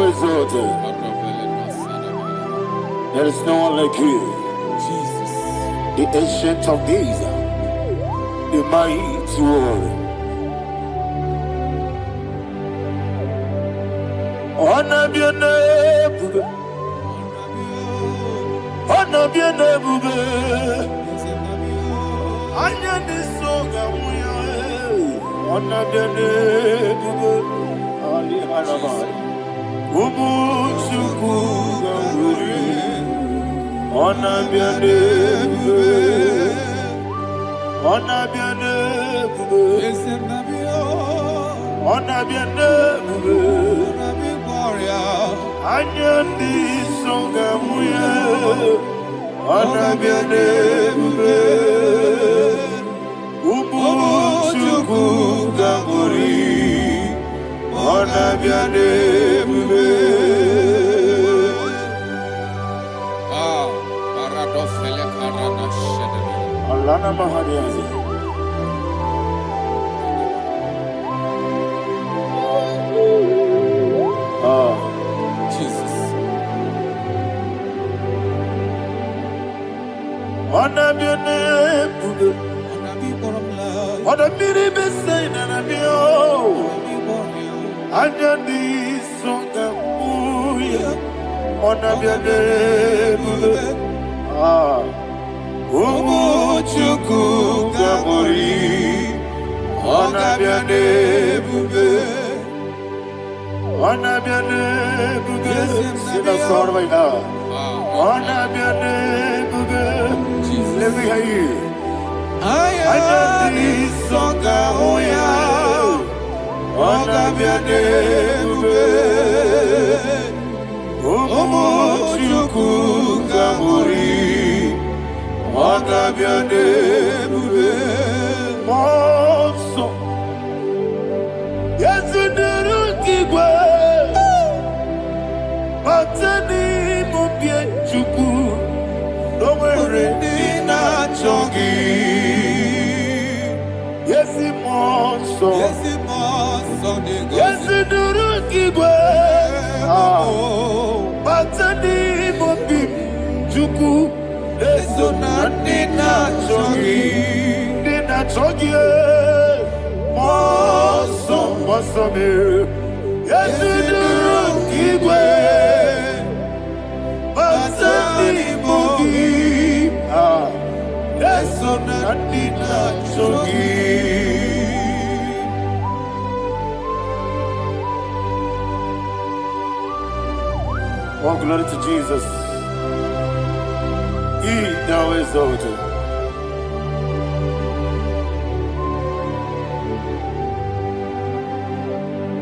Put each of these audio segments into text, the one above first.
thou exalted. There is no one like you. Jesus. The ancient of days, the mighty warrior. Honor be your name, honor be your name, honor be your name, Ali Harabai, Ubu Chuku Gamburi, honor be your name, honor be your name, honor be your name. Anyandi songa muya, anabiane bube, ubu chuku gamburi, anabiane bube. Ah, paradofele karana shedebe. Alana mahadiyazi. Ah. Jesus. Honor be your name, honor be the best sign and I be oh. Honor be songa muya, honor be your name, ah. Umu chuku gamburi, honor be your name. Honor be your name, sing a song right now. Honor be your name, Jesus. Let me hear you. I need song, oh yeah. Honor be your name, Omo chuku gamburi. Honor be your name, Monso. Yes, you do Igbo. Batani mubie chuku, nomere nina chongi. Yesi monso, yesi duru kigwe. Batani mubie chuku, eso na nina chongi, monso, monso me. Yesi duru kigwe. Oh, glory to Jesus. He thou exalted.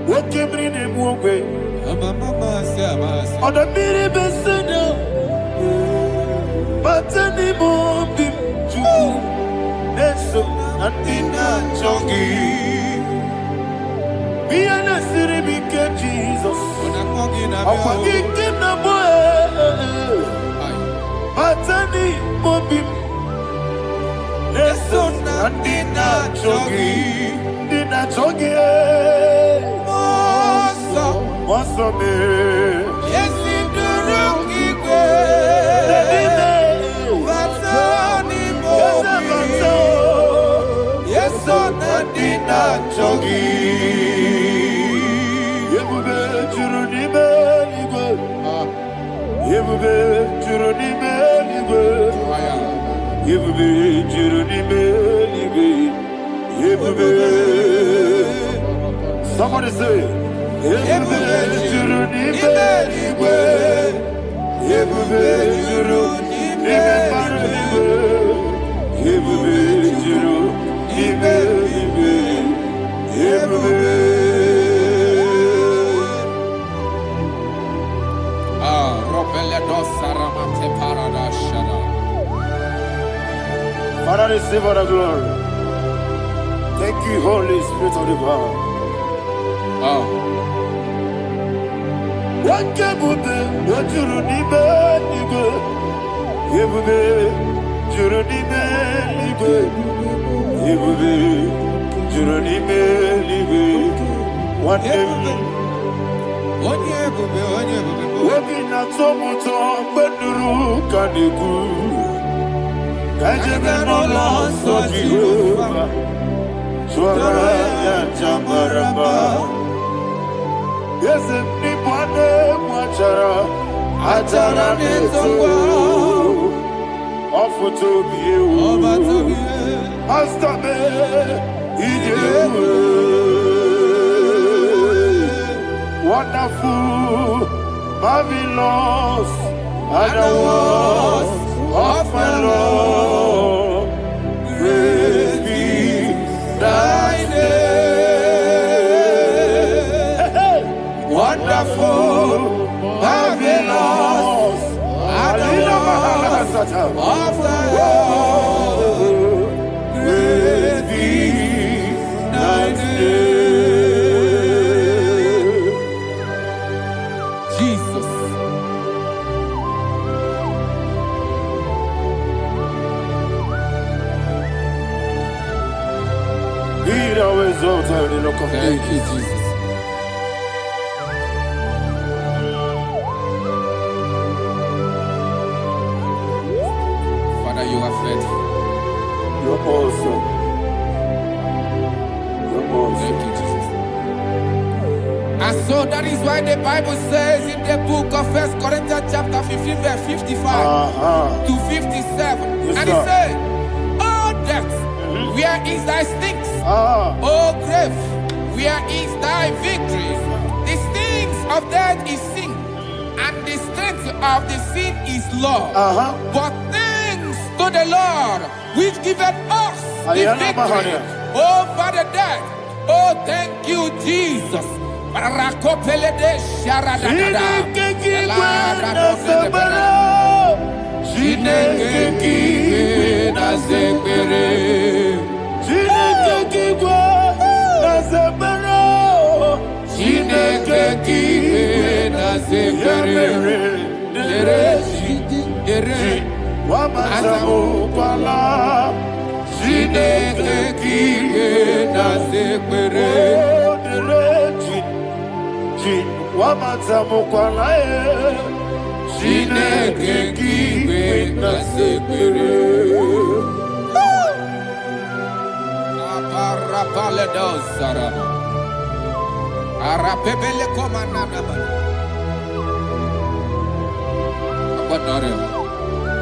What came in him one way? On the mini beside, but anymore be true. Neso andina chongi. Be an asiri bike Jesus. Akwagi na boy. But anymore be. Neso andina chongi. Dina chongi. Mosso me. Yes, you do wrong, Igbo. Yes, son, Nadina Chogi. Yebube Juruni Beligwe. Yebube Juruni Beligwe. Yebube Juruni Beligwe. Yebube. Somebody say, Yebube Juruni Beligwe. Yebube Juruni Beligwe. Yebube Juruni. Father, receive all the glory. Thank you, Holy Spirit of the power. What can you do? What you need, you need, Juroni me live one day. Wabina tomuto beduru kaniku. Kajebe no loso Jehovah. Swara ya jamaraba. Yese ni bwane mwachara. Atara neto. Ofuto biyewu. Astabe ijewu. Wonderful, marvelous, are the words of my Lord. Praise be thy name. Wonderful, marvelous, are the words of thy Lord. Praise be thy name. Thank you, Jesus. Father, you are faithful. You're awesome. You're awesome. Thank you, Jesus. And so that is why the Bible says in the book of 1 Corinthians chapter 15, verse 55 to 57. Yes, and it says, "Oh death, where is thy stings? Oh grave, where is thy victory? The stings of death is sin, and the strength of the sin is law. But thanks to the Lord, which giveth us the victory over the death." Oh, thank you, Jesus.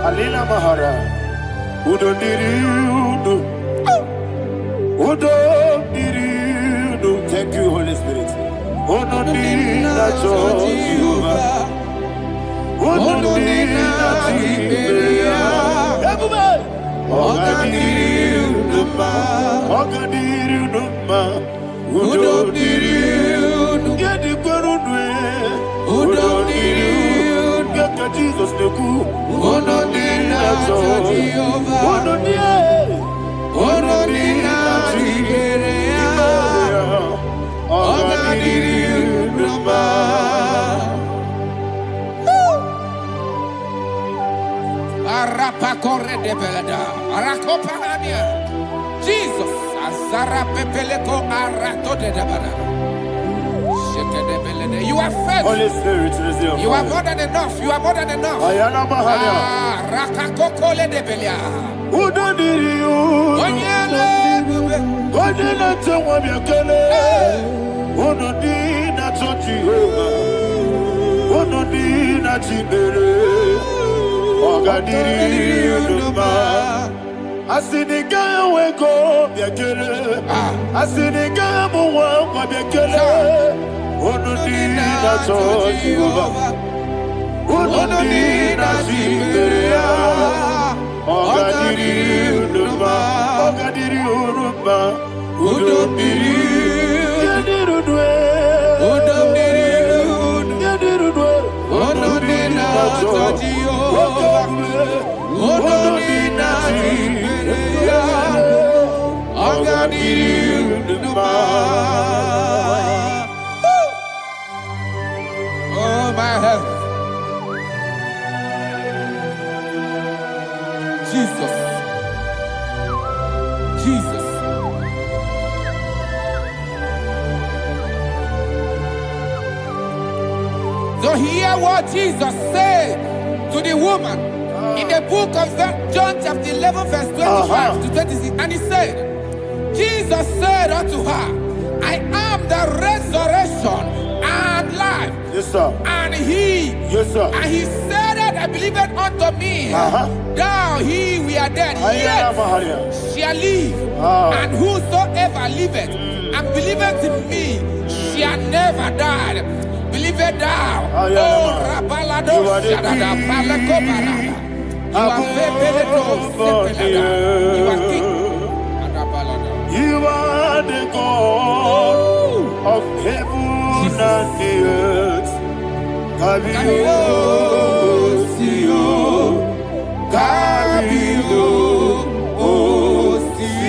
Alina Mahara, Udo Diriudu, Udo Diriudu. Thank you, Holy Spirit. Udo Diriudu, Udo Diriudu, Jesus the cool. Jesus, you are faithful. Holy Spirit, you are more than enough. You are more than enough. Rakakokole de Belia. Who don't need you? God did not tell what you're killing. Who don't need that to Jehovah? Who don't need that to be? Oh, God did you? I see the guy wake up, you're killing. I see the guy who walk up, you're killing. Who don't need that to Jehovah? Who don't need that to be? Oh, God did you? Oh, God did you? Who don't need you? You did it well. Who don't need you? You did it well. Who don't need that to Jehovah? Who don't need that to be? Oh, God did you? Oh, my health. Jesus. Jesus. So hear what Jesus said to the woman in the book of John chapter 11 verse 25 to 26. And he said, Jesus said unto her, I am the resurrection and life. Yes, sir. And he, yes, sir. And he said that I believed unto me, thou he we are dead, yet shall live. And whosoever liveth and believeth in me shall never die. Believe it thou. Oh, Rabalado, Shadada, Palakobara. You are You are king. You are the God of heaven and the earth. Kabio, Sio, Kabio, Osi,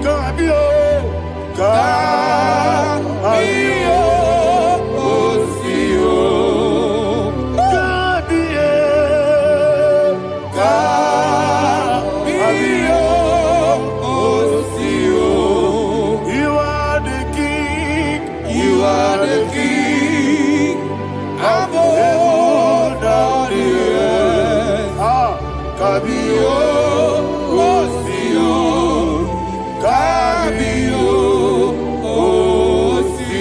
Kabio, Kabio, Osio, Kabio, Kabio, Osio. You are the king. You are the king of heaven and the earth. Kabio, Osio, Kabio, Osi.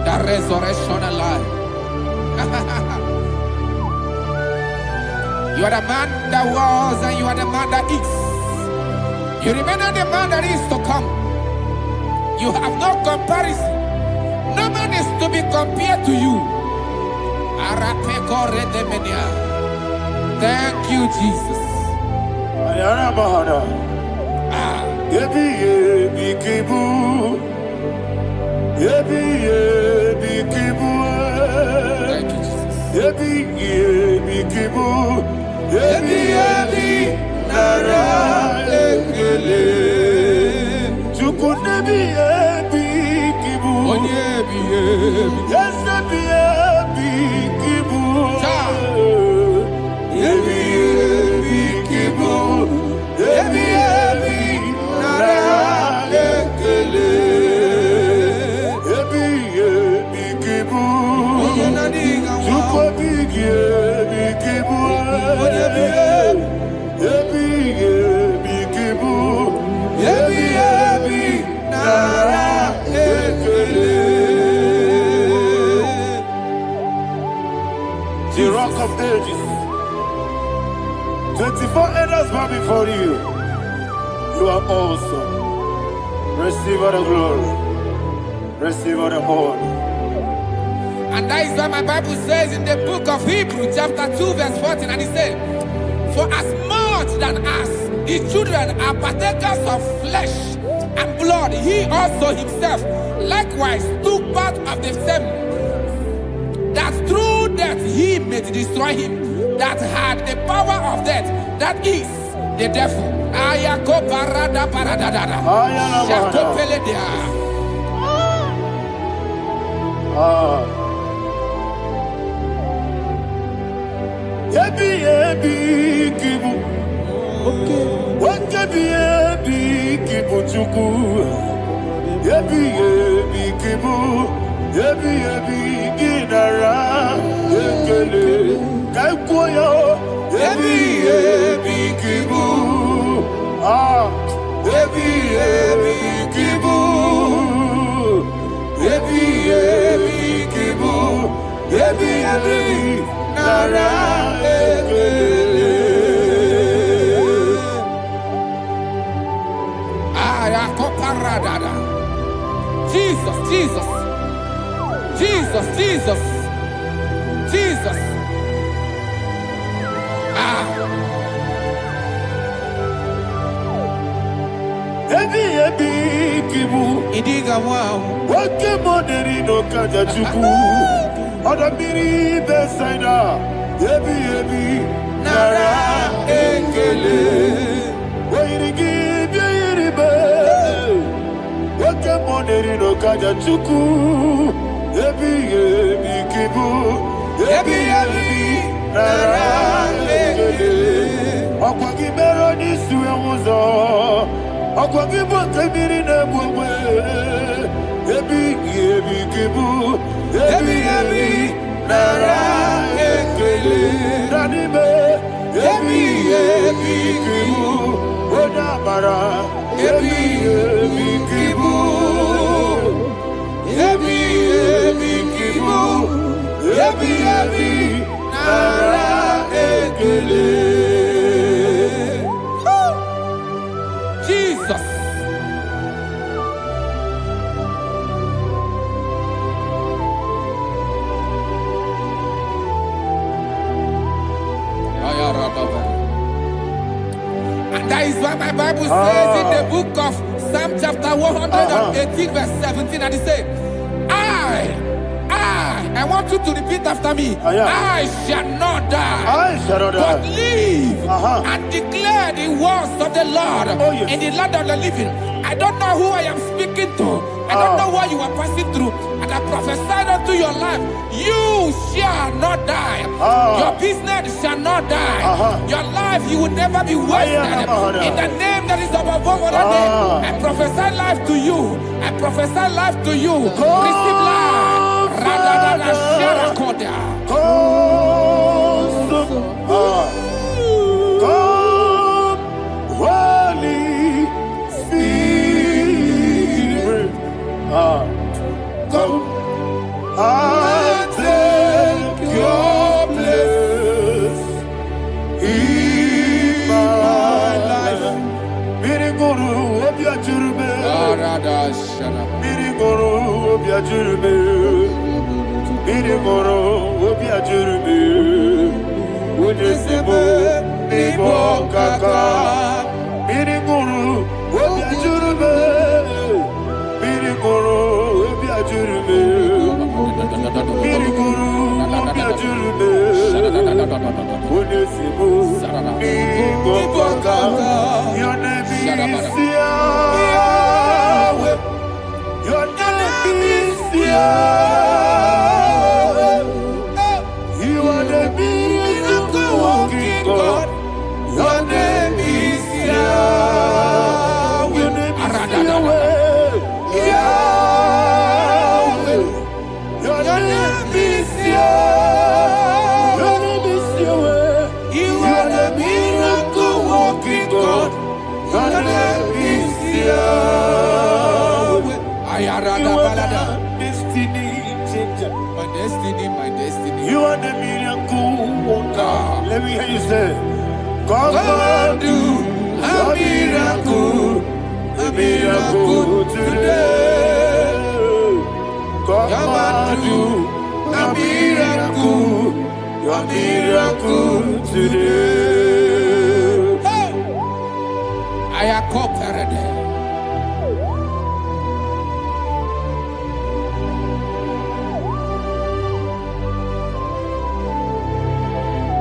The resurrection and life. You are the man that was and you are the man that is. You remain the man that is to come. You have no comparison. No man is to be compared to you. Thank you, Jesus. Thank you, The rock of ages. 24 elders bow before you. You are awesome. Receive all the glory. Receive all the honor. And that is what my Bible says in the book of Hebrews chapter 2 verse 14. And it said, for as much than us, the children are partakers of flesh and blood, he also himself likewise took part of the same, that through death he may destroy him that had the power of death, that is the devil. Jesus, Jesus, Jesus, Jesus, Jesus. Idiga wow. Wake money no kaja chuku. Oda miri besaida. Ebi nara ekele. Wairigi biiribe. Wake money no kaja chuku. Ebi kibu. Ebi nara ekele. Okwagi mero ni suwe muzo. Okwagi bote miri ne bwe. Ebi kibu. Ebi nara ekele. Nanime. Ebi kibu. Oda mara. Ebi kibu. Ebi kibu. Ebi nara ekele. Jesus. And that is why my Bible says in the book of Psalm chapter 118 verse 17, and it says, I want you to repeat after me. I shall not die, but live and declare the words of the Lord in the land of the living. I don't know who I am speaking to. I don't know what you are passing through. And I prophesied unto your life, you shall not die. Your business shall not die. Your life, you will never be wasted. In the name that is above all other name, I prophesy life to you. I prophesy life to you. Receive life. Radadada Sharakoda. Come, Holy Spirit. Come and take your place in my life. Miriguru obiajurube. Miriguru obiajurube. Miriguru obiajurube. Ujesebo nibo kaka. Miriguru obiajurube. Miriguru obiajurube. Miriguru obiajurube. Ujesebo nibo kaka. Your name is Yahweh. Your name is Yahweh. You are the miracle working God. Your name is Yahweh. Your name is Yahweh. Yahweh. Your name is Yahweh. Your name is Yahweh. You are the miracle working God. Your name is Yahweh. You are the destiny changer. My destiny. You are the miracle worker. Let me hear you say, come and do a miracle today. Come and do a miracle today. I am cooperative.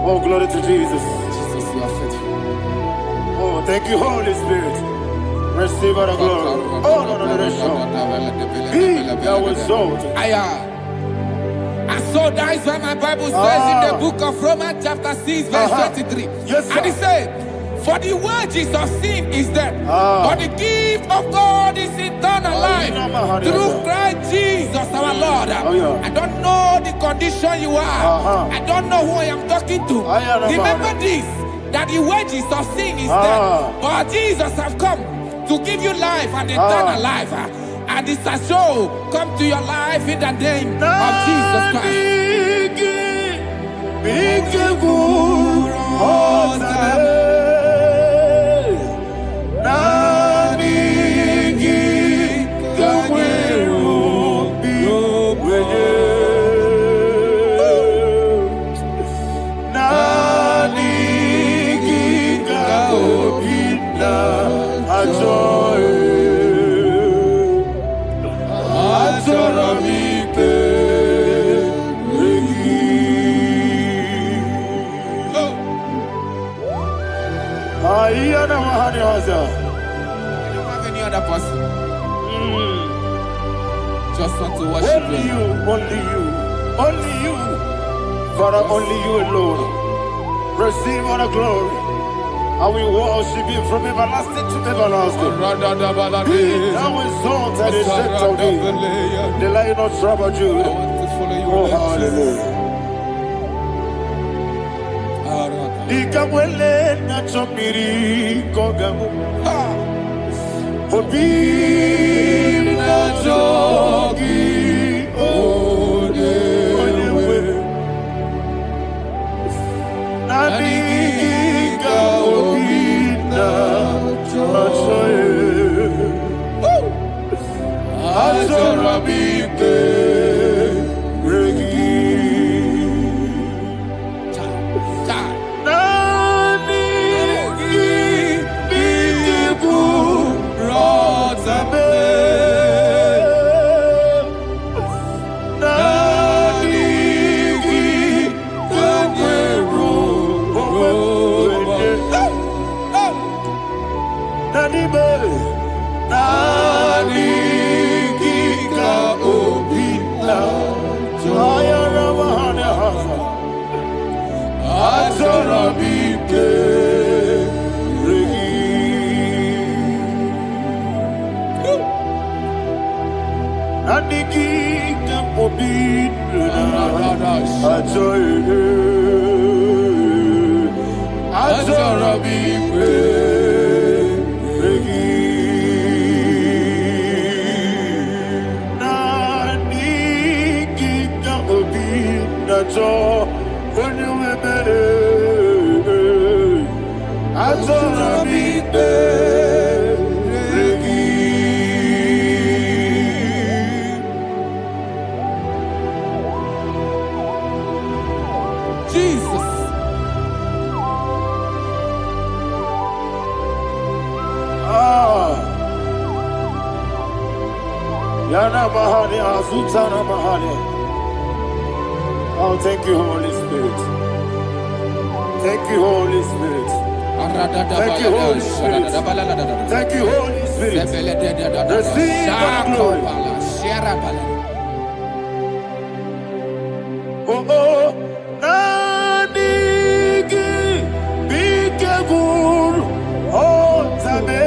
Oh, glory to Jesus. Jesus, you are faithful. Oh, thank you, Holy Spirit. Receive our glory. Oh, no. Be thou exalted. And so that is why my Bible says in the book of Romans chapter 6 verse 23. Yes, sir. And it says, for the wages of sin is death, but the gift of God is eternal life through Christ Jesus our Lord. I don't know the condition you are. I don't know who I am talking to. Remember this, that the wages of sin is death, but Jesus has come to give you life and eternal life. And this shall come to your life in the name of Jesus Christ. You don't have any other person. Just want to worship only you. Father, only you alone. Receive all the glory. I will worship you from everlasting to everlasting. Be thou exalted and set of thee. The Lion of Tribe of Judah. Oh, hallelujah. Nikamwele na chomiri kogamu. Obi na jogi onewe. Nabigika obi na choye. Azorabike regi. Jesus. Yana Mahani Azutana Mahani. Oh, thank you, Holy Spirit. Thank you, Holy Spirit. Thank you, Holy Spirit. Thank you, Holy Spirit. Receive the glory. Oh, oh, Nanigi, Bigagul, oh, Tame.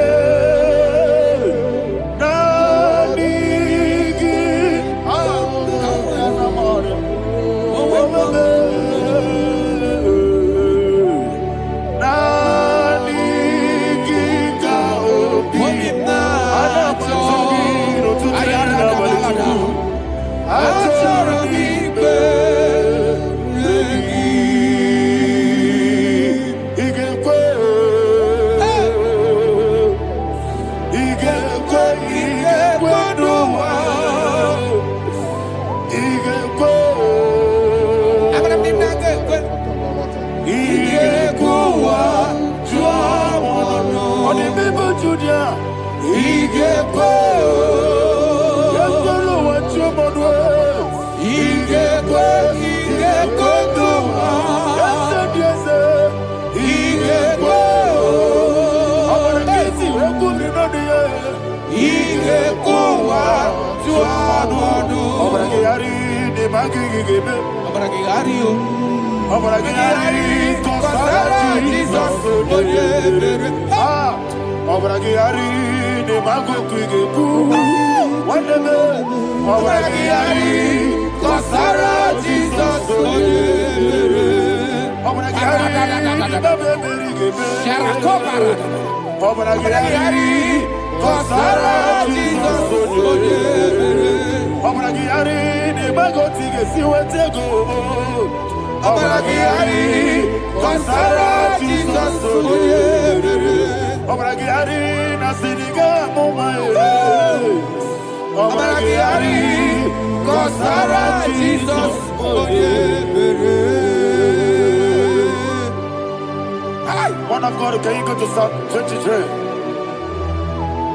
One of God, can you go to Psalm 23?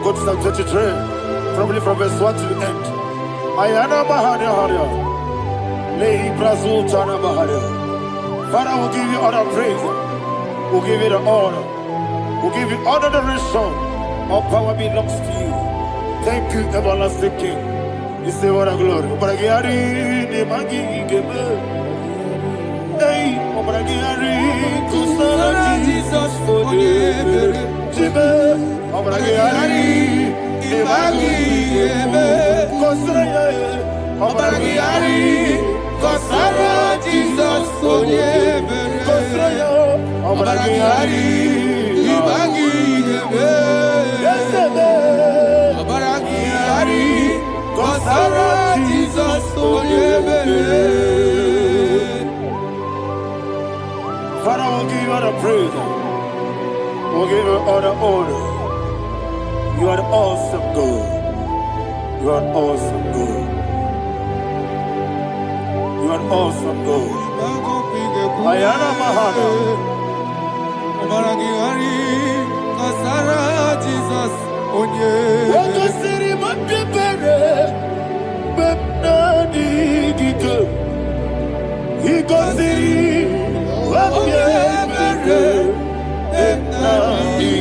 Go to Psalm 23, probably from verse 1 to the end. Ayana Mahania Haria. Lei Brazutana Mahania. Father, we'll give you all the praise. We'll give you the honor. We'll give you all the adoration. All power belongs to you. Thank you, everlasting King. You say what a glory. Obragiari, the Magi, Hey, Obragiari, Kusara, Jesus, for you. Father, we'll give you all the praise. We'll give you all the honor. You are awesome God. You are awesome God. You are awesome God. Ayana Mahana. Jesus. What the city might be better, but not the he goes city. What the better, but not the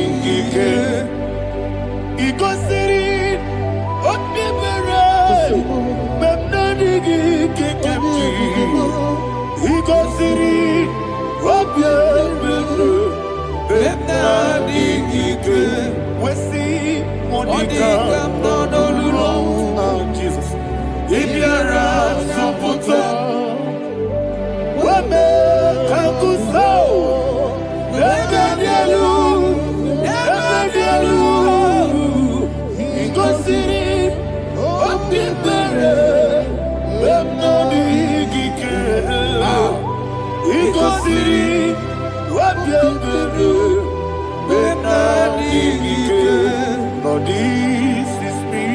he goes city. What the better, but not the he goes city. What the better, but not the we see on the camp, oh Jesus. If you are so put up, we make a good soul. Never he goes city, what the better, let no big he goes city, what the better. Lord, this is me,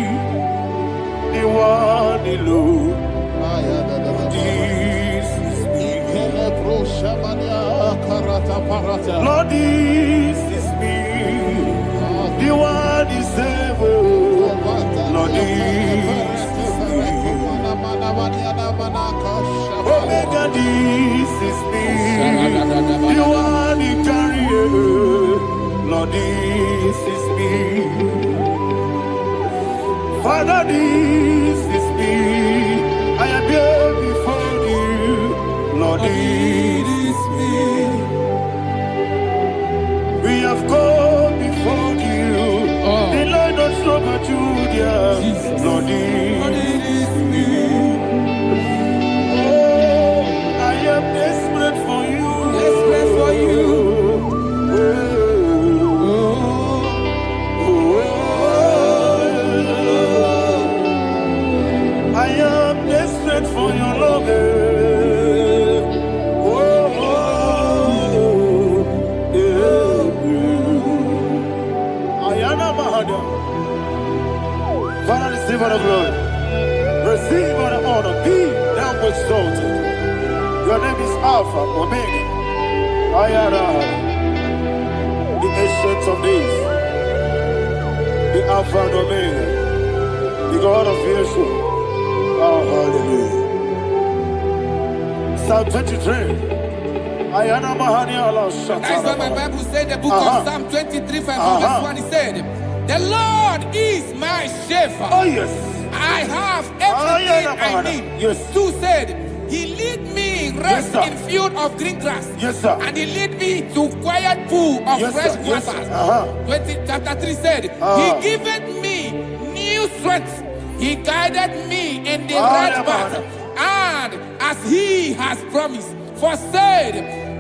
the one alone. This is me. Lord, this is me, the one is ever. Lord, this is me. Omega, this is me, the one in carrier. Lord, this is me. Father, this is me. I am here before you. Lord, this is me. We have come before you. The Lord not so but you, dear. Lord, this is me. Oh, I am desperate for you. Desperate for you. For your love, Ayana Mahada. Father, receive all the glory, receive all the honor, be thou exalted. Your name is Alpha, Omega, Ayana, the ancient of days, the Alpha and Omega, the God of Yeshua. Oh, hallelujah. Psalm 23. Ayana Mahani Allah Shata. That's what my Bible said, the book of Psalm 23, verse 1, he said, the Lord is my shepherd. Oh, yes. I have everything I need. Yes. 2 said, he lead me rest in field of green grass. Yes, sir. And he lead me to quiet pool of fresh waters. Chapter 3 said, he giveth me new strength. He guided me in the right path, and as he has promised, for said,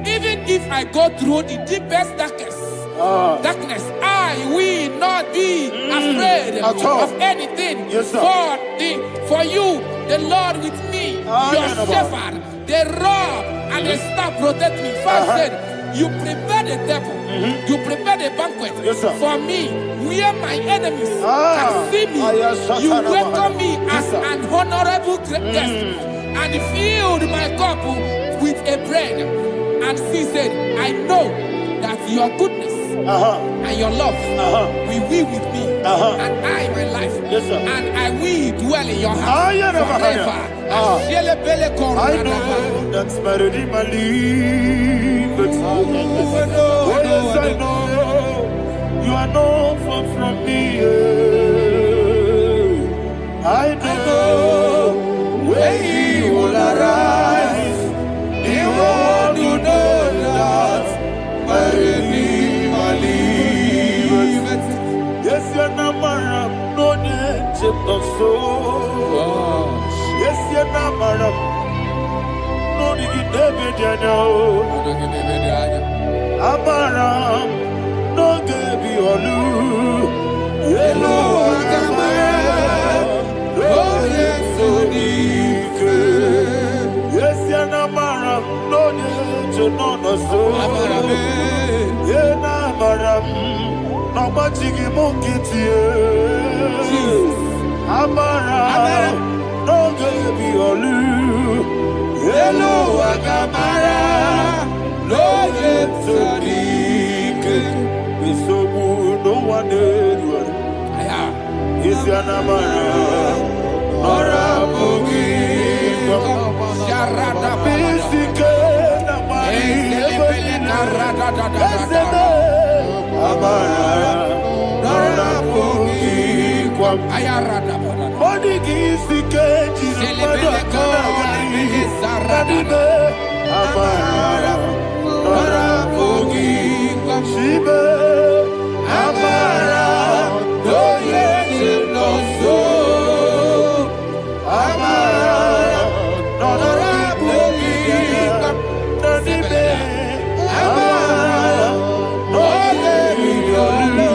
even if I go through the deepest darkness, I will not be afraid of anything. Yes, for you, the Lord with me, your shepherd, the rod and the staff protect me. First said, you prepare the table, you prepare the banquet for me, where my enemies can see me. You welcome me as an honorable guest, and filled my cup with a bread. And she said, I know that your goodness and your love will be with me, and I, my life, and I will dwell in your house forever. I know that's better than my life. Yes, I know you are not far from me. I know when He will arise, the world will know that my Redeemer lives. Namaram, no David, Amaram, no Gaby Olu, Yellow Agamara, oh yes, so deep. Yes, Yanamaram, no no so. Amaram, no Machigi Mokiti, Amaram, no Gaby Olu, Yellow Agamara. No yet so deep, we so good, no one did. Is Yanamara, Nora Bogi, Sharada Pisika, Amara, Nora Bogi, Ayarada, Bodigisica, Amara. Shiba, Amara, no yes, no so. Amara, no Rabogi, Nanibe, Amara, no Yelu,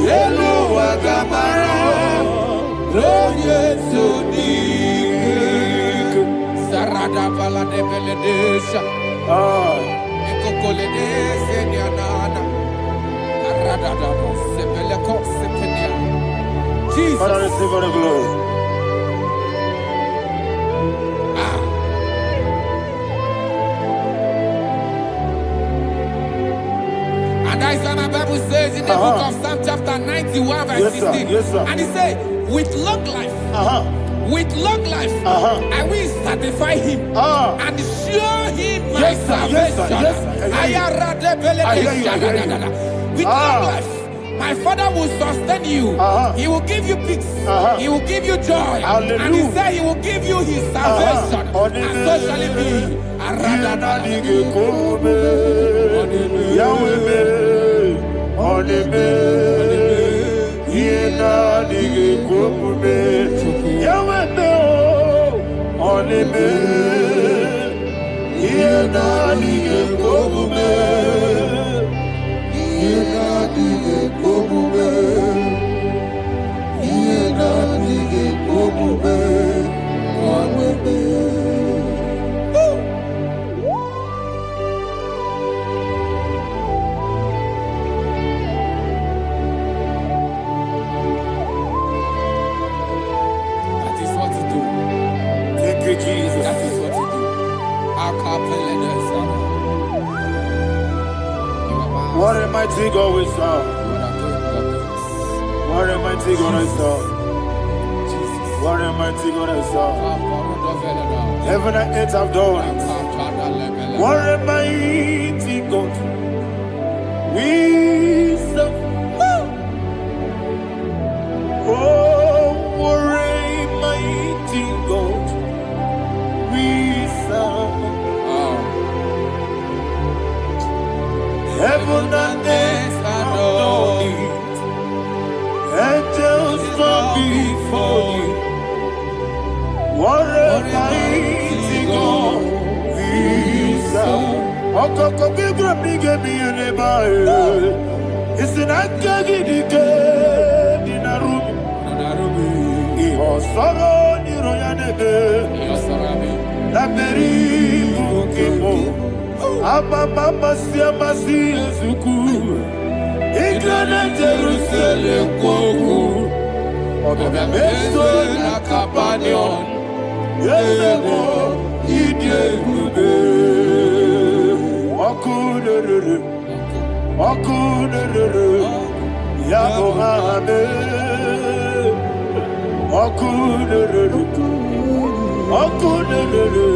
Yelu Agamara, no yes, so deep. Sarada Bala de Beledesha. Father, receive all the glory. And that's what my Bible says in the book of Psalm chapter 91 verse 16. Yes, sir. And it says, with long life, with long life, I will satisfy him and show him my salvation. With long life, my Father will sustain you. He will give you peace. He will give you joy. Hallelujah. And he said he will give you his salvation. And so shall it be. What a mighty God we serve. What a mighty God I serve. What a mighty God I serve. Heaven and earth have done it. What a mighty God we serve. Oh, what a mighty God we serve. Heaven and earth adore it. Angels bow before you. What a mighty God we serve. Okoko bigro bige mi uneba. It's an akagi dike dinarumi. Iho soro ni royanebe. La peri bukipo. Ababa masia masia zuku. Igrana Jerusalem koku. Oga meso na kapanion. Yesemo idye kube. Okunere. Okunere. Yago hame. Okunere. Okunere.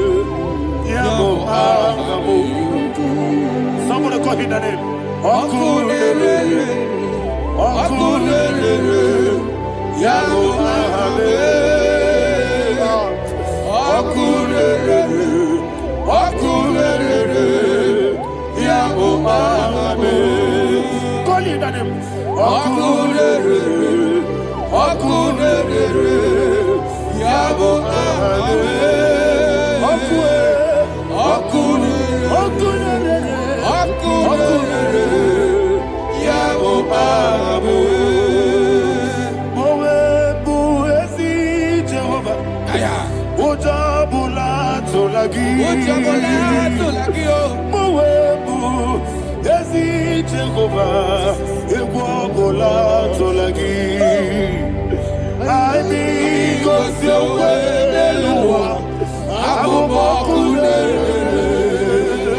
Yago hame. Somebody call him the name. Okunere. Okunere. Yago hame. Okunere. Okunere. Yago hame. Call him the name. Okunere. Okunere. Yabo Abe.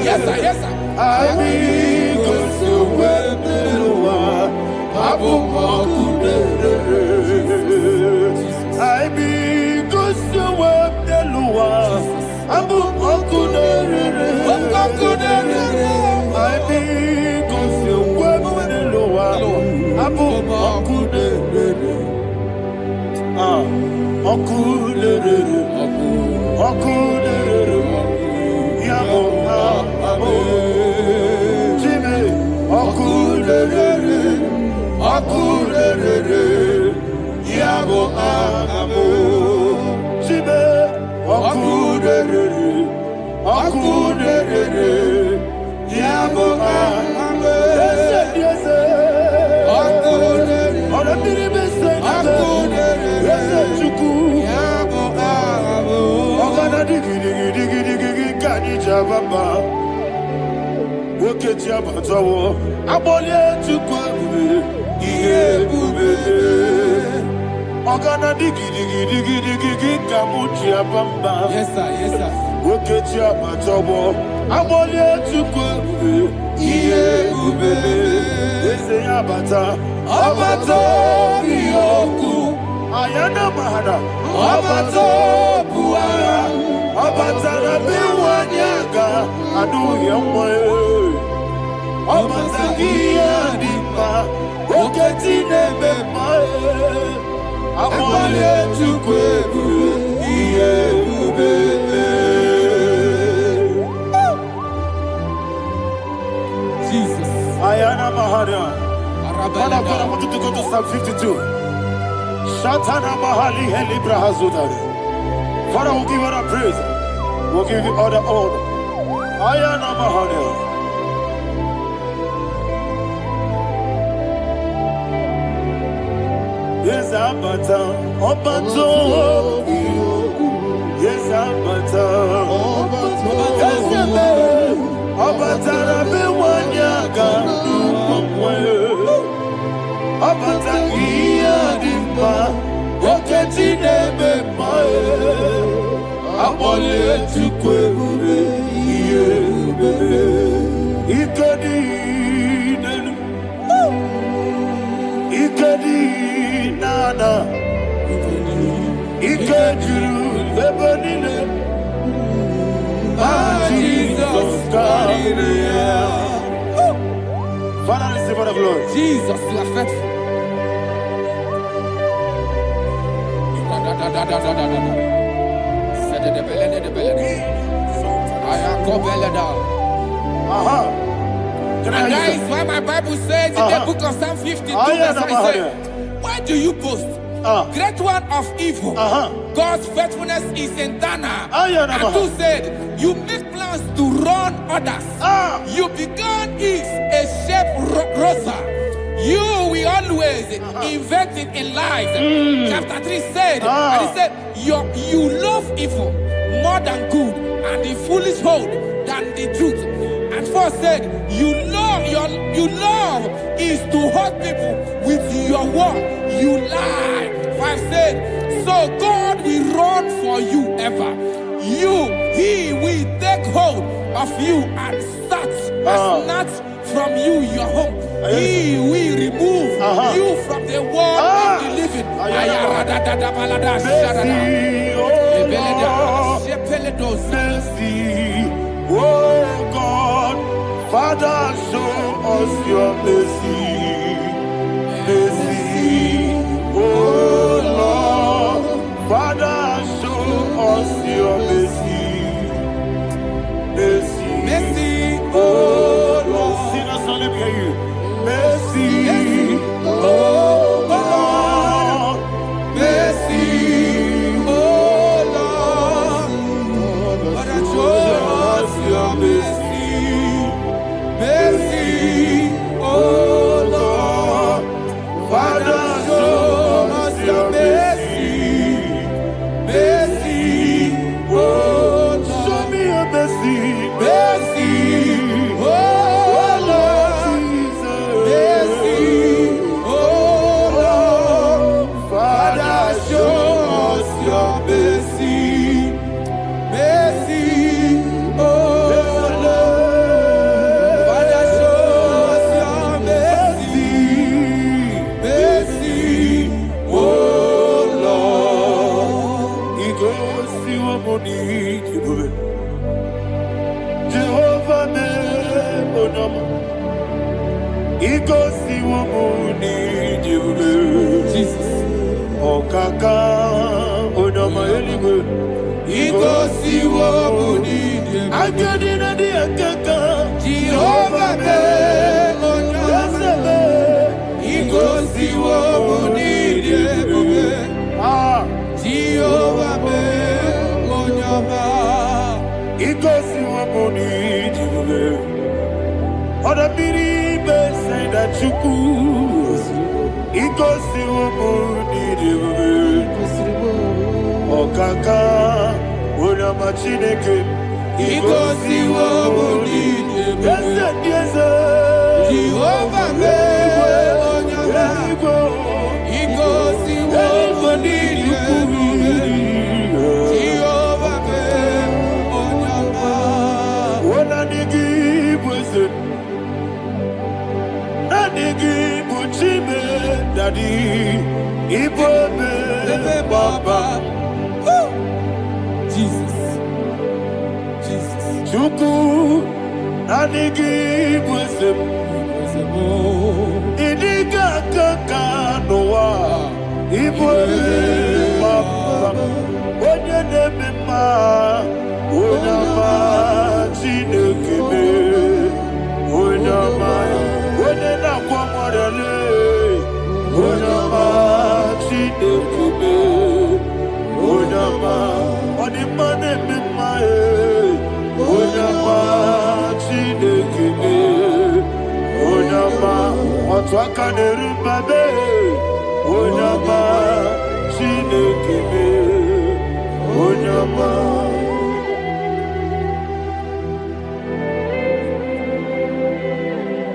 Yes, sir, yes, sir. Yes, sir, yes, sir. Ayana mahana, abato buara, abatara biwanyaga, adu yamwe, abatagia dipa, oketi nebe mae, abale tukwebu, iye ubebe. Jesus. Ayana mahana. Father, I want you to go to Psalm 52. Shatana Mahali Helibra Hazudari. Father, we'll give you all the praise. We'll give you all the honor. Ayana Mahali. Yes, Abata. Obato. Yes, Abata. Yes, Abata. Rabbi Wanyaga. Abata iya dimba, oketi nebe mae, abole tukwebu iye ubebe, ikedi nenu, ikedi nana, ikediru lebenine, Jesus God. Father, receive all the glory. Jesus, you are faithful. And that is why my Bible says in the book of Psalm 52, verse 9, why do you boast? Great one of evil. God's faithfulness is eternal. And who said, you make plans to run others. You began is a shape rosa. You will always invent it in lies. Chapter 3 said, and he said, you love evil more than good, and the foolish hold than the truth. And 4 said, you love is to hurt people with your word. You lie. 5 said, so God will run for you ever. He will take hold of you and snatch from you your home. He will remove you from the world of the living. Mercy, oh God, Father, show us your mercy. Mercy, oh Lord, Father, show us your mercy. Mercy, Mercy, oh Lord, sinners only hear you. Mercy, oh Lord, mercy, oh Igosi wamuni jibube. Jesus. Okaka onama eligwe. Igosi wamuni jibube. Agadina di akaka. Jehovah be onyama. Igosi wamuni jibube. Jehovah be onyama. Igosi wamuni jibube. Oda biri be say that you could. Igosi wamuni jibube. Okaka onama chineke. Igosi wamuni jibube. Yes, Jehovah be onyama. Igosi wamuni jibube. Jehovah be onyama. Wona nigi bwese. Na nigi buchime dadi. Ibobe baba. Jesus. Jesus. Chuku. Na nigi bwese. Idiga kaka noa. Ibobe baba. Onye nebe ma. Onama chinekebe. Onama. Onye na kwa mwarele. Onama chinekebe. Onama. Onima nebe ma e. Onama chinekebe. Onama. Otwaka nerumbabe. Onama chinekebe. Onama.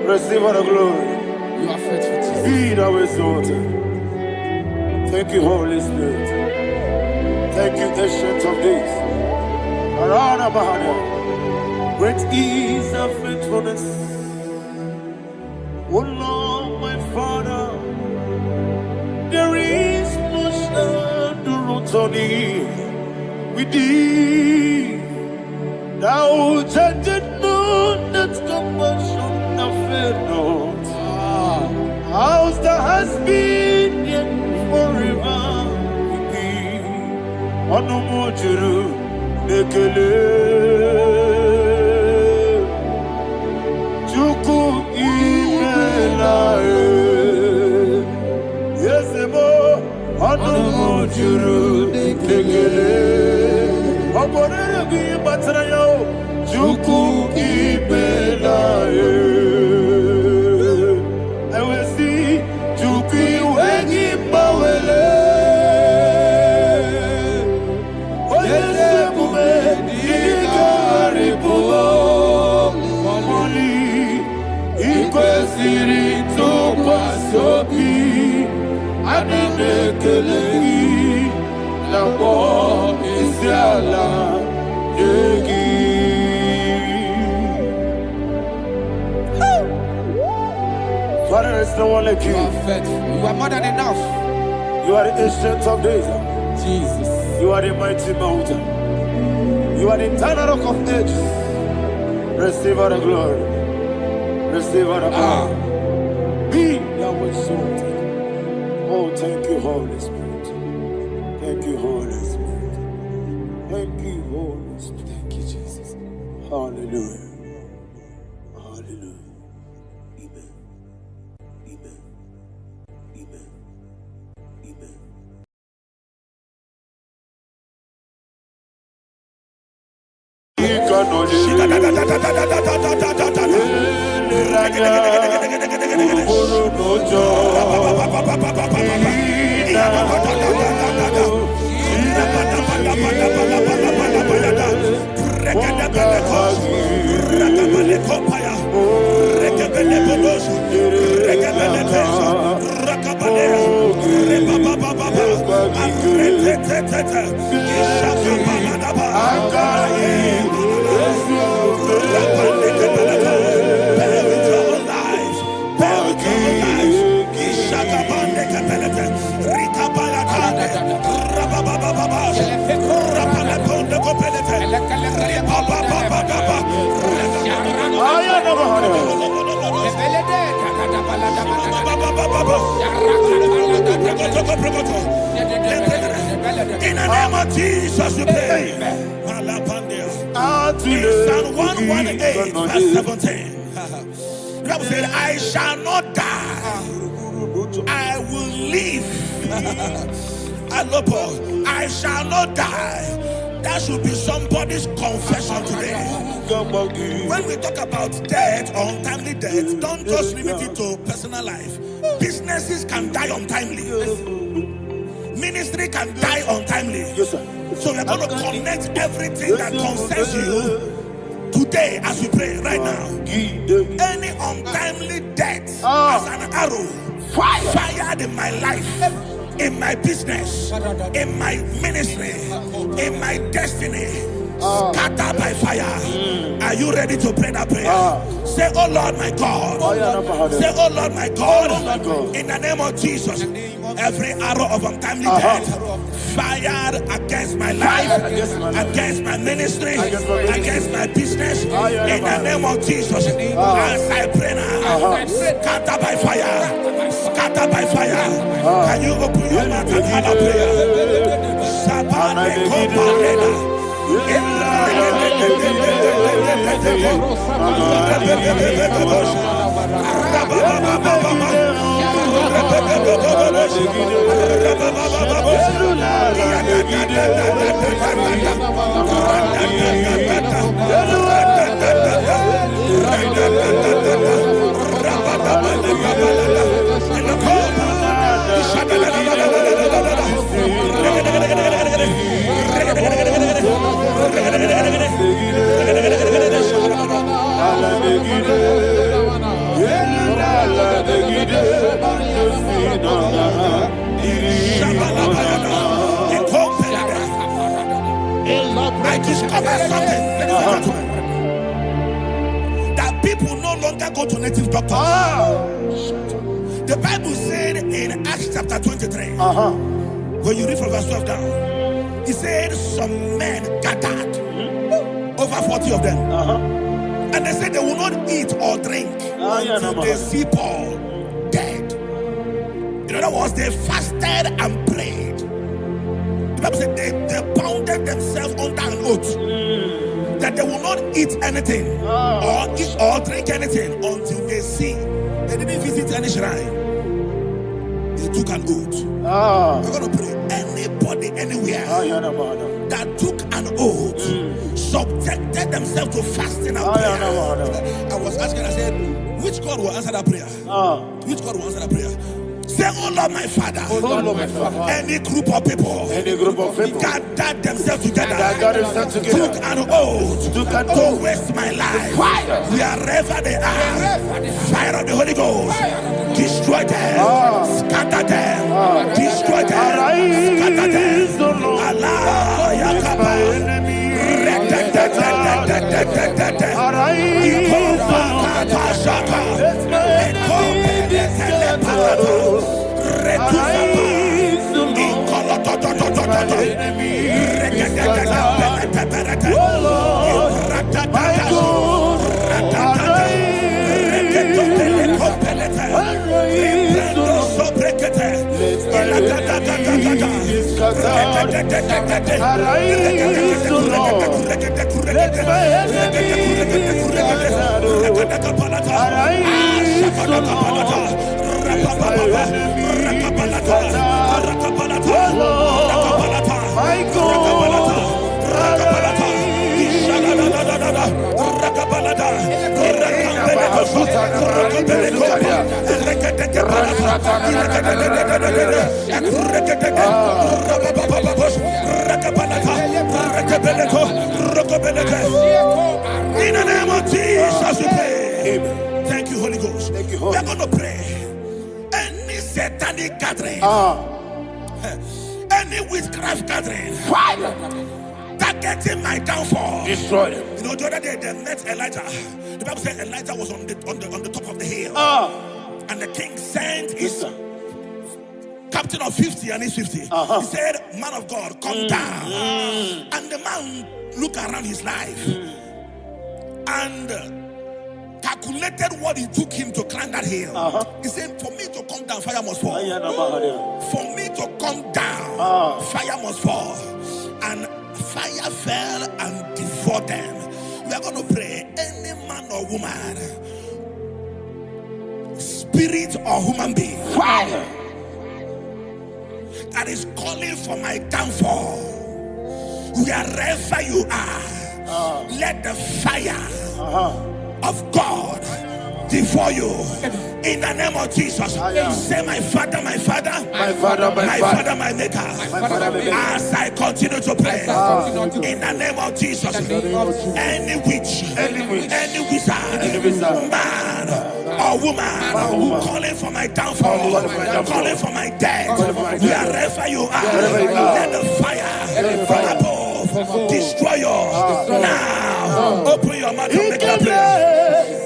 Receive all the glory. You are faithful, Jesus. Be thou exalted. Thank you, Holy Spirit. Thank you, Ancient of Days. Arana Bahana. Great is thy faithfulness. O Lord, my Father, there is no shadow on thee. With thee, thou judgest not that compassion have failed not. Ours thou hast been yet forever with thee. Onumujuru nekele. Chuku imelae. Yesebo onumujuru nekele. Oborere bi batrayo. Chuku imelae. Father, there's no one like you. You are faithful. You are more than enough. You are the ancient of days. Jesus. You are the mighty mountain. You are the eternal rock of ages. Receive all the glory. Receive all the honor. Be thou exalted. Oh, thank you, Holy Spirit. Thank you, Holy Spirit. Thank you, Holy Spirit. Thank you, Jesus. Hallelujah. Hallelujah. Amen. Amen. Amen. Amen. Jesus we pray. In Psalm 118 verse 17. The Bible said, I shall not die, I will live. I shall not die. That should be somebody's confession today. When we talk about death or untimely death, don't just limit it to personal life. Businesses can die untimely. Ministry can die untimely. So we're going to connect everything that concerns you today as we pray right now. Any untimely death as an arrow fired in my life, in my business, in my ministry, in my destiny, scattered by fire. Are you ready to pray that prayer? Say, oh Lord my God. Say, oh Lord my God. In the name of Jesus, every arrow of untimely death fired against my life, against my ministry, against my business, in the name of Jesus, as I pray now, scattered by fire, scattered by fire. Can you open your mouth and have a prayer? Sabane Koparena. I discovered something, that people no longer go to native doctors. The Bible said in Acts chapter 23, when you read from verse 12 down, it said some men gathered, over 40 of them, and they said they will not eat or drink until they see Paul dead. In other words, they fasted and prayed. The Bible said they bounded themselves under an oath that they will not eat anything or drink anything until they see. They didn't visit any shrine. They took an oath. We're going to pray. Anybody, anywhere that took an oath, subjected themselves to fasting and prayer. I was asking, I said, which God will answer that prayer? Which God will answer that prayer? Say, oh Lord my Father, any group of people gathered themselves together, took an oath to waste my life, wherever they are, fire of the Holy Ghost, destroy them, scatter them, destroy them, scatter them. Allah Yakaba, In the name of Jesus we pray. Thank you, Holy Ghost. We're going to pray. Any satanic gathering, any witchcraft gathering, targeting my downfall, destroy them. You know, the other day they met Elijah. The Bible said Elijah was on the top of the hill, and the king sent his captain of 50 and his 50. He said, man of God, come down. And the man looked around his life and calculated what it took him to climb that hill. He said, for me to come down, fire must fall. For me to come down, fire must fall. and fire fell and devoured them. We are going to pray. Any man or woman, spirit or human being, Fire. that is calling for my downfall, wherever you are, let the fire of God devour you in the name of Jesus. Say, my Father, my Father, My Father, my Father, my Maker. As I continue to pray in the name of Jesus, any witch, any wizard, man or woman calling for my downfall, calling for my death, wherever you are, let the fire from above destroy you now. Open your mouth and make a prayer.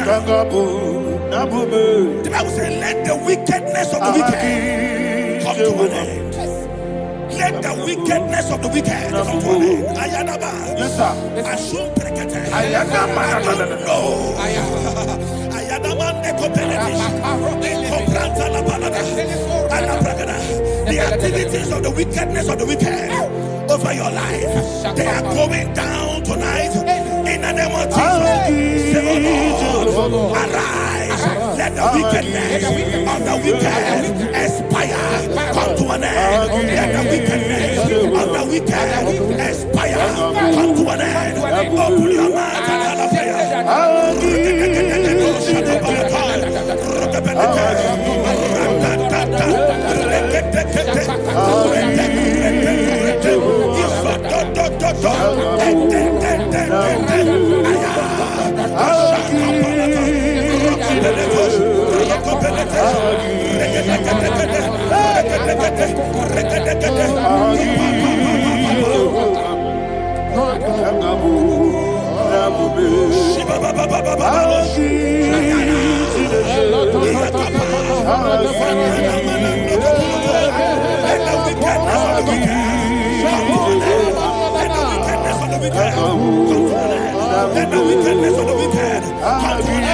The Bible says, let the wickedness of the wicked come to an end. Let the wickedness of the wicked come to an end. Ayadaba. Yes, sir. Assume prekete. Ayadaba. No. Ayadaba nekopeletis. Nekopranta la balada. Alabragada. The activities of the wickedness of the wicked over your life, they are going down tonight in the name of Jesus. Say, oh Lord, arise. Let the wickedness of the wicked expire. Come to an end. Let the wickedness of the wicked expire. Come to an end. Open your mouth and have a prayer. Let the wickedness of the wicked come to an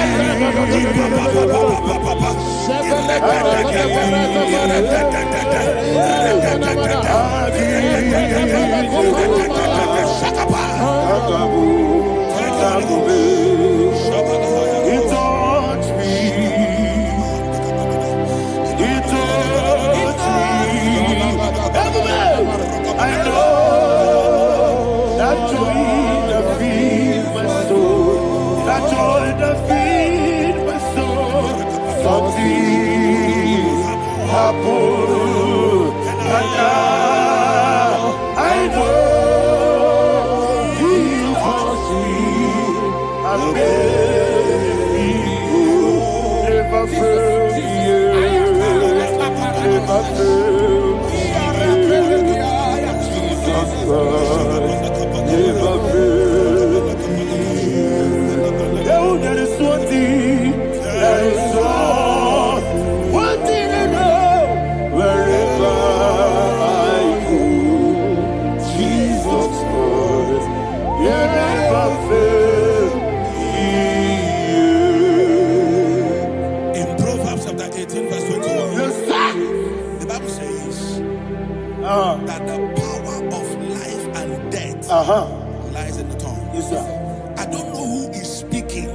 that the power of life and death lies in the tongue. Yes, sir. I don't know who is speaking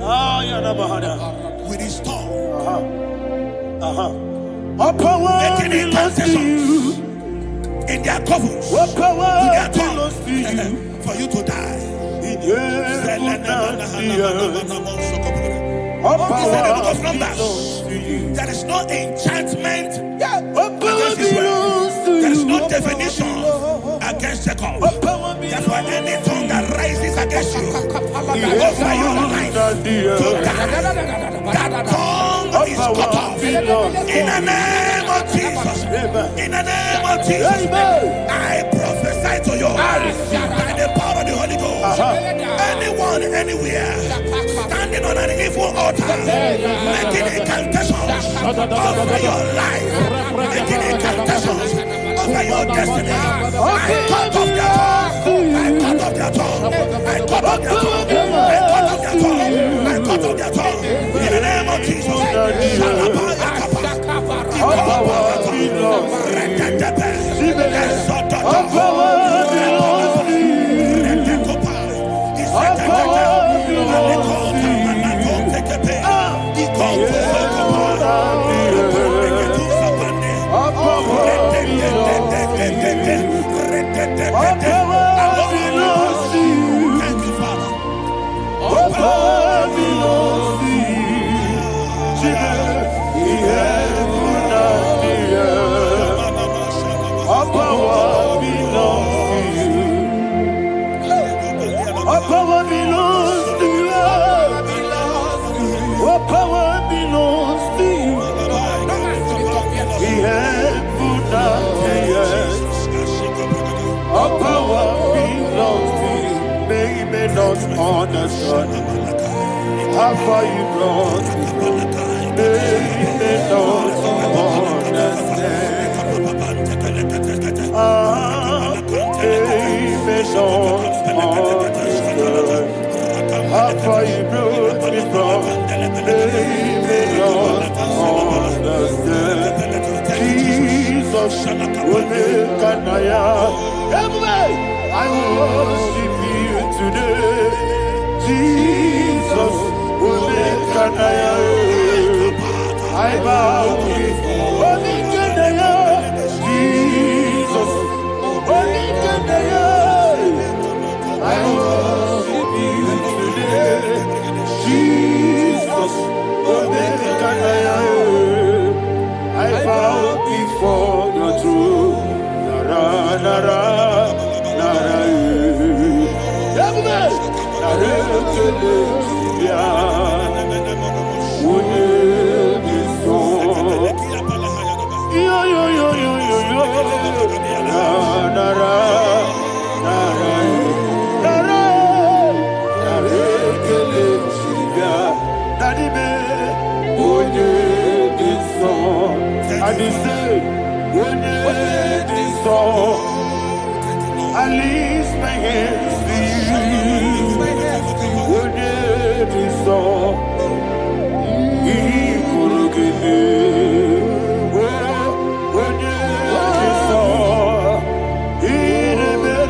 with his tongue. Making intercessions in their covens with their tongue for you to die. There is no enchantment against Israel. There is no definition against Jacob. Therefore, any tongue that rises against you over your life, that tongue is cut off. In the name of Jesus. In the name of Jesus. I prophesy to you by the power of the Holy Ghost. Anyone, anywhere, standing on an evil altar, making incantations over your life, making incantations over your destiny, I cut off their tongue. I cut off their tongue. I cut off their tongue. I cut off their tongue. I cut off their tongue. In the name of Jesus. Understand how far you brought me from. They don't understand. They don't understand how far you brought me from. They don't understand. Jesus, will make an I worship you today. Jesus, will make an I bow before Jesus, I worship you today. Jesus, will make an I bow before your throne. Nara, nara. I lift my hands to you. Would it be so? He could give me. Would it be so? He never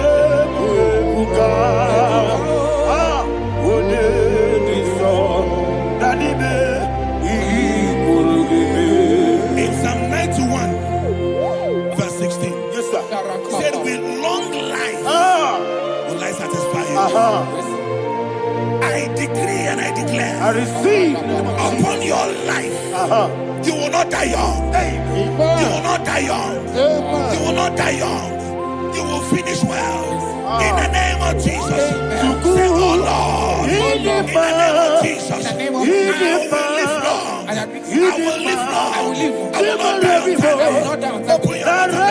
would it be so? Daddy, he could give me. In Psalm 91, verse 16. Yes, sir. Said with long life will I satisfy you. I decree and I declare, I receive upon your life, you will not die young. You will not die young. You will not die young. You will finish well. In the name of Jesus. Say, oh Lord, in the name of Jesus, I will live long. I will live long. I will not die young. Open your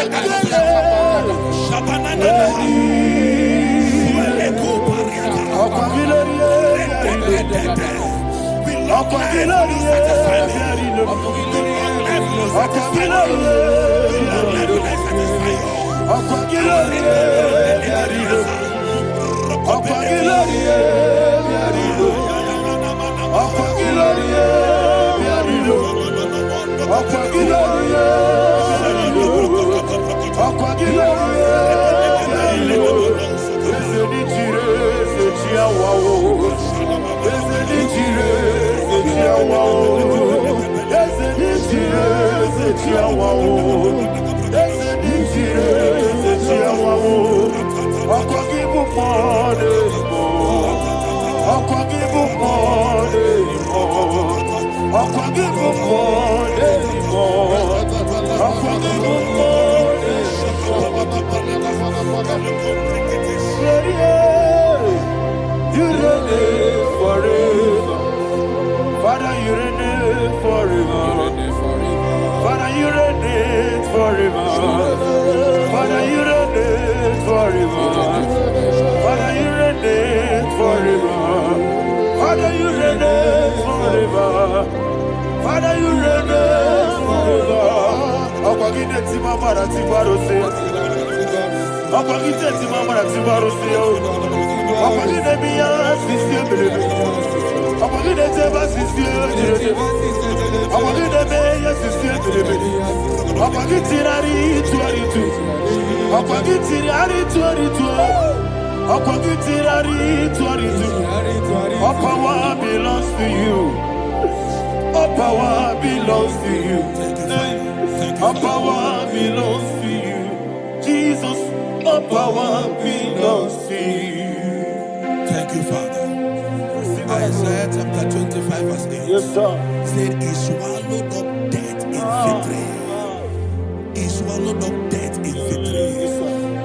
Wow. You reign forever. Father, you reign forever. Father, you reign forever. Father, you reign forever. Father, you reign forever. Father, you reign forever. Father, you reign forever. Akwagide timamara tibarose. Akwagide timamara tibarose. Akwagide biya sisi belebe. Akwagide teba sisi belebe. Akwagide beya sisi belebe. Akwagide tirari tuaritu. Akwagide tirari tuaritu. Akwagide tirari tuaritu. All power belongs to you. All power belongs to you. All power belongs to you. Jesus, all power belongs to you. Thank you, Father. Isaiah chapter 25 verse 8. Yes, sir. Said he swallowed up death in victory. He swallowed up death in victory.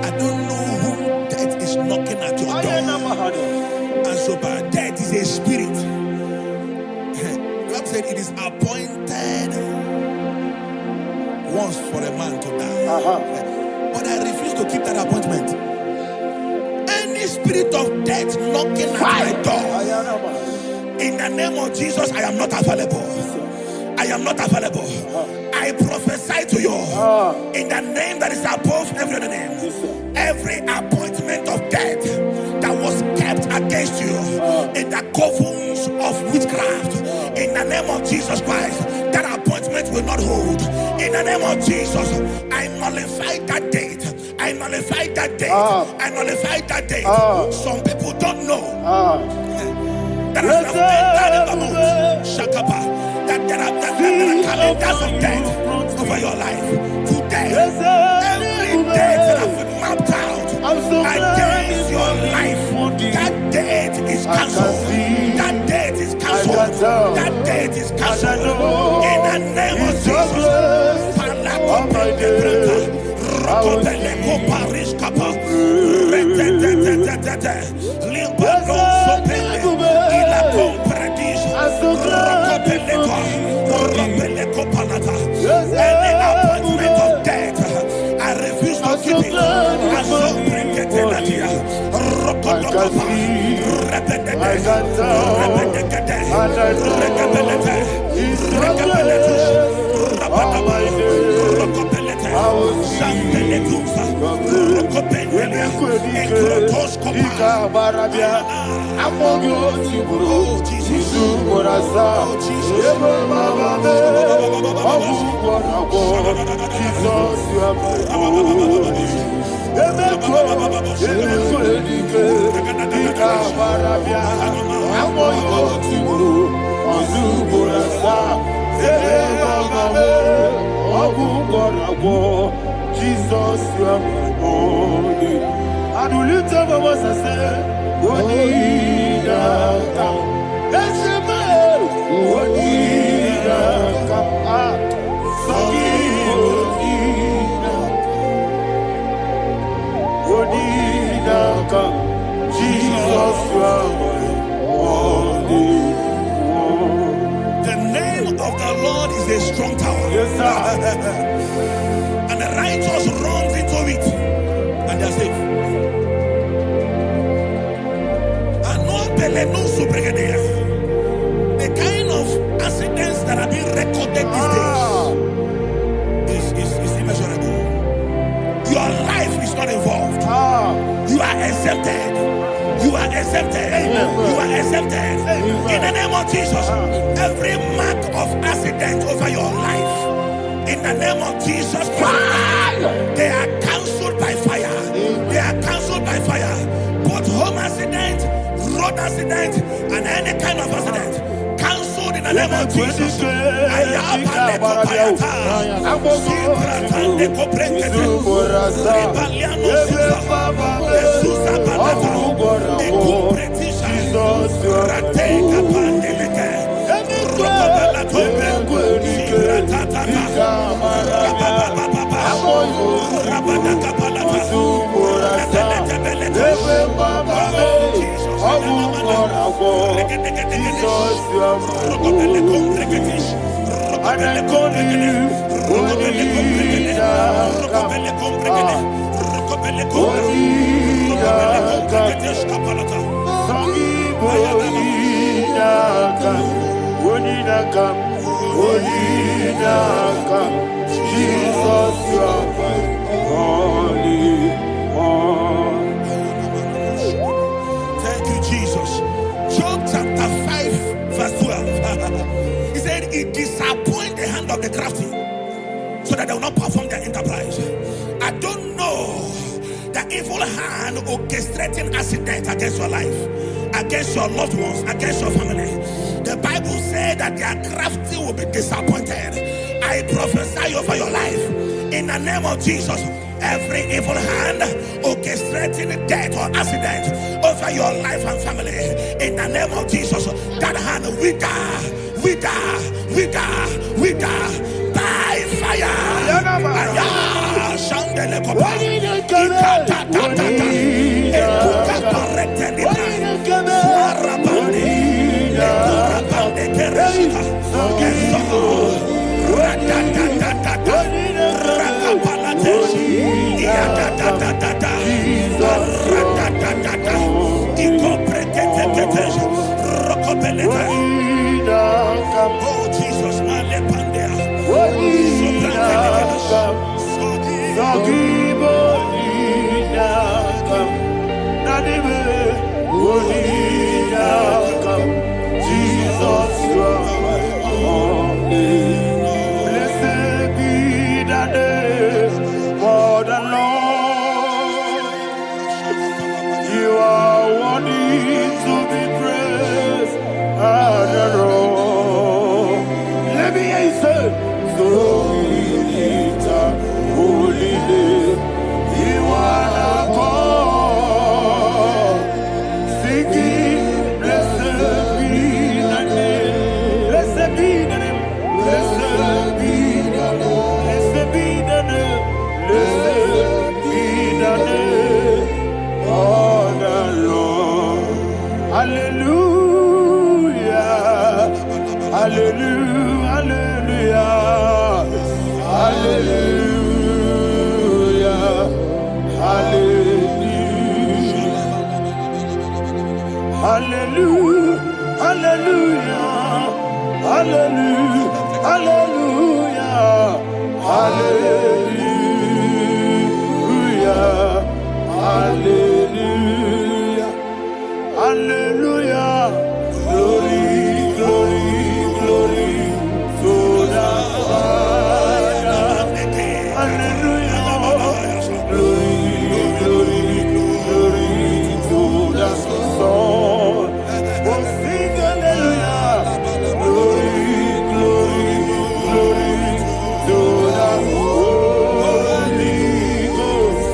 I don't know who death is knocking at your door. And so but death is a spirit. God said it is appointed once for a man to die. But I refuse to keep that appointment. Any spirit of death knocking at my door, in the name of Jesus, I am not available. I am not available. I prophesy to you in the name that is above every other name. Every appointment of death that was kept against you in the covens of witchcraft, in the name of Jesus Christ, that appointment will not hold. In the name of Jesus, I nullify that date. I nullify that date. I nullify that date. Some people don't know that there are calendars of death over your life. Today, every date that I've mapped out against your life, that date is cancelled. That date is cancelled. That date is cancelled. In the name of Jesus. Any appointment of death, I refuse to keep it. Jesus, you are my only. And we lift up our voice and say, Onida come. Let's say, Onida come. Onida come. Jesus, you are my only. The name of the Lord is a strong tower. Yes, sir. And the righteous runs into it and they are safe. The kind of accidents that are being recorded these days is immeasurable. Your life is not involved. You are exempted. You are exempted. You are exempted. In the name of Jesus, every mark of accident over your life, in the name of Jesus Christ, they are cancelled by fire. They are cancelled by fire. Both home accident, road accident, and any kind of accident, cancelled in the name of Jesus. Jesus, you are my only one. Thank you, Jesus. Job chapter 5, verse 12. He said, it disappoints the hand of the crafty, so that they will not perform their enterprise. I don't know the evil hand orchestrating accident against your life, against your loved ones, against your family. The Bible said that their crafty will be disappointed. I prophesy over your life in the name of Jesus. Every evil hand orchestrating death or accident over your life and family, in the name of Jesus, that hand wither by fire. Oh Jesus, Jesus, you are my only. Blessed be the name for the Lord. You are worthy to be praised and adored. Let me hear you say, so we lift up holy name. You are the God. Singing, blessed be the name. Blessed be the name. Blessed be the name. Blessed be the name. Blessed be the name of the Lord. Hallelujah. Hallelujah. Hallelujah. Hallelujah. Hallelujah. Hallelujah. Hallelujah. Hallelujah. Hallelujah. Hallelujah. Hallelujah. Glory, glory, glory to the Father. Hallelujah. Glory, glory, glory to the Son. Oh, sing hallelujah. Glory, glory, glory to the Holy Ghost.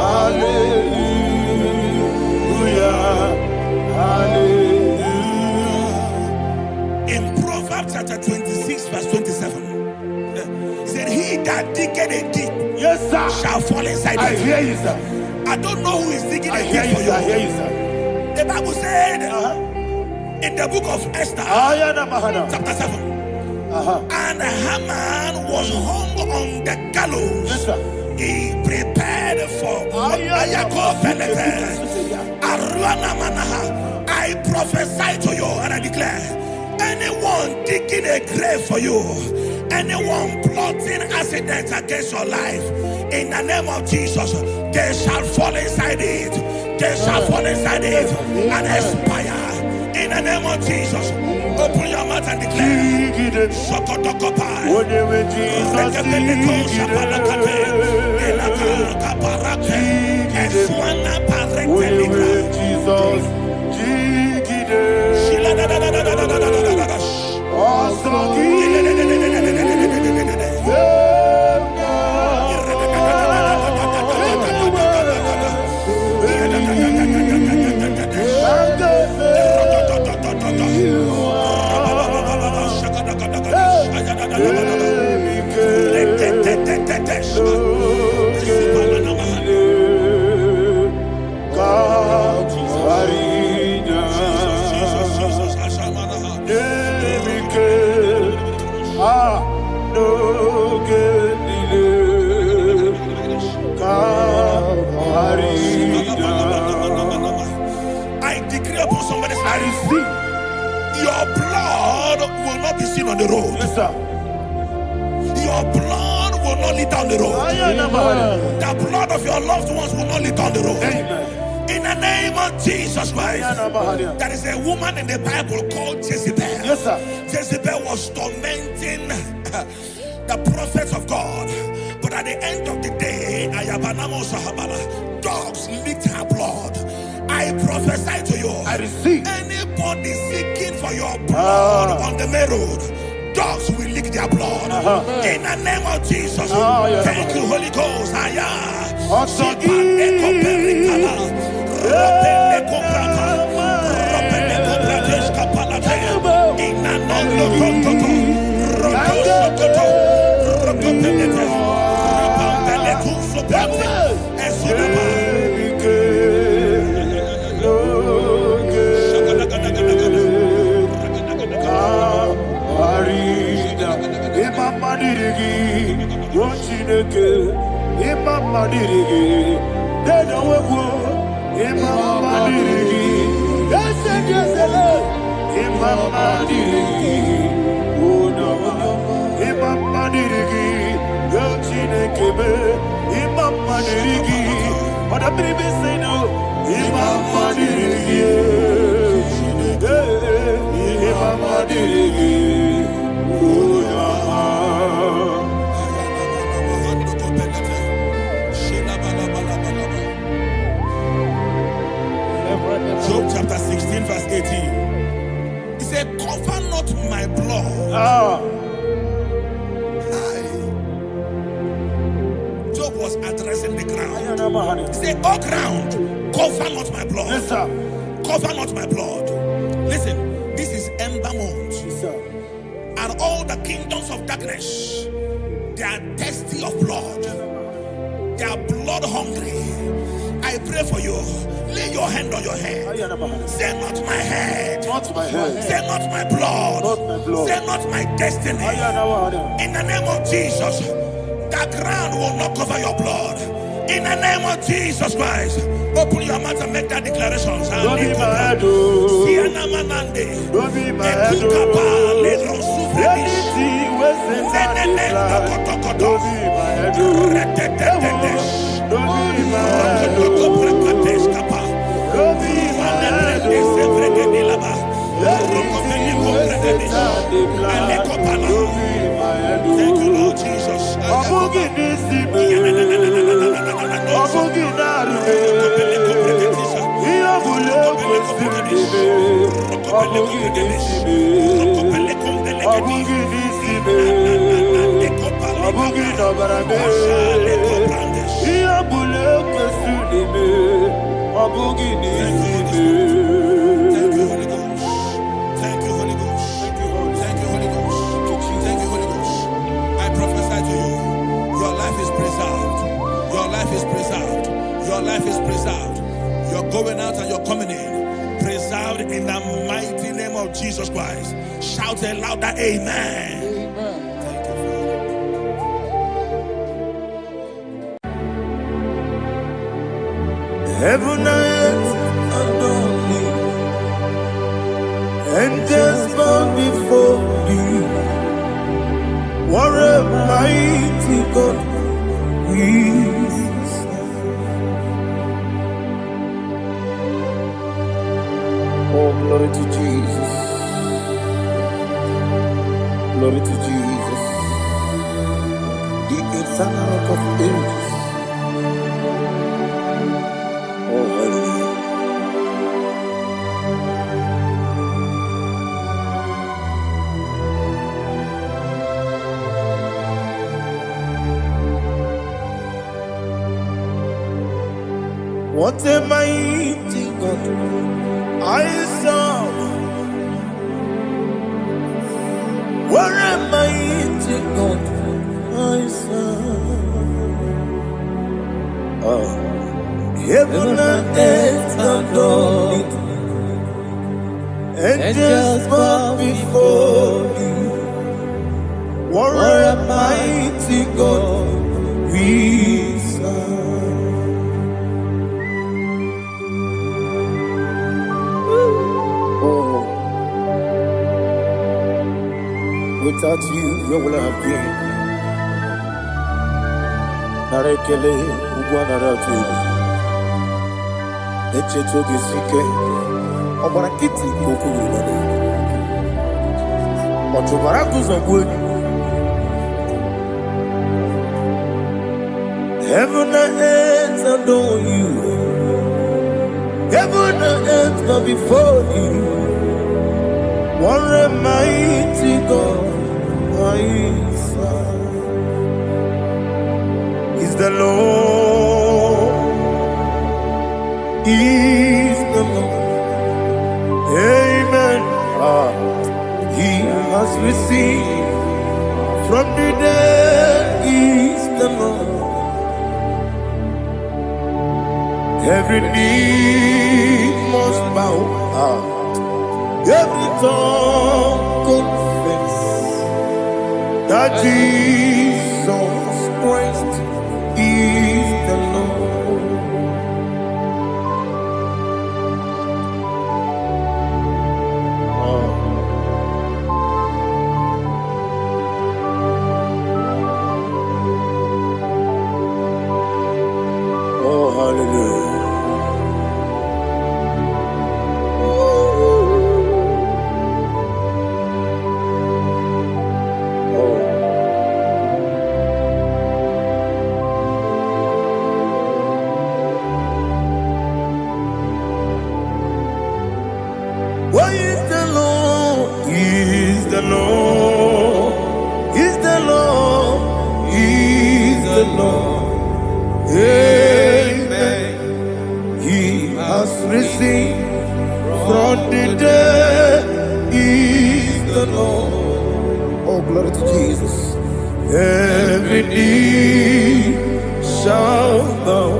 Hallelujah. Hallelujah. in Proverbs chapter 26, verse 27, he said, he that diggeth a deep, Yes, sir, shall fall inside I it. hear you, sir. I don't know who is digging I a hear deep you, for sir. I hear you. you, sir. The Bible said in the book of Esther, chapter 7, and Haman was hung on the gallows. Yes, sir. He prepared for I prophesy to you and I declare, anyone digging a grave for you, anyone plotting accidents against your life, in the name of Jesus, they shall fall inside it. They shall fall inside it and expire. In the name of Jesus, open your mouth and declare. Shokotokopai. I receive. Your blood will not be seen on the road. Yes, sir. Your blood will not lead down the road. The blood of your loved ones will not lead down the road. Amen. In the name of Jesus Christ. There is a woman in the Bible called Jezebel. Yes, sir. Jezebel was tormenting the prophets of God. But at the end of the day, dogs licked her blood. I prophesy to you. I receive. Anybody seeking for your blood on the main road, dogs will lick their blood. In the name of Jesus. Thank you, Holy Ghost. Job chapter 16 verse 18. He said, cover not my blood. Job was addressing the ground. He said, oh ground, cover not my blood. Yes, sir. Cover not my blood. Listen, this is ember month. Yes, sir. And all the kingdoms of darkness, they are thirsty of blood. They are blood hungry. I pray for you. Lay your hand on your head. Say not my head. Not my head. Say not my blood. Not my blood. Say not my destiny. In the name of Jesus, the ground will not cover your blood. In the name of Jesus Christ, open your mouth and make that declaration. Don't be my head. Don't be my head. Anything was in that decline. Don't be my head. Don't be my head. Don't be my head. Thank you, Lord Jesus. Your life is preserved. You're going out and you're coming in. Preserved in the mighty name of Jesus Christ. Shout a louder amen. Amen. Thank you, Father. Heaven and earth adore me, angels bow before you. What a mighty God we. Oh, glory to Jesus. Glory to Jesus. The eternal rock of ages. Oh, hallelujah. What a mighty God I saw. What a mighty God I saw. Oh, heaven and earth adore it. Angels bow before you. What a mighty God we serve. Without you, where will I have been? Narekele, Ugwanaratu. Echetoge Sike. Obarakiti Kokuru. Otobaraku Zagwe. Heaven and earth adore you. Heaven and earth bow before you. What a mighty God I serve. Is the Lord. Is the Lord. Amen. He has received from the dead. Is the Lord. Every knee must bow, every tongue confess that Jesus Christ is the Lord. Oh, hallelujah. Why is the Lord? Is the Lord? Is the Lord? Is the Lord? Amen. He has risen from the dead. Is the Lord? Oh, glory to Jesus. Every knee shall bow.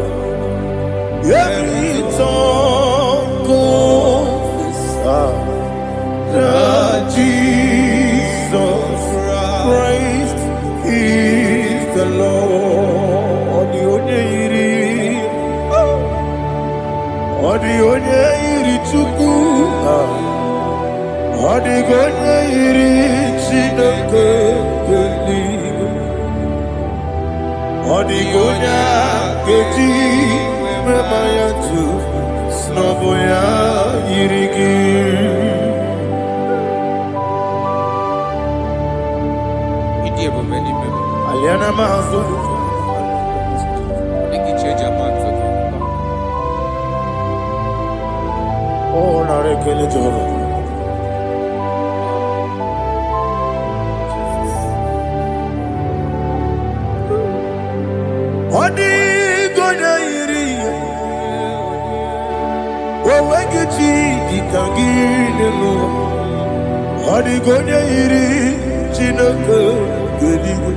Every tongue confess that Jesus Christ is the Lord. The only Chuku, the only Chineke, the only Keti, Memayatu, Snoboya, Yirigi. Aliana Mahazo. Oh, Narekele Jehovah. Odi gonya iri. Owegechi ditagine mo. Odi gonya iri Chineke gedigo.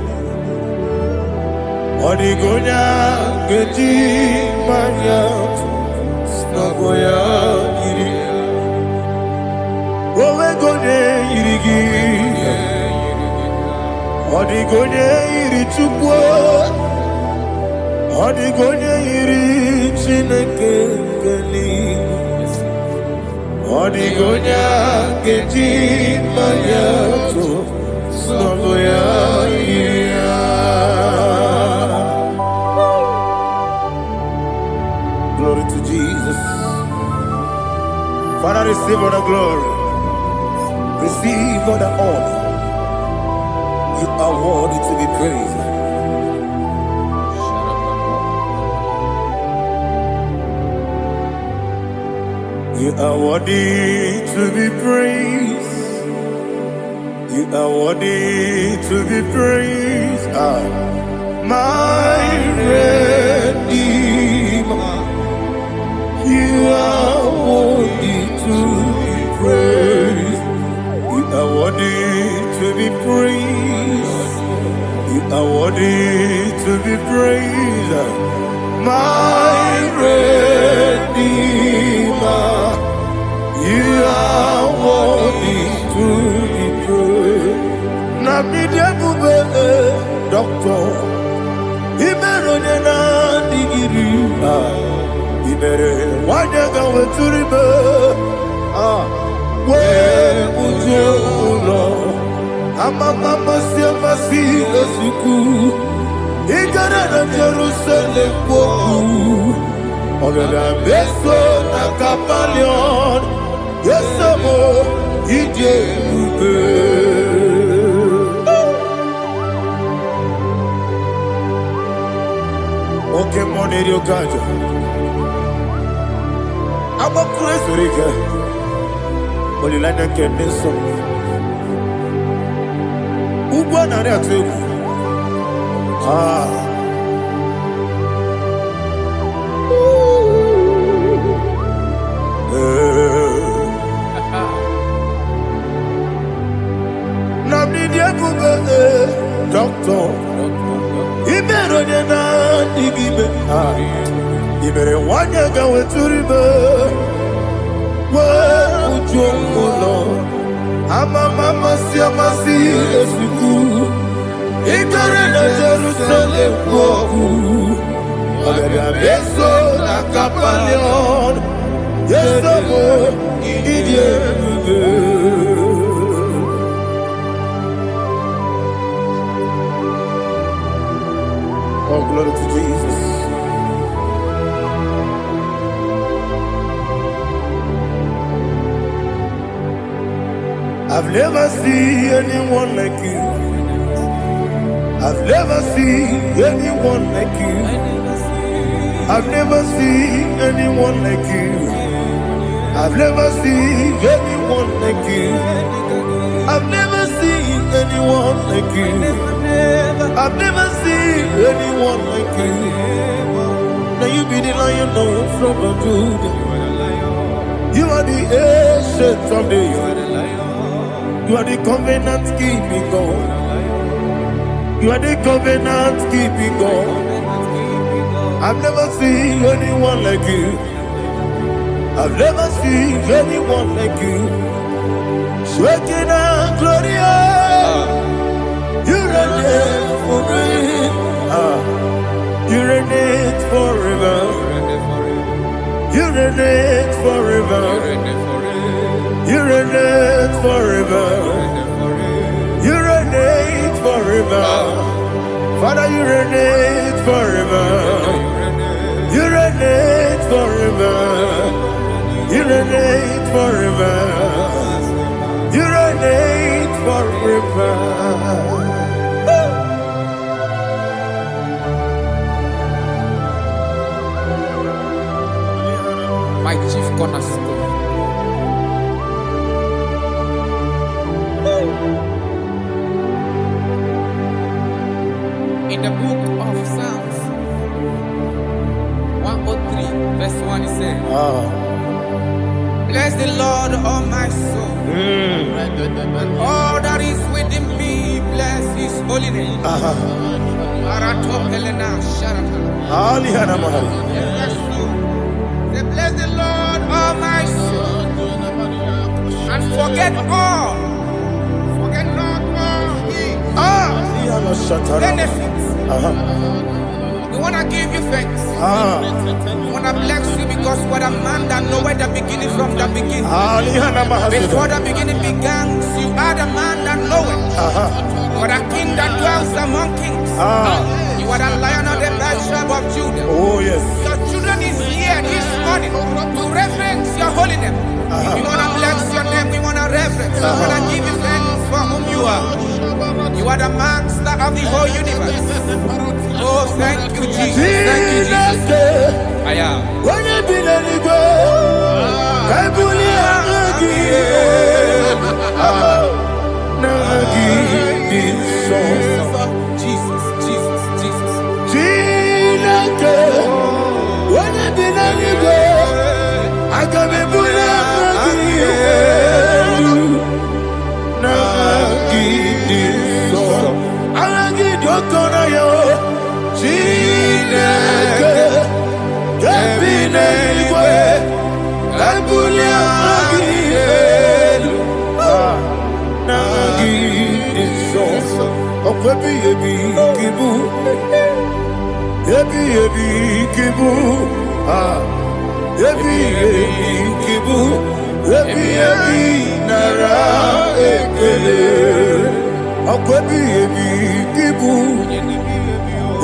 Odi gonya gedi manya. Snagoya iri. Owegonya irigi. Odi gonya iri chukwu. Odi gonya iri Chineke gedigo. Odi gonya gedi manya. Snagoya iri. Glory to Jesus. Father, receive all the glory. Receive all the honor. You are worthy to be praised. You are worthy to be praised. You are worthy to be praised. My Redeemer. You are worthy to be praised. You are worthy to be praised. You are worthy to be praised. My Redeemer. You are worthy to be praised. Nabidebube, Doctor. Imeronena digiri. Ibere wanyaga weturibe we ujo ulo Amama siamasi esuku. Igara na Jerusalem poku. Ogada beso na kapalion. Yesamo ije ube. Oke money yo kaja. I'm a crazy rigger. Only like a kidney song. Uba na reatu. Namni dia kuba doctor. Ibero de na digibe. Ibere wanya ga weturibe. Wa ujomulo. Amama siamasi esuku. Igara na Jerusalem poku. Ogada beso na kapalion. Yesamo idie buge. Oh, glory to Jesus. I've never seen anyone like you. I've never seen anyone like you. I've never seen anyone like you. I've never seen anyone like you. I've never seen anyone like you. I've never seen anyone like you. Now you be the lion from the Judah. You are the ancient of days. You are the covenant keeping God. You are the covenant keeping God. I've never seen anyone like you. I've never seen anyone like you. Shaking and glorious. You reign forever. You reign forever. You reign forever. You reign forever. You reign forever. Father, you reign forever. You reign forever. You reign forever. You reign forever. My chief cornerstone. In the book of Psalms 103, verse 1, it says, bless the Lord, all my soul, and all that is within me, bless his holy name. Bless the Lord, all my soul, and forget not all his benefits. We want to give you thanks. We want to bless you because what a man that knoweth the beginning from the beginning. Before the beginning began, you are the man that knoweth. You are the king that dwells among kings. You are the lion of the tribe of Judah. Oh yes. Your children is here this morning to reverence your holy name. We want to bless your name. We want to reverence. We want to give you thanks for whom you are. You are the master of the whole universe. Oh, thank you, Jesus. Thank you, Jesus. I am. Jesus, Jesus, Jesus. Akwebi ebi kibu,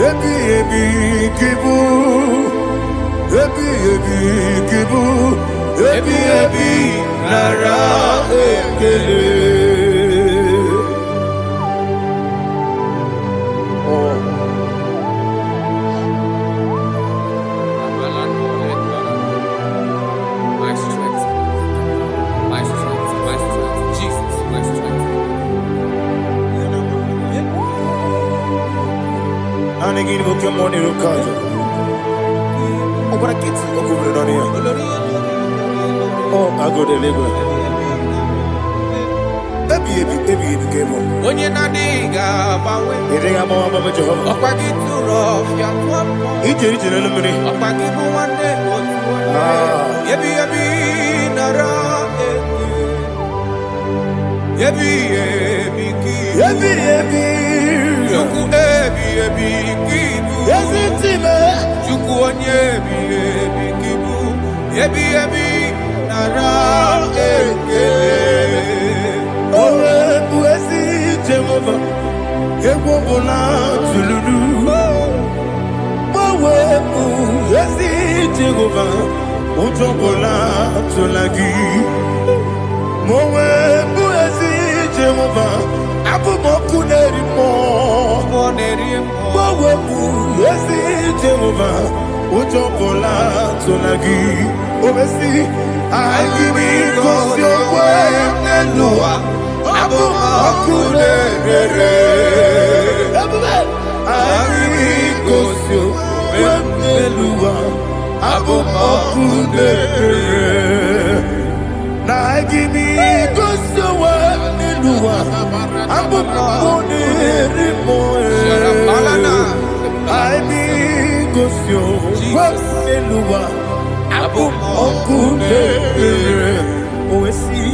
ebi kibu, ebi kibu, ebi nara ekele. My strength, my strength, my strength, Jesus, my strength. Nani gini boke moni rukaja. Okora kiti okubule nani ya. Oh, agode lego. Ebi kebo. Onye na diga bawe. Iriga mawa baba Jehovah. Okwagi turo ya twampo. Ije na lumini. Okwagi muwane otuwane. Ebi nara eke. Ebi kibu. Ebi. Juku ebi kibu. Yazitime. Juku onye ebi kibu. Ebi nara eke. Owe buezi Jehovah. Egwo bola tululu. Owe buezi Jehovah. Ojo bola tulagi. Mowe buezi Jehovah. Abu moku nerimo. Mowe buezi Jehovah. Ojo bola tulagi. Obesi agimi kosyo wenelua. Abu moku nerere. Agimi kosyo wenelua. Abu moku nerere. Na agimi kosyo wenelua. Abu moku nerimo. Agimi kosyo wenelua. Abu moku nerere. Oesi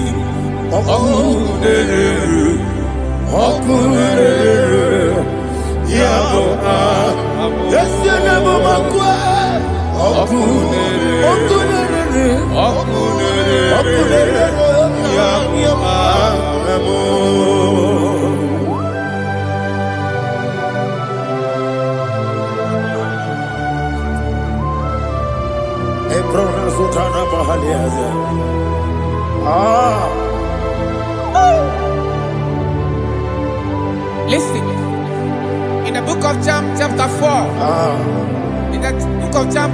Okunere Yabo Yesene Mumakwe Okunere Yabo Ebrona Sultana Bahaliaza. Listen, in the book of John, chapter 4, in the book of John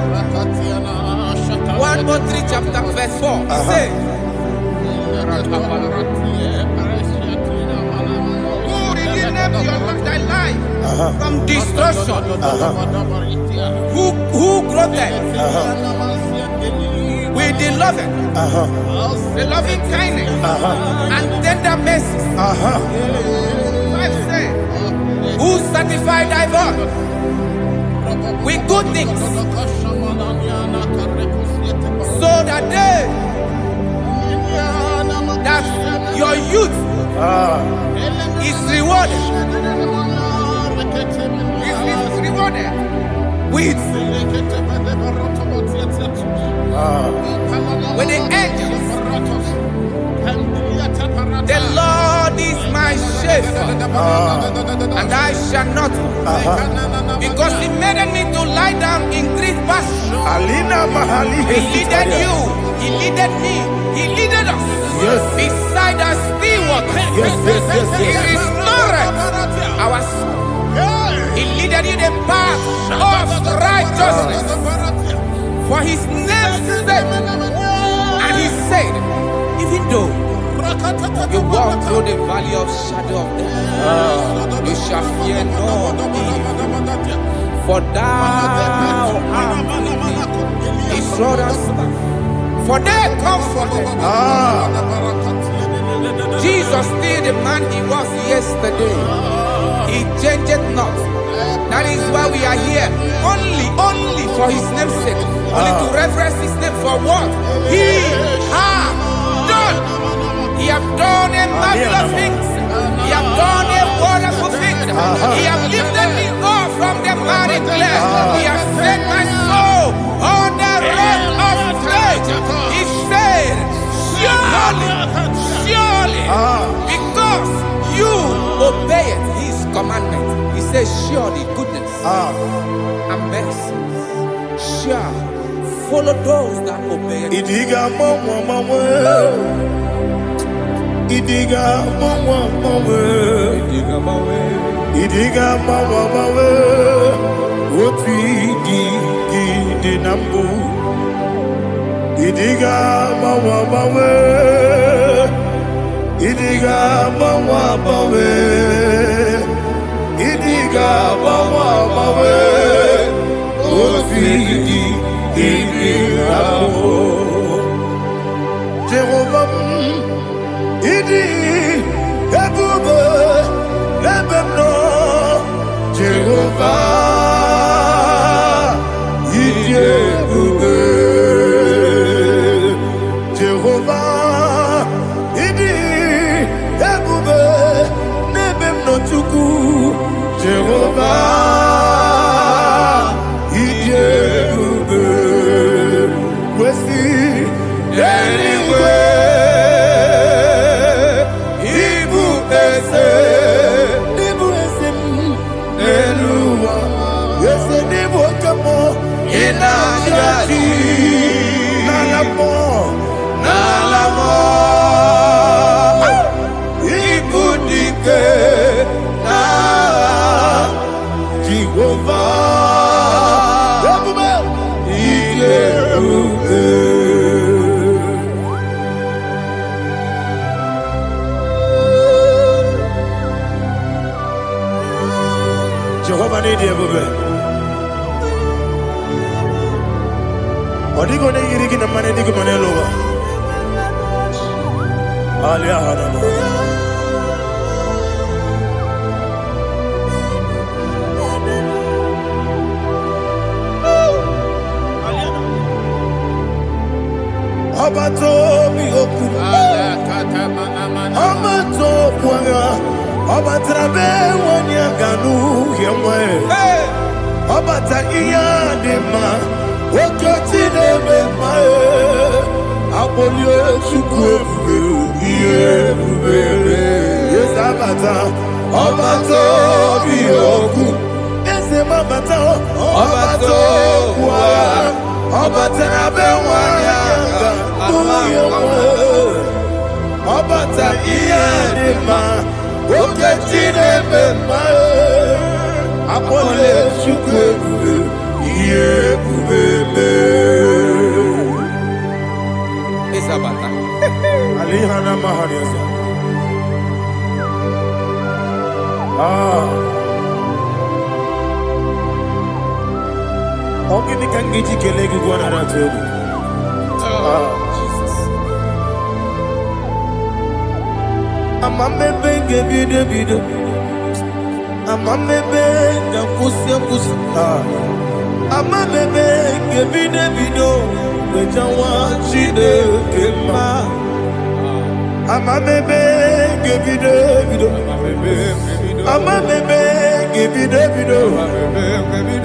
1:3, chapter verse 4, it says, who redeemed thy life from destruction? Who clothed with the loving kindness and tender mercy? Who satisfied thy God with good things, so that your youth is rewarded with the angels. The Lord is my shepherd, and I shall not want, because He made me to lie down in green pastures. He leaded you, He leaded me, He leaded us beside the still waters. He restored our soul. He leaded you the path of righteousness for His name's sake. And He said, even though you walk through the valley of shadow of death, you shall fear no evil, for thou art with me. His rod and staff, for they comforted. Jesus still the man He was yesterday. He changed not. That is why we are here. Only for His name's sake. Only to reverence His name for what He has done. He has done a marvelous things. He has done a wonderful thing. He has lifted me up from the miry clay. He has set my soul on the rock of faith. He said, surely, because you obey says, surely goodness and mercy shall follow those that obey. Idiga mama mama, idiga mama mama, Idiga mawe, idiga mama mama. What we di nambu. Idiga mama mama, idiga mama mama, idiga mama mama. What we Jehovah, idi ebube lebemno. Jehovah, idi ebube. Jehovah, idi ebube lebemno chuku. Jehovah, idi ebube. Anyway, Igbo ese, Eluwa, ese Igbo kamo, inajaji, nalamo, Igbo dike, na Jehovah, Jehovah need you, baby. Odigo ne yirigi na mane digo mane loga. Alia hana. Abato mi oku. Abato kwanga. Abatrabe wanya ganu yemwe. Abata iya dema. Okoti deme mae. Abolio chukwu iye bubere. Yes abata. Abato mi oku. Ese mabata. Abato kwa. Abatrabe wanya ganu yemwe. Abata iya dema. Oketi deme mae. Abolio chukwu iye bubere. Isabata. Alihana mahariasa. Ogini kangiji kelegi gwana ratogu. Jesus. Amamebe ngebido. Amamebe ngakusi. Amamebe ngebido. Wejawa chide kema. Amamebe ngebido. Amamebe ngebido.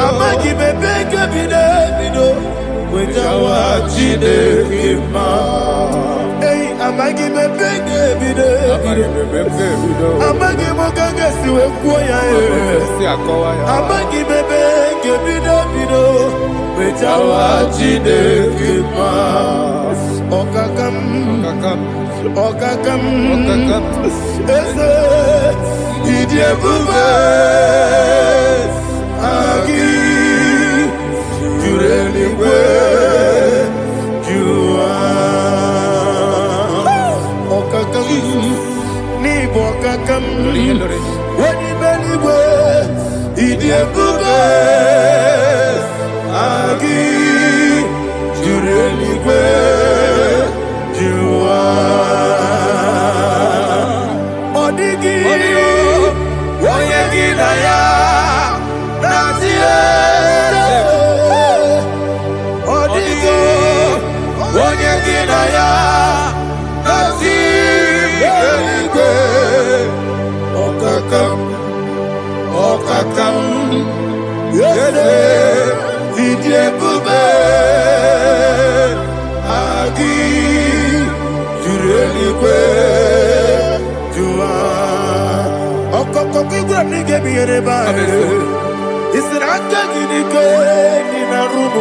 Amagibebe ngebido. Wejawa chide kema. Hey, amagibebe ngebido. Amagimoga siwe kuya. Amagibebe ngebido. Wejawa chide kema. Okakam. Ese idiebube agi jureligwe jua. Okakam ni bokakam wani beligwe idiebube agi jureligwe jua. Odigi oyegi na ya nazie. Odigi oyegi na ya nazie. Okakam yede idiebube agi jureligwe jua. He said, I'm taking it in a room.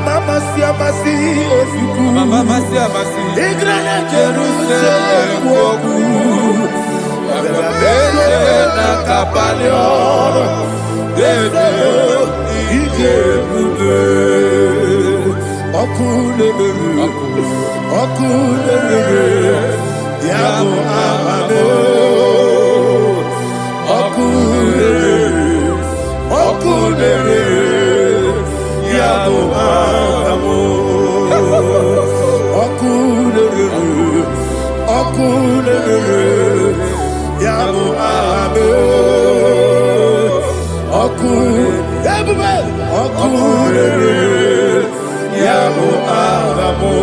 Mama siamasi ofiku. Mama siamasi. Igrana Jerusalem woku. Bebe na kapalioro. Bebe ije bube. Okulebere. Okulebere. Yabo amamo. Okulebere. Okulebere. Yabo amamo. Okulebere. Okulebere. Yabo amamo. Okulebere. Yabo amamo.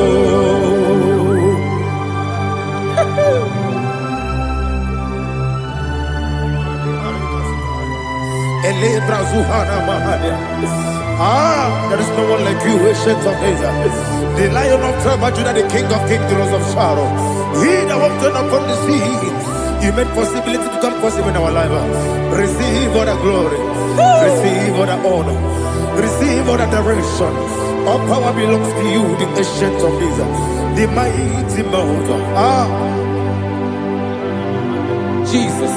There is no one like you, ancient of days. The Lion of tribe of Judah, the King of kings, the Rose of Sharon. He that walked upon the sea, He made possibility to come possible in our life. Receive all the glory, receive all the honor, receive all the direction. All power belongs to you, the ancient of days, the mighty mountain. Jesus.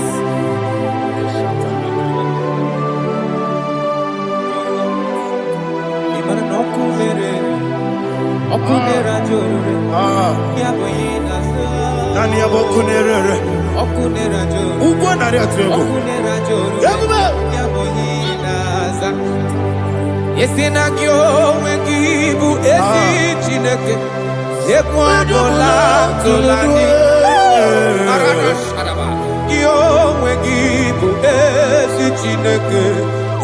Nani abokunere. Okunera jo. Ugbo nari atuego. Okunera jo. Yabuba. Yaboyinaza. Yesina kyo wengibu esi chineke. Yekwabola tolani. Arana shadaba. Kyo wengibu esi chineke.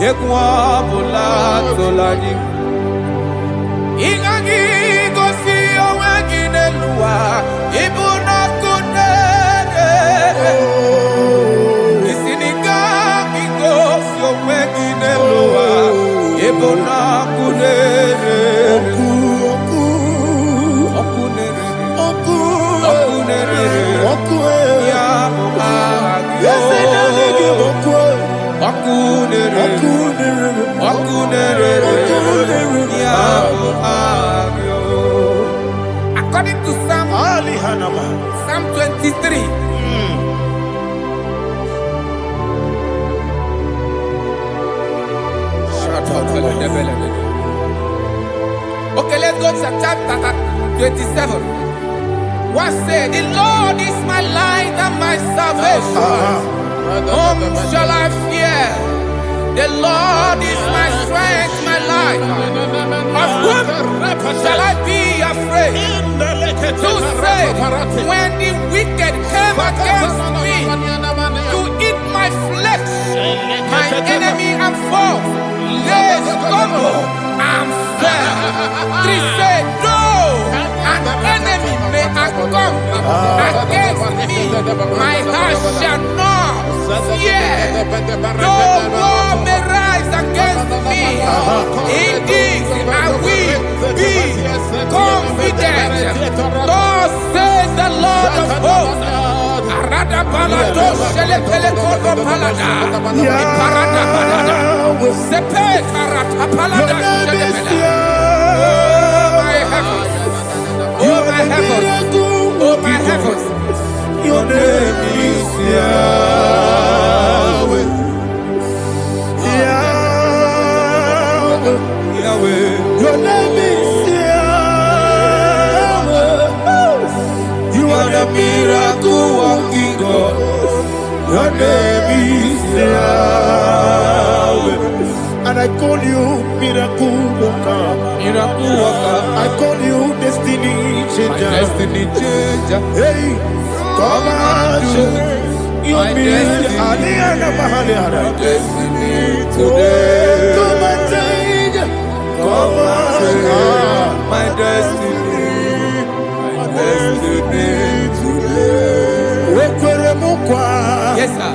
Yekwabola tolani. Ingagi gosi owegine luwa. Ibuna kunere. Isinika gosi owegine luwa. Ibuna kunere. Okunere. Ya Agyo. Okunere. Ya Agyo. According to Psalm 23. Okay, let's go to chapter 27. What said? The Lord is my light and my salvation. Whom shall I fear? The Lord is my strength, my life. Of whom shall I be afraid? To say, when the wicked came against me to eat my flesh, my enemy and foe, they stumble and fell. 3 said, no, an enemy may have come against me, my heart shall not fear. No war may rise against me. Indeed, I will be confident. Thus says the Lord of hosts. Arada balado shele pele kodo palada. Iparada balada. Sepe karata palada shele pele. Oh my heavens. Oh my heavens. Your name is Yahweh. Yahweh. Your name is Yahweh. You are the miracle working God. Your name is Yahweh. And I call you miracle worker. Miracle worker. I call you destiny changer. My destiny changer. Hey, come on, your destiny. My destiny today. Come on, change. Come on, my destiny. My destiny today. Yes, sir.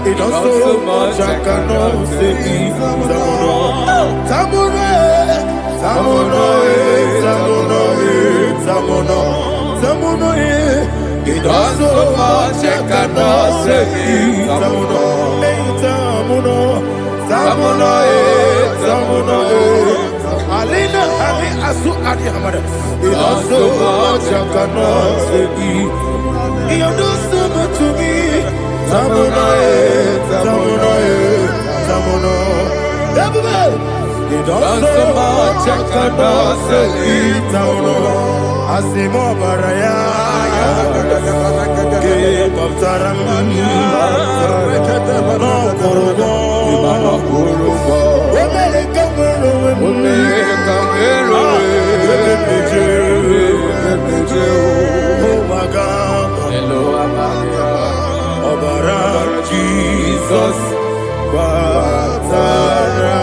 It does so much I cannot say. It does so much I cannot say. Alina, Asu Adi Hamada. It does so much I cannot say. You do so much to me. Tamuno. It does so much I cannot say. Tamuno. Asimo Baraya. Give up Taram. No Kurugo. Jesus, Batara.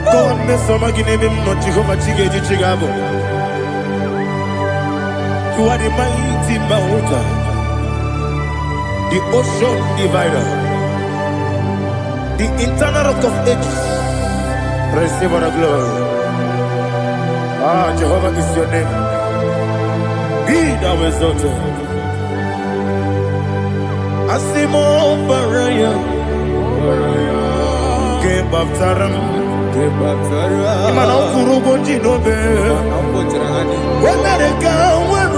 God, Miss Somaginebim, not Jehovah Chigedi Chigabo. You are the mighty mountain, the ocean divider, the internal rock of ages. Receive our glory. Ah, Jehovah is your name. Be thou exalted. Asimo Baraya, Game of Taram, Imano Kurugonji Nobe, when I go, when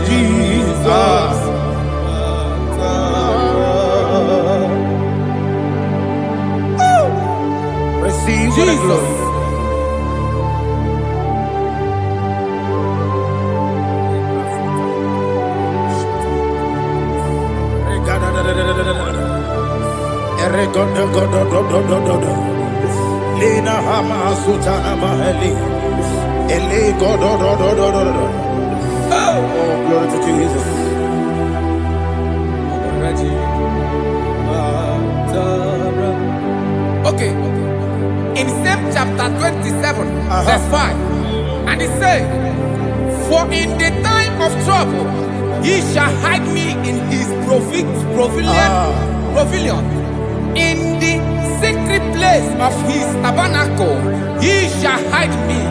Jesus. Receive Jesus. Lena Hama Sutana Maheli. Ele God. Oh, glory to Jesus. Okay. In same chapter 27, verse 5, and it says, for in the time of trouble, he shall hide me in his pavilion. In the secret place of his tabernacle, he shall hide me.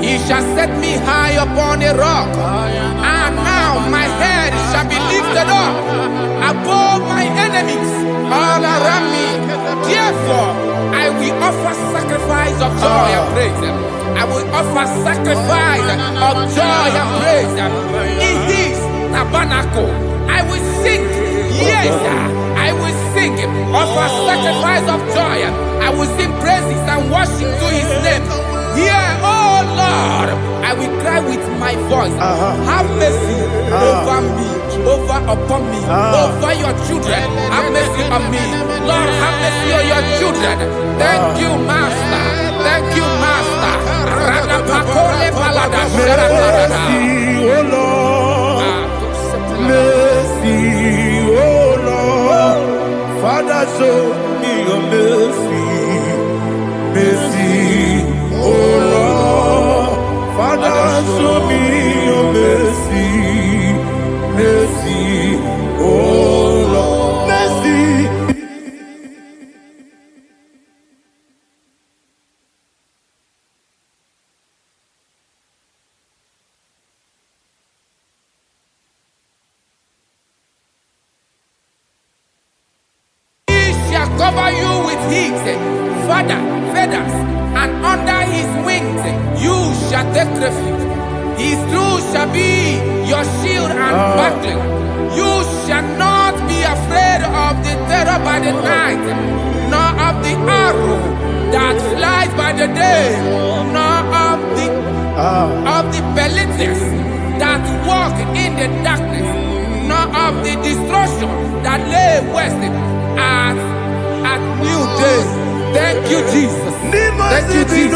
He shall set me high upon a rock. And now my head shall be lifted up above my enemies all around me. Therefore, I will offer sacrifice of joy and praise. I will offer sacrifice of joy and praise. In his tabernacle, I will sing. Yes, I will sing. Offer sacrifice of joy. I will sing praises and worship to his name. Here, oh Lord, I will cry with my voice. Have mercy over me, upon me, over your children. Have mercy on me. Lord, have mercy on your children. Thank you, Master. Thank you, Master. Mercy, oh Lord. Mercy, oh Lord. Father, show me your mercy. Mercy, oh Lord. Father, show me your mercy. Mercy, oh Lord. Mercy. Cover you with heat. Father, feathers, and under his wings you shall take refuge. His truth shall be your shield and buckler. You shall not be afraid of the terror by the night, nor of the arrow that flies by the day, nor of the pestilence that walk in the darkness, nor of the destruction that lay waste at new day. Thank you, Jesus. Thank you, Jesus.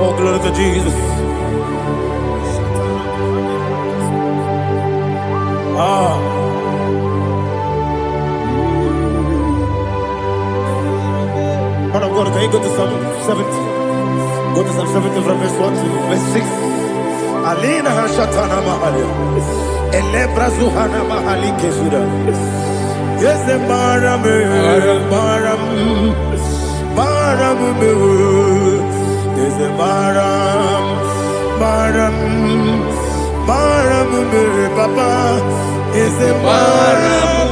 Oh, glory to Jesus. Man of God, can you go to Psalm 70? Go to Psalm 70 from verse 1 to verse 6. Alina Hashatana Mahalia. Elebra Zuhana Mahali Kesura. Yes, the Baram, Baram, Baram, yes, the Baram, Baram, Baram, Papa, yes, the Baram,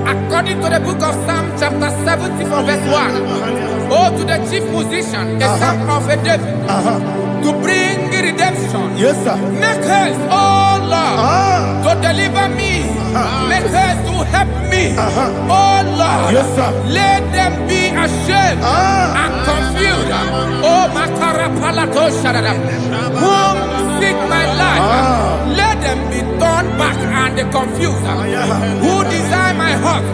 According to the book of Psalm chapter 70 from verse 1, oh, to the chief musician, a son of a David, to bring redemption. Yes, sir. Make haste, oh Lord, to deliver me. Make haste to help me. Oh Lord, God, Yes, sir. let them be ashamed and confused. Oh, whom seek my life, let them be turned back and confused. Who desire my heart,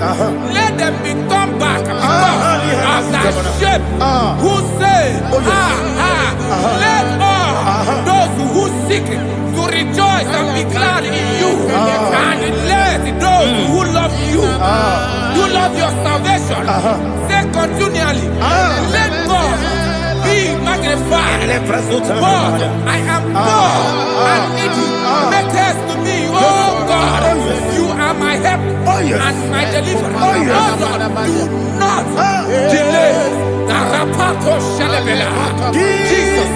let them be turned back because of that shame. Who say, let all those who seek to rejoice and be glad in you, and let those who love you, you love your salvation, say continually, let God be magnified. God, I am poor and needy. Make haste to me, oh God. You are my help and my deliverer. Oh God, do not delay. Jesus.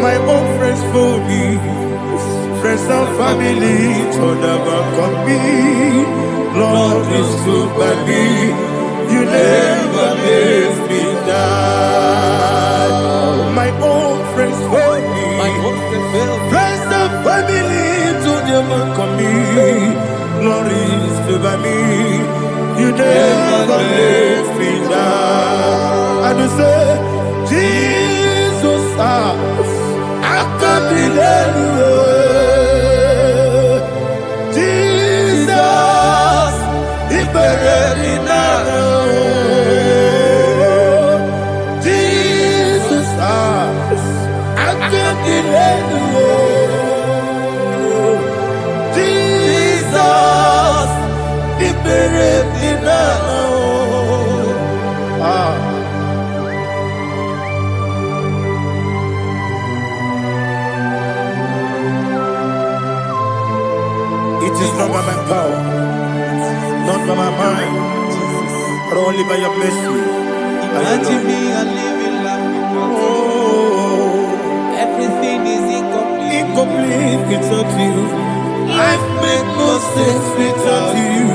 My own friends for me, friends and family, told about me. Lord is good by me. You never let me die. My own friends for me, friends and family, told about me. Lord is good by me. You never let me die. And you say, Jesus, I can't believe you. Jesus, He buried me now. Jesus, I can't believe you. Jesus, He buried me now. It is not by my power, not by my mind, but only by your mercy. Imagine me and living life without you. Everything is incomplete. Incomplete without you. Life makes no sense without you.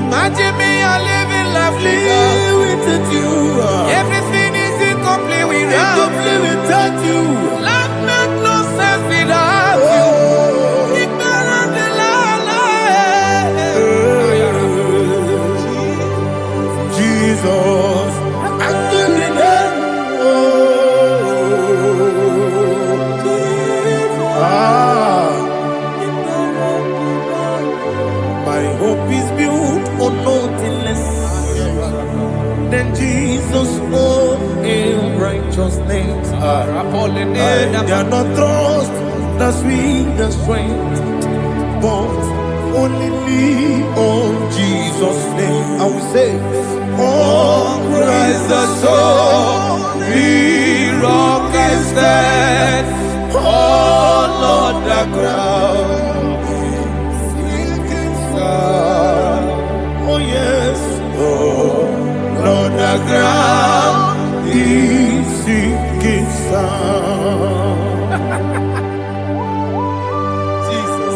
Imagine me and living life without you. Everything is incomplete without you. Life makes no sense without you. Jesus, oh, in righteousness. I cannot trust the sweetest strength, but only me on Jesus' name. I will say, oh, Christ the soul, the rock and stand. Oh, Lord, the ground sinking sun. Oh, yes, oh, Lord, the ground is sinking sun. Jesus,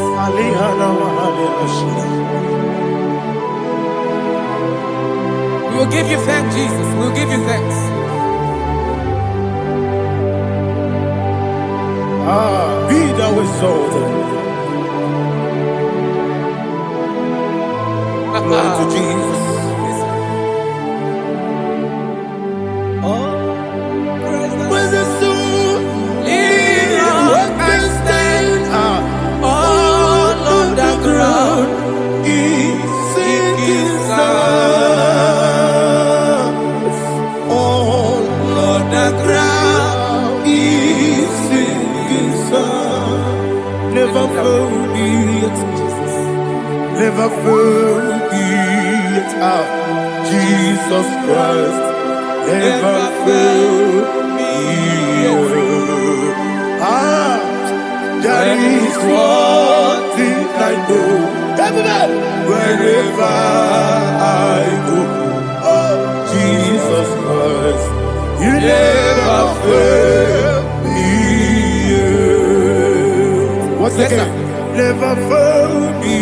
we will give you thanks, Jesus. We will give you thanks. Be thou exalted. Glory to Jesus. Where's the soul? What can stand? All on the ground is sinking sun. All on the ground is sinking sun. Never forget, never forget, Jesus Christ. Never fail me. That is one thing I know. Wherever I go, oh, Jesus Christ, you never fail me. Once again, never fail me.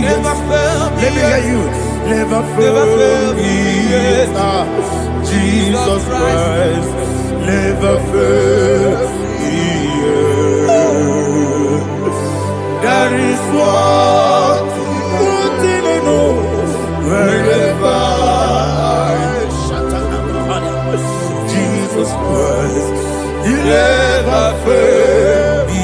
Never fail me. Let me hear you. Never fail me. Jesus Christ, never fail me. That is what I know. Wherever Jesus Christ, you never fail me.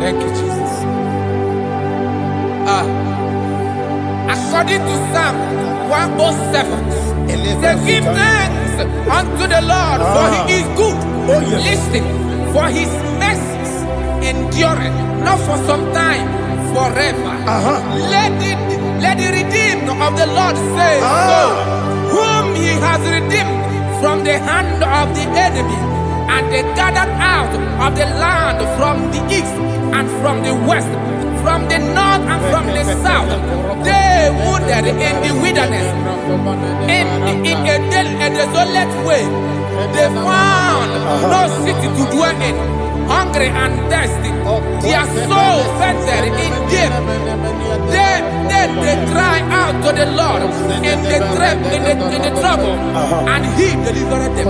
Thank you, Jesus. According to Psalm 107, they give thanks unto the Lord, for he is good. Oh, yes. Listen, for his mercies endureth, not for some time, forever. Let the redeemed of the Lord say so, whom he has redeemed from the hand of the enemy, and they gathered out of the land from the east and from the west, from the north and from the south. They wandered in the wilderness, in a desolate way. They found no city to dwell in, hungry and thirsty. Their soul fainted in them. They cry out to the Lord in the trouble, and he delivered them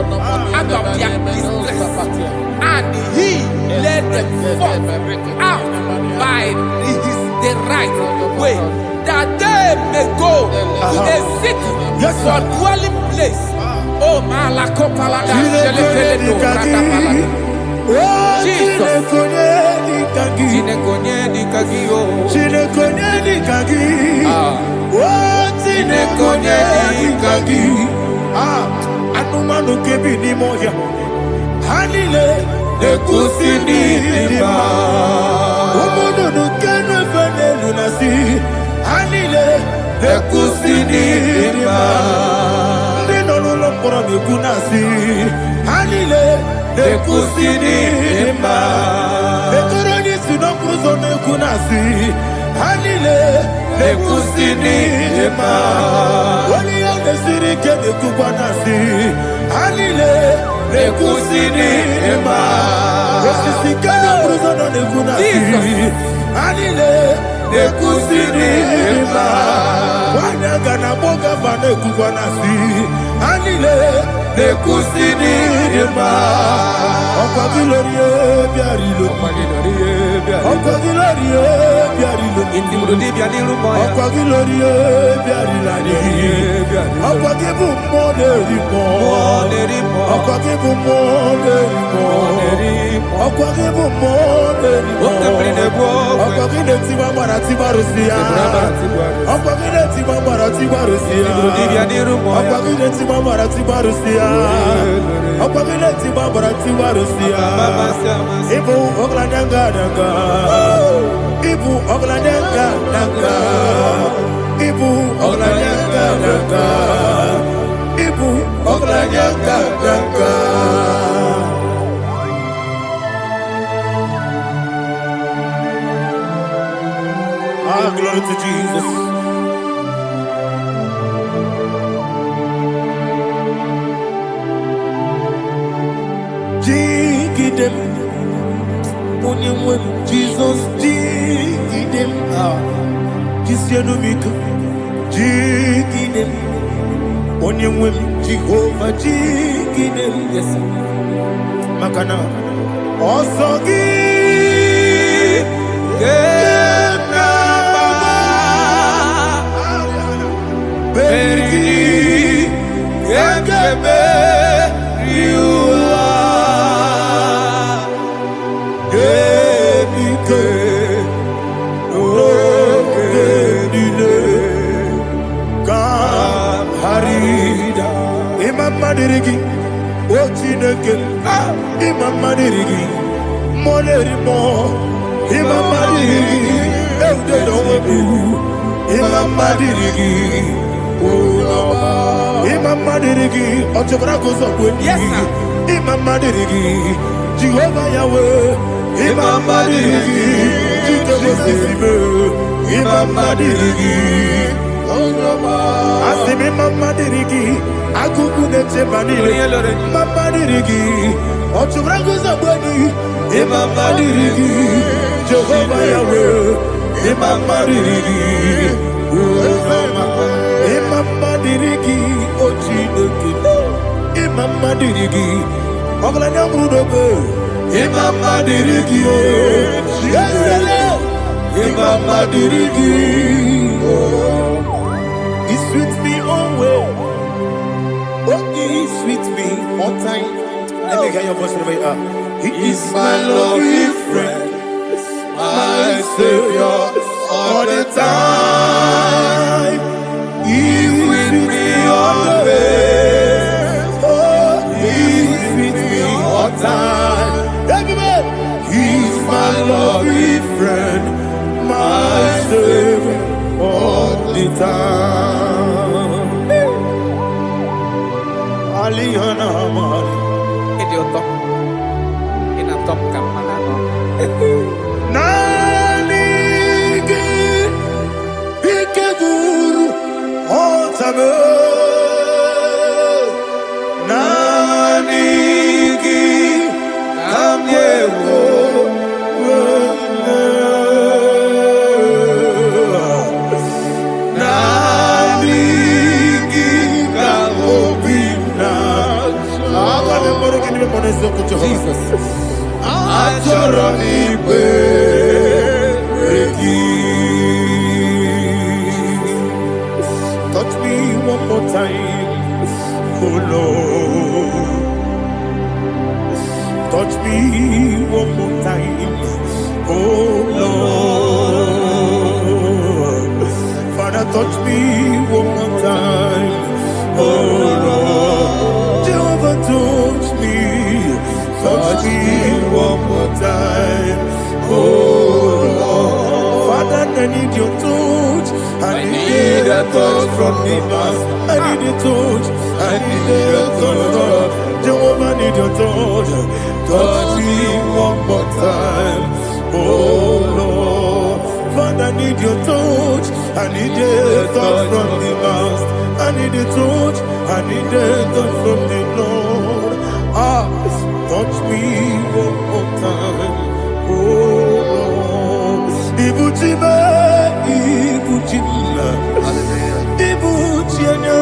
out of their distress. And he led them forth out by the right way, that they may go to a city for dwelling place. Oh, Malakopalada, Jesus. Anumanu kebi ni moya Hanile Ekusini Dima Umudu nukenu fene lunasi Hanile Ekusini Dima Ndino lulopora mikunasi Hanile Ekusini Dima Ekoroni sinokruzo mikunasi Hanile Ekusini Dima Wali yande sirike mikubanasi Hanile Ekusini Dima Esisikana bruzono mikunasi Hanile Ekusini Dima Wanyaga na boga vane Wanasi, Anile, Nekusini, Rima, Okagilorie, Biarilo, Okagilorie, Biarilo, Okagilorie, Biarilani, Okagibu Moderimo, Okagibu Moderimo, Okagibu Moderimo, Okagine Tiba Maratiba Rusia, Okagine Tiba Maratiba Rusia, Okagine Tiba Maratiba Rusia, Okagine Tiba Maratiba Rusia, Ibu Ogladanga Danga, Ibu Ogladanga Danga, Ibu Ogladanga Danga, Ibu Ogladanga Danga. Ah, glory to Jesus. Jigidem, Jesus, Jigidem, Kisianumika, Jigidem, Onyamwem, Jehovah, Jigidem, yes, Makana, Osogi, Berigi, Gekebe, Riua, Gebike, Okedile, Kam Harida, Imam Madirigi, Ochineke, Imam Madirigi, Molerimo, Imam Madirigi, Eudedowebu, Imam Madirigi. Imam Madirigi, Yes, sir. Imam Madirigi, Jehovah Yahweh, Imam Madirigi, Imam Madirigi, Asim Imam Madirigi, Akukune Chemanile, Imam Madirigi, Ochubraguzabwani, Imam Madirigi, Jehovah Yahweh, Imam Madirigi, Imam Madirigi, Ochineke, Imam Madirigi, Oglanya Brudobe, Imam Madirigi, Imam Madirigi, He sweet me always, He sweet me all time. Let me hear your voice wherever you are. He is my lovely friend, my Savior, all the time. He's with me always. Oh, He's with me all time. Everybody, He's my lovely friend, my Savior, all the time. Alihana Mari. Idiotok. Inatok kamanano. Nanigi, Ikeguru, Otame. Nanigi, Kamyewo. Nanigi, Kamobina. Jesus. Touch me one more time, oh Lord. Touch me one more time, oh Lord. Father, touch me one more time, oh Lord. Jehovah, touch me one more time, oh Lord. Father, I need your touch. I need a touch from the past. I need a touch. I need a touch from Jehovah. I need your touch. Touch me one more time, oh Lord. Father, I need your touch. I need a touch from the past. I need a touch. I need a touch from the Lord. Touch me one more time, oh Lord. Ibuchima, Ibuchima, Ibuchima,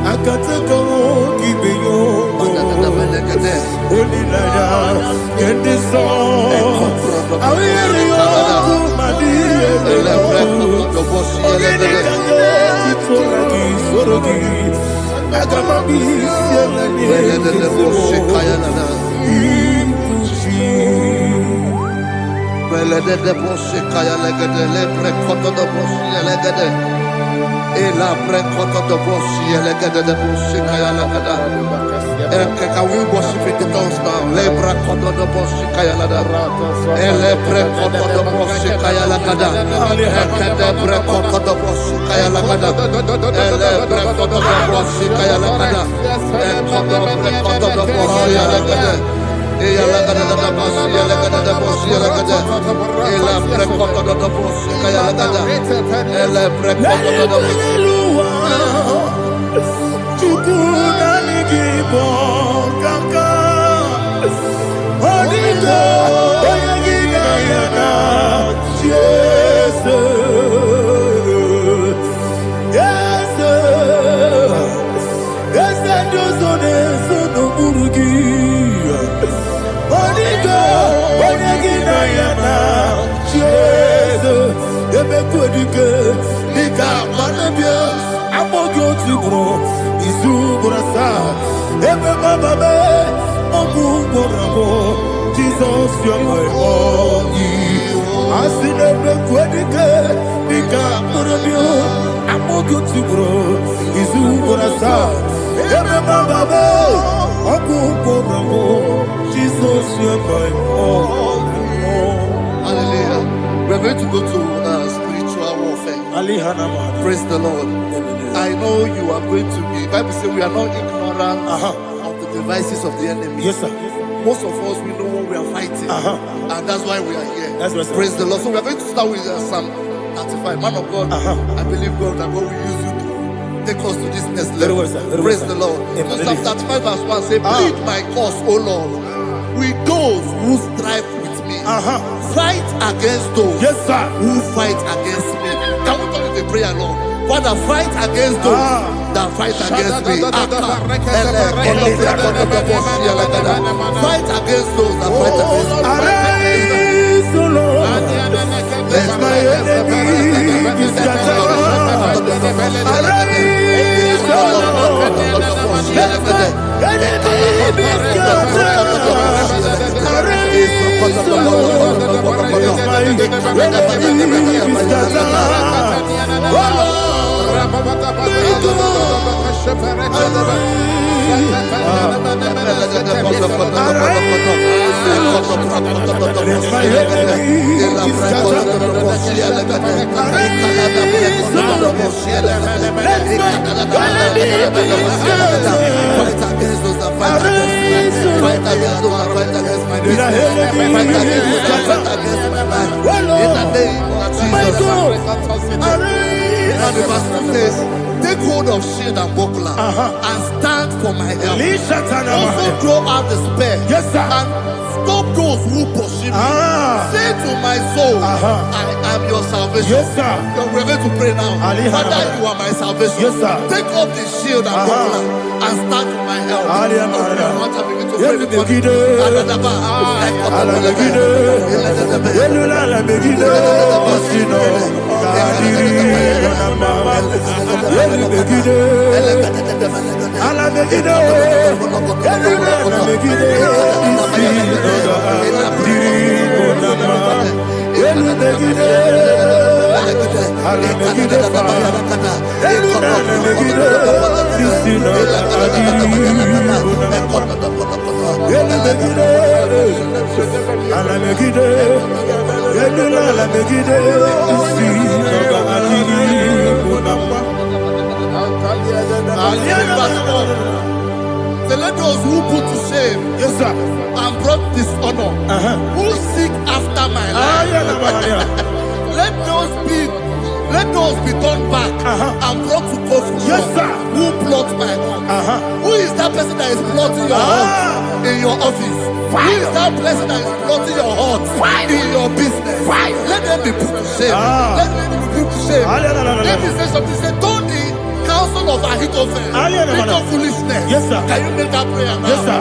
Akataka kibeyo Olilaya Kendiso Awirio Kumadiye Ogene Kange Titoragi Sorogi Agamabi Sielani Belede de bosse kaya legede le prekoto de bosse legede e la prekoto de bosse legede de bosse kaya legede can we worship in the tongues now le prekoto de bosse kaya legede e le prekoto de bosse kaya legede e de prekoto de bosse kaya legede e le prekoto de bosse kaya legede e koto prekoto de bosse legede Ella la gana da boss, ella gana da boss, ella gana. Ella precoto da boss, ella gana. Ella precoto da boss. Chukuna nikibo kaka. Odito oyagina yana. Jesus, yes, yes, dozone sono burugi. Odito oyagina yana. Jesus, ebe kodike nika manabia. Amogyo tibro izubrasa. Ebe bababe ogu borabo. Jesus, you're my only. Asinebe kodike nika manabia. Amogyo tibro izubrasa. Ebe bababe ogu borabo. Jesus, you're my only. Hallelujah. We're going to go to spiritual warfare. Praise the Lord. I know you are going to be. Bible says we are not ignorant of the devices of the enemy. Yes, sir. Most of us, we know what we are fighting. And that's why we are here. That's right, sir. Praise the Lord. So we are going to start with Psalm 35. Man of God, I believe God that God will use you to take us to this next level. Very well, sir. Very Praise well, the sir. Lord. Amen. So Psalm 35 verse 1 says, plead my cause, O Lord, with those who strive with me. Fight against those Yes, sir. who fight against me. Can we turn to the prayer, Lord? Father, fight against those that fight against me. Fight against those that fight against me. Arise, O Lord. Let my enemy be scattered. Arise, O Lord. Let my enemy be scattered. Arise, O Lord. Let my enemy be scattered. Oh Lord. Take hold of shield and buckler and stand for my help. Also throw out despair. Yes, sir. And stop those who pursue me. Say to my soul, I am your salvation. Yes, sir. We're going to pray now. Father, you are my salvation. Yes, sir. Take off the shield and buckler and stand for my help. So let those who put to shame, Yes, sir. and brought dishonor, who seek after my life, let those be turned back and brought to confusion. Yes, sir. Who plot my hurt? Who is that person that is plotting your hurt in your office? Who is that person that is plotting your hurt in your business? Let them be put to shame. Let them be put to shame. Let me say something. Say, turn the counsel of Ahithophel, think of foolishness. Yes, sir. Can you make that prayer now? Yes, sir.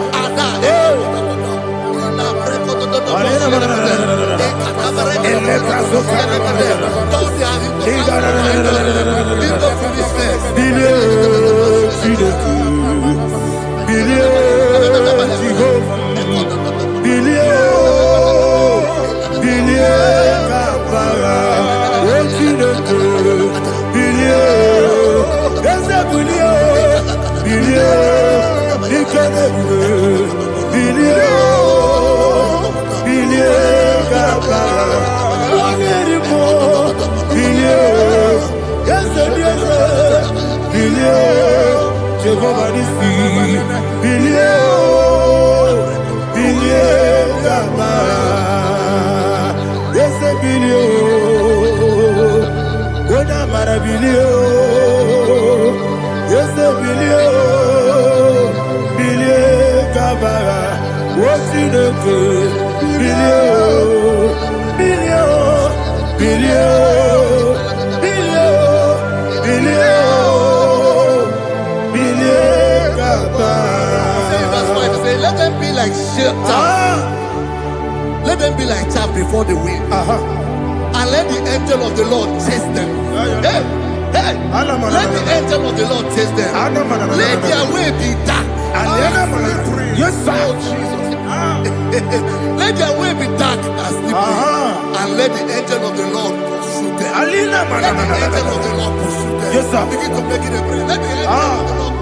Let them be like let them be like chaff before the wind. And let the angel of the Lord chase them. Hey, let the angel of the Lord chase them. Let their way be dark. Yes, sir. Let their way be dark as the and let the angel of the Lord pursue them. Let the angel of the Lord pursue them. Yes, sir. Begin to make it a prayer. Let the angel of the Lord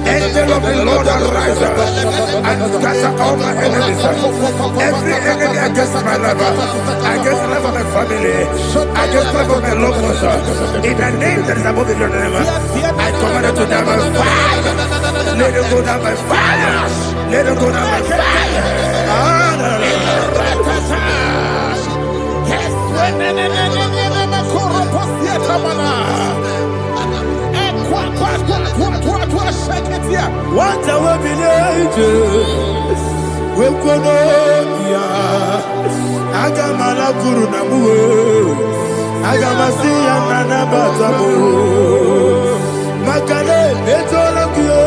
Angel of the Lord arise and scatter all my enemies. Every enemy against my life, against the life of my family, against the life of my loved ones. In the name that is above the name, I command it to die by fire. Let it go down by fire. Let it go down by fire. What a village, we could Agamala Guru Namu, Agamasi and Nanabatamu, Makale, Betolakio,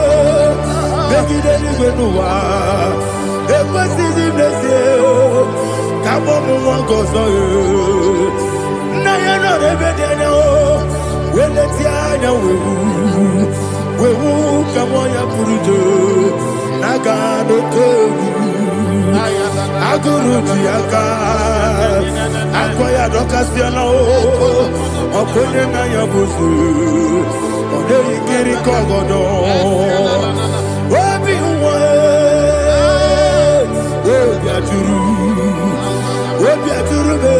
Begideli Benua, Equasi Blessio, Kabomu Gozo, Nayana Rebedeno, Weletiana, we will come on your Purujo, Nagano Kogu, Aguru Tiaka, Akoya Docasiano, Okonena Yabusu, Odei Kiri Kogodo, Wabi Wabiaturu,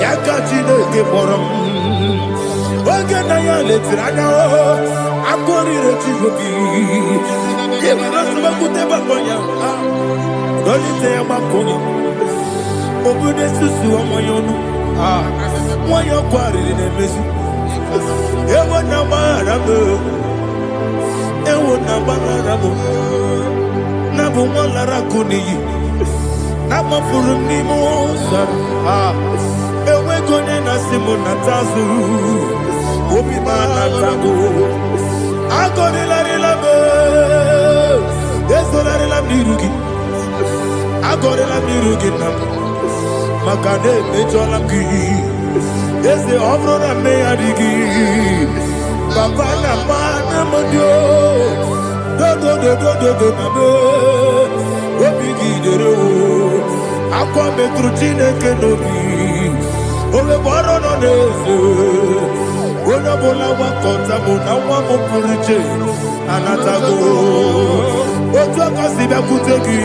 Yakachino Giborum. Waganaya letrana, Akori Rechivoki, Yemanasabakute Baboya, Dolite Makoni, Obude Susu Moyono, Moyo Quarry in a Messi, Ewana Marabo, Ewana Marabo, Nabu Malaracuni, Nama Furunimo, Ewegone Nasimona Tazu. Obi Manatago, Agonela Labe, Esola Mirugi, Agorela Mirugi, Makade, Mejolamki, Ese Obrona Meadigi, Papa Namana Modio, Dodo, Obigi Dero, Aqua Metrutine Kenobi, Ole Borono Nezo. Bola wakota bona wamopurije anatago otu akasiba kuteki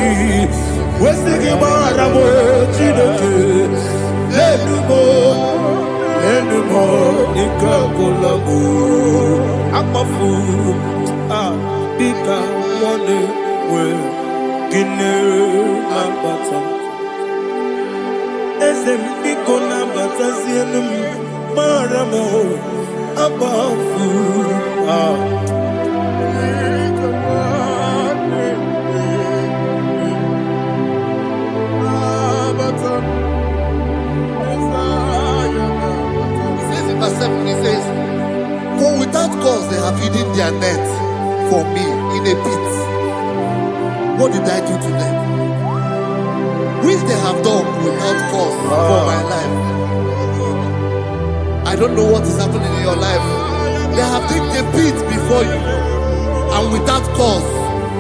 wesigi maramo chineke lenumo ikakolago akpafu bika one we gine ambata ese biko nambata sienum maramo above have hidden their net for me in a pit. What did I do to them? Which they have done without cause for my life. I don't know what is happening in your life. They have digged a pit before you, and without cause,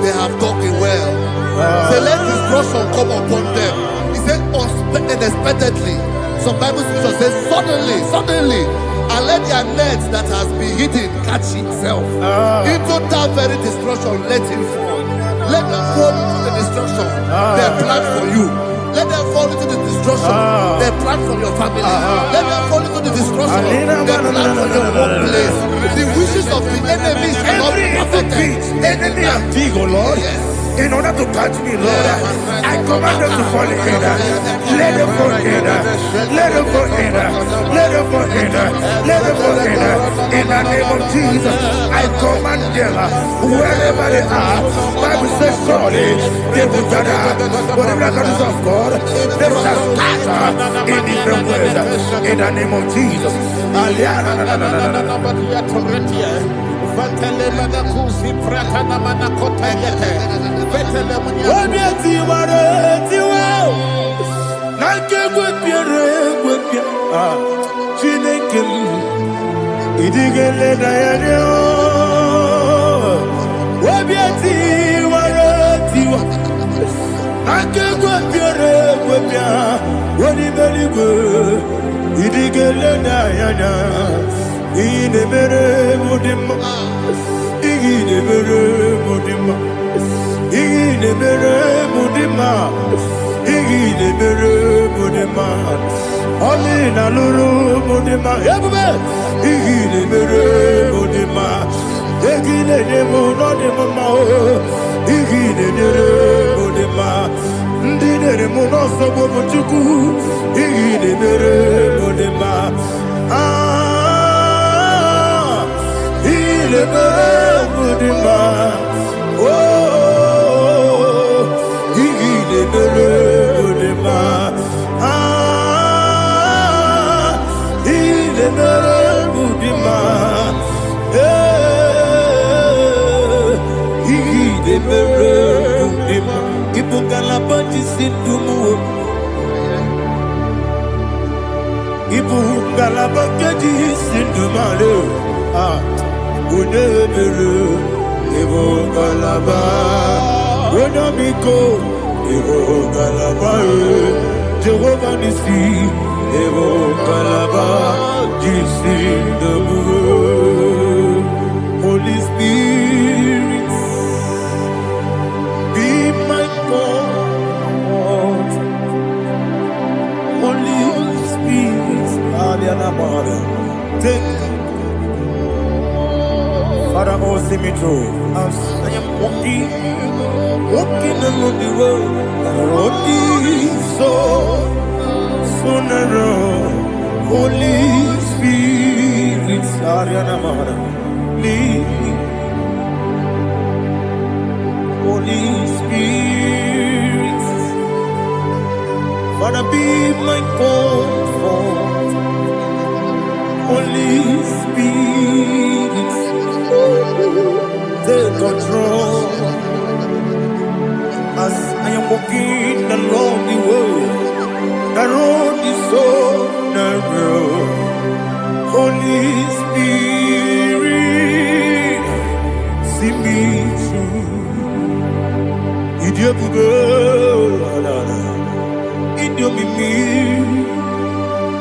they have dug it well. Say, let destruction come upon them. He said, unexpectedly. Some Bible scripture says, suddenly, and let their net that has been hidden catch itself. Into that very destruction, let him fall. Let them fall into the destruction they plan for you. Let them fall into the destruction they plan for your family. Let them fall into the destruction they plan for your workplace. The wishes of the enemies cannot be perfected. Enemy and dig, oh Lord. Yes. In order to catch me, Lord, I command them to fall in. Let them fall in. Let them fall in. Let them fall in. Let them fall in. In the name of Jesus, I command them wherever they are. Bible says surely they will gather. Whatever that comes of God, they shall scatter in different ways. In the name of Jesus. Holy Spirit, be my God. Holy Spirit, take Father, oh, see me through. As I am walking along the road, so narrow. Holy Spirit, lead me. Holy Spirit, Father, be my comfort. Holy Spirit, take control. As I am walking along the road is so narrow. Holy Spirit, see me through. Idiopube, Idiomimi,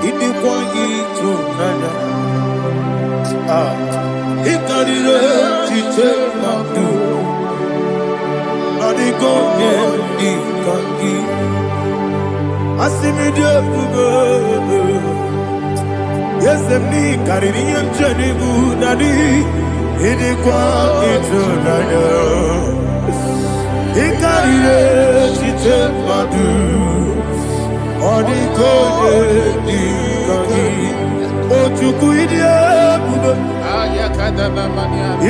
Idikwangi Tunana. Ikarire Chiche Mabdu. Adigonye Ikangi. Asimi Idiopube. Yes, me carrying and Jenny Budadi. Idikwangi Tunana. Ikarire Chiche Mabdu. Adigonye Ikangi. Ochuku Idiopube.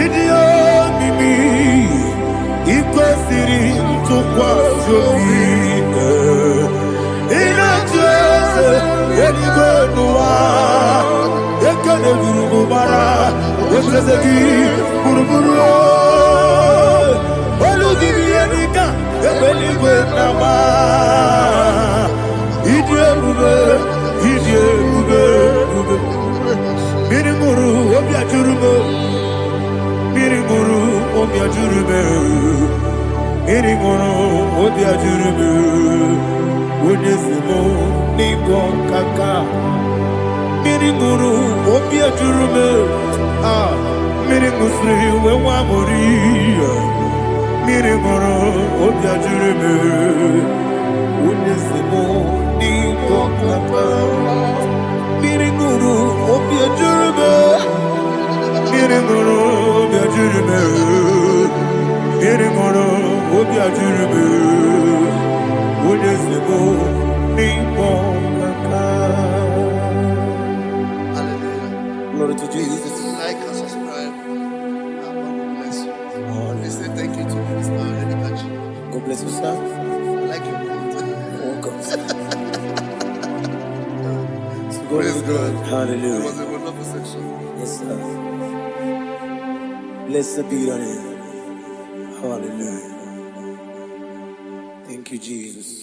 Idiomimi, Ikosiri, Tukwasomi, Inachese, Yenigonua, Ekane guru bara, Ebrezeki guru. Olu dibi enika, ebeli we nama. Idie bube. Miri guru obia jurume. Miri guru obia jurume. Miri guru obia jurume. Unyesimo nipo kaka. Miri guru obia jurume. Miri musri wewa moria. Miri guru obia jurume. Unyesimo nipo kaka. Miri guru obia jurume. Miri guru obia jurume. Miri guru obia jurume. Glory to Jesus. Like and subscribe. God bless you. They say thank you to Minister Edikachi. God bless you, sir. I like your Welcome. Praise God. Hallelujah. It was a wonderful section. Yes, sir. Blessed be your name. Hallelujah. Thank you, Jesus.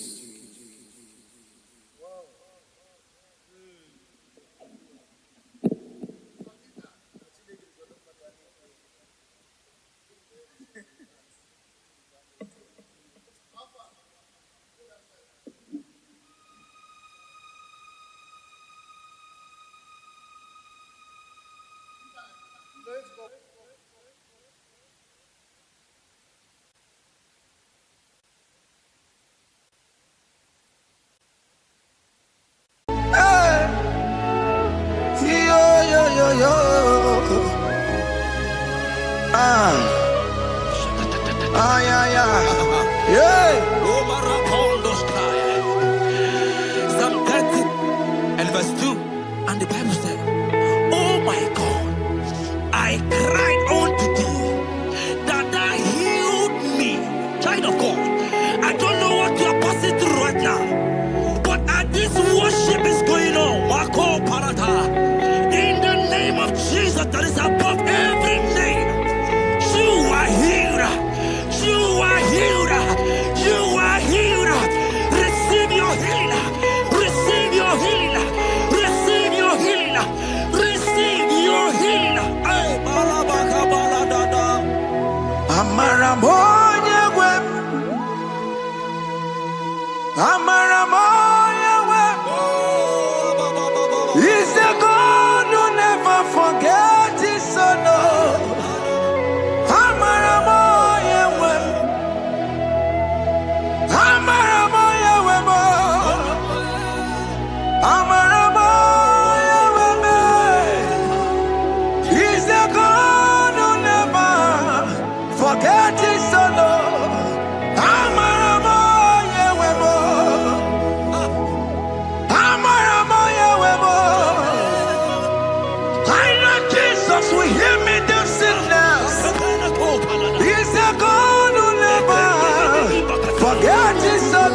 Psalm 30 and verse 2. And the Bible said, oh my God, I cried unto thee that thou healed me. Child of God, I don't know what you are passing through right now, but as this worship is going on, Wako Parata, in the name of Jesus that is above every name, you are healed. You are healed. You are healed. Receive your healing. Receive your healing. Receive your healing. Receive your healing. Ay, balabaka baladada. Amaramoya web. Amaramoya web. He's the God who never forgets his son. Amaramoya web. Amaramoya web. Amaramoya web. He's the God who never forgets his son. Amaramoya web. Amaramoya web. I know Jesus will hear me do sickness. He's the God who never forgets his son.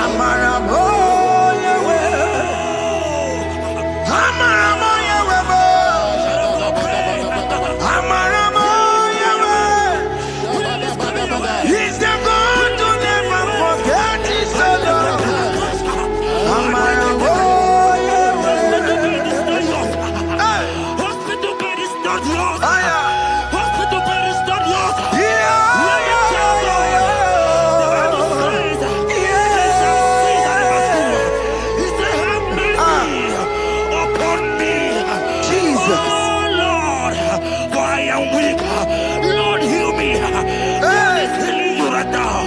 Amaramoya web. Amaramoya web. Amaramoya web. He's the God who never forgets his son. Amaramoya web. Hospital bed is not yours. Hospital bed is not yours. Let me tell you. The Bible says, he said, have mercy upon me. Jesus. Oh Lord, for I am weak. Lord, heal me. God is healing you right now.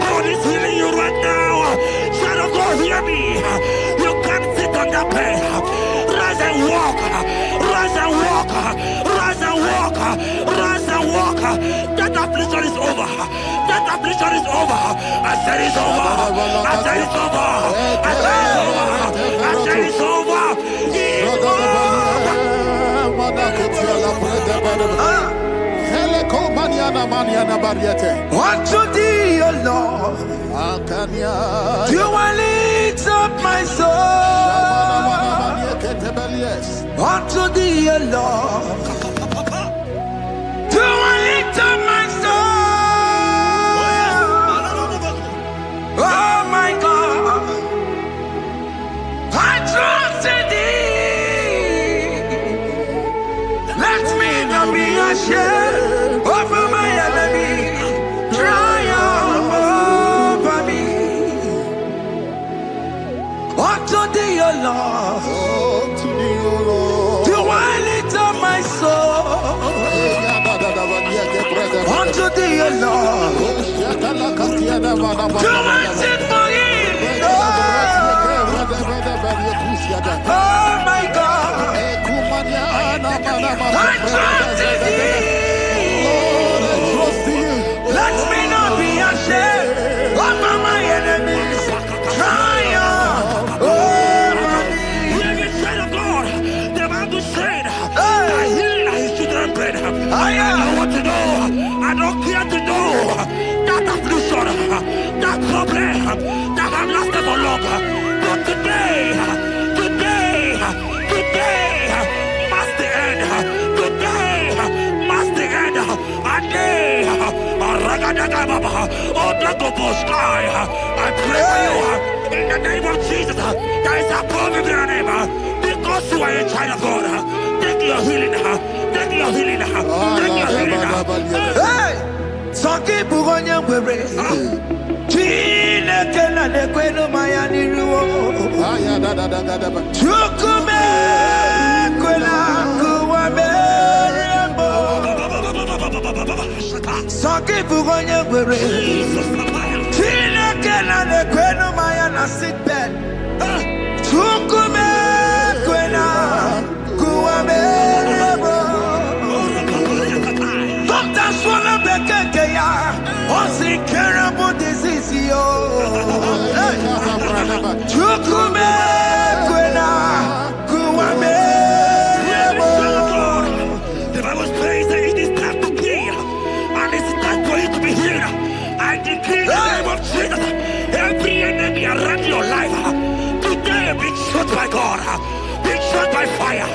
God is healing you right now. Child of God, hear me. You can't sit on that bed. Rise and walk. Rise and walk. Rise and walk. Rise and walk. That affliction is over. That affliction is over. I said it's over. I said it's over. I said it's over. I said it's over. It's over. Unto thee, O Lord, do I lift up my soul. thee, O Lord. Do I lift up my soul? Oh my God, I trust in thee. Let me not be ashamed over my enemy. Triumph over me. Unto thee, O Lord. Do I lift up my soul? Unto thee, O Lord. Do I sit for him? Oh my God. I trust in thee. Let me not be ashamed over my enemies. Triumph over me. Living child of God, the Bible said, I heal his children bread. I don't want to know, I don't care to know that affliction, that problem, that have lasted for long. But today, must the end. Today, must the end. I pray for you in the name of Jesus. There is a problem in your name because you are a child of God. Take your healing. Take your healing. Take your healing. Hey! Sanki bugonya wewe. Chine kena de kwenu mayani ruo. Chukume kwela kuwa merembo. Sanki bugonya wewe. Chine kena de kwenu mayana seatbelt. Chukume kwela kuwa merembo. Doctor swallow the keke ya. Only terrible disease yo. Chukume kwena kuwame. The Bible says that it is time to heal, and it's time for you to be healed. I decree in the name of Jesus, every enemy around your life today be shot by God, be shot by fire,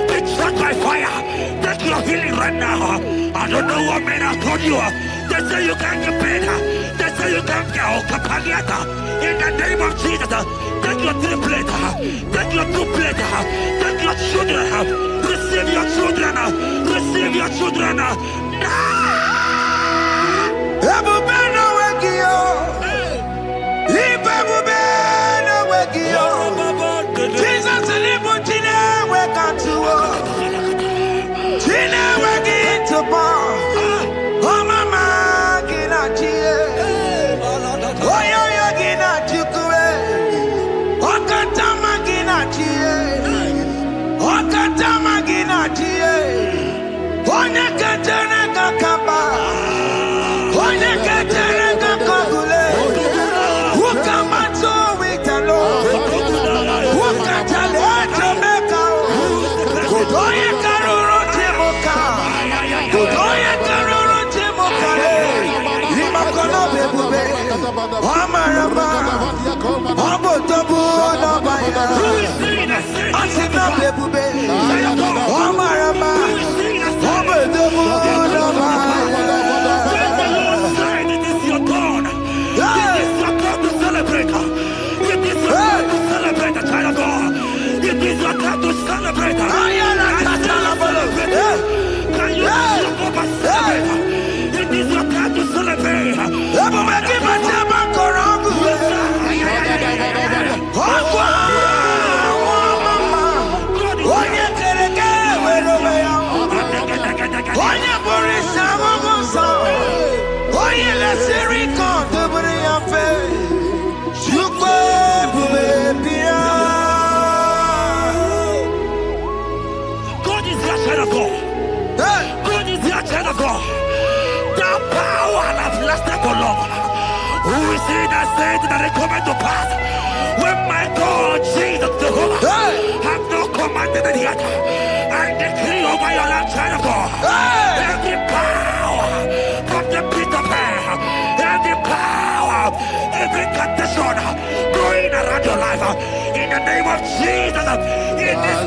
be shot by fire. Take your healing right now. I don't know what men have told you. They say you can't get better. They say you can't get Okapaniata. In the name of Jesus, take your 3 plate, take your 2 plate, take your children, receive your children, receive your children. Ebubena wegio. Ibebubena wegio. Jesus libu tine wekantuo. Tine wegi to bar. Oh mama gina chie. Oh yo yo gina chukue. Oh katama gina chie. Oh katama gina chie. Oh nyekatene kakaba. Oh nyekatene kakagule. Ukamato witalo. Ukatale Jamaica. Godoye karuro timoka. Godoye karuro timoka. Imakono bebube. Amarama. Abotobu nabaya. Asina bebube. Amarama. Abotobu nabaya. It is your turn. It is your turn to celebrate. It is your turn to celebrate, child of God. It is your turn to celebrate. Can you celebrate? It is your turn to celebrate. God is your child of God. God is your child of God. The power that lasted for long. Who is he that said that it coming to pass? When my God, Jesus, Jehovah, have not commanded it yet. I decree over your life, child of God. Every power from the pit of hell, every power, every condition going around your life, in the name of Jesus. It is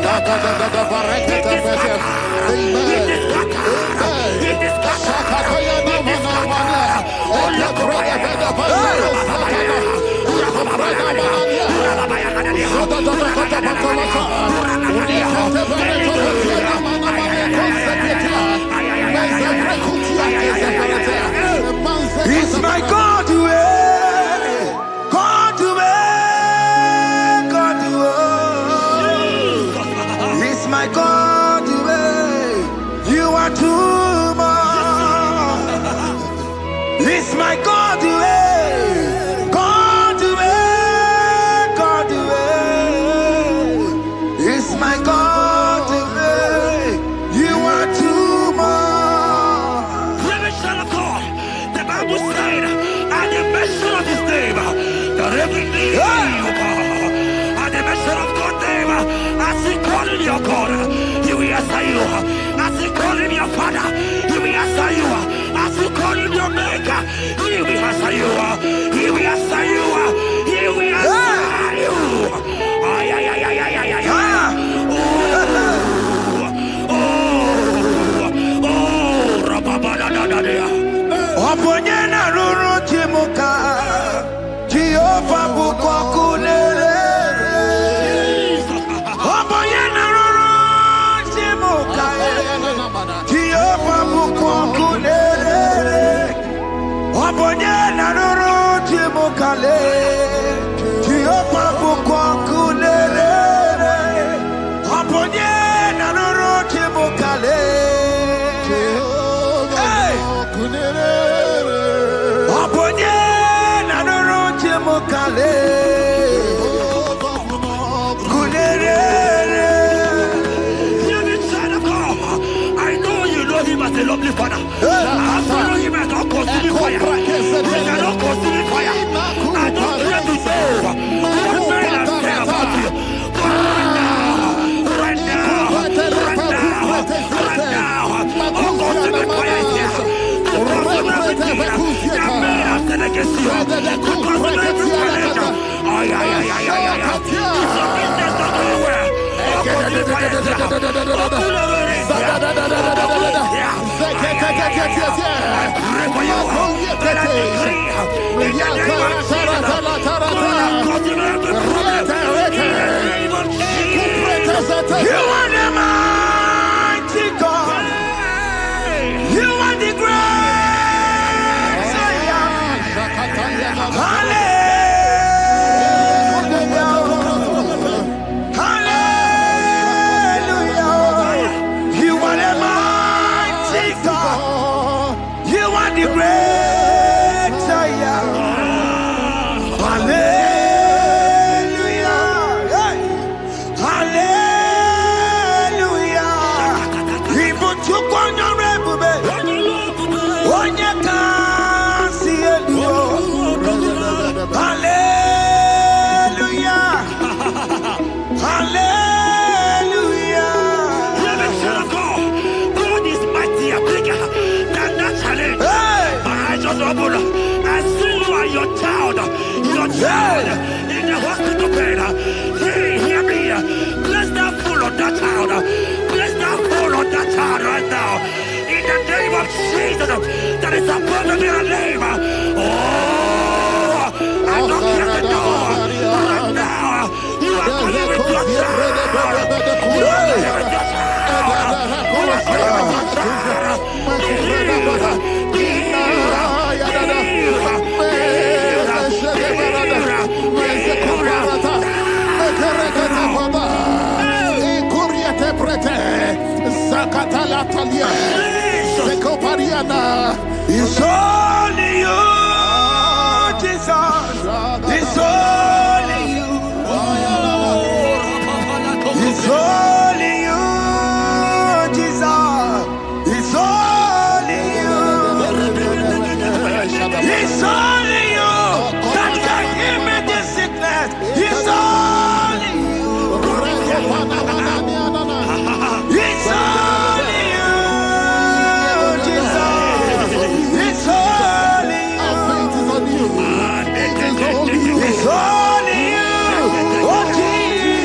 It's my God way, God way, God way. It's my God way. You are too much. It's my God way, God way, God way. It's my God way. You are too much. The Bible said, at the mention of his name, that every knee will bow. At the mention of God's name, as he call him your God, he will answer you. As he call him your Father, he will answer you. As you call him your Maker, he will answer you. He will answer you. He will answer you. Ay, ay, ay, ay, ay, ay, ay, ay. Oponyena ruru chimuka Jehova bukwa kunere Oponyena ruru chimuka Jehova bukwa kunere Oponyena ruru chimuka Jehova bukwa kunere Oponyena ruru chimuka A lovely Father. I follow him and not consuming fire. He cannot consume fire. I don't care to know what men have said about you. But right now, consuming fire is here. To consume everything that men have said against you. To consume every challenge. Ay, ay, ay, ay, ay, ay. It's your business not going well. Consuming fire is here. You are the mighty God. You are the great Hallelujah. Hallelujah. You are the mighty God. You are the great Hallelujah. In the hospital bed, hear me. Bless that fool on that child. Bless that fool on that child right now. In the name of Jesus, that is above every name. Oh, I don't care to know. Right now, you are going with your child. You are going with your child. You are going with your child. It's only you, Jesus. It's only you. It's only you, Jesus. It's only you. It's only you that can heal me this sickness. It's only you. It's only you, Jesus. It's only you. It's only you. Oh, Jesus.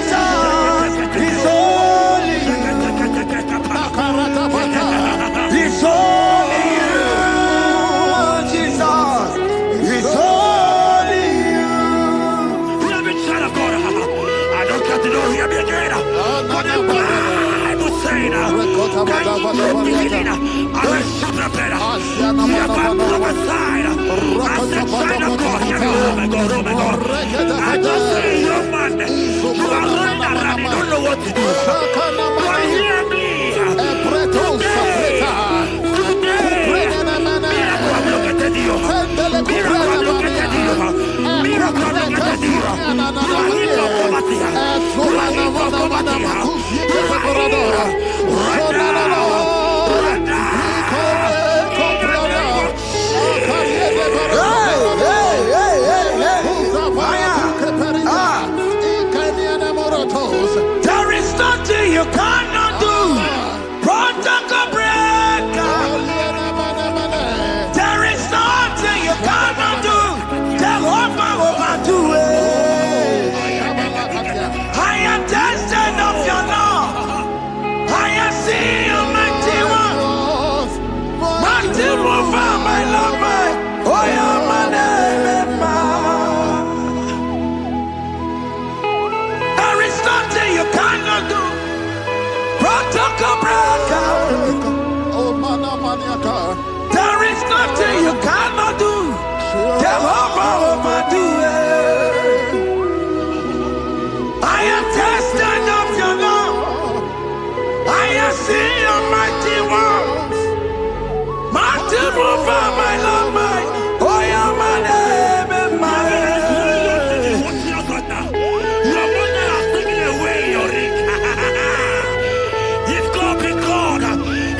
For the Bible saying, can you begin? I will prepare. You have prophesied. I said, China God, oh my God, oh my God. I just see you, man. You are running around, you don't know what to do. But hear me. There is nothing you cannot do. Protocol breaker. There is nothing you cannot do. Jehovah overdo it. I am tested of your law. I am seeing you, mighty one. Mighty mover, my love, my. Oh, yeah, my name, there is nothing you cannot do. Protocol breaker. There is nothing you cannot do. Jehovah overdo it. I am tested of your love. I am seeing your mighty ones. Mighty mover, my love, my. Oh, yeah, my name and my. Your mother has taken away your ring. If God be God,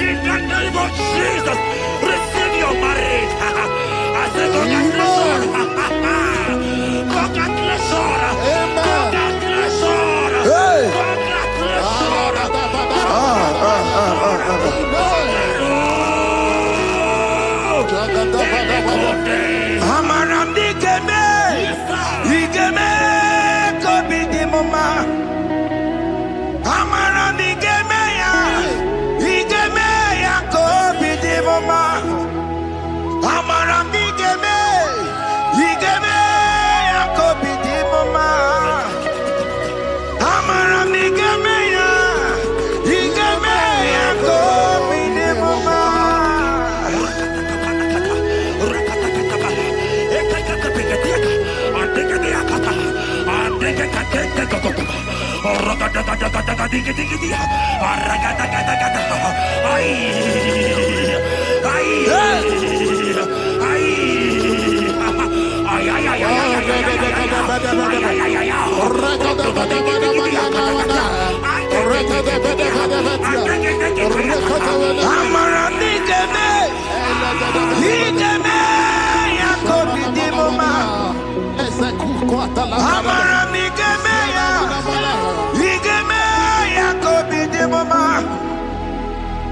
in the name of Jesus, receive your marriage. I said, congratulations. Congratulations.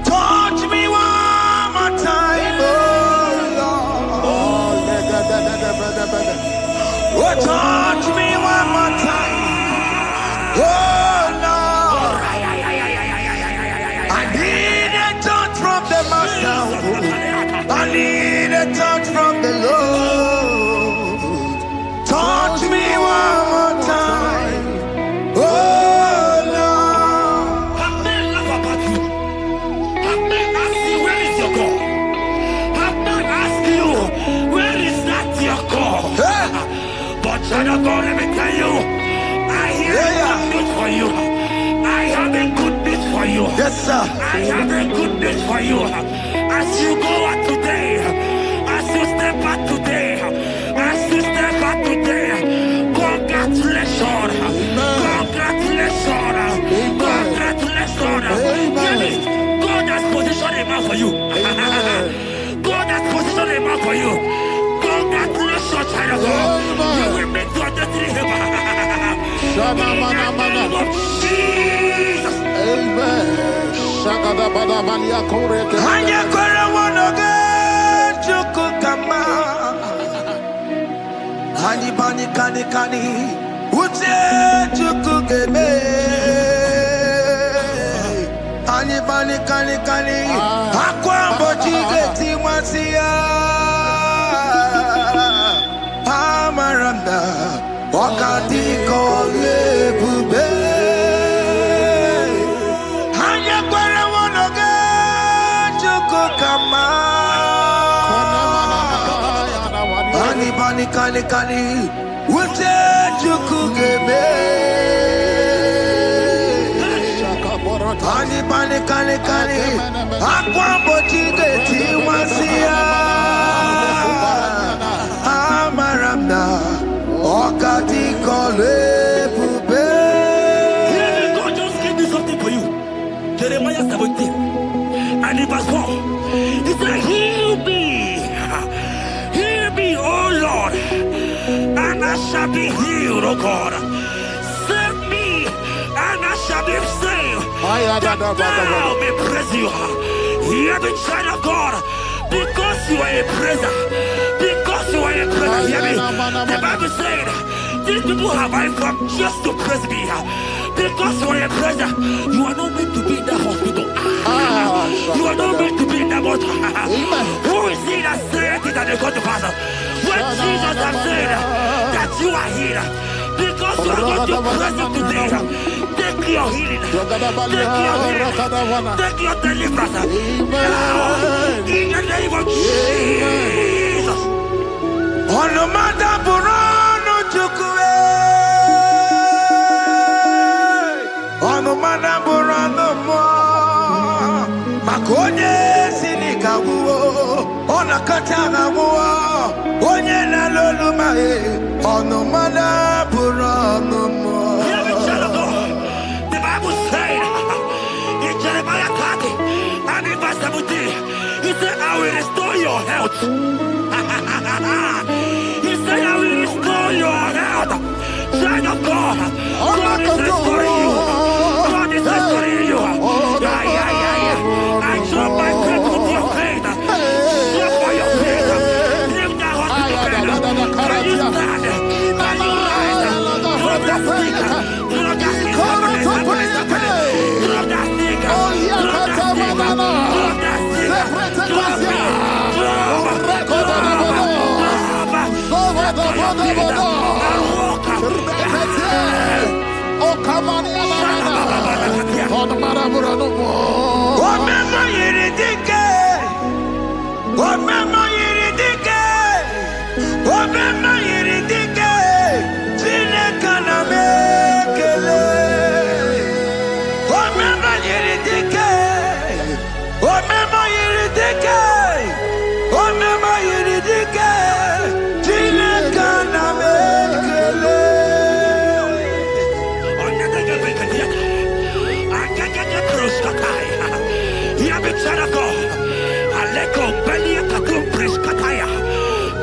Touch me one more time, oh Lord. Oh, touch me one more time, oh Lord. I need a touch from the Master. I need a touch from the Lord. Touch me one more time, oh Lord. I may laugh about you. I may ask you, where is your God? I may ask you, where is that your God? But child of God, let me tell you, I hear good news for you. I have a good news for you. Yes, sir. I have a good news for you. As you go out today, as you step out today, as you step out today, congratulations. Congratulations. Congratulations. God has positioned a man for you. God has positioned a man for you. Congratulations, child of God. You will make your destiny helper. In the name of Jesus. Amen. Hani bani kani kani uche chukugeme. Hani bani kani kani akwambo chigeti masia. Amaranda wakati kole bube. kani Ute chukugeme Pani kani Akwa bochige tiwasia Amaramna Okati kole pube. God just gave me something for you. Jeremiah 17 and in verse 4. He said, heal me, O Lord, and I shall be healed, O God. Save me, and I shall be saved. That thou may praise you. Hear me, child of God, because you are a praiser. Because you are a praiser. Hear me. The Bible said, these people have I come just to praise me. Because you are a praiser, you are not meant to be in that hospital. You are not meant to be in that water. Who is he that said it and they go to pass? When Jesus has said that you are healed, because you are going to praise him today, take your healing, take your deliverance. Now, in the name of Jesus. On the matter Burano Chukwe. On the matter Burano Mo. Makonye Sinika Wo. On a Katana Wo. Onye na Lolumae. On the matter Burano Mo. The Bible said in Jeremiah 30 and in verse 17, he said, I will restore your health. He said, I will restore your health. Child of God, God is restoring you. God is restoring you. I drop my faith with your faith. Drop by your faith. Lift that hospital bed. Can you stand? Can you rise? Drop that stick. Drop that stick. Drop that stick.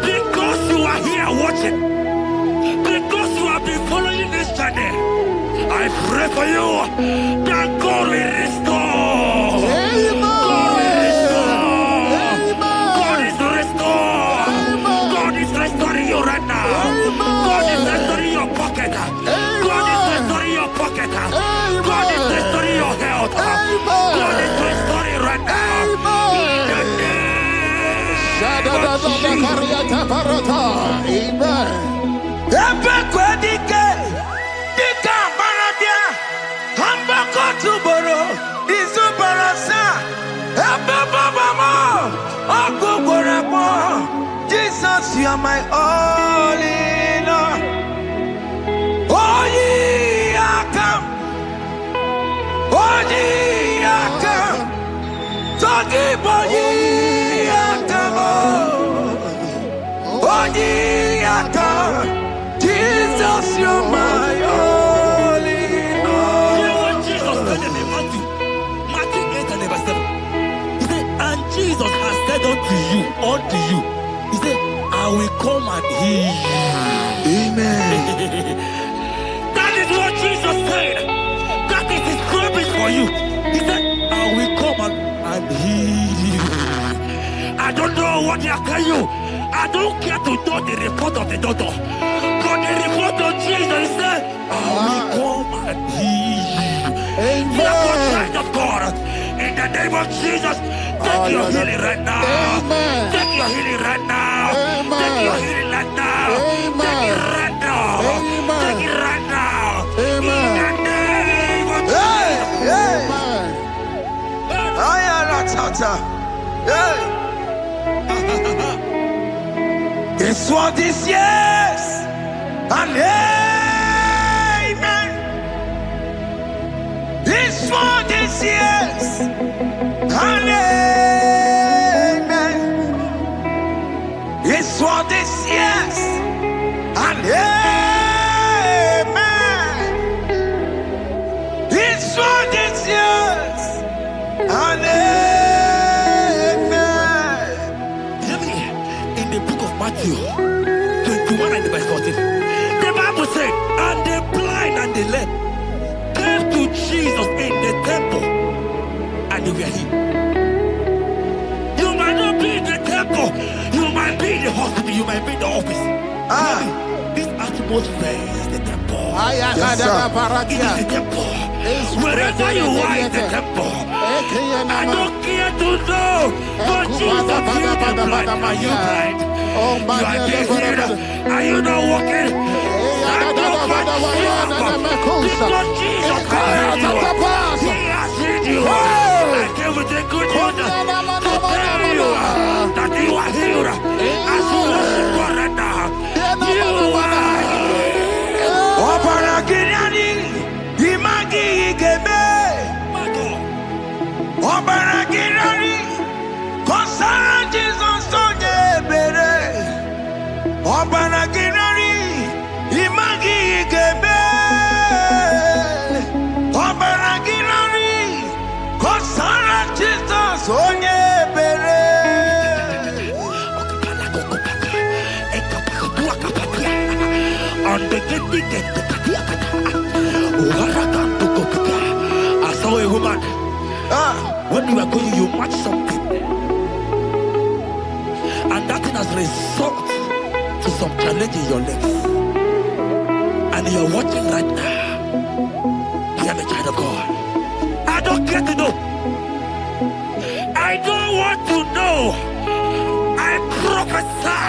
Because you are here watching, because you have been following this journey, I pray for you that God will restore. God will restore. God is restoring. God is restoring you right now. God is restoring your pocket. God is restoring your pocket. God is restoring your health. God is restoring right now. Jesus, you are my all in all. Oh, ye are come. Oh, ye are come. Talking about ye are come. Oh, ye are come. Jesus, you are my all in all. You know what Jesus said in Matthew 8 and verse 7? He said, and Jesus has said unto you, he said, I will come and heal you. Amen. That is what Jesus said. That is his promise for you. He said, I will come and heal you. I don't know what they are telling you. I don't care to know the report of the doctor. But the report of Jesus said, I will come and heal you. Therefore, child of God, in the name of Jesus, take your healing right now. Take your healing right now. Take your healing right now. Take it right now. Take it right now. In the name of Jesus. It's what is yes and amen. This what is yes and amen. This what is yes and amen. This what is yes and amen. Hear me. In the book of Matthew 21 and verse 14, the Bible said, and the blind and the lame came to Jesus in the temple, and they were healed. You might not be in the temple, you might be in the hospital, you might be in the office. This atmosphere is the temple. Yes, It is the temple. Wherever you are in the temple, I don't care to know, but Jesus healed the blind. Are you blind? You are being healed. Are you not walking? Stand up and because Jesus has healed you. He has healed you. I came with a good news to tell you that you are healed. As you worship God right now, you are healed. Obaragirani, Imagi Igebe. Obaragirani, Konsara Jesus Onyebere. Obaragirani, Imagi Igebe. Obaragirani, Konsara Jesus Onyebere. I saw a woman. When you are going, you match something, and that thing has resulted to some challenge in your legs. And you are watching right now. I am a child of God. I don't care to know. I don't want to know. I prophesy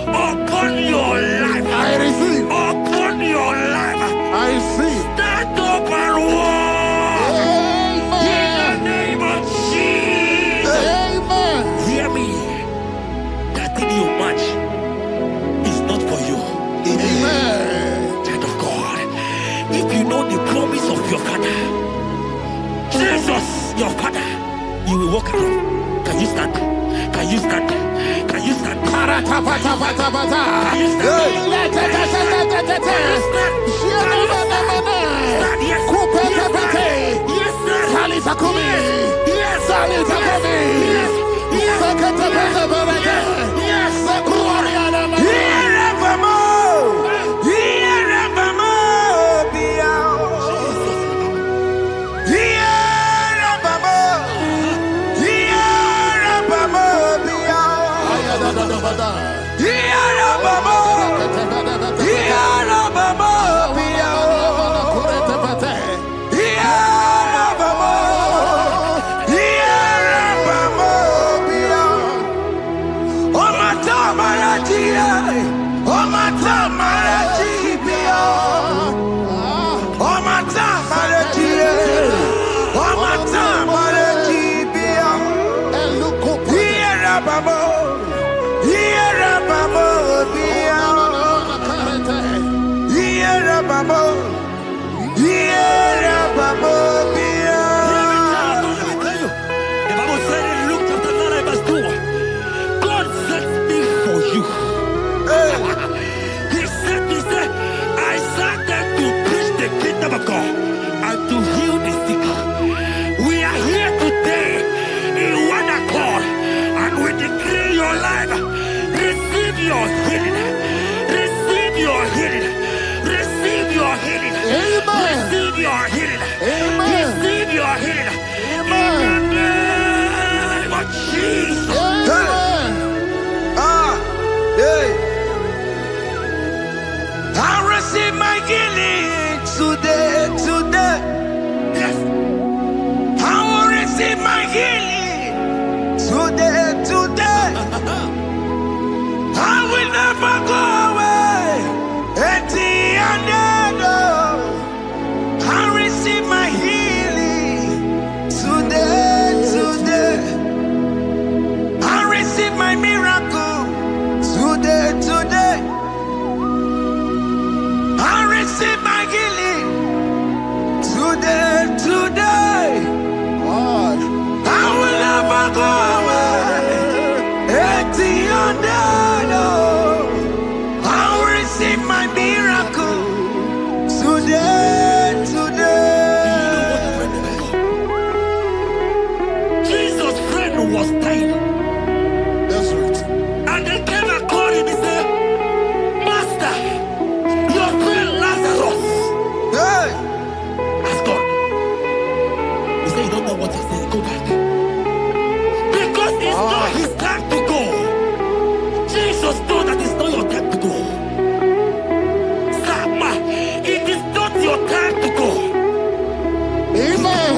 upon your life. I receive. Upon your life. I receive. Stand up and walk. In the name of Jesus. Amen. Hear me. That thing you match is not for you. Amen. Child of God. If you know the promise of your father, Jesus, your father, you will walk around. Can you stand? Can you stand? Can you stand? Can you stand? say you don't know what you're saying, go back. Because it's not his time to go. Jesus knows that it's not your time to go. Sama, it is not your time to go. Amen.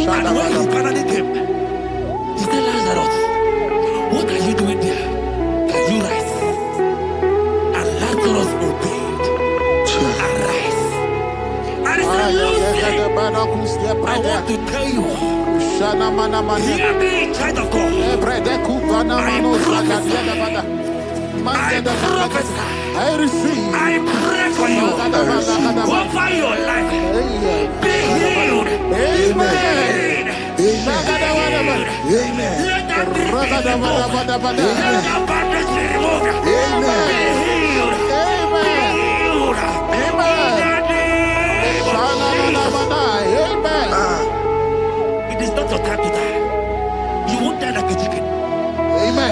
And when he finally came, he said, Lazarus, what are you doing there? Can you rise? And Lazarus obeyed. Arise. And he said, Lucy, I want to tell you, hear me, child of God. I prophesy. I receive. I pray for you. Over your life. Be healed. Amen. Let that disease be removed. Let that bandage be removed. Be healed. Be healed. It is not your time to die. You won't die like a chicken. Amen.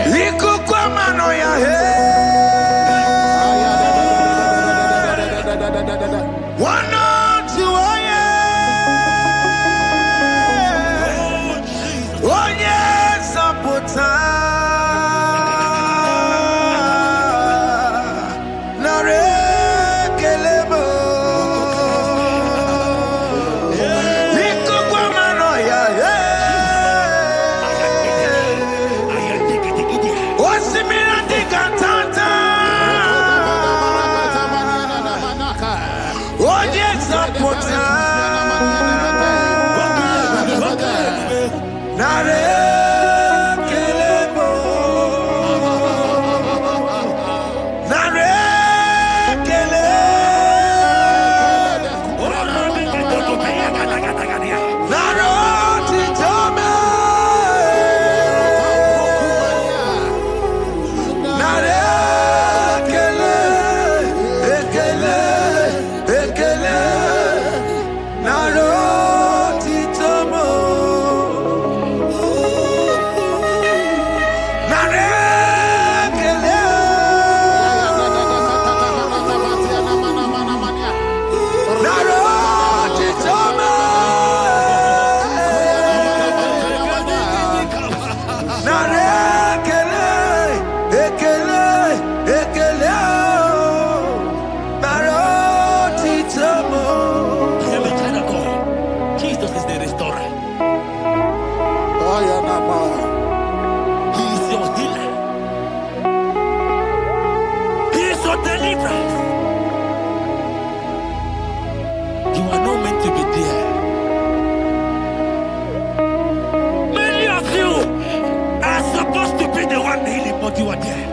You are there.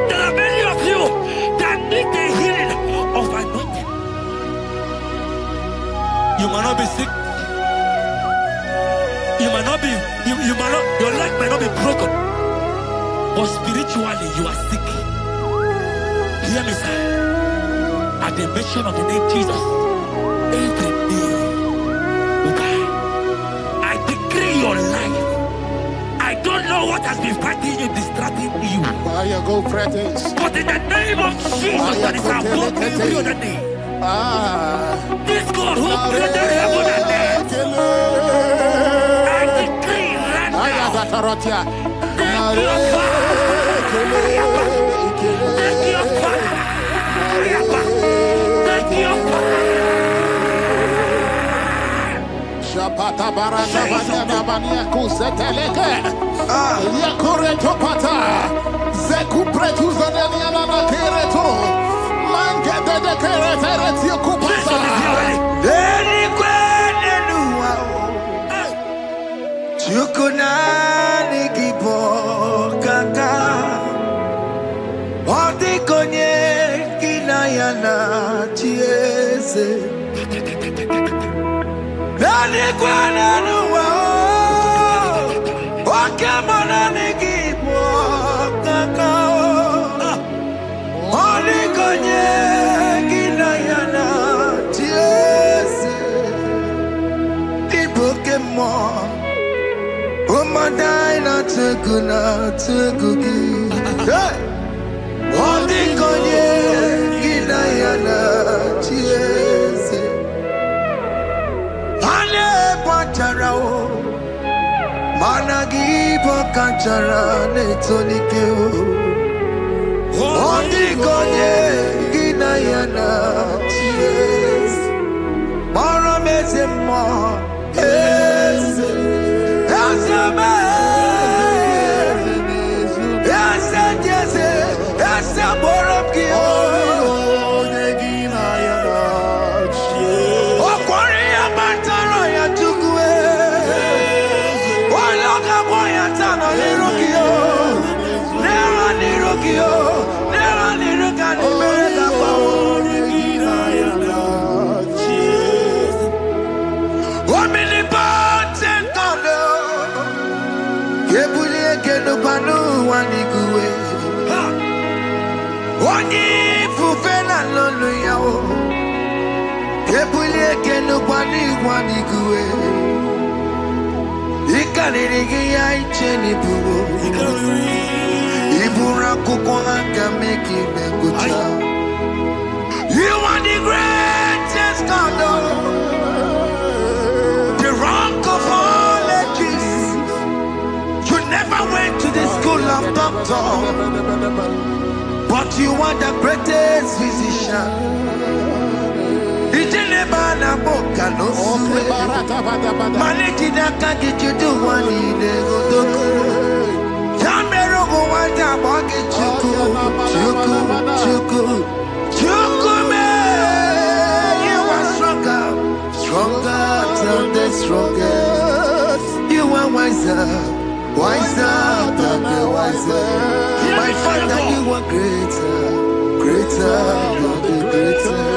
There are many of you that need the healing of anointing. You might not be sick. You might not be, your leg might not be broken. But spiritually you are sick. Hear me, sir. At the mention of the name Jesus, every day will die. I decree your life. I don't know what has been fighting you, distracting you. But in the name of Jesus, that is above every other name. This God who created heaven and earth, I decree right now, take your fire. Take your fire. Take your fire. Pata barata banyana mania kuzeteleke yakure topata zeku pretuza deniana na kereto mangede de keretere tikupata Deni kwene nuwa chukuna nigibo kaka odi konye kinayana chieze Nani kwana nuwa wakemona nigibo kakao Oli konye ginayana tiese Iboke mo Umadai na tegugi Oli konye ginayana tiese kachara netonike Odigonye ginayana Yes Mara mezemo Yes Yes Yes Yes Yes You are the greatest God, the rock of all ages. You never went to the school of doctor, but you are the greatest physician. Stronger than the strongest. You are wiser than the wiser. My Father, you are greater than the greater.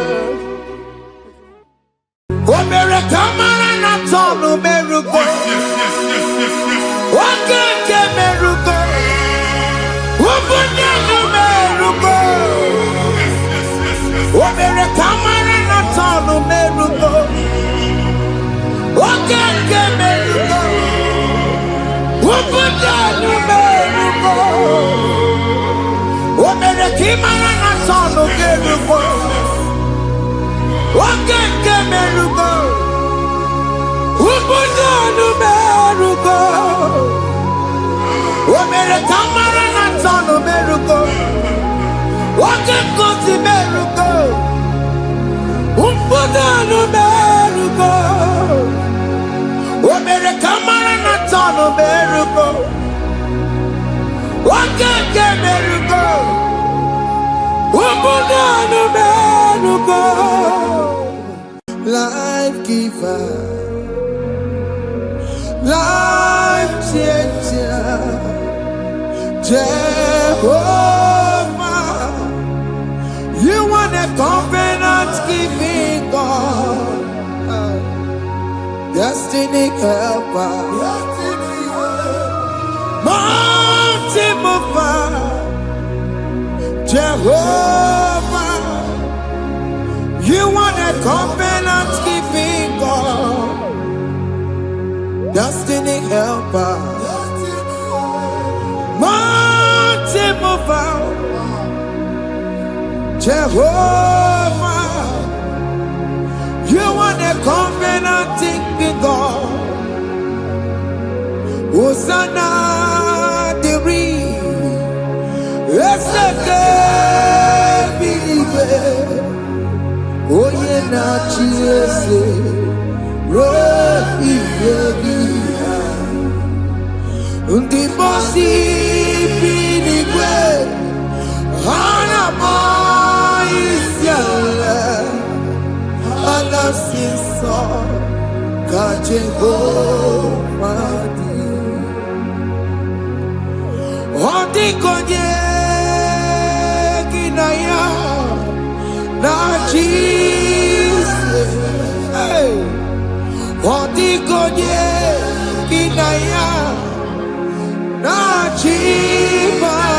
Life giver, life changer, Jehovah, you want a covenant keeping God, destiny helper, mountain mover, Jehovah, you want a covenant keeping God, destiny helper, mountain mover, Jehovah, you want a covenant keeping God. Hosanna the Oye na chiese Rohi yegia Undi bosi binigwe Hana moisyala Ana sinso Kajego madi Ondi konye Ginaya Na Jesus, hey, Odigonye Kinaya, Na Chibarigwe,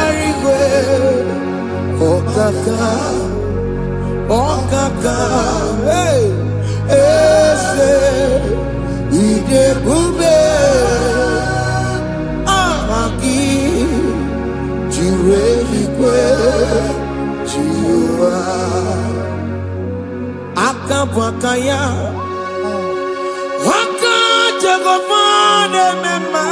Okaka, hey, Ese, Ide Bube, Amaki, Jireligwe, Jiwa. Akabwakaya Waka Jagofane Mema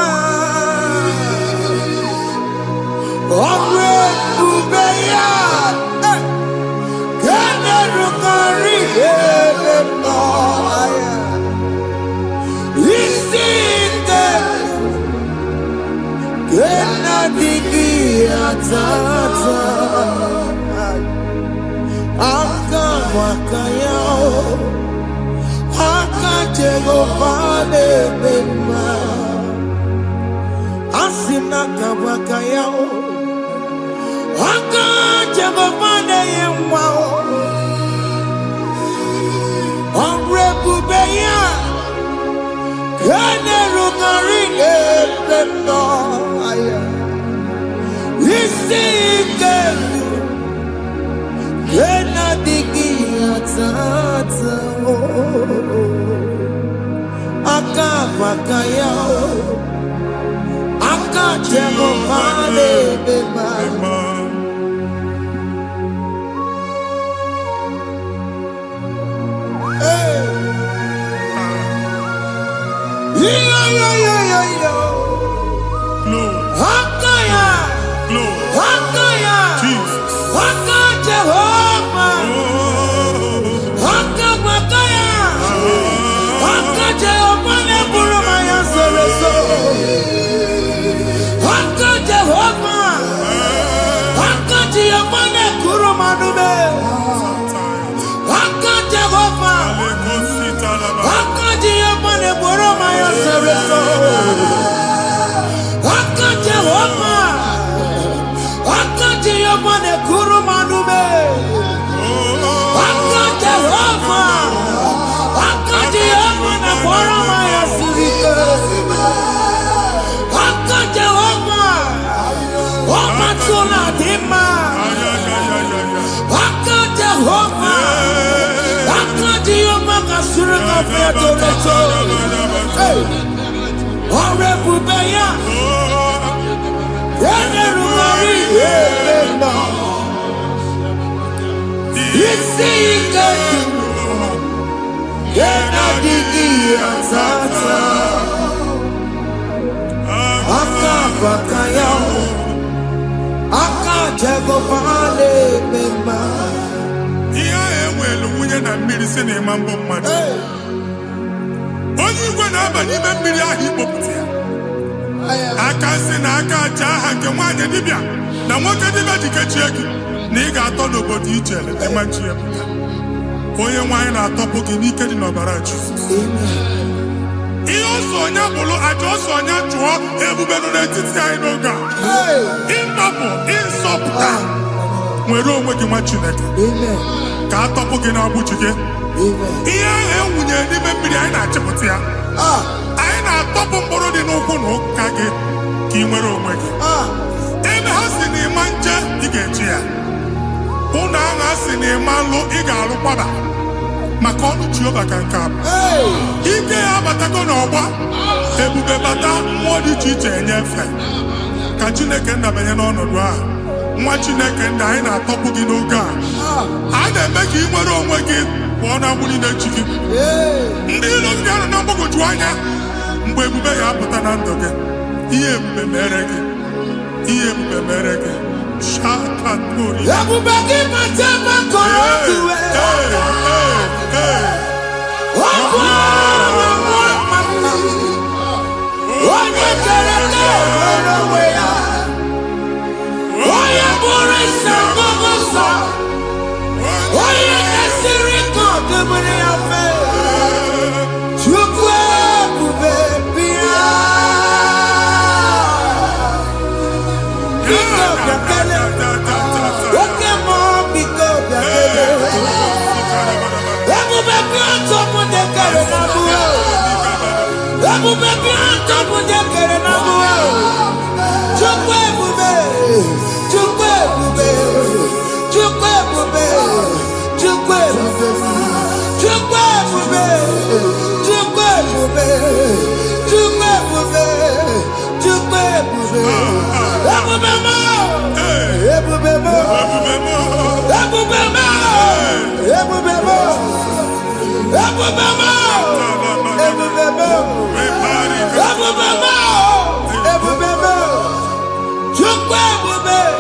Ebube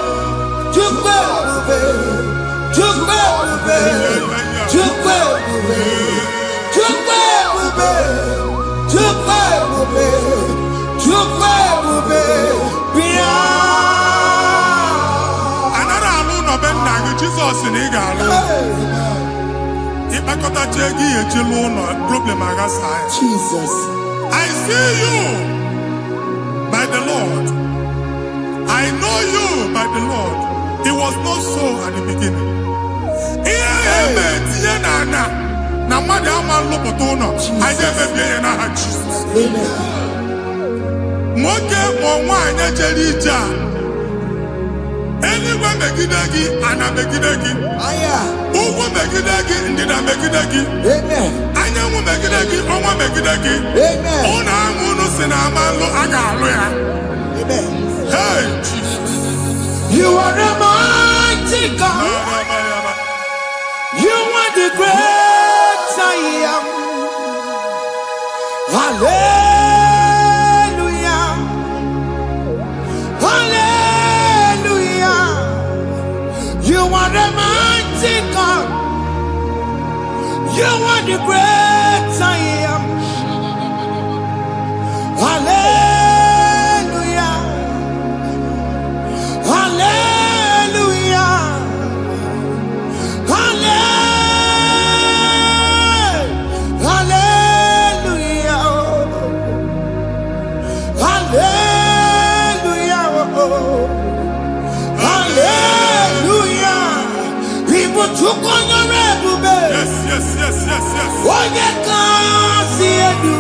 Jesus in Igalo. Ipakota Jegi Ejiluno, problem Agasai. Jesus. I see you by the Lord. I know you by the Lord. It was not so at the beginning. I never be in Jesus. Moke Mwana Jerija. Anyone Megidagi and a Megidagi. Ugo Megidagi and did a Megidagi. Amen. I know Megidagi, Oma Megidagi. Amen. Ona Munusinamalo Agaluya. Amen. Hey, Jesus. You are the mighty God. You are the great I am. Hallelujah. Hallelujah. You are the mighty God. You are the great I am. Hallelujah. Hallelujah. Hallelujah. Hallelujah. Hallelujah. People took on your rebel. Yes. What you can't see it do.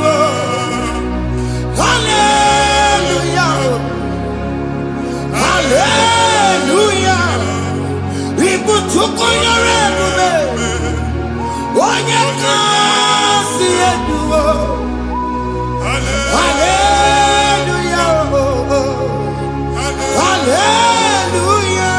Hallelujah. Hallelujah. People took on your rebel. What you can't see it do. Hallelujah. Hallelujah.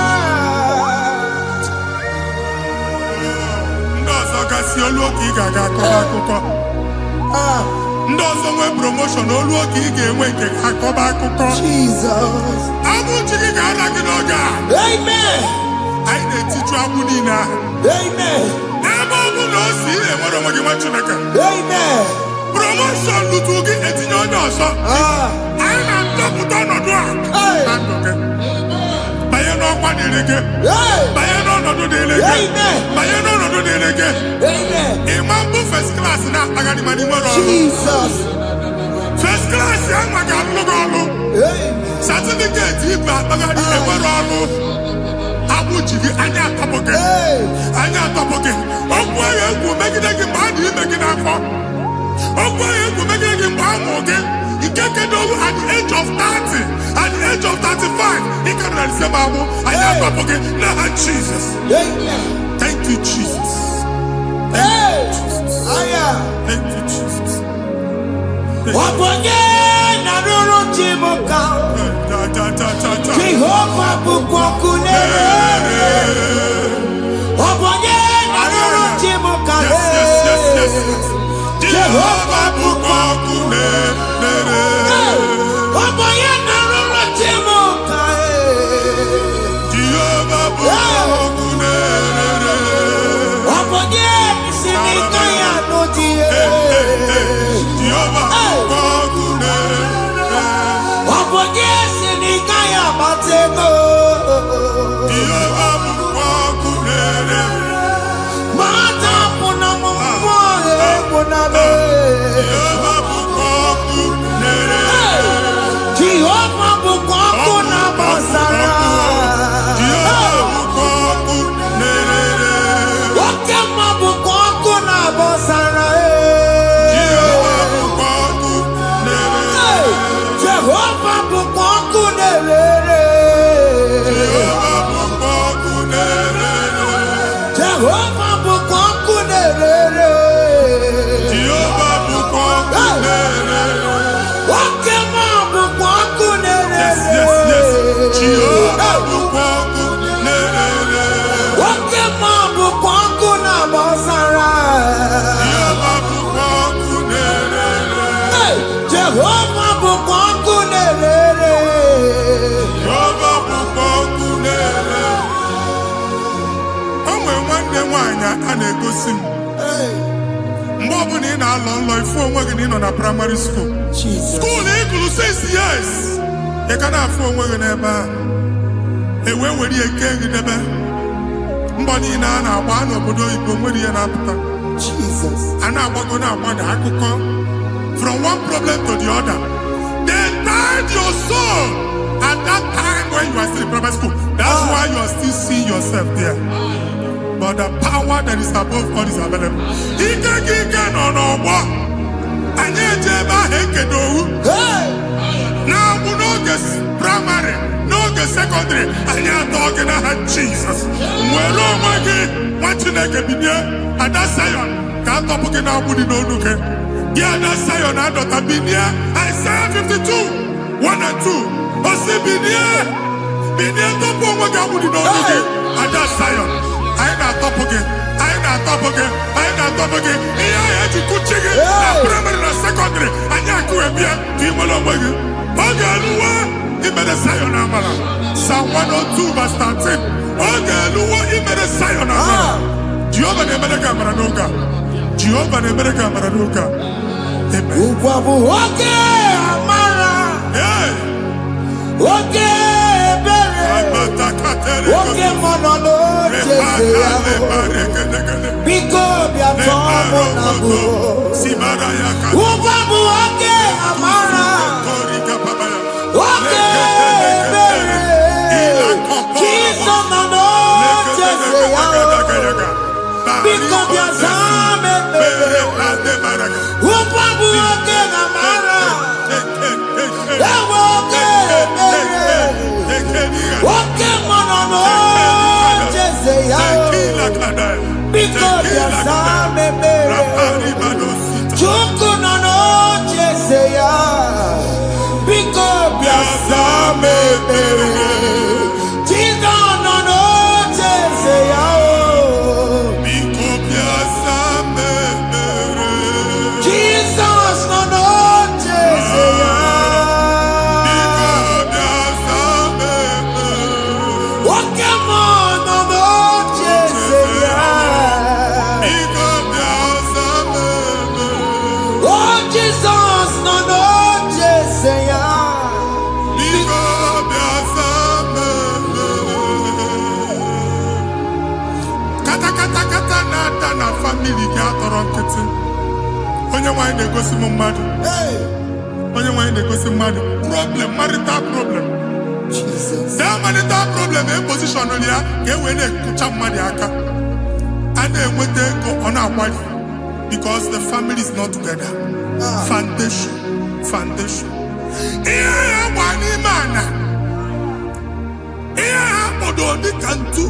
Ndozo nwe promotion oluoki ige enwe nke akọba akụkọ. Jesus. Abụchi gị ga-ana gị n'oge a. Amen. Anyị na-etiju agbụ niile ahụ. Amen. Ebe ọ bụ na o si enwere onwe gị nwa Chineke. Amen. Promotion lutu gị etinye onye ọzọ. Anyị na-atọpụta ọnọdụ a. Na ndụ gị. Banye n'ọkwa dịrị gị. Banye n'ọnọdụ dịrị gị. Banye n'ọnọdụ dịrị gị. Ịma mbụ first class na-akpagharị ma n'ime ọrụ. Jesus. First class ya nwa ga-alụ gị ọlụ. Certificate ibe akpagharị enwere ọlụ. Abụchi gị anya atọpụ gị. Anya atọpụ gị. Okwu agha egwu megide gị mgbe a dị ime gị n'afọ. Okwu agha egwu megide gị mgbe a mụ gị. Ike kedowu at the age of 30, at the age of 35. Ike nọ na December abụ. Anya atọpụ gị n'aha Jesus. Thank you, Jesus. Thank you, Jesus. Wabonye na ruru chimuka. Jehovah bukwakunere. Wabonye na ruru chimuka. Yes. Jehovah bukwakunere. Wabonye na ruru chimuka. Jehovah bukwakunere. Wabonye sinika ya nodie. Jehovah bukwakunere. Wabonye sinika ya batego. Jehovah bukwakunere. Mata puna mumwe puna be. Jehovah bukwakunere. Jehovah bukwakunere basara. Jehovah bukwakunere. Wakema bukwakunere basara. Jehovah bukwakunere. Jehovah bukwakunere. Jehovah bukwakunere. Jehovah bukwakunere. Jehovah bukwakunere. Wakema bukwakunere. Yes. Jehovah bukwakunere. Wakema bukwakunere basara. Jehovah bukwakunere. Jehovah bukwakunere. Jehovah bukwakunere. O nwere nwanne nwaanyị a na-egosi m. Mgbe ọbụla ị na-alọ nlọ ifu onwe gị na ị nọ na primary school. School ị gụrụ 6 years. Ị ka na-afụ onwe gị n'ebe ahụ. Were ya eke gị debe. Mbani na one obodo Igbo nwere na apụta. Jesus. Ana agbago na agbada akụkọ from one problem to the other. They tied your soul at that time when you are still in primary school. That's why you are still seeing yourself there. But the power that is above all is available. Ike no more. Anye jeba hekedowu. Now we no get primary, no get secondary. Anye talking about Jesus. Mwelo magi wachineke binye ada Zion. Can't up again now budi no nuke. Yeah, that Zion adota binye. Isaiah 52, 1 and 2. Osi binye topo mwaga budi no nuke. Ada Zion. I top again. Iya ya jikuchige. Na primary na secondary. Anya kuwebia. Kimolo mwagi. Ogaluwa. Imede Zion amala. Psalm 102 verse 13. Ogaluwa imede Zion amala. Jehovah nemede kamara nuka. Amen. Ukwabu oke amara. Hey. Oke bere. Oke monono jese yamo. Biko biatomo nago. Ukwabu oke amara. Oke bere. Kiso mono jese yamo. Biko biatame bere. Ukwabu oke amara. Oke bere. Oke monono jese yamo. Biko biatame bere. Chuku nono jese yamo. Biko biatame bere. Chizo nono jese yamo. Jesus nono jese yamo. Oke monono jese yamo. Oh Jesus nono jese yamo. Kata na family ga atọrọ nkịtị. Onye nwanyị na-egosi m mmadụ. Onye nwanyị na-egosi mmadụ. Problem, marital problem. Jesus. That marital problem in position on ya ka e wee na-ekucha mmadụ aka. A na-enweta ego ọ na-akwali because the family is not together. Foundation. Ihe ya gba n'ime ana. Ihe ha kpọdo dị ka ntu.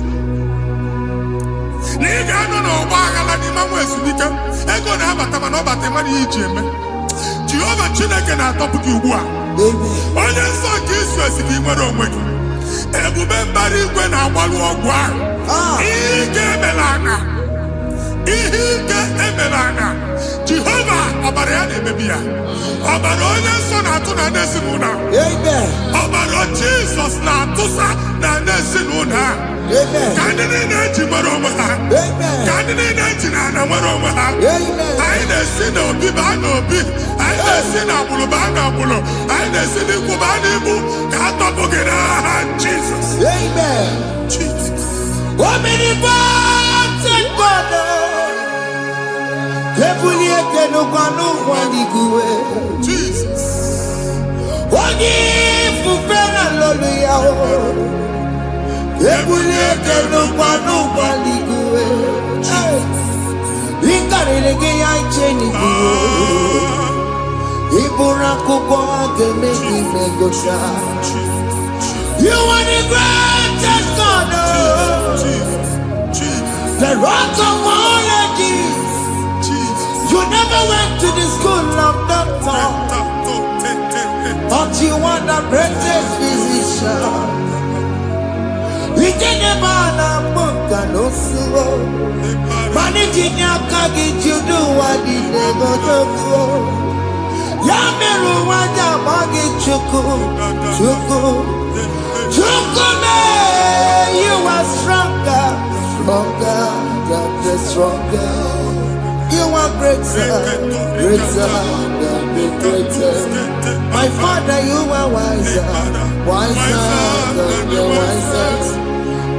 Na ị ga-anọ n'ọgba aghara n'ime nwa ezumike. Ego na-abata mana ọ bata mmadụ ihe iji eme. Jehova Chineke na-atọpụ gị ugbu a. Onye nsọ nke isu esi gị nwere onwe gị. Ebube mbara igwe na-agbalụ ọgwụ ahụ. Ihe ike emela ana. Jehova ọbara ya na-emebi ya. Ọbara onye nsọ na-atụ na ndị ezinụlọ ahụ. Ọbara Jizọs na-atụsa na ndị ezinụlọ ahụ. Ka ndị niile eji nwere onwe ha. Ka ndị niile eji na ana nwere onwe ha. Anyị na-esi n'obi baa n'obi. Anyị na-esi n'agbụrụ baa n'agbụrụ. Anyị na-esi n'ikwu baa n'ikwu. Ka a tọpụ gị n'aha Jizọs. Jesus. Omnipotent God. Ebulie kenukwanụ nwaniguwe. Jesus. Onye ifufe na lolu ya o. Ebulie kenukwanụ nwaniguwe. Ikarịrị gị ya iche n'iguwe. Iburu akwụkwọ ga-eme gị megota. You are the greatest God. The rock of all ages. You never went to the school of doctor, but you are the greatest physician. We can never book and also managing your kagi to do what you never do. Yameru waja bagi chuku. You are stronger than the stronger. You are greater than the greatest. My Father, you are wiser than the wisest.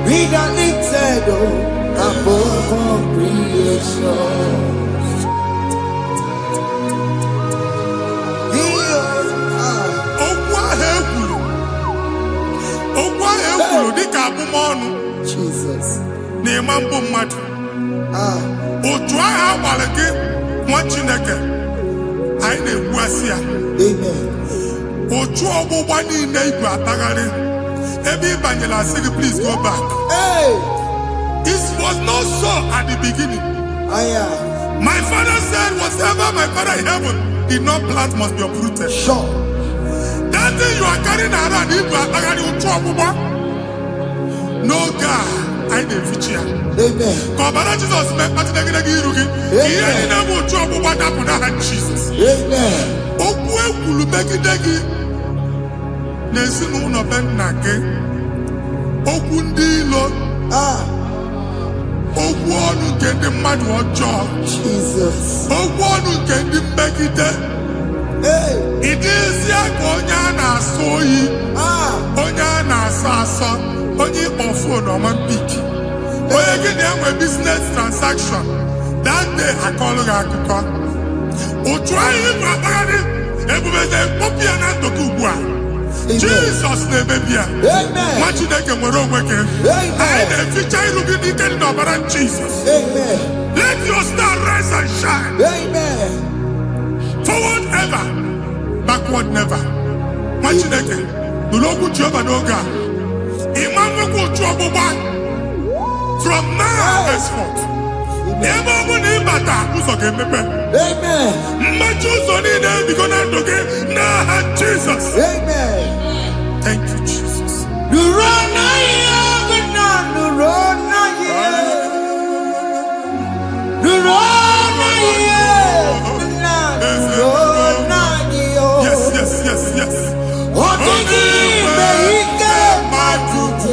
be thou lifted above all creation. Jesus. Nemambo mmadụ. Otu ahụ agbara gị nwa Chineke anyị na-egbu asị ya. Amen. Otu ọgbụgba niile igwe atagharị ebe ị banyere asị gị please go back. Hey. This was not so at the beginning. My father said whatever my father in heaven did not plant must be uprooted. Sure. That thing you are carrying around igwe atagharị otu ọgbụgba. No God, I didn't feature. Amen. Kọbara Jesus mee kpatịdegide gị iru gị. Ihe ndị na-eme otu ọgbụgba dapụ n'aha Jesus. Amen. Okwu ekwuru megide gị n'ezinụlọ be nna gị. Okwu ndị ilo. Okwu ọnụ nke ndị mmadụ ọjọọ. Jesus. Okwu ọnụ nke ndị mmegide. Ịdịzie ka onye a na-asọ oyi. Onye a na-asọ asọ. Onye ịkpọ phone ọma mpiki. Onye gị na-enwe business transaction. That day akọlụ gị akụkọ. Otu anyị bụ akpagharị ebubeze mkpọpụ ya na ndụkọ ugbu a. Jesus na-emebi ya. Nwa Chineke nwere onwe gị. Anyị na-eficha iru gị n'ike dị n'ọbara Jesus. Let your star rise and shine. Forward ever, backward never. Nwa Chineke nụrụ okwu Jehova n'oge a. From now henceforth, ebe ọ bụ na ịbata ụzọ ga-emepe. Mmachi ụzọ niile ebigo na ndụ gị n'aha Jesus. Thank you, Jesus. Yes.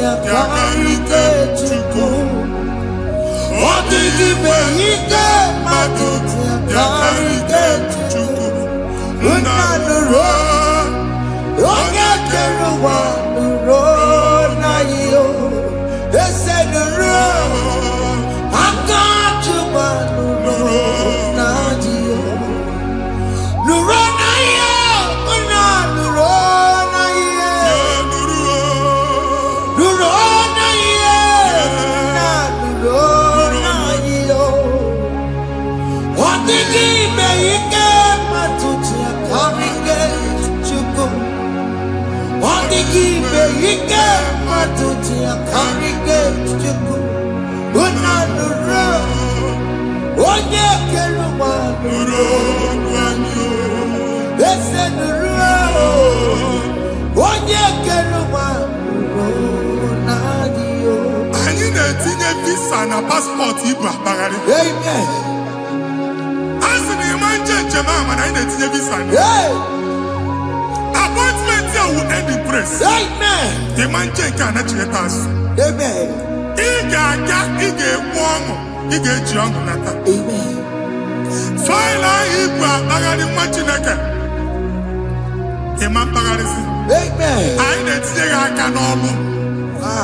Yakarike Chukwu. Odigbe ike mmadụ yakarike Chukwu. Nna nụrụ onye kere ụwa nụrụ na iyo. Eze nụrụ aka Chukwu nụrụ na iyo. Nụrụ na iyo. Nna nụrụ na iyo. Nụrụ. Odigbe ike matuti akarike Chukwu. Una nụrụ onye kere ụwa nụrụ anyị. Eze nụrụ onye kere ụwa nụrụ anyị. Anyị na-etinye visa na paspọtụ ibu akpagharị. Amen. A sị na ịma njem ama na anyị na-etinye visa na. Appointment here will end in praise. Amen. The man nke a na-echeta azụ. Amen. Ị ga-aga, ị ga-ekwu ọṅụ, ị ga-eji ọṅụ nata. Amen. Faịlụ ahụ ibu akpagharị nwa Chineke. Ịma mkpagharịsị. Amen. Anyị na-etinye gị aka n'ọlụ.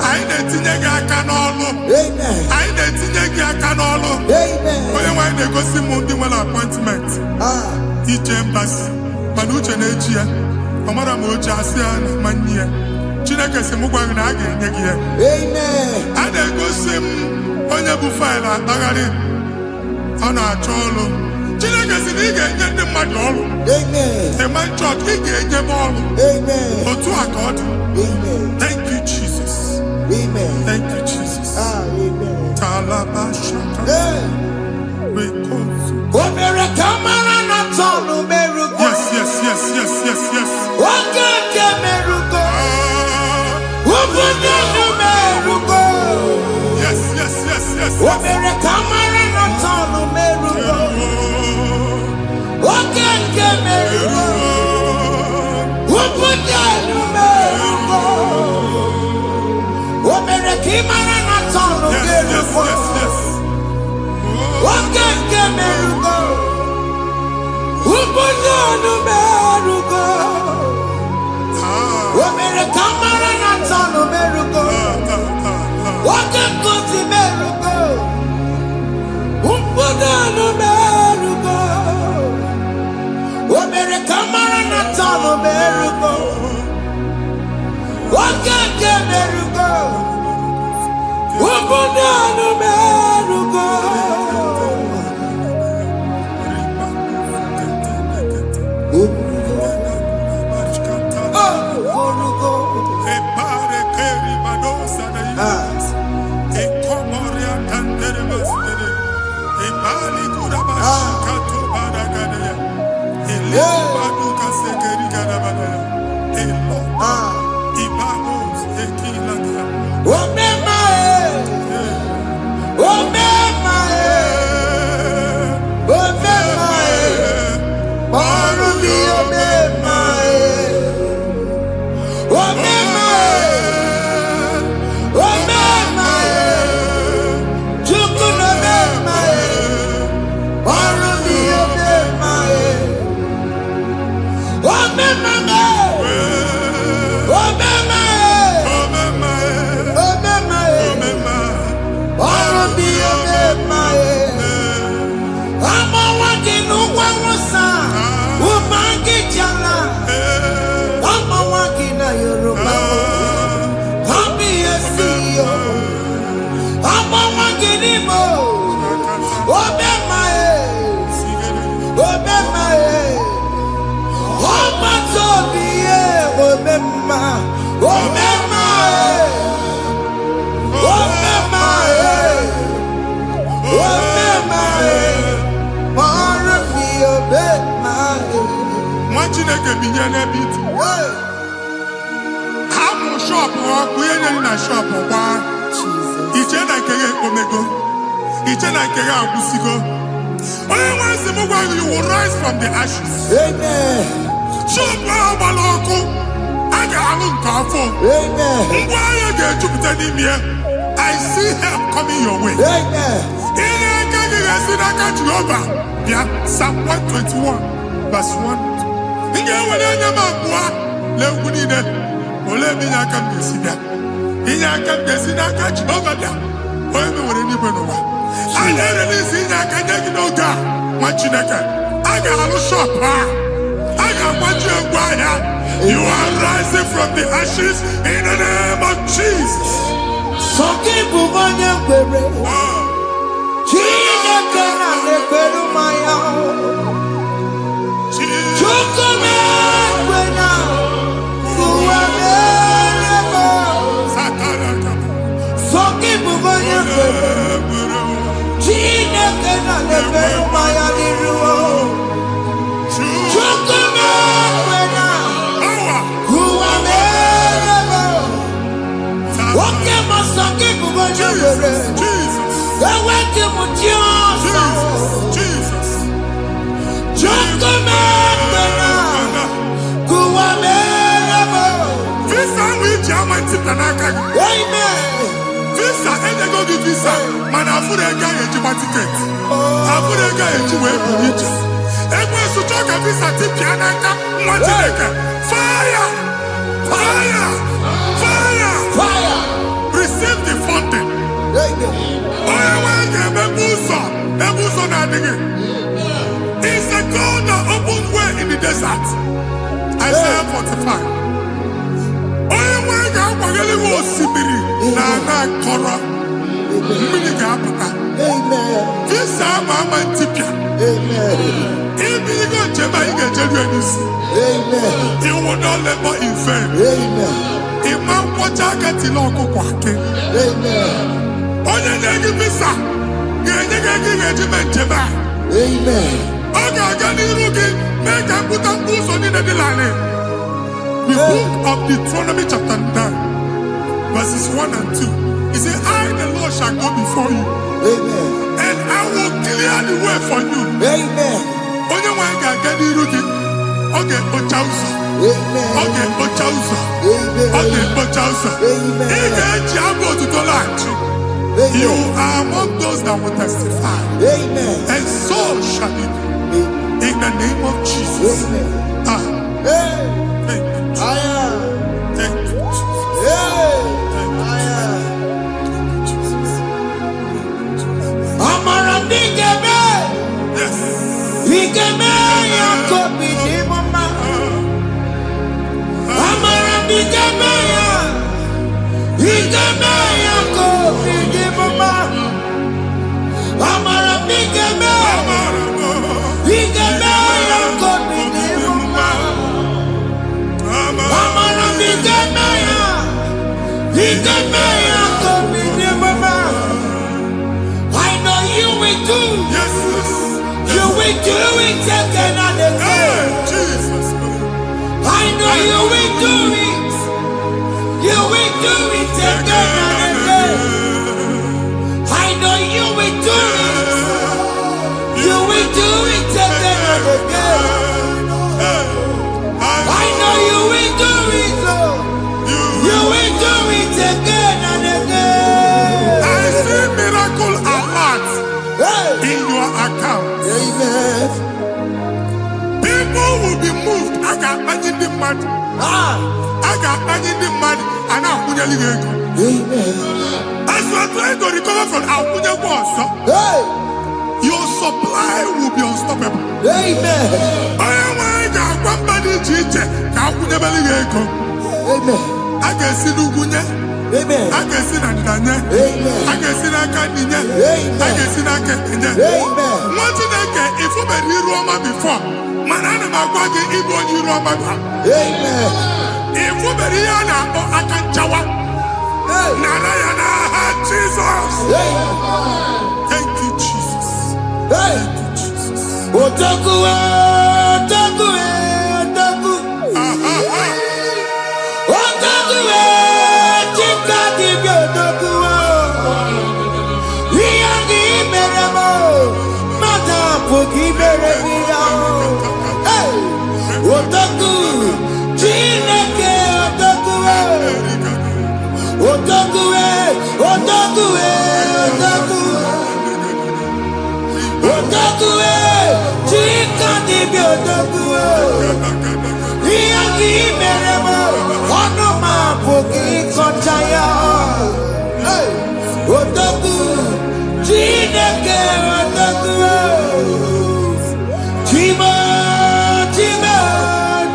Anyị na-etinye gị aka n'ọlụ. Amen. Anyị na-etinye gị aka n'ọlụ. Amen. Onye nwaanyị na-egosi m ndị nwere appointment. Ije mbasi. Mana uche na-eji ya. Ọ mara ma oche asị ya na mmanyi ya. Chineke sị m gwa gị na a ga-enye gị ya. Amen. A na-egosi m onye bụ faịlụ akpagharị. Ọ na-achọ ọrụ. Chineke sị na ị ga-enye ndị mmadụ ọrụ. Amen. Ịma chọọchị ị ga-enye m ọrụ. Amen. Otu a ka ọ dị. Amen. Thank you, Jesus. Amen. Thank you, Jesus. Amen. Talabashaka. Rekosu. Omere kamara na tonu merugo. Yes. Oge merugo. Obodo merugo. Yes. Omere kamara na tonu merugo. Oge merugo. Obodo merugo. Omere kamara na tonu merugo. Oge merugo. Obodo merugo. Omere kamara na tonu merugo. Waka kosi merugo. Umpudano merugo. Omere kamara na tano merugo. Waka ke merugo. Umpudano merugo. Shop or we in a shop or bar. Each and I can omego. Each and I can abusigo. Once the mobile you will rise from the ashes. Amen. Shop Baloko. I got a carfo. Amen. Why you get to be I see help coming your way. Amen. In a Jehovah. Yeah, Psalm 121, verse 1. In your ole mi na kan desida inya kan desida ka Jehovah da o mi wore ni beno wa ale release inya kan de no ga ma chineke aga alu shop aga maji egwa ya you are rising from the ashes in the name of Jesus. Soki buvanya kwere chineke na ne kweru maya chukome kwena Visa, and they go to visa. Man, I put a guy at your ticket. I put a guy at your way for you. And when you talk a visa, tip Yanaka, fire! Fire! Fire! Fire! Receive the funding. It's a God that opens way in the desert. Isaiah 45. You will not labor in vain. Imam Wachakati Loko Kwake. Onye negi visa. Negi regiment jeba. Oga gani rugi. Meka kuta kuso ni nedilane. The book of Deuteronomy chapter 9, verses 1 and 2. He said, I, the Lord, shall go before you. And I will clear the way for you. Onye wanga gani rugi. Oge ochauso. Oge ochauso. Oge ochauso. Ige jiabo tutolachi. You are among those that will testify. And so shall it be. In the name of Jesus. Thank you, Jesus. Thank you, Jesus. Igemeya kobi di mama. Amara Igemeya. Igemeya kobi di mama. Amara Igemeya. Igemeya kobi di mama. Amara Igemeya. Igemeya kobi di mama. I know you will do. Yes. You will do it again and again. Jesus. I know you will do it. You will do it again and again. I know you will do it. You will do it again and again. I know you will do it. You will do it again and again. I see miracle alert in your account. Amen. People will be moved. I got money in the mud. I got money in the mud. And I'm going to leave. Amen. As you are trying to recover from Abuja was, your supply will be unstoppable. Amen. I got one body teacher. Abuja Beliego. Amen. I can see Lugunya. Amen. I can see Nadanya. Amen. I can see Nakaninya. Amen. I can see Nakaninya. Amen. What did I get if you were in Roma before? Manana Magwagi Igbo in Roma. Amen. If you were here now, I can jawa. Narayana, Jesus. Thank you, Jesus. Thank you, Jesus. Otaku, otaku, otaku. Otaku, chika di bi otaku. Iya di meremo, mata poki meremia. Otaku, chineke otaku. Otaku, otaku, otaku. Otaku, chika di bi otaku. Iya di meremo, ono ma poki konchaya. Otaku, chineke otaku. Chima, chima,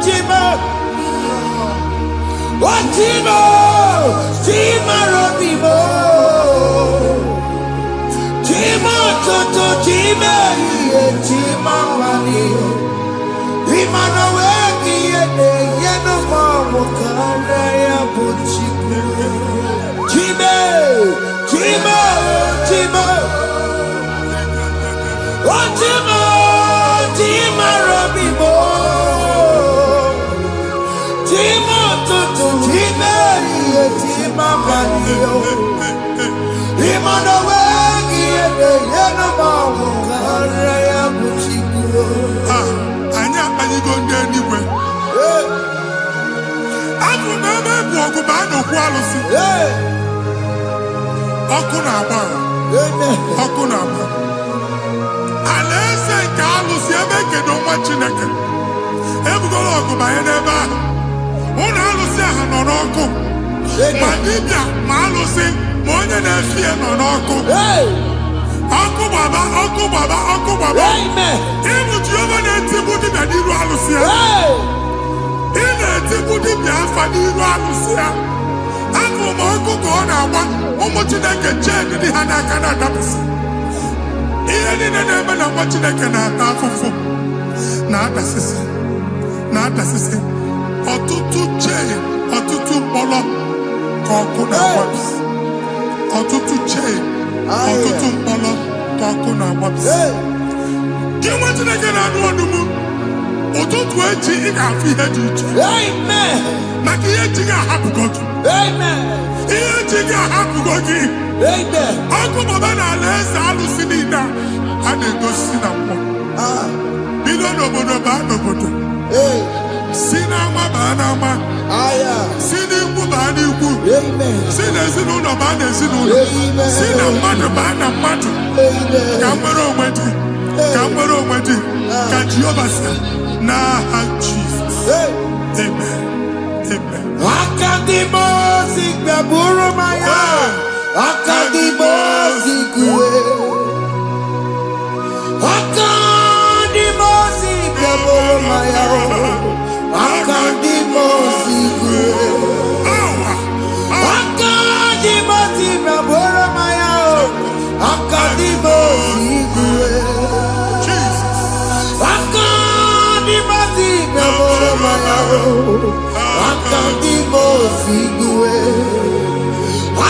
chima. Chima, chima robimo. Chima toto chima iye chima wani. Imano weki yene yeno mamu kare ya buchiku. Chime, chima, chima. Chima, chima robimo. Chima toto chima iye chima wani. Imano weki yene yeno mamu kare ya buchiku. Anya go anywhere. I'm from Bano Quality. Okunaba. Okunaba. Unless I Carlos, you make it no much in a can. Ever go on by an ever. One Alusia and on Oko. Madibia, Malusi, more than a fear on Oko. Uncle Baba, Uncle Baba, Uncle Baba. Amen. Even Giovanni Timothy and Iru Alusia. In a Timothy, Iru Alusia. Uncle Marco Gona, much in a can the Hanakana Dabs. Even in a name of what you can have for. Not assistant. Not assistant. Or two chain, or two polo, Kokuna Wabs. Or two chain. Ọtụtụ mkpọrọ ka ọkụ na-agbapụsị. Gị nwetụ na gị na-anụ ọdụmụ, ụtụtụ echi ị ga-afụ ihe dị iche. Maka ihe ji gị ahapụgo gị. Ihe ji gị ahapụgo gị. Ọkụ baba n'ala eze alụsị niile a na-egosi na mmụọ. Bido n'obodo baa n'obodo. Si n'ama baa n'ama. Si n'ikwu baa n'ikwu. Si n'ezinụlọ baa n'ezinụlọ. Si na mmadụ baa na mmadụ. Ka nwere onwe dị. Ka nwere onwe dị. Ka Jehova sị n'aha Jizọs. Amen. Amen. Akadimo sigbe buru maya. Akadimo sigwe. Akadimo Akandimo Sigue.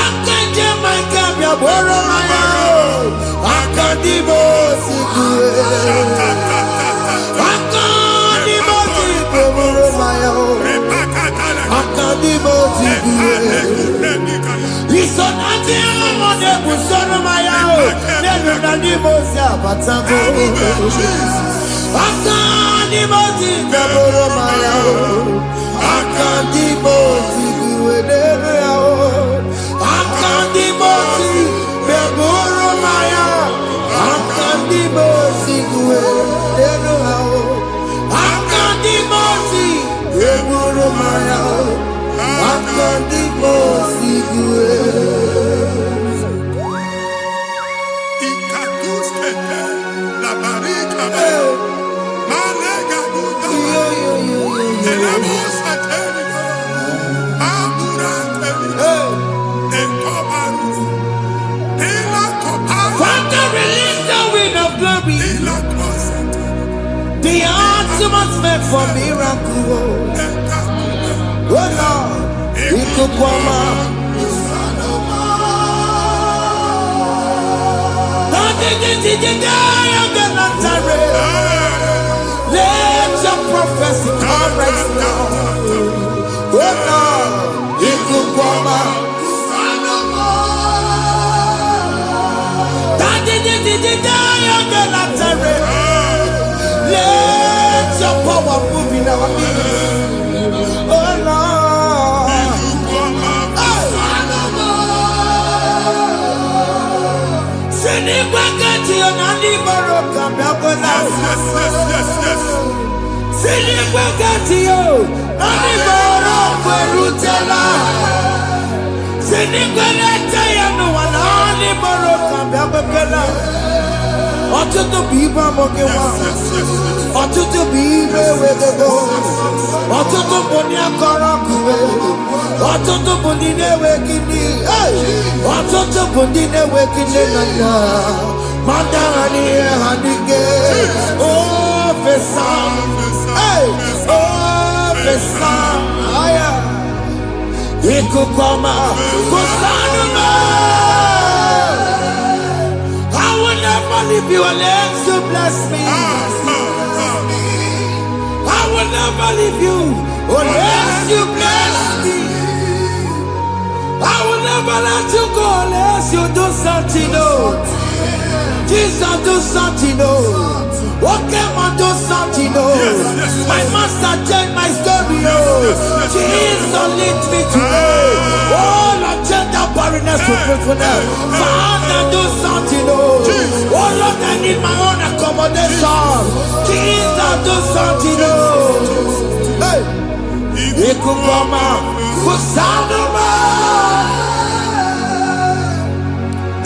Akanje Makabia Boromaya. Akandimo Sigue. Akandimo Sigue Boromaya. Akandimo Sigue. Isonati Amone Busoromaya. Akandimo Sigue. Akandimo Sigue Boromaya. Akandimo Sigue. Akandimo Sigue Boromaya. Akandimo Sigue. Akandimo Sigue Boromaya. Akandimo Sigue. The ultimate meant for miracle. Oh Lord, it could come out. Let your prophecy come right now. Oh Lord, it could come out. Let your power move in our midst. Oh Lord. Send it back to your nanny Baroka. Send it back to you. Nanny Baroka Rutella. Send it back to you. No one nanny Baroka. Ọtụtụ bụ ibe amụghị nwa, ọtụtụ bụ ibe ewegego, ọtụtụ bụ ndị akọrọ ọkụwe, ọtụtụ bụ ndị na-enweghị nne, ọtụtụ bụ ndị na-enweghị nne na nna, ma ndị agha n'ihe ha n'ike. Ofesa, ofesa, ikuku ọma, kwụsanụ m. If you unless you bless me, I will never leave you unless you bless me. I will never let you go unless you do something. No, Jesus, do something. No, okay, man, do something. No, my master changed my story. Oh, Jesus, lead me today. Oh, Lord, change that barrenness to fruitfulness. Father, do something. Oh, Lord, I need my own accommodation. Jesus, do something. Hey, you could come out. Kusanuma.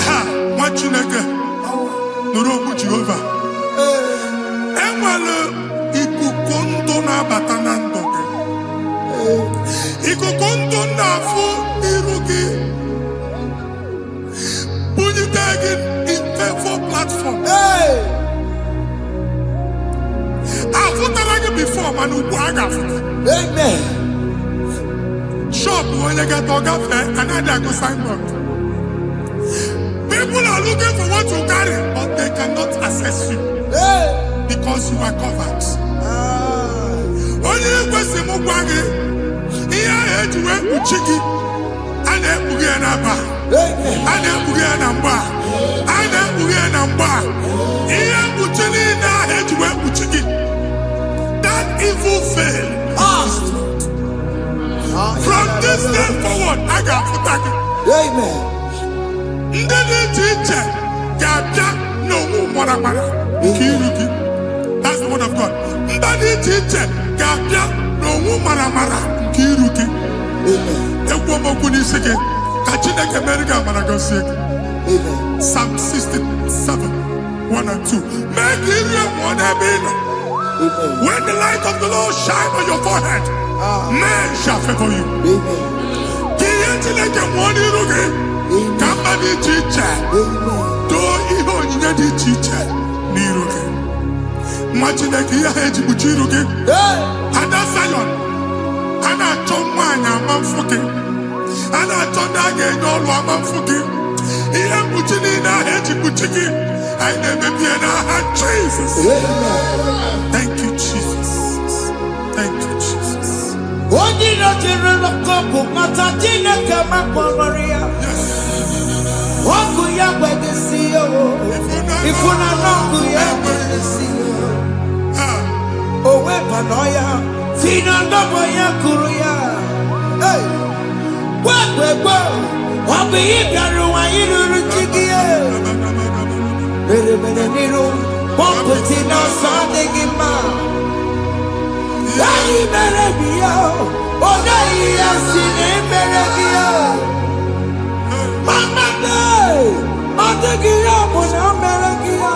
Ha, what you nigga? No, don't Jehovah. Emmanuel, ikukondo na batanando. Ikukondo na fu irugi. Punitagin in for platform. Hey, I've put before man who amen. Shop when you get dog fair and then go signboard. People are looking for what you carry, but they cannot access you because you are covered. Only question Mugwagi, here head to where Uchiki, and then Uganaba, and then Uganamba, and then Uganamba. Here Uchini now head to where Uchiki. That evil fail. From this day forward, I got Futaki. Amen. That's the word of God. Psalm 67, 1 and 2. Make Israel one when the light of the Lord shine on your forehead, men shall favor you. Imagine that he had to Zion. Ana chomanya mamfuki. Ana chonda ge nyolo mamfuki. Iya muchini na heji muchiki. I never be in Jesus. Thank you, Jesus. Thank you, Jesus. Oji no jirelo koku matajine kama kwa Maria. Waku ya kwegesiyo. Ifuna nongu ya kwegesiyo. Owe panoya. Fina ndobo ya kuruya. Hey. Wekwe. Wabi ibiaru wa iluru chigiye. Mere niru. Pomputi no sandegima. Yayi mere biyo. Oda iya sine mere biyo. Mama day. Odegiya muna mere biyo.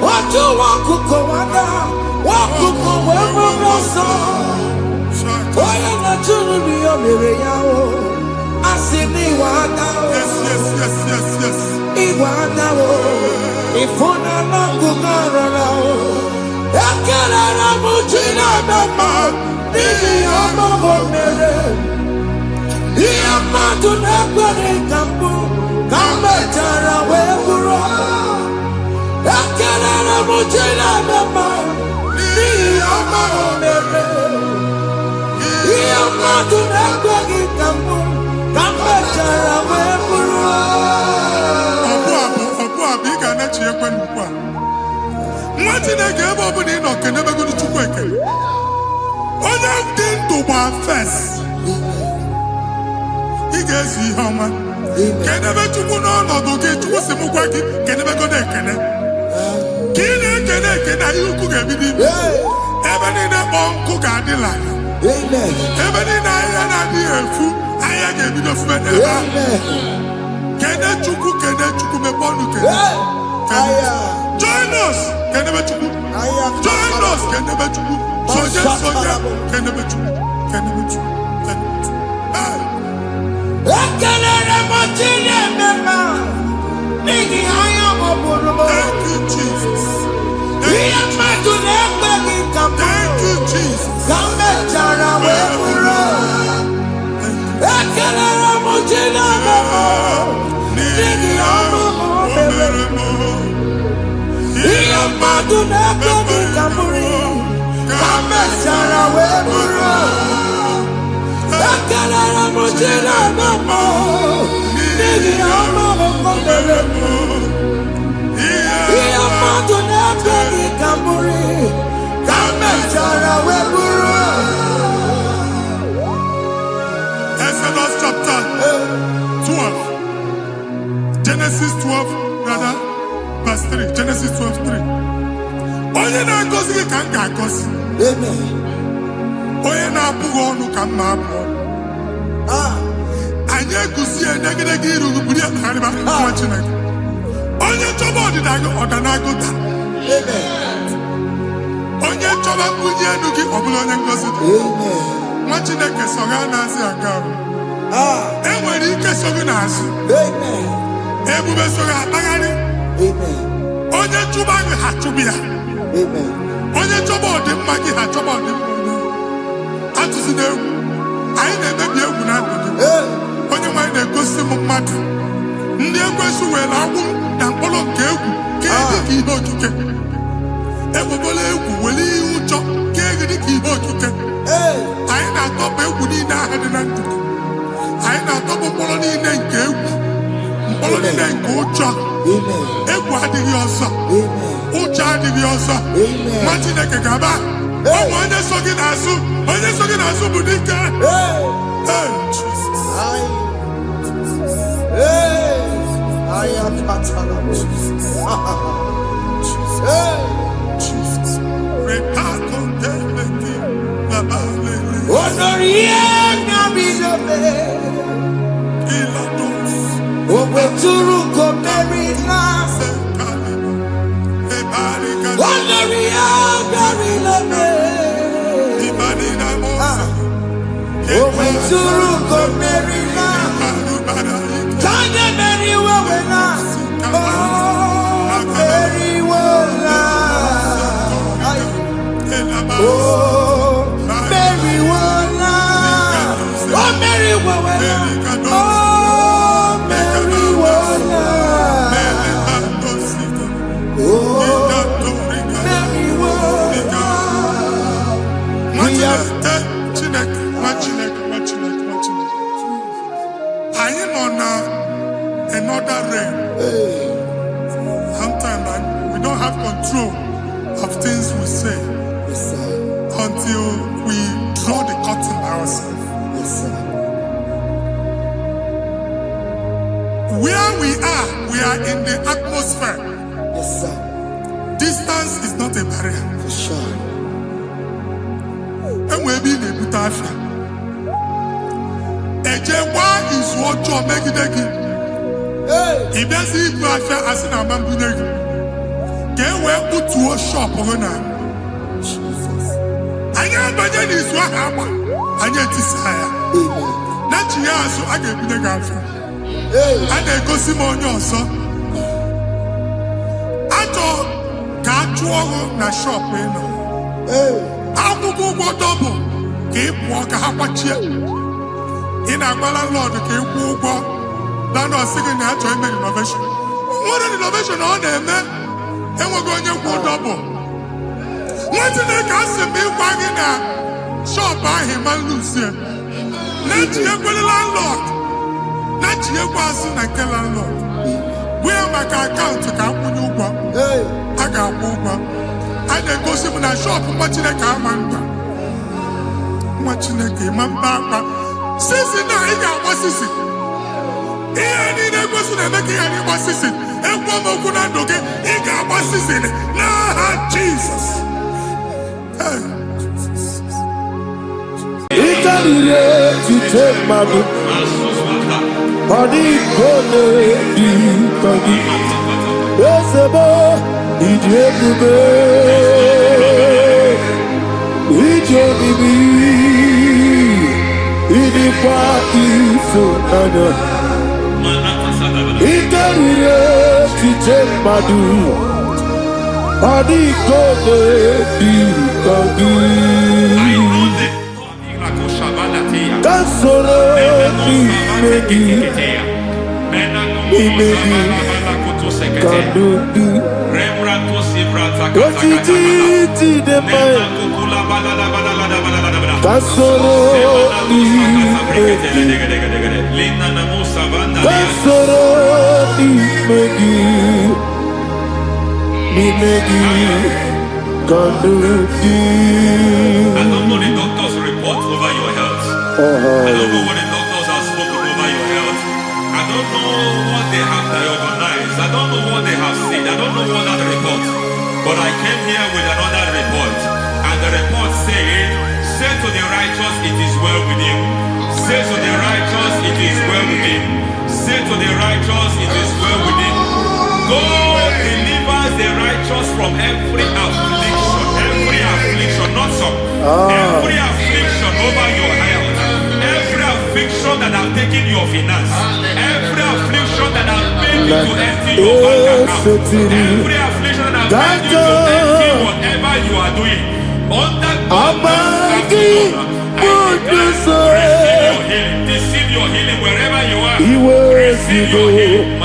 Watu wakuko wada. Wakuko wewe rosa. Oye na chunu biyo mere yao. Asini wada. Yes. Iwada wo. Ifuna nangu garara wo. Ekelera mujina mama. Nini amabo mere. Iya matu nekwere kambu. Kambe tara weburo. Ekelera mujina mama. Nini amabo mere. Iya matu nekwere kambu. Kambe tara weburo. Biga na chi ekwe nkwa. Nwa Chineke ebe ọ bụla ị nọ kenebegoro Chukwu ekele. Onye dị ndụ gba fes. Ị ga-ezi ihe ọma. Kenebe Chukwu n'ọnọdụ gị, Chukwu si m gwa gị kenebegoro ekele. Ka ị na-ekele ekele ihe ukwu ga-ebido ibi. Ebe niile kpọ nkụ ga-adịla ya. Ebe niile ahịhịa na-adịghị efu, ahịhịa ga-ebido fube n'ebe ahụ. Kene Chukwu mepe ọnụ kene. Join us kenebe Chukwu. Join us kenebe Chukwu. Soja kenebe Chukwu. Ekelere mochine mema. Nigi aya moburu. Thank you, Jesus. Iya matu nekwegi kambu. Thank you, Jesus. Kambe chara weburo. Ekelere mochine mema. Nigi aya moburu. Iya matu nekwegi kamburi. Kambe chara weburo. Ekelere mochine mema. Nigi aya moburu. Iya matu nekwegi kamburi. Kambe chara weburo. Exodus chapter 12. Genesis 12, rather, verse 3. Genesis 12:3. Onye na-agọzi gị ka m ga-agọzi. Onye na-abụghị ọnụ ka m na-abụ ọnụ. Anyị egusi edegedege iru buru ya karịba nwa Chineke. Onye chọba ọdịda gị ọ na-agụta. Onye chọba mbunye elu gị ọ bụla onye ngọzi dị. Nwa Chineke so ga na-azị aga arụ. E nwere ike so gị n'azụ. Ebube so gị akpagharị. Onye chụba gị ha chụbụ ya. Onye chọba ọdịmma gị ha chọba ọdịmma onye. Atụzina egwu. Anyị na-emebi egwu na ndụ gị. Onye nwe anyị na-egosi m mmadụ. Ndị ekwensu were agwụ na mkpụrụ nke egwu kee dị ka ihe okike. Egbebola egwu were ihe ụjọ kee gị dị ka ihe okike. Anyị na-atọpụ egwu niile ahụ dị na ndụ gị. Anyị na-atọpụ mkpụrụ niile nke egwu. Mkpụrụ niile nke ụjọ. Egwu adịghị ọzọ. Ụjọ adịghị ọzọ. Nwa Chineke ga-aba. Ọ bụ onye so gị n'azụ. Onye so gị n'azụ bụ dike. Oh, Mary, control of things we say. Yes, sir. Until we draw the curtain ourselves. Yes, sir. Where we are in the atmosphere. Yes, sir. Distance is not a barrier. For sure. And we be in a butafia. Ejekwa is what you make it again. If there's a butafia as in a mambunegi, can we put to a shop on Jesus. I am budget is what happened. I get desire. Amen. Not you, so I get the girlfriend. Hey. And they go see money also. I thought, can't you na shop, you know? Hey. I'm going to go double. Keep walk a chair. In a landlord, keep walk. Landlord singing that to him innovation. What an innovation on them, man. And we're going to go double. What's in the castle be wagging a shop by him and lose him? Let you go to landlord. Let you go soon and tell landlord. We are my account to come when you go. Hey. I got one. I then go see when I shop watching a car man. Watching a game and back. Sissy, now he got what sissy. He ain't a person that make any what sissy. And one more could not do it. He got what sissy. Nah, Jesus. Ikarire ti take my book. Body gone di kogi. Esebo idiebube. Ijobibi. Idikwa ifunanya. Ikarire ti take my book. Body gone di kogi. Kasoro ni megi, kadudu. Ojiji deme. Kasoro ni megi, kasoro ni megi, kadudu. I don't know the doctor's report over your health. I don't know what the doctors have spoken over your health. I don't know what they have diagnosed. I don't know what they have said. I don't know what that report. But I came here with another report. And the report said, say to the righteous, it is well with him. Say to the righteous, it is well with him. Say to the righteous, it is well with him. God delivers the righteous from every affliction. Every affliction, not some. Every affliction over your health. Every affliction that have taken your finance. Every affliction that have made you to empty your bank account. Every affliction that have made you to empty whatever you are doing. Under God's receive your healing wherever you are. Receive your healing.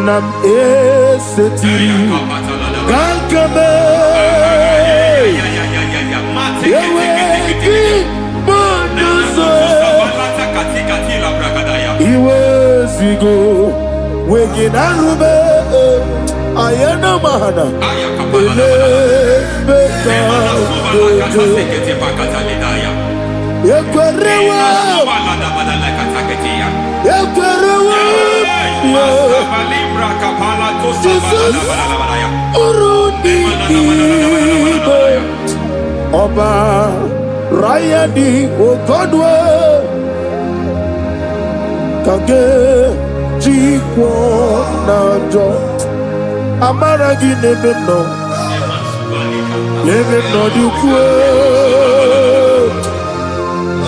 Nam eseti kankame yeweki bonuso iwezigo weginarube ayana mahana ele beka yekwerewa Jesus Urudi Ibe Oba Rayadi Okodwe Kage Jikwo Najo Amaragi Nebeno Nebeno Dukwe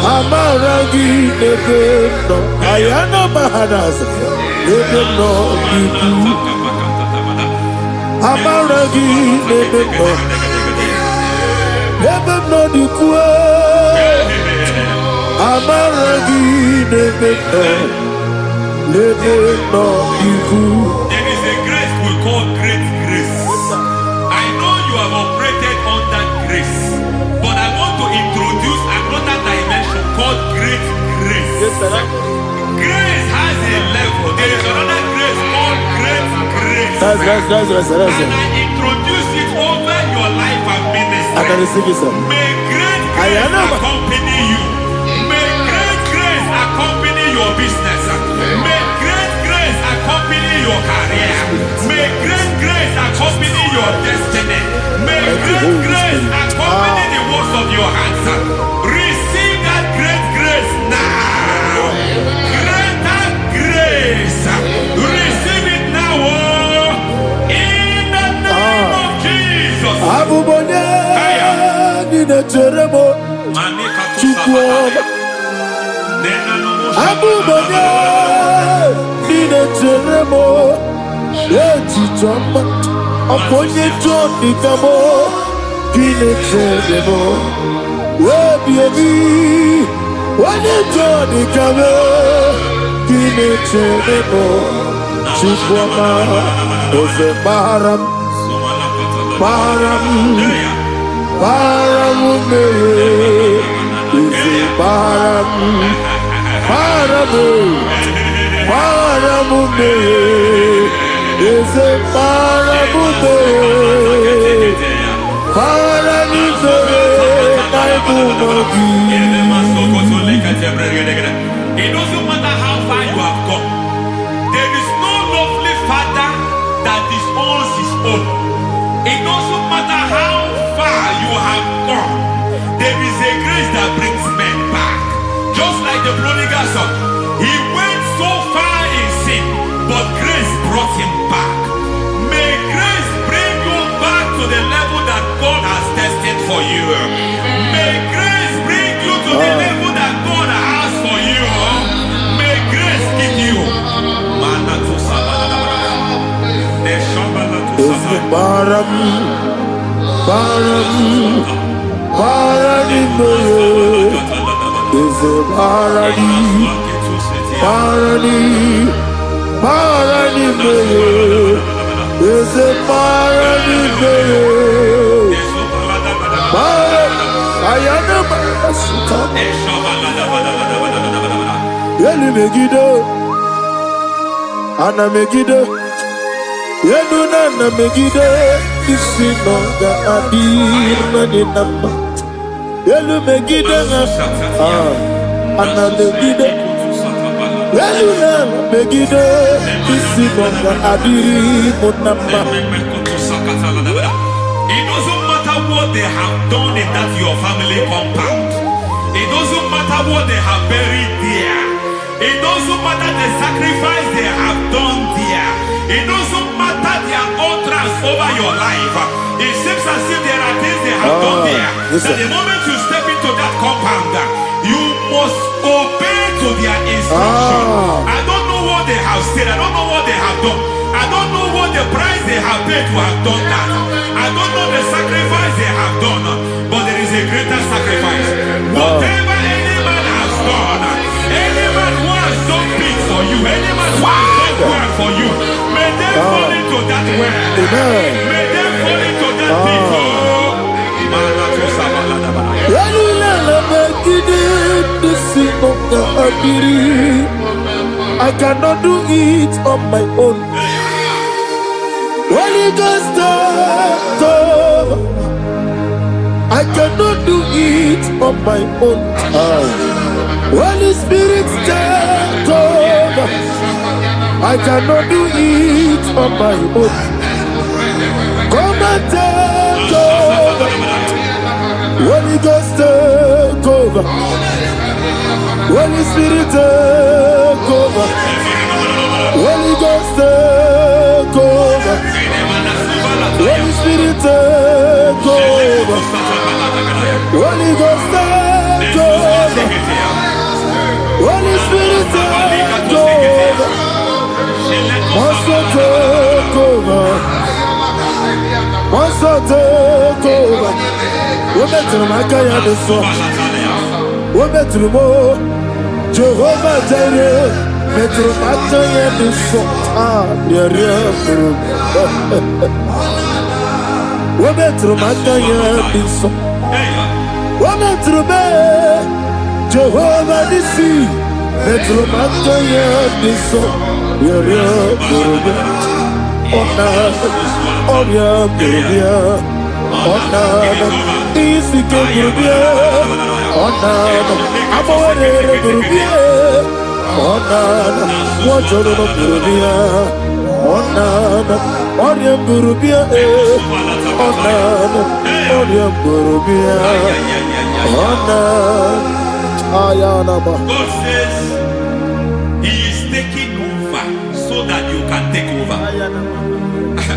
Amaragi Nebeno Ayana Mahanas Nebeno Dukwe Amaragi Nebeno Nebeno Dukwe Amaragi Nebeno Nebeno Dukwe. There is a grace we call great grace. I know you have operated under grace, but I want to introduce another dimension called great grace. Grace has a level. There is another grace called great grace. That's resurrection. And I introduce it over your life and ministry. I can receive it, sir. May great grace accompany you. May great grace accompany your business. May great grace accompany your career. May great grace accompany your destiny. May great grace accompany the works of your hands. Receive that great grace now. Greater grace. Receive it now. In the name of Jesus. Aponye Johnny Gamo, Pinetemo, baby, when you Johnny Gamo, Pinetemo, Chikwama, Ose Baram, Ose Baram, is a parabute, It doesn't matter how far you have gone. There is no lovely father that disowns his own. It doesn't matter how far you have gone. There is a grace that brings men back. Just like the prodigal son. He went so far in sin, but grace brought him back. May grace bring you back to the level that God has destined for you. May grace bring you to the level that God has for you. May grace give you. Yelu Megido, Anna Megido, Yelu Nana Megido, Isinonga Adir Maninamba, Yelu Megido, Anna Megido, Yelu Nana Megido, Isinonga Adir Munamba. It doesn't matter what they have done in that your family compound. It doesn't matter what they have buried there. It doesn't matter the sacrifice they have done there. It doesn't matter their utterance over your life. It seems as if there are things they have done there. That the moment you step into that compound, you must obey to their instruction. I don't know what they have said. I don't know what they have done. I don't know what the price they have paid to have done that. I don't know the sacrifice they have done. But there is a greater sacrifice. Whatever any man has done, any man who has done big for you, any man who has done well for you, may they fall into that well. May they fall into that pit. I cannot do it on my own. Holy Ghost, I cannot do it on my own. Holy Spirit, take over. I cannot do it on my own. Come and take over. Holy Ghost, take over. Holy Spirit, take over. Holy Ghost, take over. Holy Spirit, take over. Holy Ghost, take over. Holy Spirit, take over. Master, take over. Master, take over. We're better than my guy on the song. We're better than more. Jehovah Jireh. Metro Mataya de Sota, Metro Mataya de Sota, Metro Jehovah the Sea, Metromanta ya diso Yara Burubia Ona Oria Burubia Ona Isike Burubia Ona Amore Burubia Ona Wachoro Burubia Ona Oria Burubia Ona Oria Burubia Ona Ayanaba. God says He is taking over so that you can take over.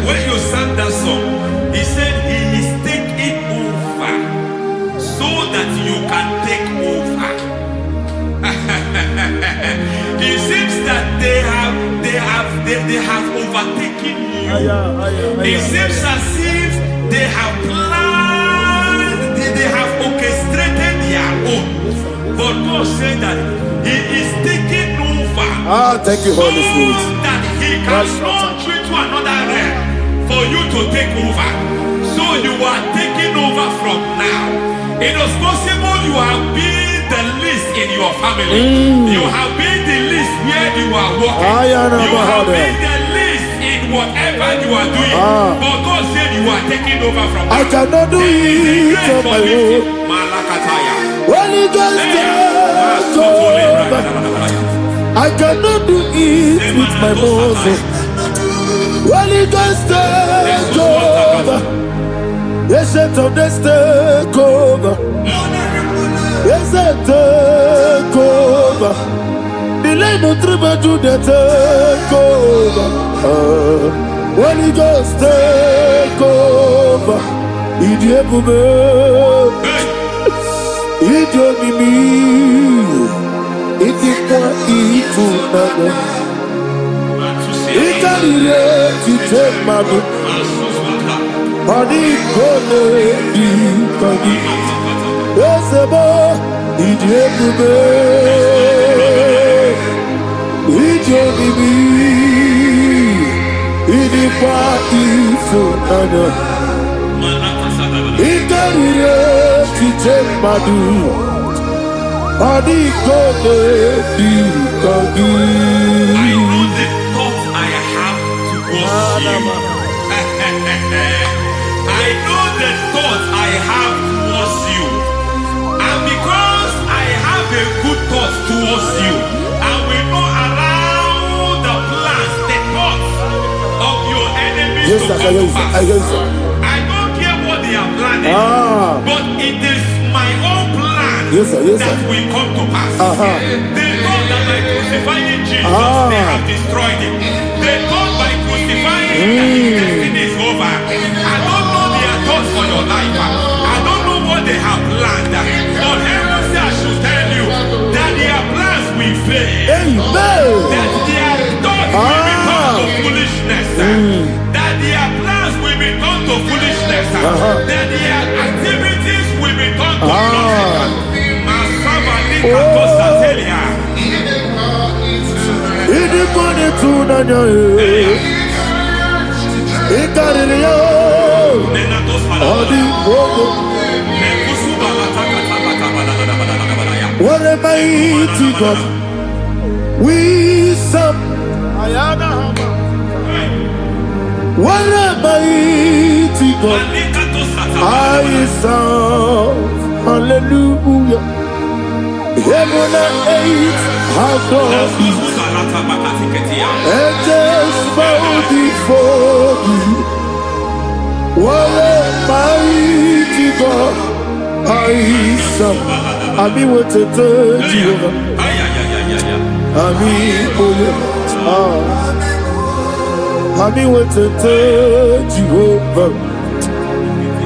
When you sang that song, He said He is taking over so that you can take over. It seems that they have overtaken you. It seems as if they have planned, they have orchestrated their own. But God said that He is taking over. Thank you, Holy Spirit. So that He can launch you to another realm for you to take over. So you are taking over from now. It is possible you have been the least in your family. You have been the least where you are working. You have been the least in whatever you are doing. But God said you are taking over from now. I cannot do it on my own. Holy Ghost, take over. I cannot do it with my muscles. Holy Ghost, take over. Yes, of this take over. Yes, take over. The line of tribe to the take over. Holy Ghost, take over. Idiebube. Idionimi, idikwa ifunado, ikarire titemado, adikone dikagi, esebo idiebube, idionimi, idikwa ifunado. Ikarire titemadu Adikode dikagi. I know the thoughts I have towards you. I know the thoughts I have towards you. And because I have a good thought towards you, I will not allow the plans, the thoughts of your enemies to come to pass. I don't care what they are planning, but it is my own plan that will come to pass. They thought that by crucifying Jesus, they have destroyed him. They thought by crucifying him that his destiny is over. I don't know their thoughts for your life. I don't know what they have planned. But heaven says I should tell you that their plans will fail. That their thoughts will be turned to foolishness. That their plans will be turned to foolishness. That their activities will be turned to nothing. What a mighty God we serve. What a mighty God I serve. Hallelujah. Heaven and earth have done it. Angels bow before you. What a mighty God I serve. Ami wote Jehovah. Ami oyo. Ami wote Jehovah.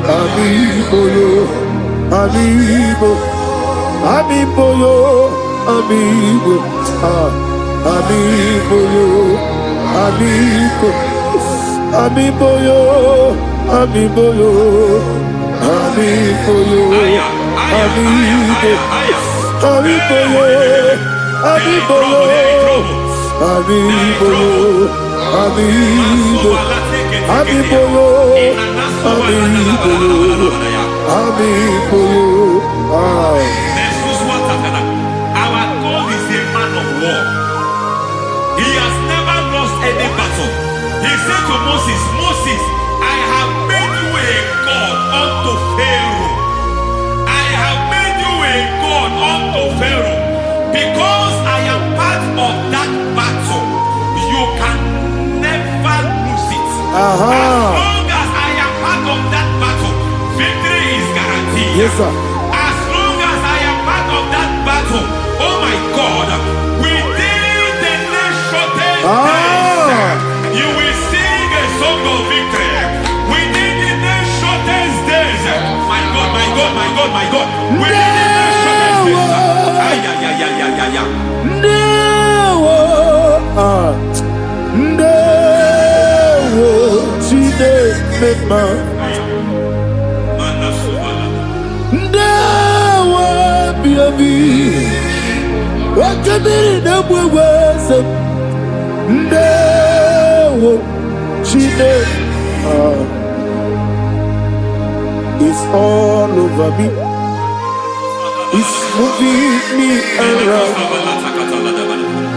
Ami oyo. Ami bo. Amibo yo, amibo, amibo yo, amibo, amibo yo, amibo yo, amibo yo, amibo, amibo yo, amibo yo, amibo yo, amibo, amibo yo, amibo yo, amibo yo. Our God is a man of said to Moses, Moses, I have made you a God unto Pharaoh. I have made you a God unto Pharaoh. Because I am part of that battle, you can never lose it. As long as I am part of that battle, victory is guaranteed. Yes, sir. As long as I am part of that battle, oh my God, within the nation days, you will sing a song of victory. Within the nation days, my God, my God, my God, my God. Within the nation days, It's all over me. It's moving me around.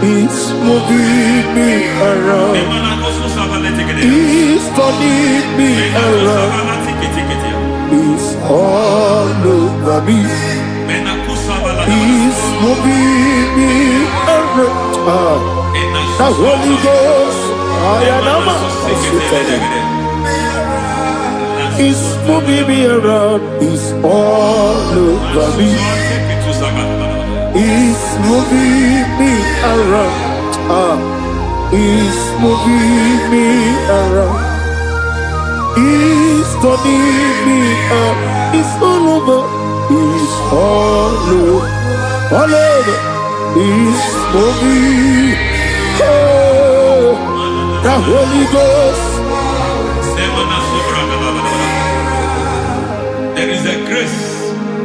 It's moving me around. It's turning me around. It's all over me. It's moving me around. The Holy Ghost, it's moving me around. It's all over me. It's moving me around. It's moving me around. It's turning me up. It's all over. It's all over. All over. It's moving. Oh, the Holy Ghost. There is a grace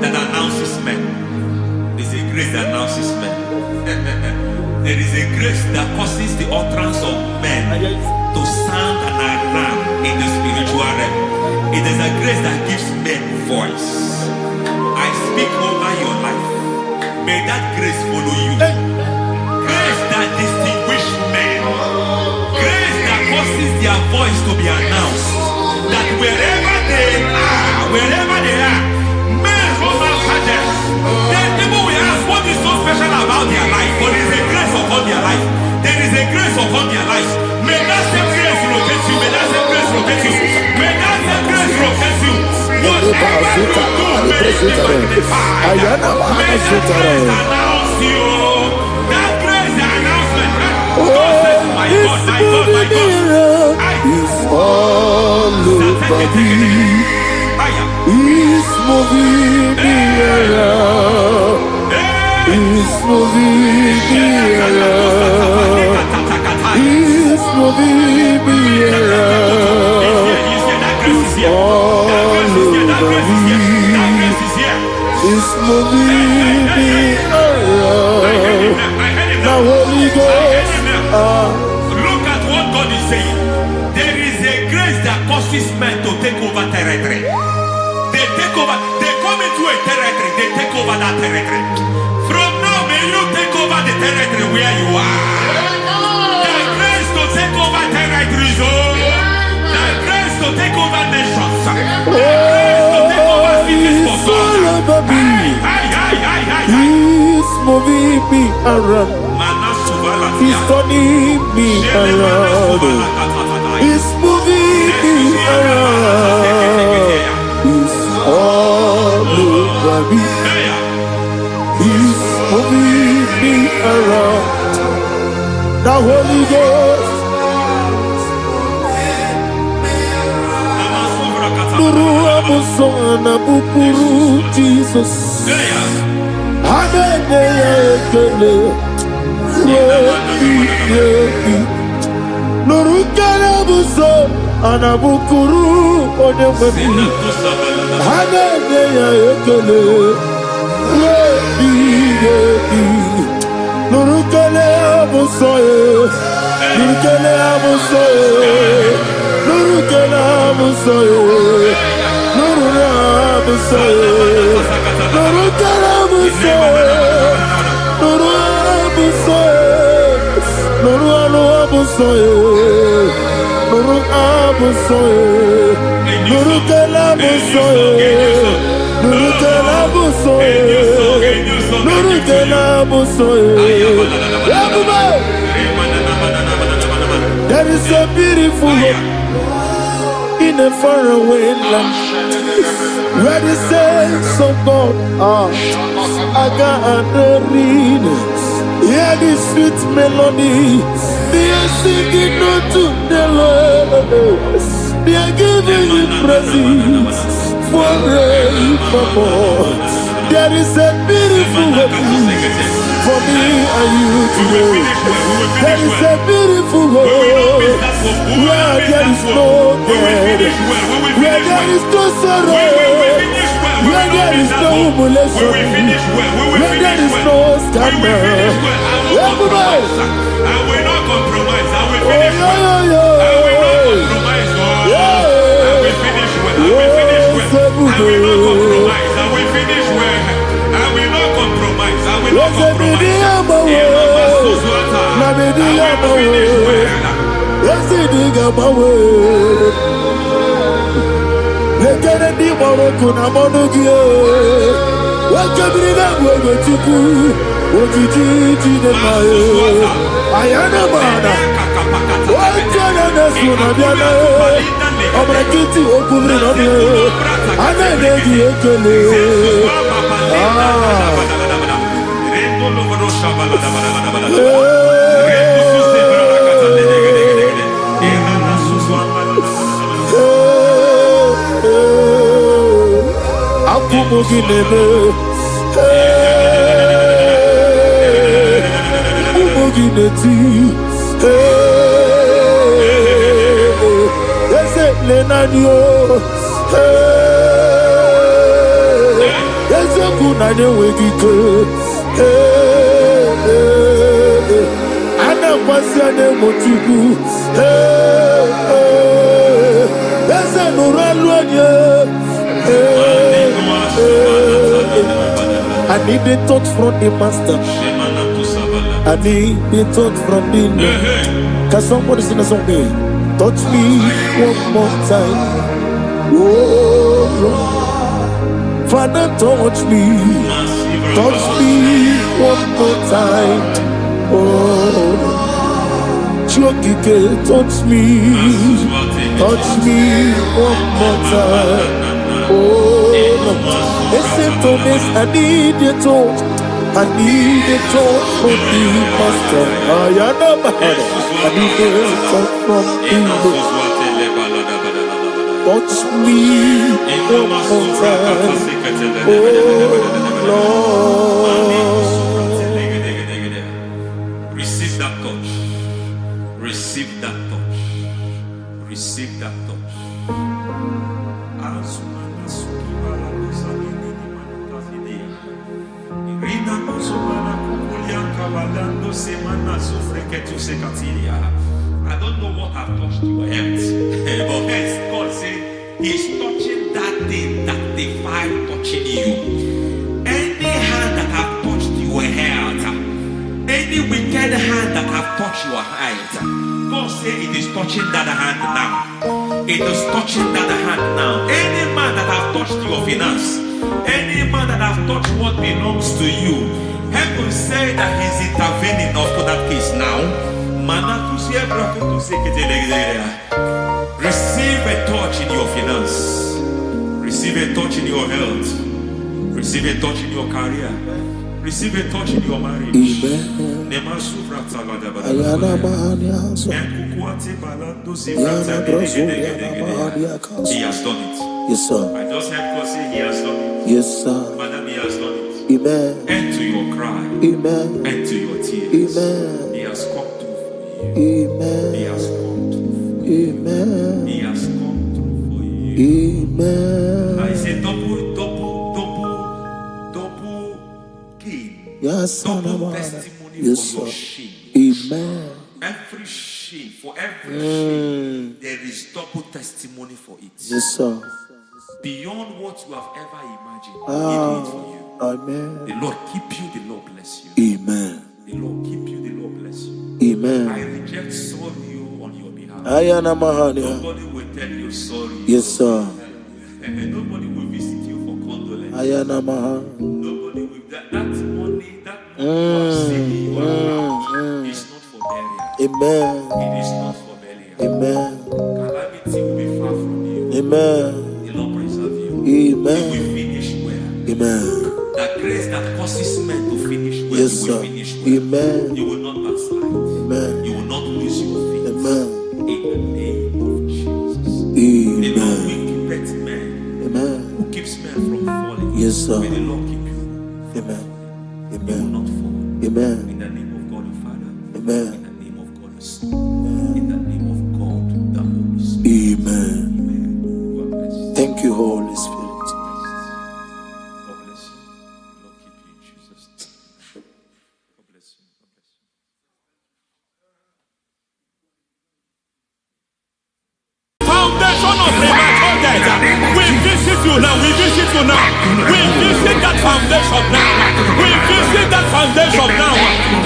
that announces men. There's a grace that announces men. There is a grace that causes the utterance of men to sound an alarm in the spiritual realm. It is a grace that gives men voice. I speak over your life. May that grace follow you. Grace that distinguishes men. Grace that causes their voice to be announced. That wherever they are, men from after them. Then people will ask, what is so special about their life? But there is a grace upon their life. There is a grace upon their life. May that same grace locate you. May that same grace locate you. May that same grace locate you. Whatever you do, may it be magnified. May that grace announce you. That grace announcement. God says, my God, my God, my God. It's all over me. It's moving me around. It's moving me around. It's moving me around. It's all over me. It's moving me around. The Holy Ghost. Look at what God is saying. There is a grace that causes men to take over territory. They take over, they come into a territory, they take over that territory. From now, may you take over the territory where you are. The grace to take over territories, the grace to take over nations, the grace to take over cities for God. He's moving me around. He's turning me around. He's moving me around. He's all over me. He's moving me around. The Holy Ghost. Nuru amusona bukuru Jesus. Adekele. Nuru kalabuso anabukuru onemani. Adekele. Nuru kalabuso. Nuru kalabuso. Nuru kalabuso. Nuru kalabuso. Nuru kalabuso. Nuru kalabuso. Nuru abusoe, nuru kelabusoe, nuru kelabusoe, nuru kelabusoe. There is a beautiful hope in a faraway land where the saints of God are gathering. Hear the sweet melody. They are singing unto the Lord. They are giving you praise forevermore. There is a beautiful hope for me and you today. There is a beautiful hope where there is no death, where there is no sorrow, where there is no humiliation, where there is no scandal. Everybody, I will not compromise. I will finish well. I will not compromise. I will finish well. I will finish well. I will not compromise. I will finish well. I will not compromise. I will not compromise. I need the touch from the master. I need the touch from the Lord. Can somebody sing a song here? Touch me one more time. Oh, Lord. Father, touch me. Touch me one more time. Oh, Chokike, touch me. Touch me one more time. Oh, listen to this, I need your touch. I need a touch from the master. I need a touch from the Lord. Touch me one more time. Oh, Lord. Receive that touch. Receive that touch. Receive that touch. I don't know what I've touched your health, but hence God said He's touching that thing that defied touching you. Any hand that have touched your health, any wicked hand that have touched your health, God said it is touching that hand now. It is touching that hand now. Any man that have touched your finance, any man that have touched what belongs to you, heaven say that He's intervening of that case now. Receive a touch in your finance. Receive a touch in your health. Receive a touch in your career. Receive a touch in your marriage. He has done it. Yes, sir. I just heard God say He has done it. Yes, sir. Madam, He has done it. Amen. End to your cry. Amen. End to your tears. Amen. He has come through for you. Amen. He has come through for you. Amen. He has come through for you. Amen. I say double gain. Yes, Double testimony yes, for your sir. shame. Amen. Every shame, for every shame, there is double testimony for it. Yes, sir. Beyond what you have ever imagined, He did it for you. Amen. The Lord keep you, the Lord bless you. Amen. The Lord keep you, the Lord bless you. Amen. I reject sorrow on your behalf. Ayana Mahania. Nobody will tell you sorry. Yes, sir. And nobody will visit you for condolence. Ayana Maha. Nobody will that money you have seen in your account is not for burial. Amen. It is not for burial. Amen. Calamity will be far from you. Amen. The Lord preserve you. Amen. You will finish well. Amen. That grace that causes men to finish well, Yes, you will sir. finish well. Amen. You will not backslide. Amen. You will not lose your faith. Amen. In the name of Jesus. The Lord Amen. will keep men. Amen. Who keeps men from falling. Yes, sir. May the Lord keep you. Amen. You will Amen. not fall. Amen. In the name of God the Father. Amen. In the name of God the Son. In the name of God the Holy Spirit. Amen. Amen. God bless you. Thank you, Holy Spirit. God bless you. The Lord keep you in Jesus' name. God bless you. God bless you. Foundation of premature death. We visit you now. We visit you now. We visit that foundation now. We visit that foundation now.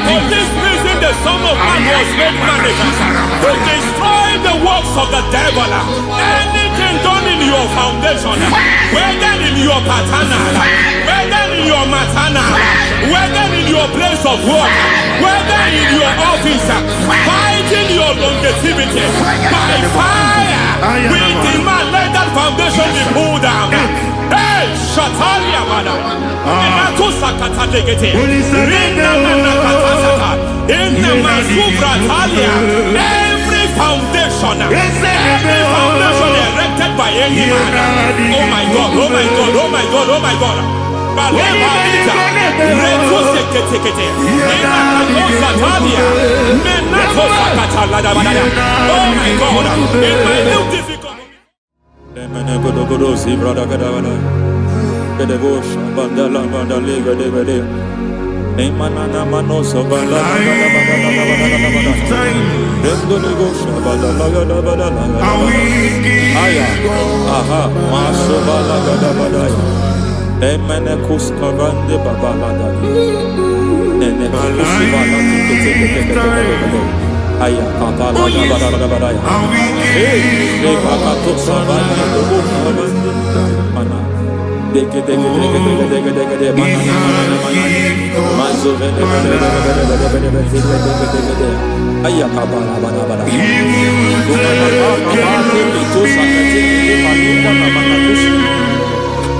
For this reason, the Son of Man was made manifest to destroy the works of the devil. Anything done in your foundation, whether in your paternal, whether in your maternal, whether in your place of work, whether in your office, fighting your longevity by fire. We demand let that foundation be pulled down. Hey, Shatalia Bada. Inato Sakata Legete. Rina Manakatasata. Inna Masubra Talia. Every foundation erected by any man. Oh my God, oh my God, oh my God, oh my God. Baleba Lita. Reto Sekete. Inna Satalia. Menato Sakata Ladabada. Oh my God. In my new difficult.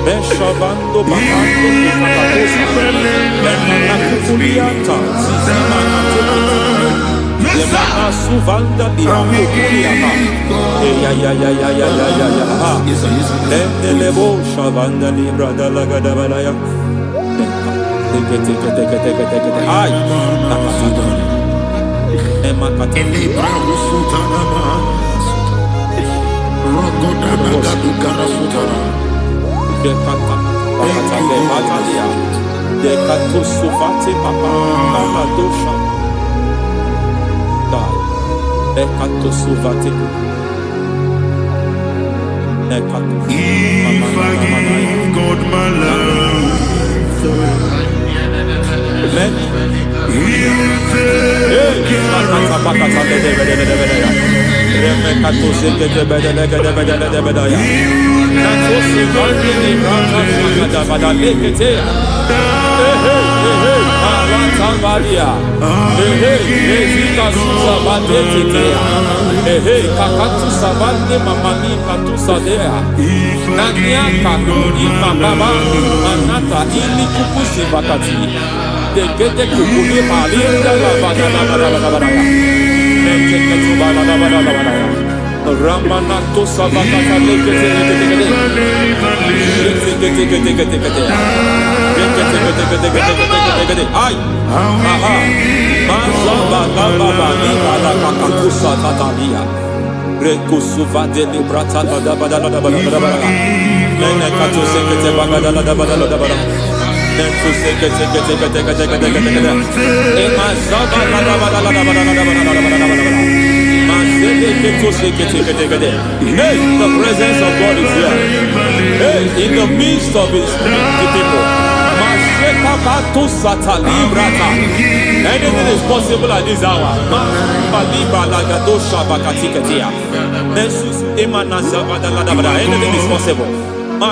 Beshavando bahando kukatakosa Lemana suvanda biakuliaka Lendelebo shavanda libra dalagadabalaya Ay Emakata Dekata Pakata Batalia Dekato Sufati Papa Aladosha Dai Dekato Sufati Dekato If I give God my love, He will take care of Ramanato Savakata Ay, aha, Mazaba Baba Nibala Kakakusa Tatalia, Rekusuva de Librata Badabada, Menekato Sekete Bagada Badabada, Nentu Sekete, Emazaba Hey, the presence of God is here. Hey, in the midst of his people. Anything is possible at this hour. Anything is possible. We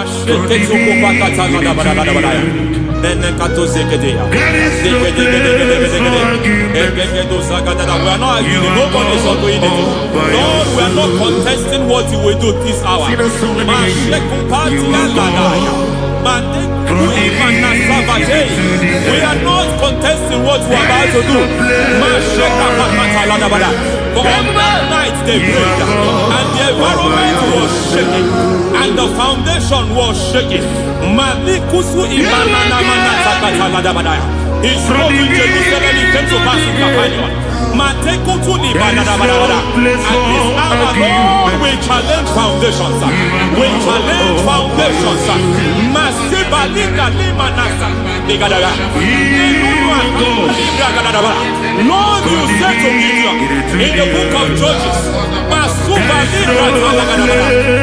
are not arguing. Nobody is arguing it. Lord, we are not contesting what you will do this hour. We are not contesting what we are about to do. For on that night they prayed, and the environment was shaking, and the foundation was shaking. He spoke in Jerusalem, he came to pass in Capernaum. At this hour, Lord, we challenge foundations. We challenge foundations. Lord, you said to Gideon in the book of Judges,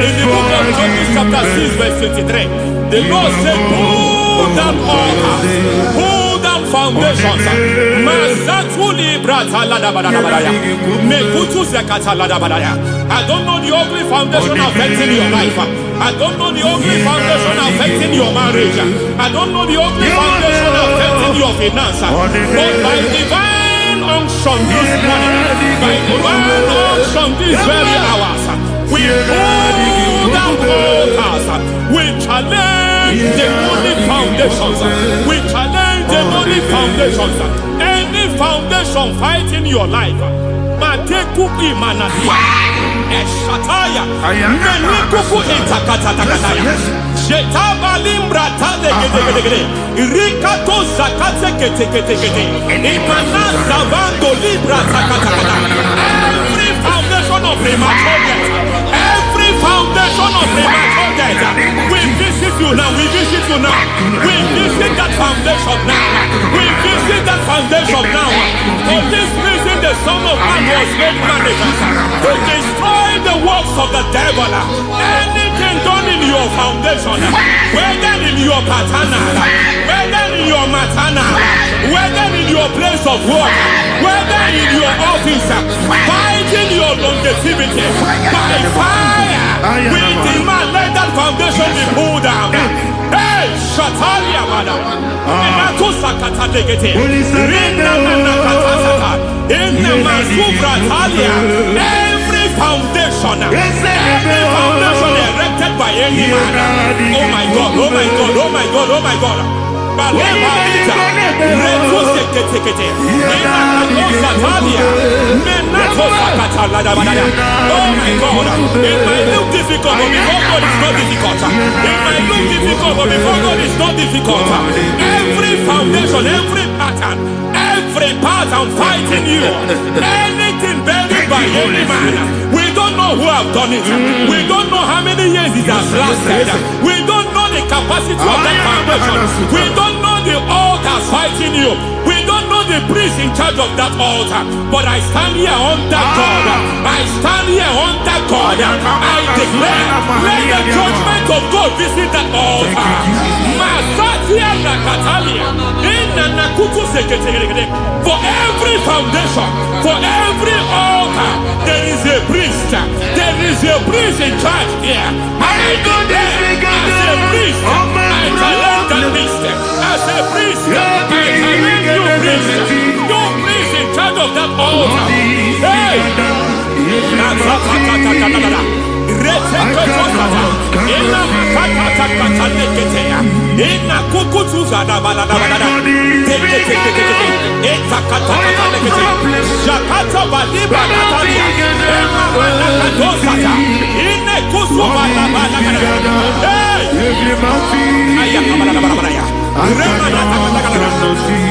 in the book of Judges chapter 6 verse 23, the Lord said, pull down altars, pull down foundations. I don't know the ugly foundation affecting your life. I don't know the ugly foundation affecting your marriage. I don't know the ugly foundation affecting your finance. But by divine unction this morning, by divine unction these very hours, we pull down altars. We challenge demonic foundations. We challenge demonic foundations. Any foundation fighting your life, Matekuki Manasia, Eshataya, Menikuku Itakatatakataya, Shetabalim Brata de Rikato Zakate Ketekete, Imana Zavando Libra Takatakata. Every foundation of premature death, every foundation of premature death, we visit you now, we visit you now, we visit that foundation now, we visit that foundation now. For this reason, the Son of Man was made manifest to destroy the works of the devil. Anything done in your foundation, whether in your paternal, whether in your maternal, whether in your place of work, whether in your office, fighting your longevity by fire, we demand let that foundation be pulled down. Hey, Shatalia, madam. Every foundation erected by any man. Oh my God, oh my God, oh my God, oh my God. Oh my God, it might look difficult, but before God it's not difficult. It might look difficult, but before God it's not difficult. Every foundation, every pattern fighting you, anything buried by any man, we don't know who have done it. We don't know how many years it has lasted. We don't know the capacity of that foundation. We don't know the altars fighting you. We don't know the priest in charge of that altar. But I stand here under God. I stand here under God. I declare, let the judgment of God visit that altar. For every foundation, for every altar, there is a priest. There is a priest in charge here. I declare, as a priest, I challenge that priest. As a priest, I challenge you priest. You priest in charge of that altar. Hey!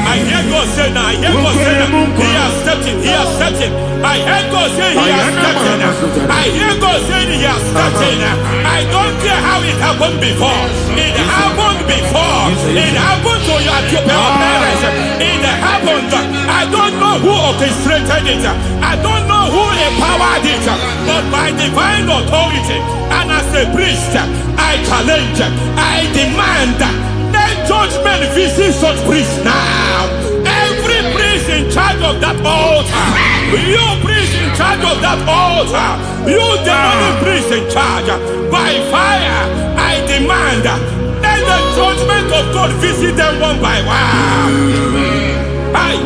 I hear God say now, I hear God say now, he has stepped in, he has stepped in. I hear God say he has stepped in. I hear God say he has stepped in. I don't care how it happened before. It happened before. It happened to your parents. It happened. I don't know who orchestrated it. I don't know who empowered it. But by divine authority and as a priest, I challenge, I demand, let judgment visits such priests now. Every priest in charge of that altar, you priest in charge of that altar, you demonic priest in charge, by fire, I demand, let the judgment of God visit them one by one. Aye.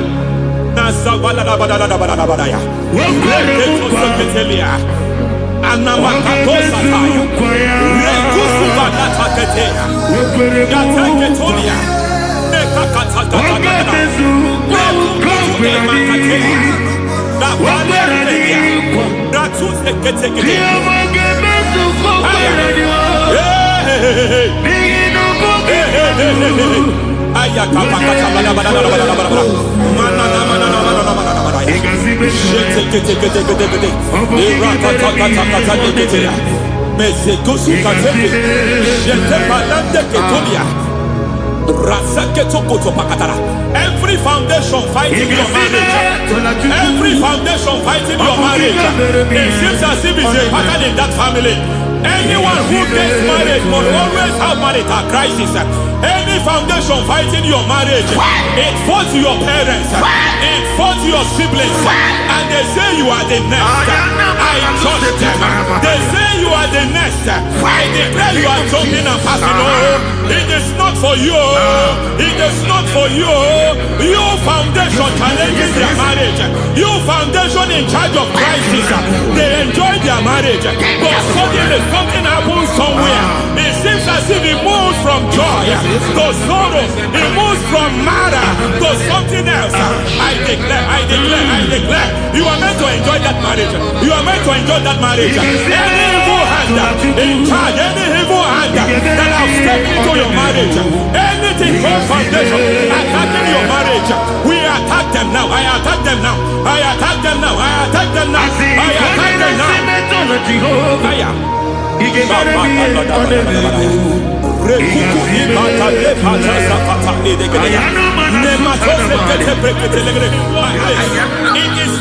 Every foundation fighting your marriage, every foundation fighting your marriage, it seems as if it's a pattern in that family. Anyone who gets married must always have marital crisis. Any foundation fighting your marriage, it fought your parents, it fought your siblings, and they say you are the next. I judge them. They say you are the next. I declare you are jumping and passing. Oh, it is not for you. It is not for you. You foundation challenging their marriage. You foundation in charge of crisis. They enjoy their marriage, but suddenly something happens somewhere. It seems as if it moves from joy to sorrow. It moves from matter to something else. I declare, you are meant to enjoy that marriage. You are meant to enjoy that marriage. Any evil hand in charge, any evil hand that have stepped into your marriage, anything called foundation attacking your marriage, we attack them now. I attack them now. I attack them now. I attack them now. I attack them now. It is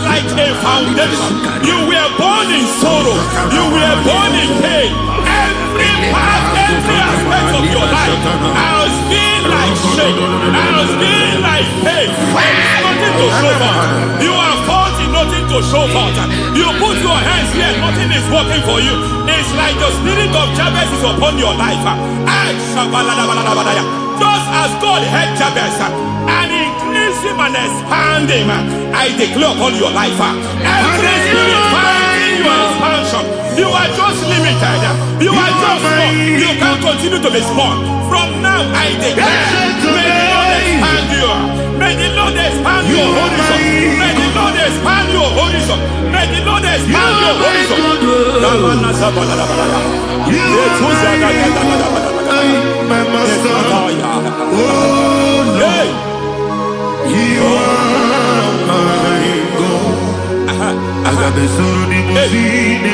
like a foundation. You were born in sorrow. You were born in pain. Every part, every aspect of your life has been like shame. Has been like pain. Nothing to show for. You are faulty, nothing to show for. You put your hands here, nothing is working for you. It's like the spirit of Jabez is upon your life. Just as God had Jabez and increased him and expand him, I declare upon your life, every spirit finding your expansion, you are just limited. You are just small. You can't continue to be small. From now, I declare, may the Lord expand you. May the Lord expand your horizon. May the Lord expand your horizon. May the Lord expand your horizon. My master, oh Lord, you are my God. I got the soul in my feet,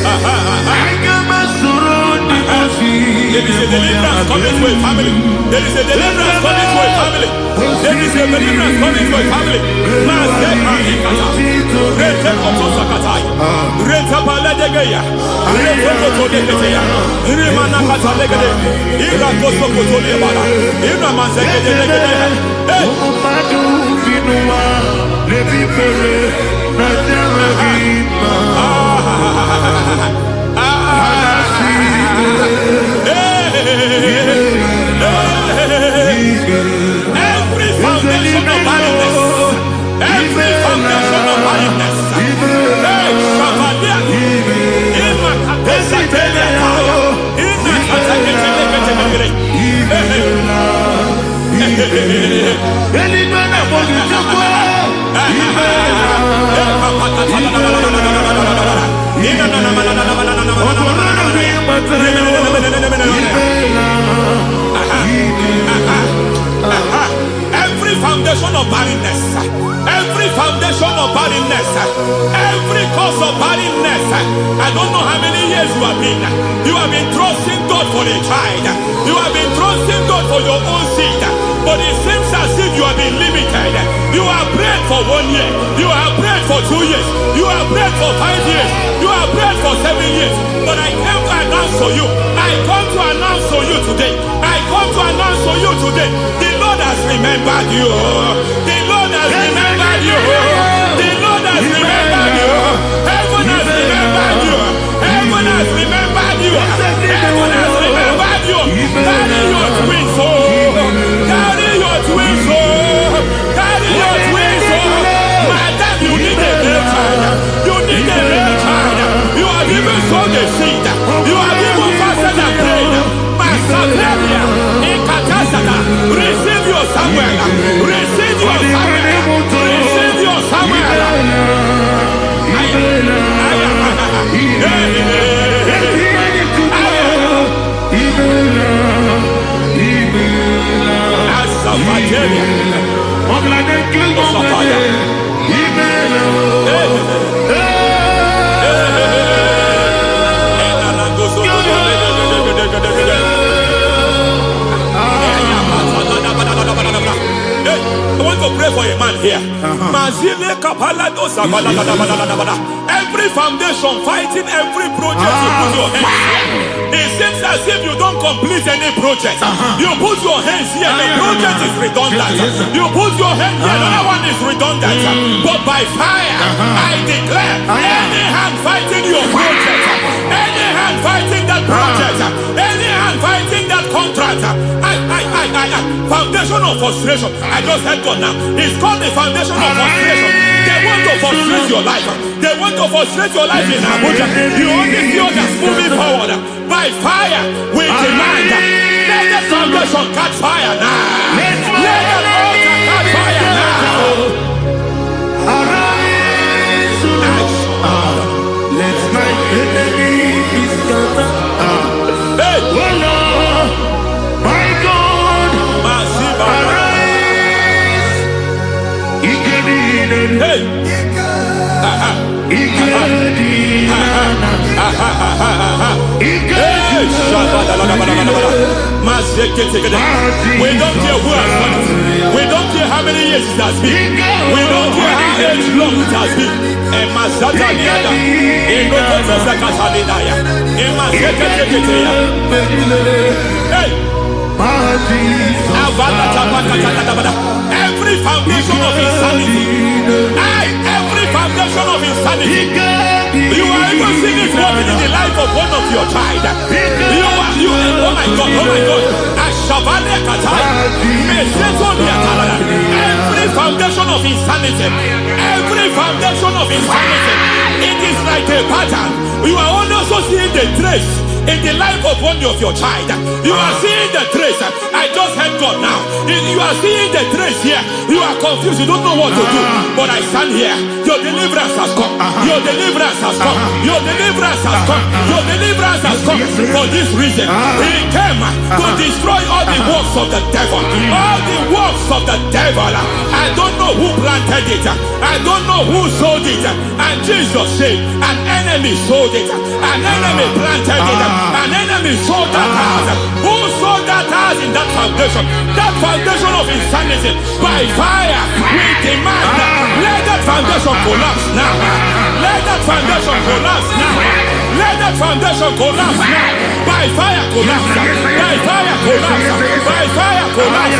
I got my soul in my feet. There is a deliverance coming to a family. There is a deliverance coming to a family. There is a deliverance coming to a family. Every foundation of barrenness, every foundation of barrenness, every foundation of barrenness, every foundation of barrenness, every cause of barrenness. I don't know how many years you have been trusting God for a child. You have been trusting God for your own seed, but it seems as if you have been limited. You have prayed for 1 year, you have prayed for 2 years, you have prayed for 5 years, you have prayed for 7 years. But I came to announce to you, I come to announce to you, you today. I come to announce for you today. The Lord has remembered you. The Lord has remembered you. The Lord has remembered you. Heaven has remembered you. Heaven has remembered you. Heaven has remembered you. Carry your twins, oh. Carry your twins, oh. Carry your twins, oh. Madam, you need a real child. You need a real child. You have even sown the seed. You have even fasted and prayed. Masavelia, Ekatasata, receive your Samuel. Receive your Samuel. Receive your Samuel. I want to pray for a man here. Every foundation fighting every project you put your hands here. It seems as if you don't complete any project. You put your hands here, the project is redundant. You put your hand here, another one is redundant. But by fire, I declare, any hand fighting your project, any hand fighting that project, any hand fighting that contract, foundation of frustration. I just heard God now. It's called the foundation of frustration. They want to frustrate your life. They want to frustrate your life in Abuja. You only see others moving forward. By fire, we demand. Let the foundation catch fire now. Let the altar catch fire now. Arise, let my enemy be scattered. Hey. Oh Lord, my God, arise. Hey. We don't care who has done it. We don't care how many years it has been. We don't care how age long it has been. Hey. Every foundation of insanity, every foundation of insanity, you are even seeing it working in the life of one of your child. Oh my God, every foundation of insanity, it is like a pattern. You are also seeing the trace in the life of one of your child. You are seeing the trace. I just heard God now. You are seeing the trace here. You are confused. You don't know what to do. But I stand here. Your deliverance has come. Your deliverance has come. Your deliverance has come. Your deliverance has come. For this reason, He came to destroy all the works of the devil. All the works of the devil. I don't know who planted it. I don't know who sold it. And Jesus said, an enemy sold it. An enemy planted it. An enemy sold that house. Who sold that house in that foundation? That foundation of insanity. By fire, we demand, let that foundation collapse now. Let that foundation collapse now. Let that foundation collapse now. By fire collapse. By fire collapse. By fire collapse.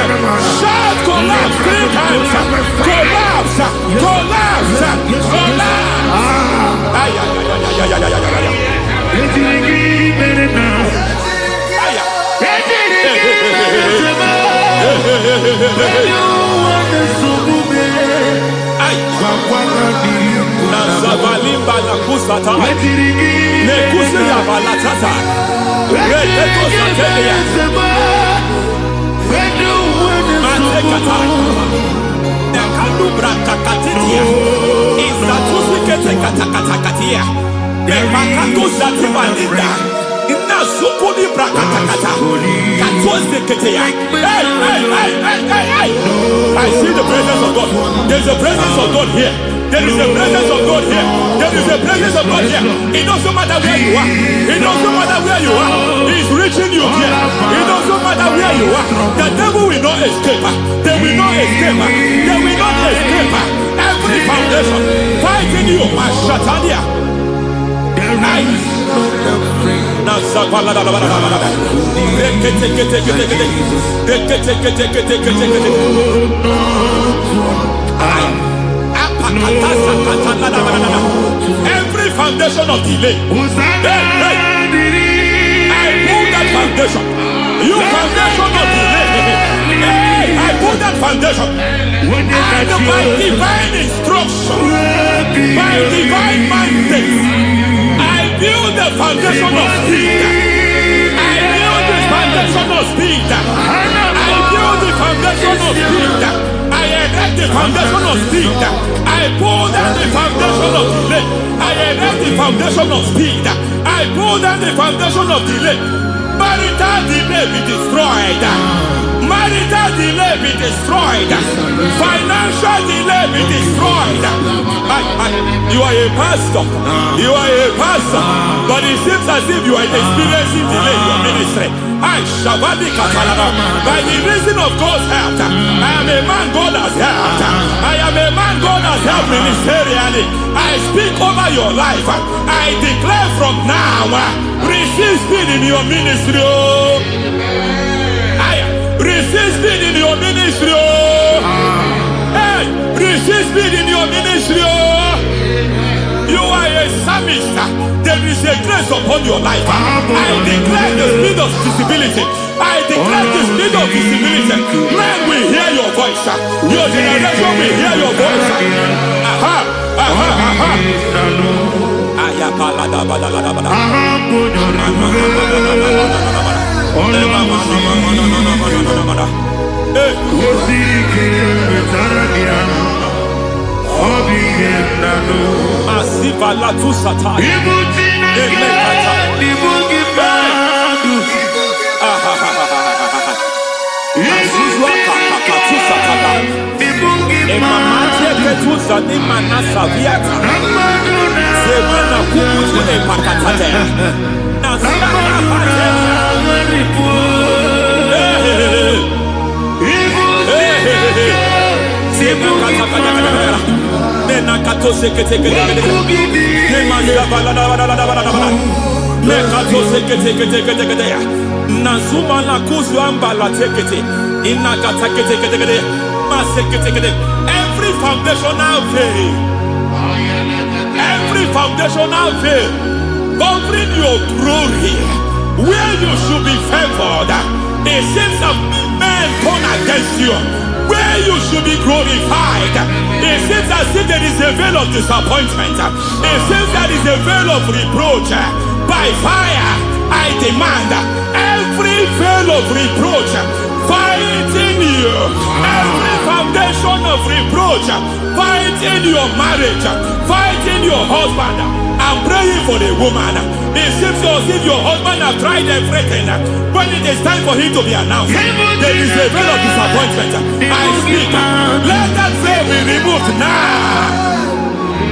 Shout collapse 3 times. Collapse. Collapse. Collapse. I see the presence of God. There's a presence of God here. There is a presence of God here. There is a presence of God here. It doesn't matter where you are. It doesn't matter where you are. He's reaching you here. It doesn't matter where you are. The devil will not escape. They will not escape. They will not escape. Every foundation fighting you, Mashatalia. Every foundation of delay, I pull that foundation. You foundation of delay, I pull that foundation. And by divine instruction, by divine mandate, I build the foundation of speed. I build the foundation of speed. I build the foundation of speed. I erect the foundation of speed. I pull down the foundation of delay. I erect the foundation of speed. I pull down the foundation of delay. Marital delay be destroyed. Marital delay be destroyed. Financial delay be destroyed. You are a pastor. You are a pastor. But it seems as if you are experiencing delay in your ministry. By the reason of God's help, I am a man God has helped. I am a man God has helped ministerially. I speak over your life. I declare from now, receive speed in your ministry. Receive speed in your ministry. Hey, receive speed in your ministry. You are a psalmist. There is a grace upon your life. I declare the speed of visibility. I declare the speed of visibility. Men will hear your voice. Your generation will hear your voice. Aha, aha, aha. Masiva la tu sataya. Every foundational veil, every foundational veil covering your glory, where you should be favored, it seems that men turn against you. Where you should be glorified, it seems as if there is a veil of disappointment. It seems there is a veil of reproach. By fire, I demand every veil of reproach fighting you, every foundation of reproach fighting your marriage, fighting your husband. I'm praying for the woman. It seems as if your husband has tried everything. When it is time for him to be announced, there is a veil of disappointment. I speak. Let that veil be removed now.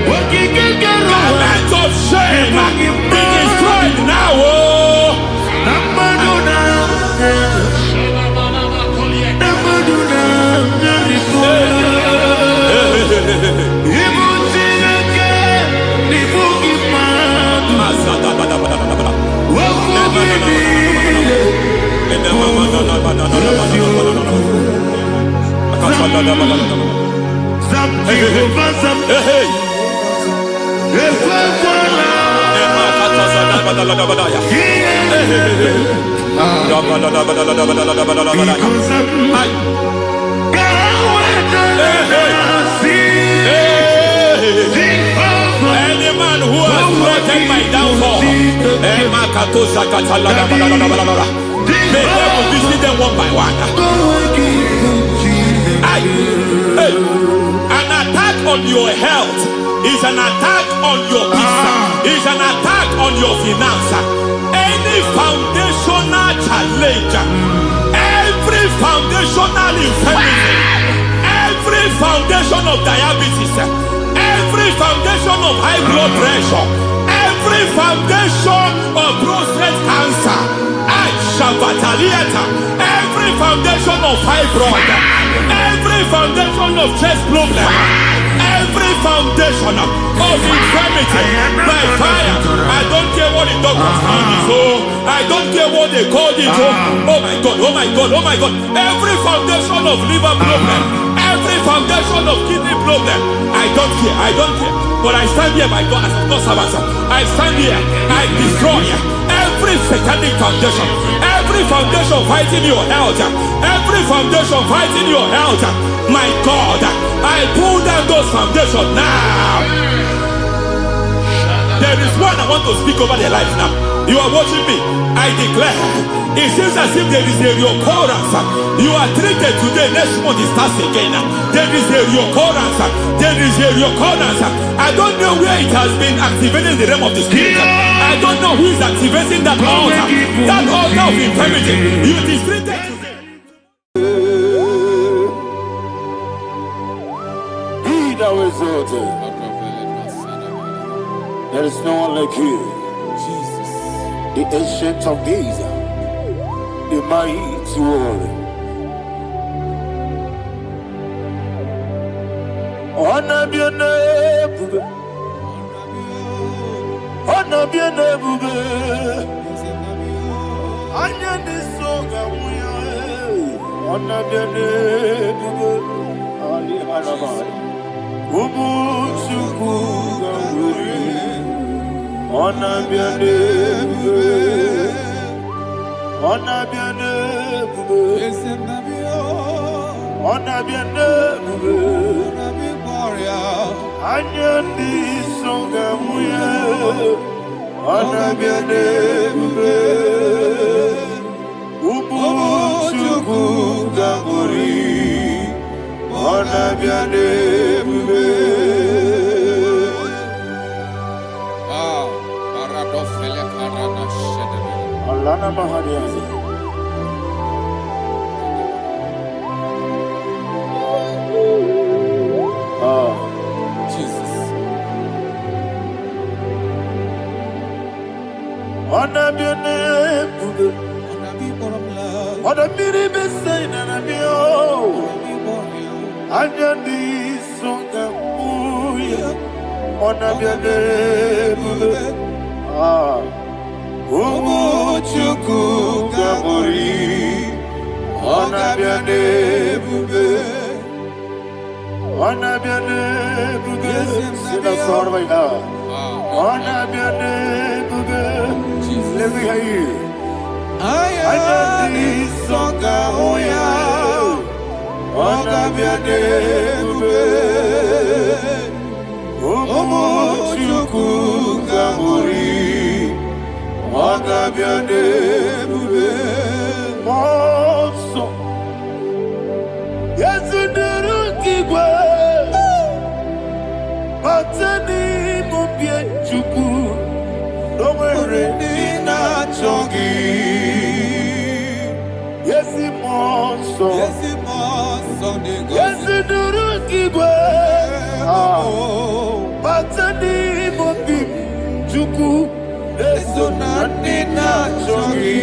Garment of shame be destroyed now. Any man who has plotted my downfall, may devil visit them one by one. An attack on your health is an attack on your peace, is an attack on your finance. Any foundational challenge, every foundational infirmity, every foundation of diabetes, every foundation of high blood pressure, every foundation of prostate cancer, every foundation of fibroid, every foundation of chest problem, every every foundation of infirmity by fire. I don't care what the doctors call it, so I don't care what they called it. Oh my God, oh my God, oh my God. Every foundation of liver problem, every foundation of kidney problem, I don't care, I don't care. But I stand here by God as a God servant. I stand here, I destroy every satanic foundation, every foundation fighting your health, every foundation fighting your health. My God, I pull down those foundations now. There is one I want to speak over their life now. You are watching me. I declare, it seems as if there is a reoccurrence. You are treated today, next month it starts again. There is a reoccurrence. There is a reoccurrence. I don't know where it has been activated in the realm of the spirit. I don't know who is activating that altar of infirmity. You is treated today. Be thou exalted. There is no one like you. Jesus. The ancient of days, the mighty warrior. Honor be your name, honor be your name, honor be your name, Ali Alabari, Ubu Shukuga, honor be your name, honor be your name, honor be your name. Anyandi songa muya, anabiane bube, ubu chuku gamburi, anabiane bube. Paradofele karana shedebe. Alana mahadiyazi. Jesus. Anabiane bube, anabiri besai nanabio, anyandi songa muya, anabiane bube. Ubu chuku gamburi, anabiane bube. Anabiane bube, sina sorva ina. Anabiane bube, let me hear you. Anandi songa oya, anabiane bube. Omo chuku gamburi, anabiane bube. Monso, yesu Igbo, Batani mubie chuku, Nomere nina chongi. Yesi monso, Yesi duru Igbo, Batani mubie chuku, Yesu na nina chongi,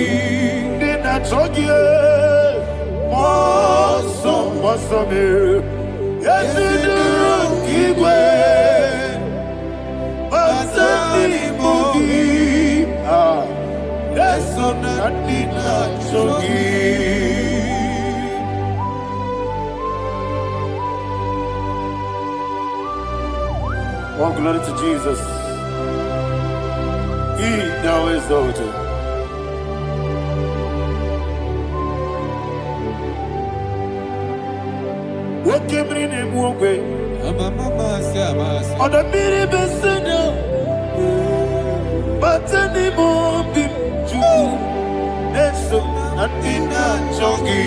nina chongi. Monso, monso me. Yes, Igbo, Basani Mogi, yes, Nadina Chogi. Oh, glory to Jesus. He now is exalted. What came in him away? On the mini besena, but any more big Jew, Nesso, and in a chongi.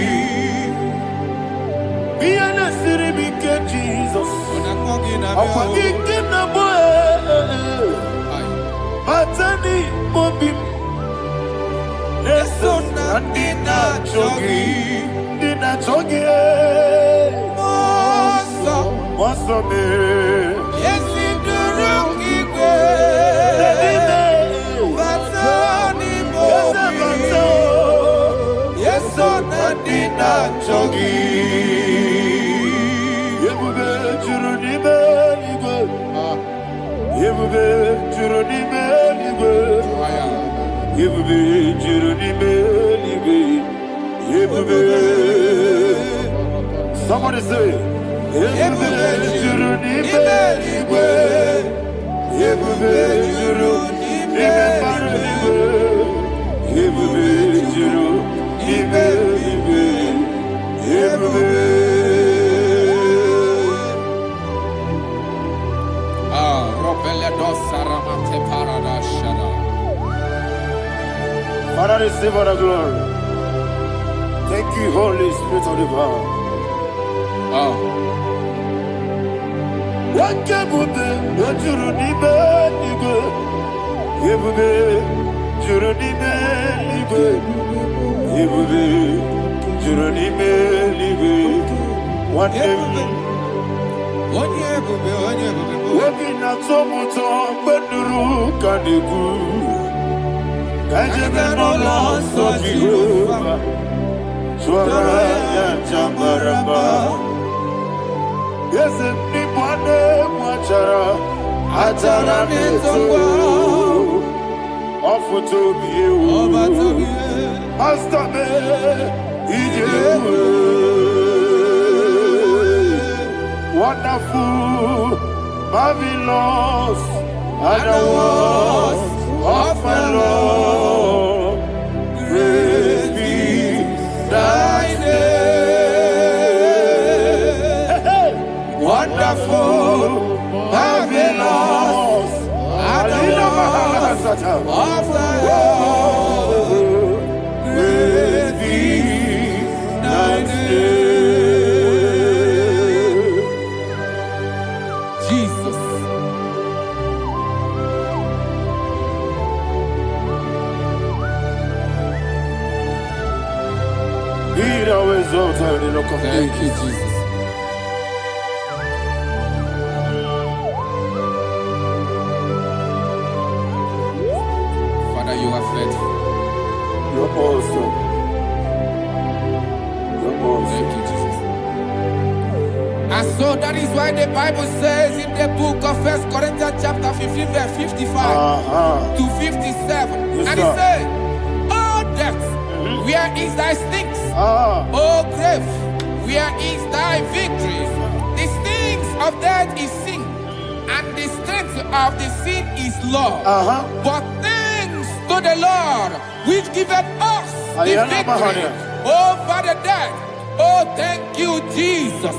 Be an city, became Jesus. I'm forgetting the boy, but any more big Nesso, and in a chongi, in a chongi. What's up, man? Yes, in the room, Igbo. Batani Mogi. Yes, on Nadina Chogi. Yebube churunibe Ebube juru n'ime eluigwe. Ebube juru n'ime eluigwe. Ebube. Somebody say, Ebube juru n'ime eluigwe. Ebube juru n'ime eluigwe. Ebube juru n'ime eluigwe. Ebube. Father, receive all the glory. Thank you, Holy Spirit of the power. What can we do? What you do? Ebube, juru n'ime eluigwe. Ebube, juru n'ime eluigwe. Obi na-atọ m ụtọ mgbe nụrụ ka na-ekwu ka ejebe n'ụlọ nsọ Jehova tụọrọ ya aja mara mma. Eze ndị bụ anụ egwu achara na-eto ọfụta obi ewu pasta mee ije ewu. Wonderful, marvelous, are the words of my Lord. Praise be thy name. Wonderful, marvelous, are the words of my Lord. Praise be thy name. Thank you, Jesus. Father, you are faithful. You're awesome. You're awesome. Thank you, Jesus. And so that is why the Bible says in the book of 1 Corinthians chapter 15, verse 55 to 57. Yes, and it says, "Oh death, where is thy stings? Oh grave, where is thy victory? The stings of death is sin, and the strength of the sin is law. But thanks to the Lord, which giveth us the victory over the death." Oh, thank you, Jesus.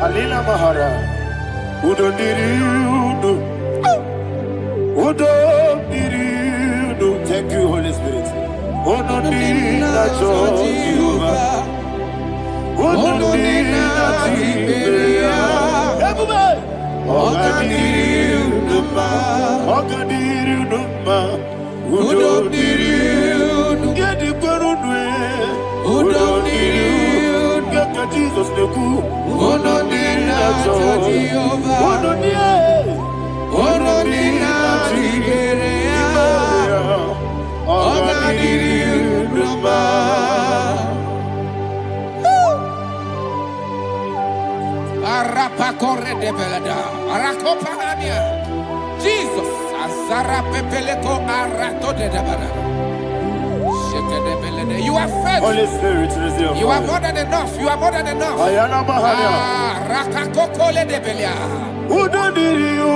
Alina Mahara, Udo Diriudo, Udo Diriudo. Thank you, Holy Spirit. Udo Diriudo, Udo Jesus the cool. Jesus, you are faithful. Holy Spirit, receive. You are more than enough. You are more than enough. Rakakokole de Belia. Who don't need you?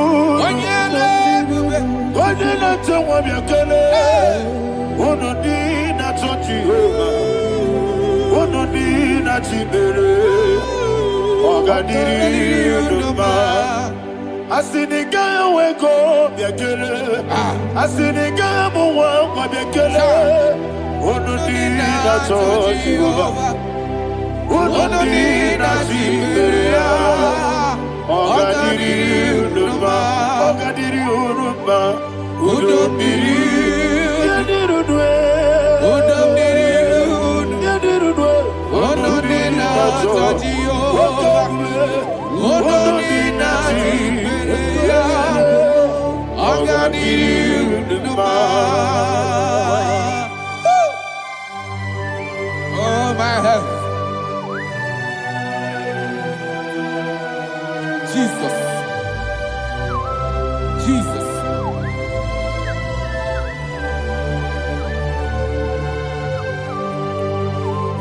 Who don't need Ogadiri Uduma. Asinika weko biakele. Asinika muwa kwa biakele. Onodina Jehovah. Onodina Jiberia. Ogadiri Uduma. Ogadiri Uduma. Udomiri. Yadirudwe. Udomiri. Yadirudwe. Onodina Jehovah. Onodina Jiberia. Ogadiri Uduma. Oh my health. Jesus. Jesus.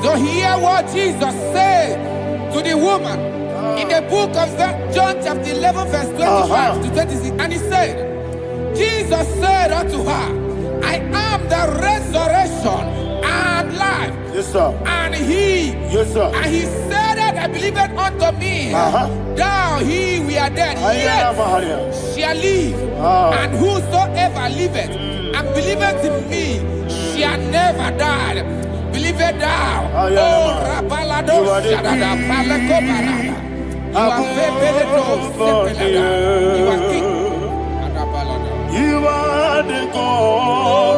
So hear what Jesus said to the woman in the book of John chapter 11 verse 25 to 26. And he said, Jesus said unto her, I am the resurrection and life. Yes, sir. And he, Yes, sir. and he said that I believe it unto me. Thou he we are dead, yet shall live. And whosoever liveth and believeth in me shall never die. Believe it thou. Oh, Rabalado Shadada Palakobara. You are You are king. You are the God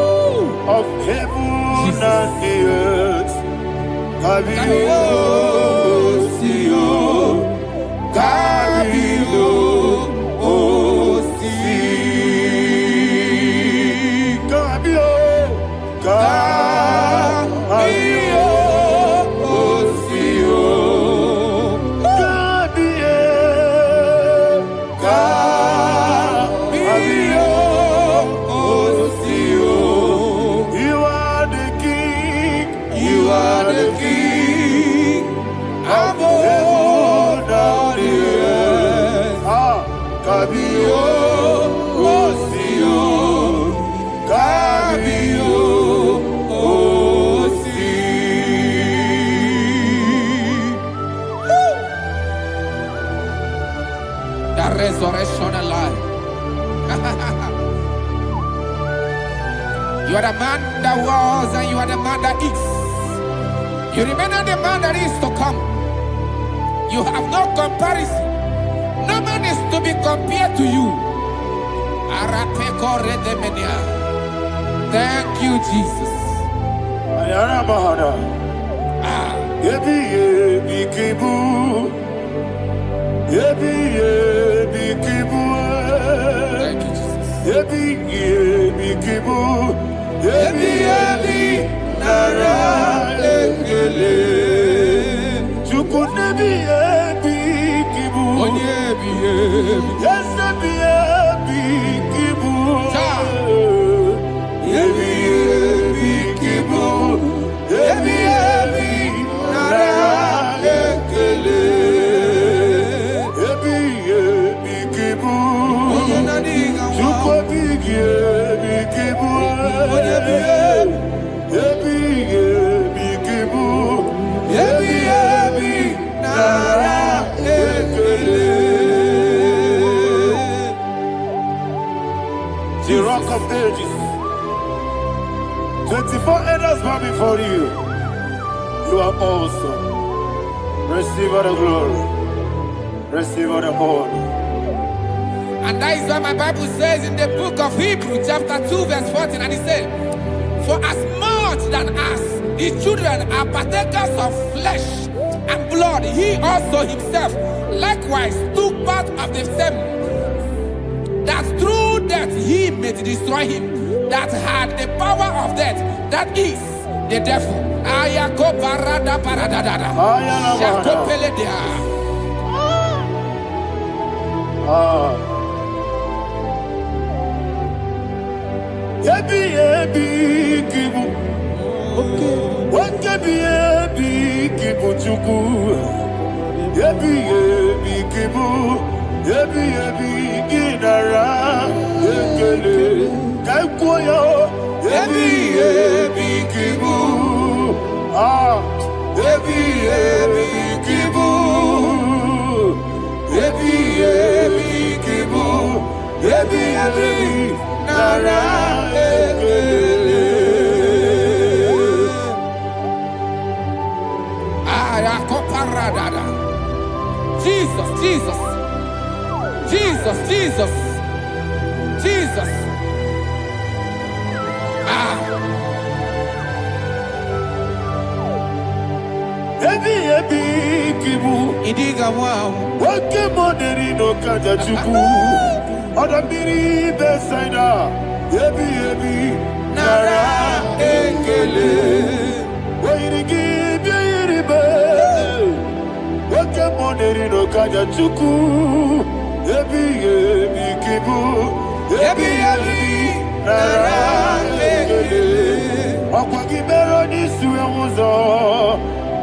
of heaven and the earth. Kabio, Sio, Kabio, Si, Kabio, Kabio, Sio, Kabio, Kabio, Sio. You are the king. You are the king of heaven and the earth. Kabio, Sio, Kabio, Si. The resurrection and life. You are the man that was and you are the man that is. You remain the man that is to come. You have no comparison. No man is to be compared to you. Thank you, Jesus. Ayana Mahada. Yebi Kibu. Yebi Kibu. Thank you, Jesus. Yebi Kibu. Yebi Nara Ekele. Chuku nebi Kibu. Yes, nebi Kibu. Yebi Kibu. Yebi Nara Ekele. Yebi Kibu. Chuku Yebi Kibu. Yebi Kibu. Yebi Nara Ekele. The rock of ages. 24 elders bow before you. You are awesome. Receive all the glory. Receive all the honor. And that is what my Bible says in the book of Hebrews chapter 2 verse 14. And it said, for as much than us, the children are partakers of flesh and blood, he also himself likewise took part of the same, that through death he may destroy him that had the power of death, that is the devil. Yebi Kibu. Yebi Kibu Chuku. Yebi Kibu. Yebi Ginara Ekele. Kaikoyo. Yebi Kibu. Yebi Kibu. Jesus, Jesus, Jesus, Jesus, Jesus. Ebi kibu. Idiga wow. Wake money no kaja chuku. Oda miri besaida. Ebi Nara ekele. Wairigi biiribe. Wake money no kaja chuku. Ebi kibu. Ebi nara ekele. Akwagi mero ni suwe muzo.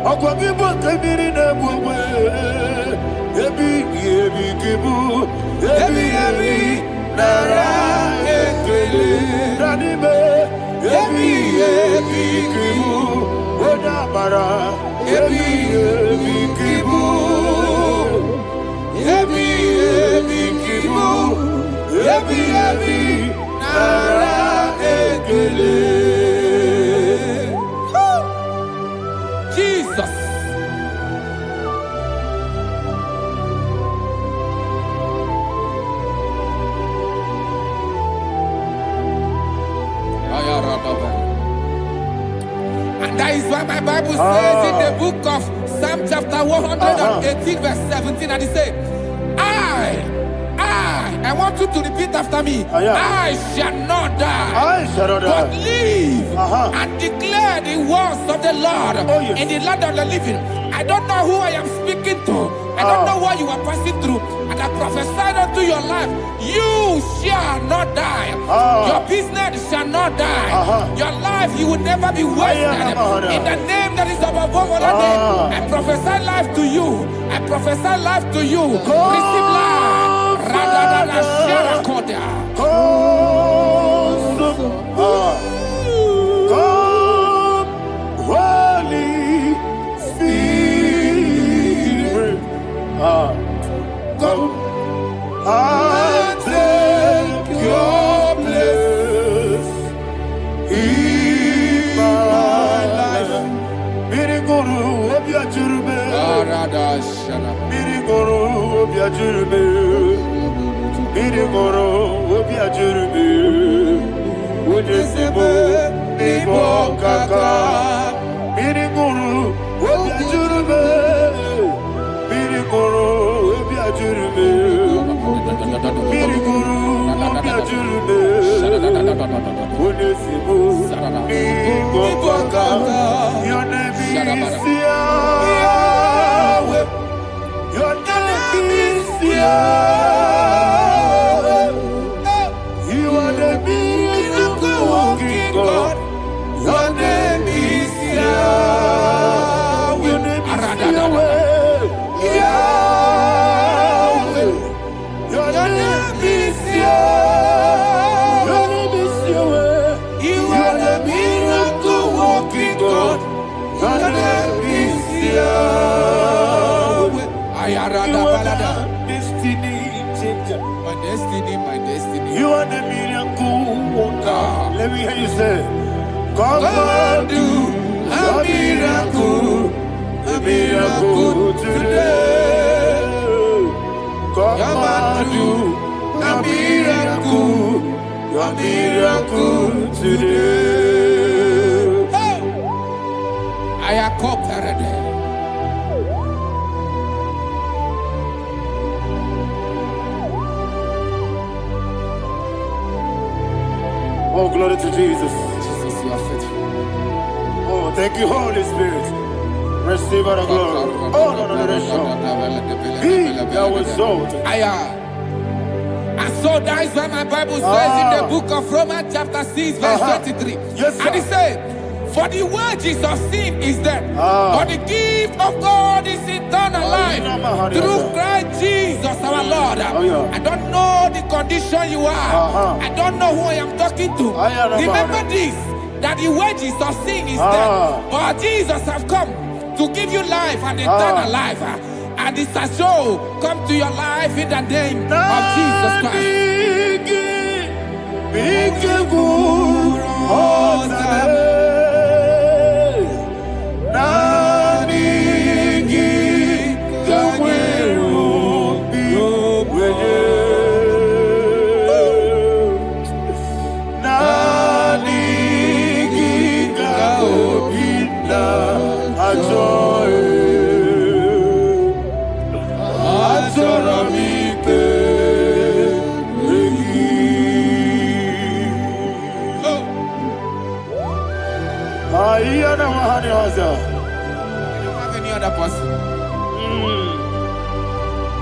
Akwagi boke miri ne bwe. Ebi kibu. Ebi nara ekele. Nanibe. Ebi kibu. Oda bara. Ebi kibu. Ebi kibu. Ebi nara ekele. Jesus. And that is why my Bible says in the book of Psalm chapter 118 verse 17, and it says, I want you to repeat after me. I shall not die, but live and declare the words of the Lord in the land of the living. I don't know who I am speaking to. I don't know what you are passing through. And I prophesied unto your life, you shall not die. Your business shall not die. Your life, you will never be wasted. In the name that is above all other name, I prophesy life to you. I prophesy life to you. Receive life. Radadada Sharakoda. Come, Holy Spirit. Come and take your place in my life. Miriguru obiajurube. Miriguru obiajurube. Miriguru obiajurube. Ujesibo Igbo kaka. Miriguru obiajurube. Miriguru obiajurube. Miriguru obiajurube. Ujesibo Igbo kaka. Your name is Yahweh. Your name is Yahweh. You are the miracle working God. Your name is Yahweh. Your name is Yahweh. Yahweh. Your name is Yahweh. Your name is Yahweh. You are the miracle working God. Your name is Yahweh. You are the destiny changer. My destiny. You are the miracle worker. Let me hear you say, come and do a miracle today. Come and do a miracle today. I am cooperative. Oh, glory to Jesus. Jesus, you are faithful. Oh, thank you, Holy Spirit. Receive our glory. Oh, no. He that was exalted. And so that is why my Bible says in the book of Romans chapter 6 verse 23. Yes, sir. And it says, for the wages of sin is death, but the gift of God is eternal life through Christ Jesus our Lord. I don't know the condition you are. I don't know who I am talking to. Remember this, that the wages of sin is death, but Jesus has come to give you life and eternal life. And this has so come to your life in the name of Jesus Christ.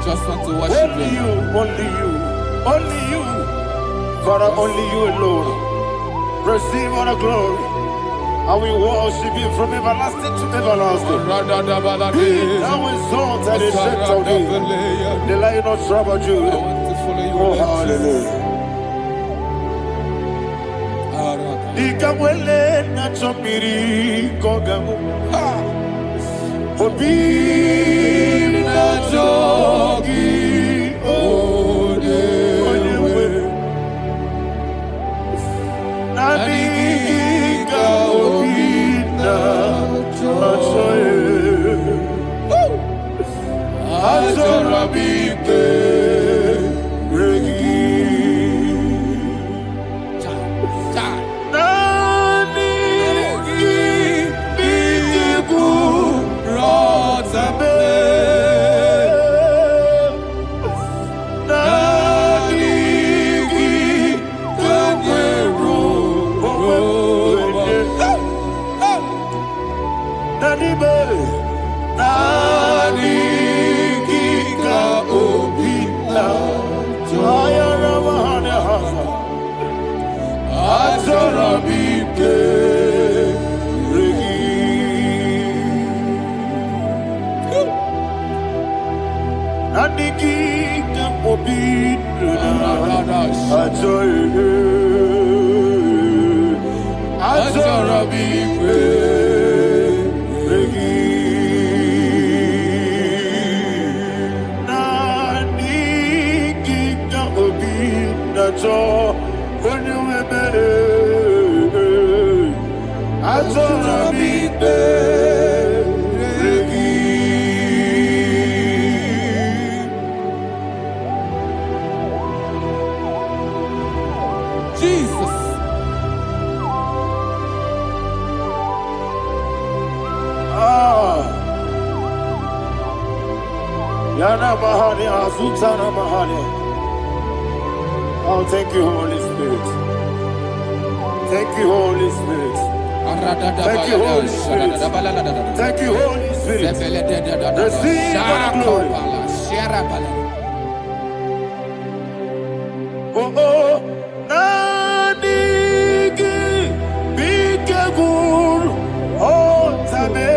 Just want to worship Only Him. you, only you, only you. Father, only you alone. Receive all the glory. And we worship you from everlasting to everlasting. Be thou exalted and set of thee. The Lion of tribe of I Judah. want to follow you. Oh, hallelujah. Ikamwele na chomiri kogamu. Obi na jogi onewe. Nadiga obi na choye. Azorabike regi. Jesus. Yana Mahani, Azutana Mahani. Oh, thank you, Holy Spirit. Thank you, Holy Spirit. Thank you, Holy Spirit. Thank you, Holy Spirit. Receive all the glory. Oh, oh, Nadigi, Bigagul, oh, Tame.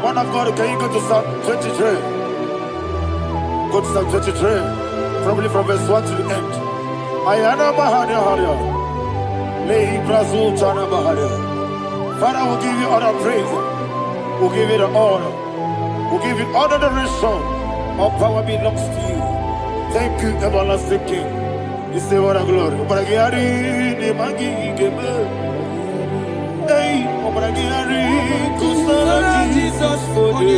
Man of God, can you go to Psalm 23? Go to Psalm 23, probably from verse 1 to the end. Ayana Mahania Haria. Lay Brazil Chana Mahania. Father, we'll give you all the praise. We'll give you the honor. We'll give you all the adoration. All power belongs to you. Thank you, everlasting King. You say what a glory. Obragiari, the Magi, hey, Obragiari, Kusara, Jesus, for the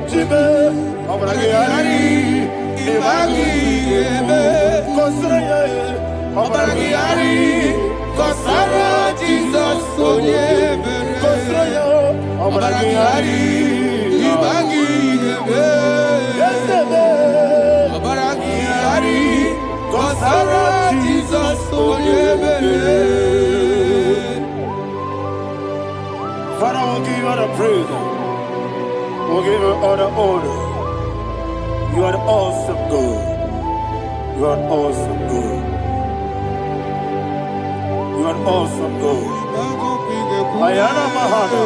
Jibe, Obragiari, the Magi, Kusara, Obragiari, Kusara, Jesus, for the Kusara, Obragiari, the Magi, Kusara, Jesus, for the Father, we'll give you all the praise. We'll give you all the honor. You are the awesome God. You are an awesome God. You are an awesome God. Ayana Mahana.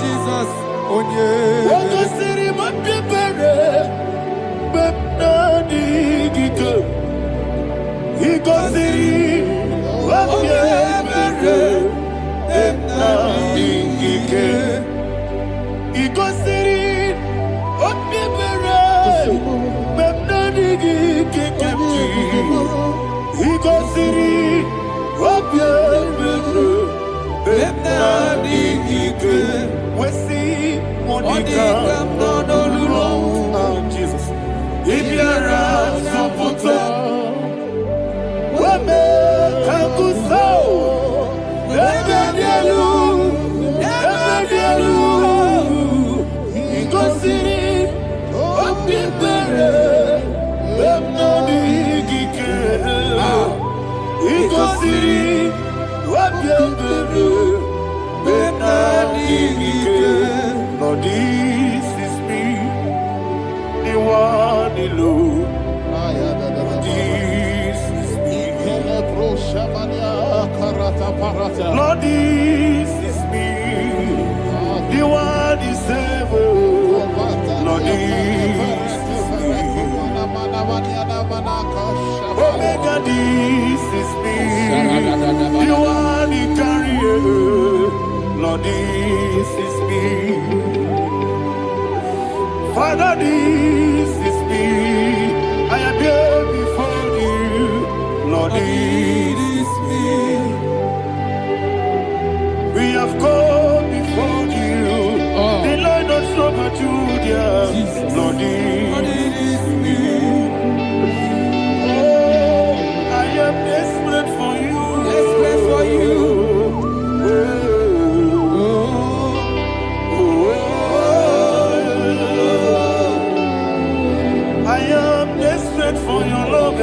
Jesus. Waka siri mapipere. Bepnani gike. Iko siri. Jesus. If you're Lord, this is me, the one alone. This is me. Lord, this is me, the one is able. Lord, this is me. Omega, this is me, the one he carries. Lord, this is me. Father, this is me. I am here before you. Lord, this is me. We have come before you. The Lord of Summer Judah. Lord, this is me. Oh, I am desperate for you. Desperate for you. For your love,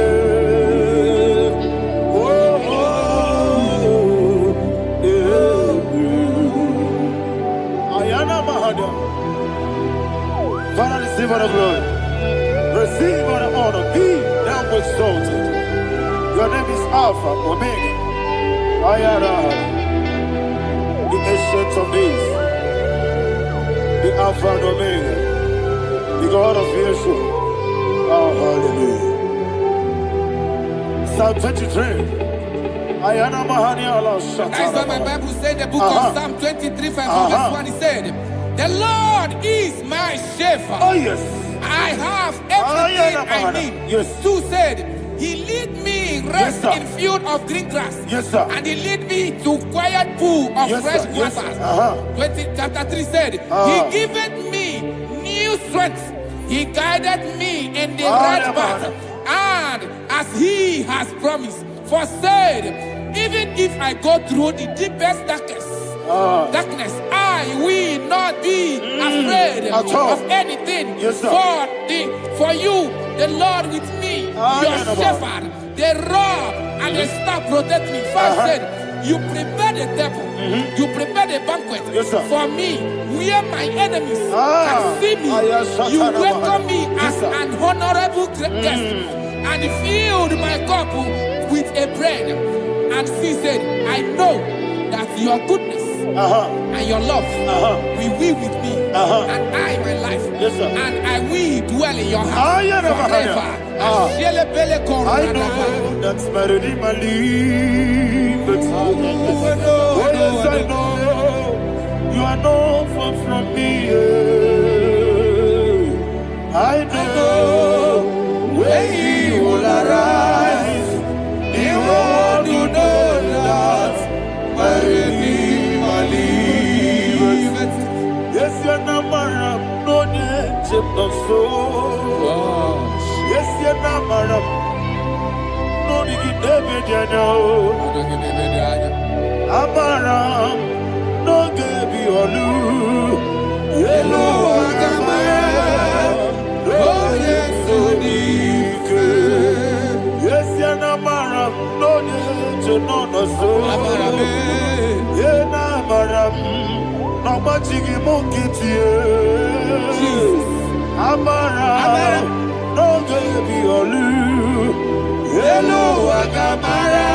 Ayana Mahada. Father, receive all the glory, receive all the honor, be thou exalted. Your name is Alpha, Omega, Ayana, the ancient of days, the Alpha and Omega, the God of Yeshua. Oh, hallelujah. Psalm 23. Ayana Mahania Allah Shata. That's what my Bible said, the book of Psalm 23, 5, verse 1. He said, the Lord is my shepherd. Oh, yes. I have everything I need. Yes. 2 said, he lead me rest in field of green grass. Yes, sir. And he lead me to quiet pool of fresh waters. 20, chapter 3 said, he giveth me new strength. He guided me in the right path, and as he has promised, for said, even if I go through the deepest darkness, I will not be afraid of anything. Yes, for you, the Lord with me, your shepherd, the rod and the staff protect me. First said, you prepare the table, you prepare the banquet for me, where my enemies can see me. You welcome me as an honorable guest, and filled my cup with a bread. And she said, I know that your goodness and your love will be with me, and I, my life, and I will dwell in your house forever. I know that's better than my life. Oh, yes, I know you are not far from me. so. Yes, you're not maram. No, you get Amaram, no give you olu. Yellow Agamara, oh yes, so deep. Yes, Yanamaram, no need to know no so. Yenamaram, no much you monkey to you. Amaram, no give you olu. Yellow Agamara.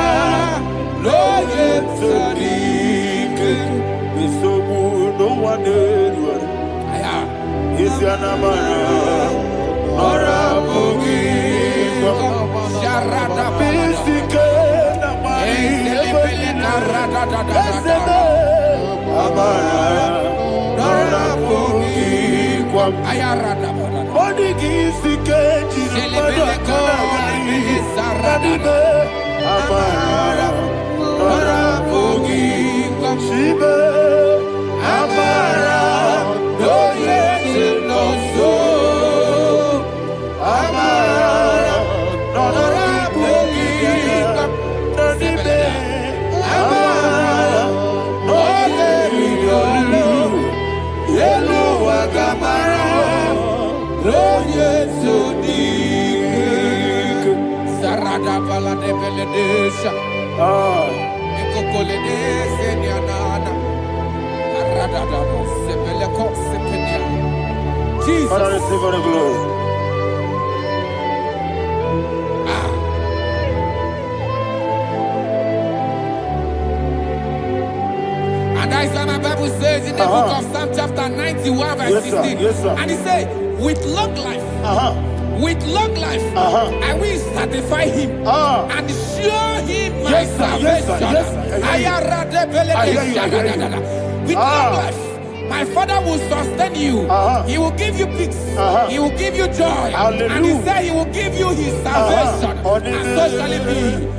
No yet so deep, we so good, no one else. Is your number? Ora Bogi, Sharada Pisike, Namari, Amara, Ora Bogi, Ayarada, Bodigizike, Sarada, Amara. Shibe, Amara, no yes, no so. Amara, no Rabogi, no Nibe, Amara, no Yellow Agamara, no yes, so deep. Sarada Bala de Beledesha. Father, receive all the glory. And that is what my Bible says in the book of Psalm chapter 91 verse 16. Yes, sir. And he said, with long life, with long life, I will satisfy him and show him my salvation. With long life, my Father will sustain you. He will give you peace. He will give you joy. Hallelujah. And he said he will give you his salvation. And so shall it be.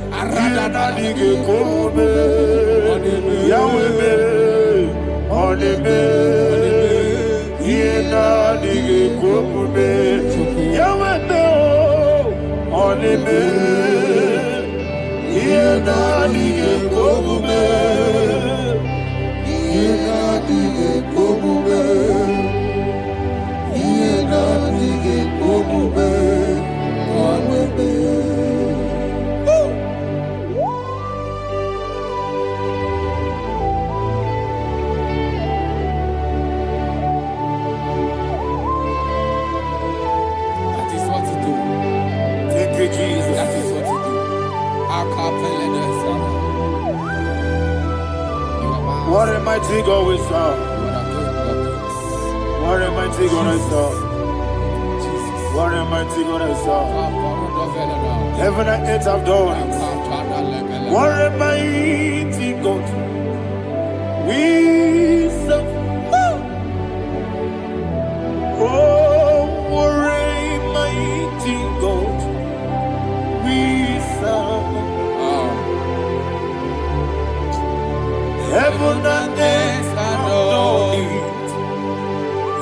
What a mighty God we serve. What a mighty God I serve. What a mighty God I serve. Heaven and earth have done it. What a mighty God we serve. Oh, what a mighty God we serve. Heaven and earth adore it.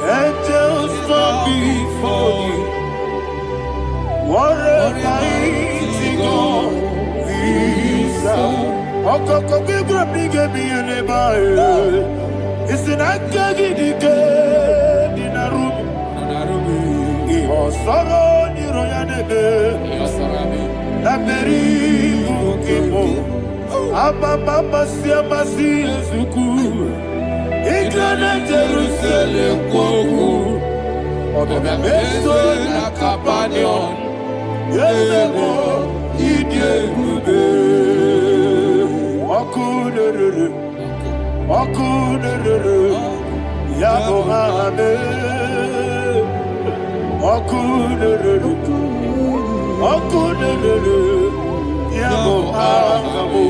Angels bow before you. What a mighty God we serve. Okoko bigro bige bi eleba. It's an akagi dike dinarubi. Iho soro ni royanebe. Naberi bukipo. Ababa siamasi ezuku. Igrana Jerusalem kwoku. Obebe meso na Capernaum. Yelemo idie gube. Okunere. Yago hame. Okunere. Yago hame.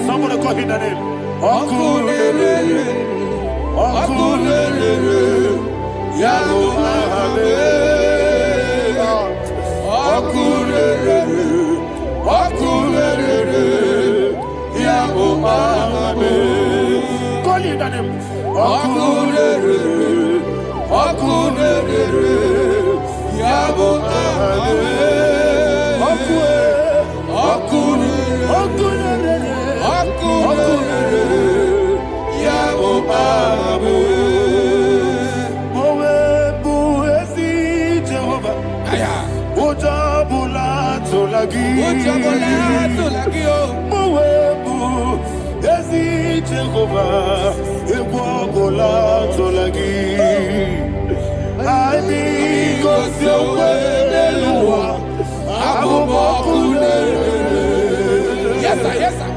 Somebody call him the name. Okunere. Yago hame. Okunere. Yago hame. Call him the name. Okunere. Okunere, Yabo Abe. Yes, sir, yes, sir.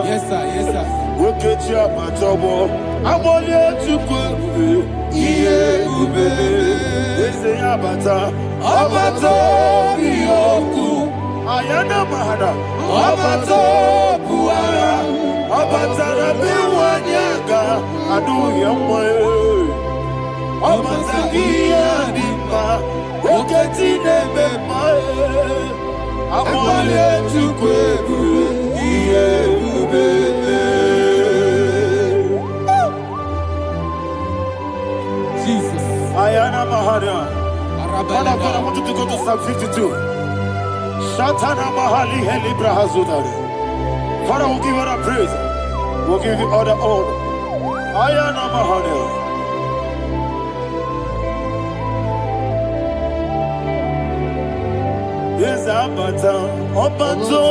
Yes, sir, yes, sir. Ayana mahana, abato buara, abatara biwanyaga, adu yamwe, abatagia dimba, oketi nebe mae, amale tukwebu, iye ubebe. Jesus. Ayana mahana. Father, I want you to go to Psalm 52. Shatana Mahali Heli Brahazudari. Father, we'll give you the praise. We'll give you all the honor. Ayana Mahali. Yes, Abata. Obato.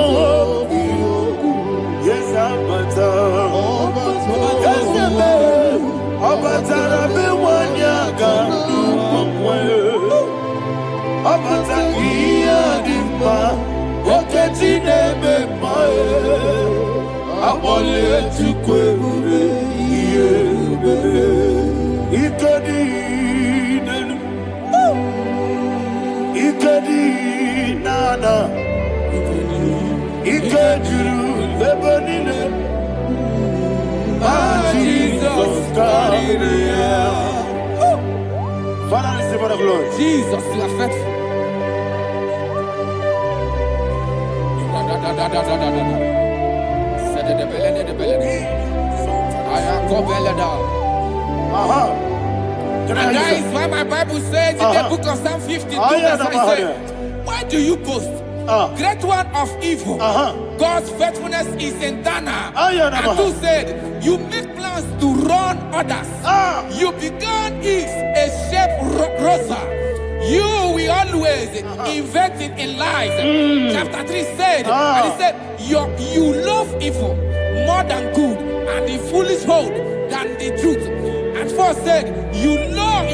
Yes, Abata. Yes, Abata. Rabbi Wanyaga. Abata iya dimba, oketi nebe mae, abole tukwebu iye ubebe, ikadi nenu, ikadi nana, ikadiru lebanine, Jesus God. Father, receive all the glory. Jesus, you are faithful. And that is why my Bible says in the book of Psalm 52, verse 9, why do you boast? Great one of evil. God's faithfulness is eternal. And who said, you make plans to run others. You began is a shape rosa. You will always invent it in lies. Chapter 3 said, and he said, you love evil more than good, and the foolish hold than the truth. And 4 said, you love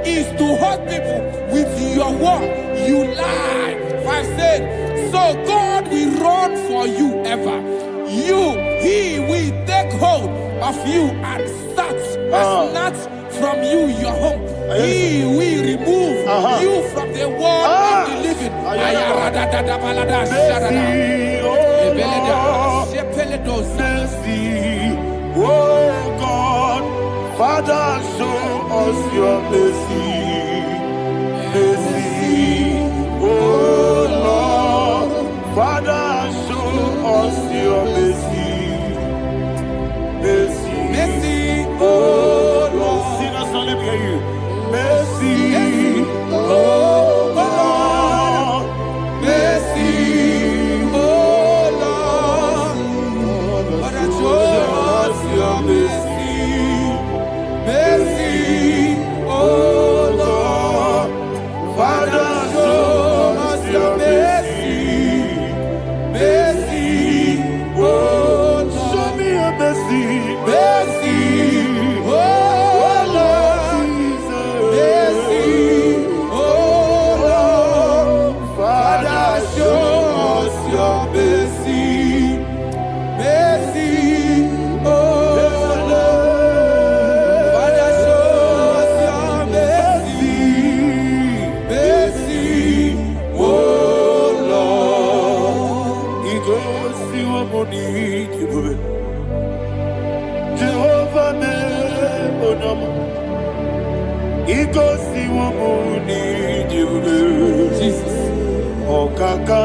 is to hurt people with your word. You lie. 5 said, so God will run for you ever. He will take hold of you and snatch from you your home. He will remove you from the world of the living. Oh God, Father, show us your mercy. Mercy, oh Lord, Father, show us your mercy. Mercy, mercy, oh Lord. Sinners, let me hear you. Mercy, oh Lord, wabuni jibube. Jehovah me onama. Ikosi wabuni jibube. Jesus. Okaka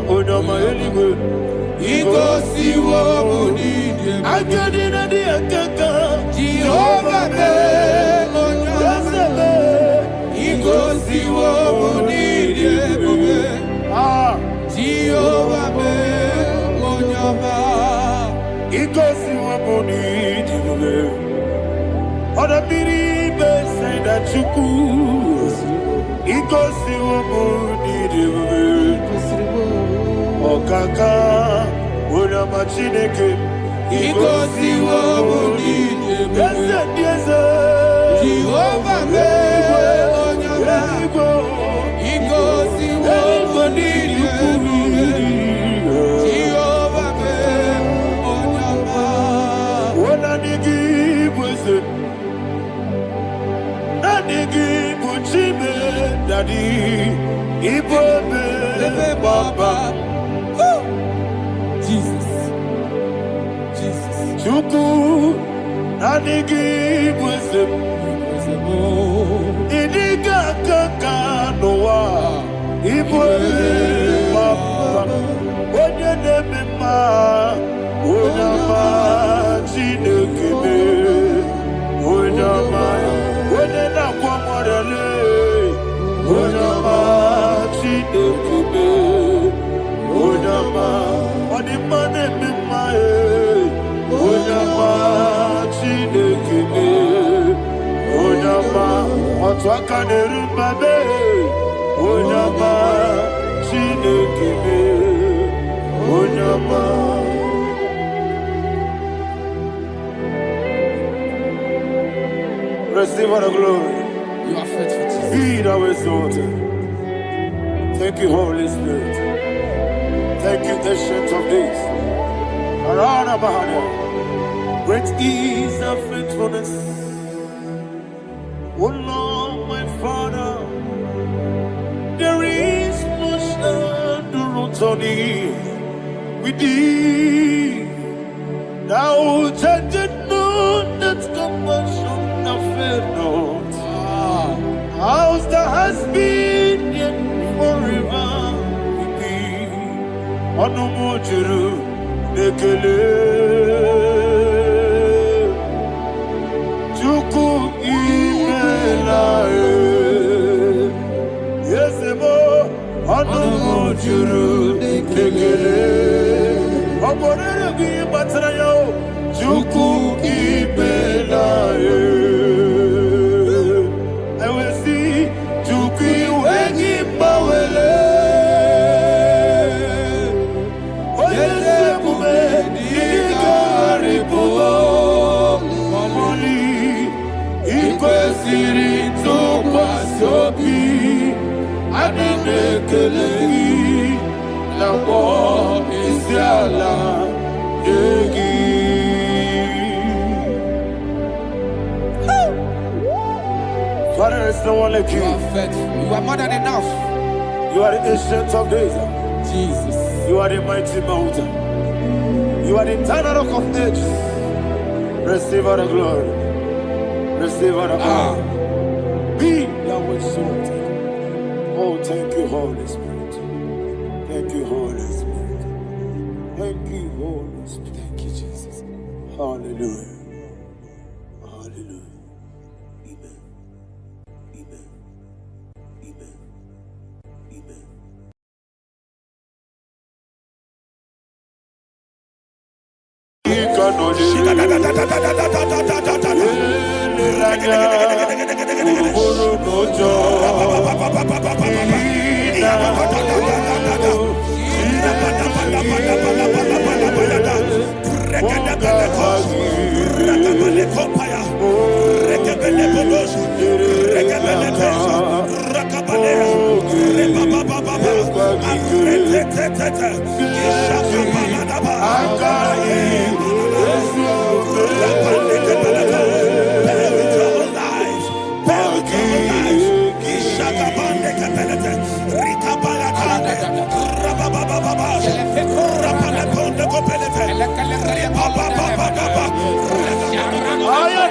onama eligwe. Ikosi wabuni jibube. Akadina di akaka. Jehovah me onama. Ikosi wabuni jibube. Jehovah me onama. Ikosi wabuni jibube. Oda biri be say that you could. Ikosi wabuni jibube. Okaka una machineke. Ikosi wabuni jibube. Yes. Jehovah me onama. Ikosi wabuni jibube. Jehovah me onama. Wona nigi bwese. Nigi buchime daddy. Ibobe baba. Jesus. Chuku nigi bwese. Idiga kaka noa. Ibobe baba. Onye nemema. Onama chinekebe. Onama. Onye nakwa morele. Onama chinekebe. Onama. Onimane mimae. Onama chinekebe. Onama. Otwaka nerubabe. Onama chinekebe. Onama. Receive all the glory. You are faithful, Jesus. Be thou exalted. Thank you, Holy Spirit. Thank you, Ancient of Days. Arana Bahana. Great is thy faithfulness. Oh Lord, my Father, there is no shadow on thee. With thee, thou judgest not that compassion have failed not. How's the has been yet forever with thee? Onomojuru nekele. Chuku imelae. Yesebo onomojuru nekele. Oborere gi batrayo. Chuku imelae. Father, there's no one like you. You are faithful. You are more than enough. You are the ancient of days. Jesus. You are the mighty mountain. You are the eternal rock of ages. Receive all the glory. Receive all the honor. Be thou exalted. Oh, thank you, Holy Spirit. Thank you, Holy Spirit. Thank you, Holy Spirit. Thank you, Jesus. Hallelujah. Hallelujah. Amen. Amen. Amen. Amen.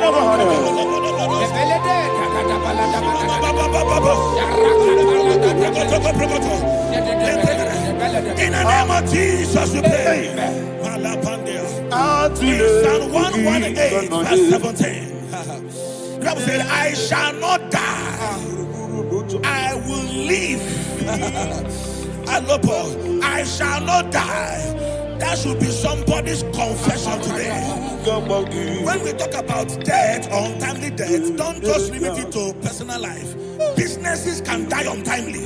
In the name of Jesus, we pray. In Psalm 118, verse 17, the Bible said, I shall not die, I will live. I shall not die. That should be somebody's confession today. When we talk about death or untimely death, don't just limit it to personal life. Businesses can die untimely.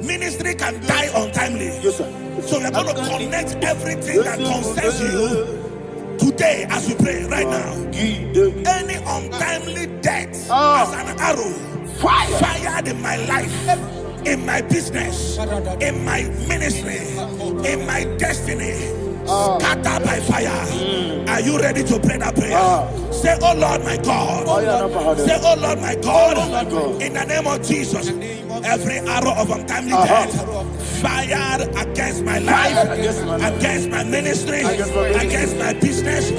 Ministry can die untimely. So we're going to connect everything that concerns you today as we pray right now. Any untimely death as an arrow fired in my life, in my business, in my ministry, in my destiny, scattered by fire. Are you ready to pray that prayer? Say, oh Lord my God. Say, oh Lord my God. In the name of Jesus, every arrow of untimely death fired against my life, against my ministry, against my business, in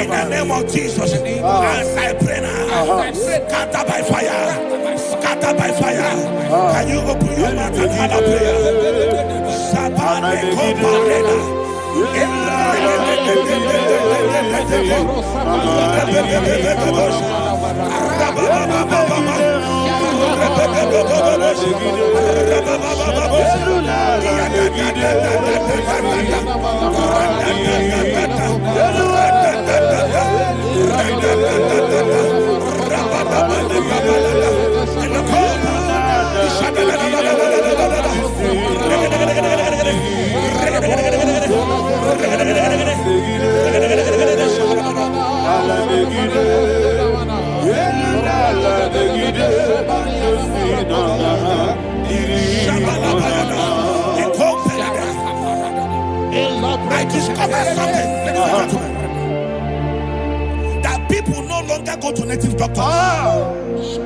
the name of Jesus, as I pray now, scattered by fire, scattered by fire. Can you open your mouth and have a prayer? Sabane Koparena. I discovered something, ladies and gentlemen, that people no longer go to native doctors.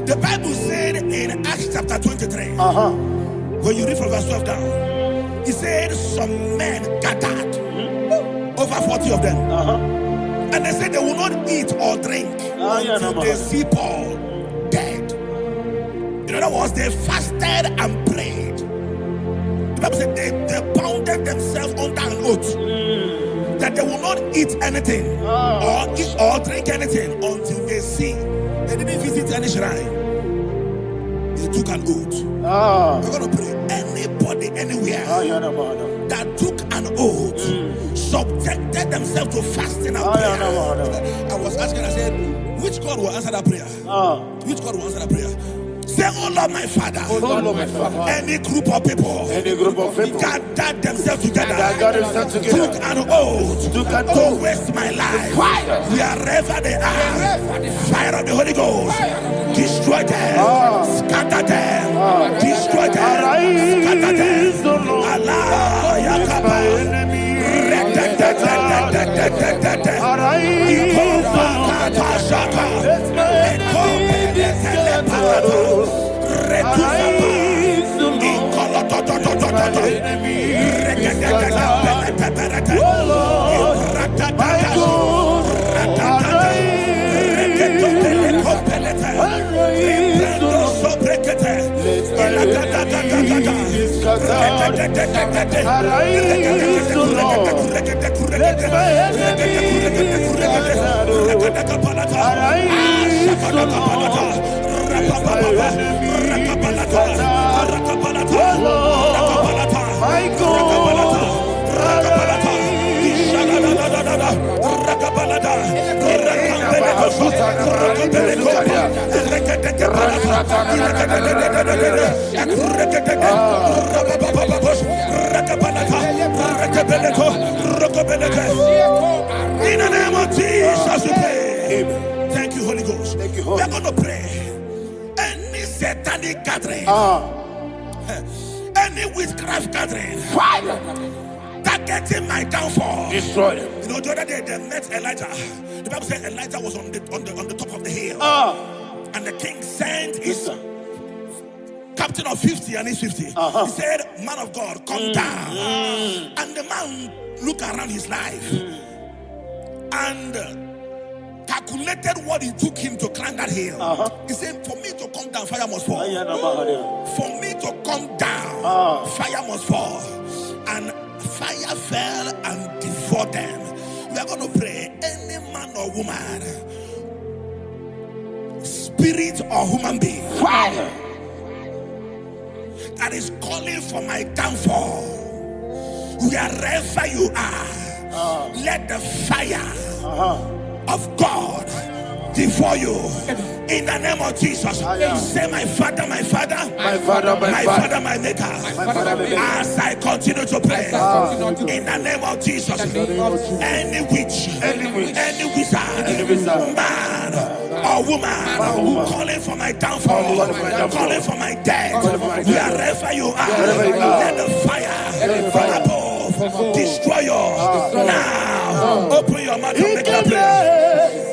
The Bible said in Acts chapter 23, when you read from verse 12 down, it said some men gathered, over 40 of them, and they said they will not eat or drink until they see Paul dead. In other words, they fasted and prayed. The Bible said they bounded themselves under an oath that they will not eat anything or drink anything until they see. They didn't visit any shrine. They took an oath. We're going to pray. Anybody, anywhere that took an oath, subjected themselves to fasting and prayer. I was asking, I said, which God will answer that prayer? Which God will answer that prayer? Say, oh Lord my Father, any group of people gathered themselves together, took an oath to waste my life. Wherever they are, fire of the Holy Ghost, destroy them, scatter them, destroy them, scatter them. Allah, Yakaba, In the name of Jesus, we pray. Thank you, Holy Ghost. We're going to pray. Any satanic gathering, any witchcraft gathering, targeting my downfall, destroy them. You know, the other day they met Elijah. The Bible said Elijah was on the top of the hill, and the king sent his captain of 50 and his 50. He said, man of God, come down. And the man looked around his life and calculated what it took him to climb that hill. He said, for me to come down, fire must fall. For me to come down, fire must fall. And fire fell and devoured them. We are going to pray. Any man or woman, spirit or human being, that is calling for my downfall, wherever you are, let the fire of God devour you in the name of Jesus. Say, my Father, my Father, my Father, my Father, my Maker. As I continue to pray in the name of Jesus, any witch, any wizard, man or woman calling for my downfall, calling for my death, wherever you are, let the fire from above destroy you now. Open your mouth and make a prayer.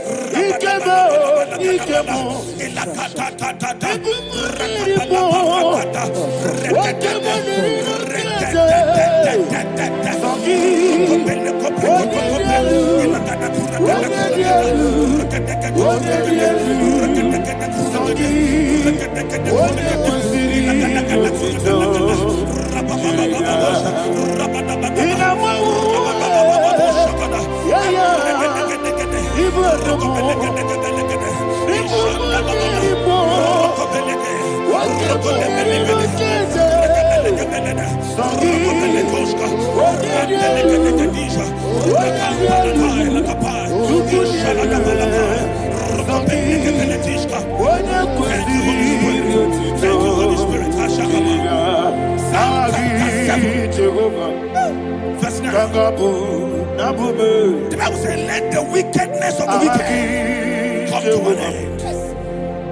Verse 9. The Bible says, let the wickedness of the wicked come to an end.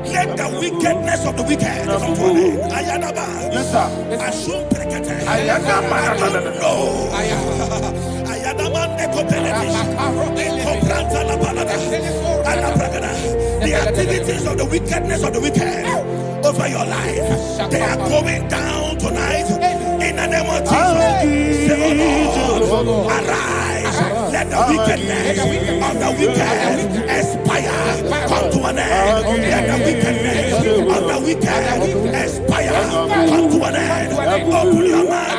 Let the wickedness of the wicked come to an end. Ayadaba. Yes, sir. Assume prekete. Ayadaba. No. Ayadaba nekopeletish. Ekopranta la balada. Alabragada. The activities of the wickedness of the wicked over your life, they are going down tonight in the name of Jesus. Say, oh Lord, arise. Let the wickedness of the wicked expire. Come to an end. Let the wickedness of the wicked expire. Come to an end. Open your mouth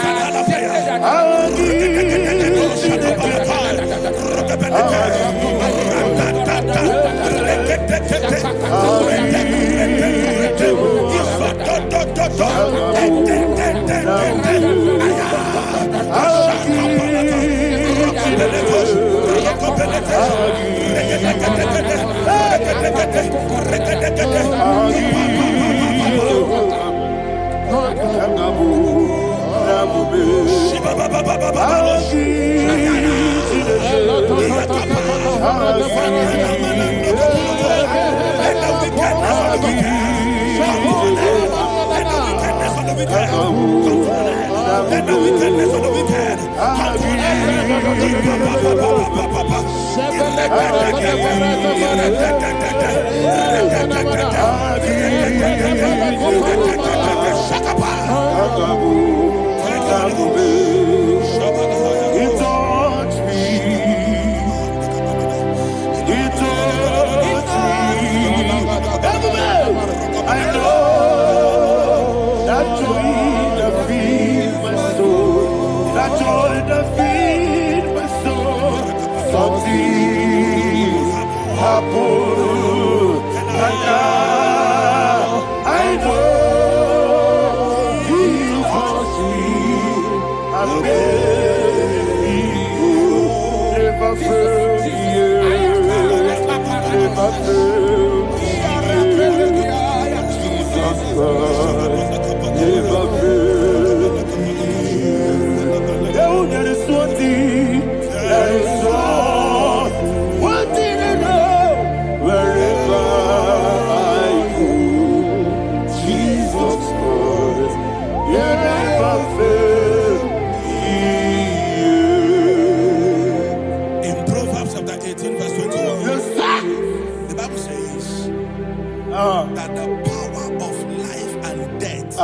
and that the power of life and death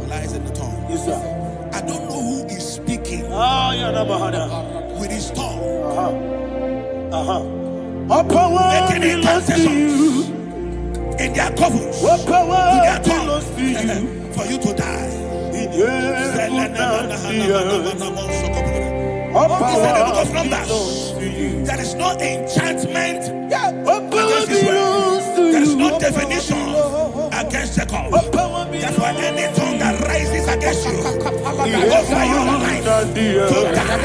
lies in the tongue. Yes, sir. I don't know who is speaking with his tongue. making incantations in their covens with their tongue for you to die. He said in the book of Numbers, there is no enchantment against Israel. There is no definition against Jacob. Therefore, any tongue that rises against you over your life to die,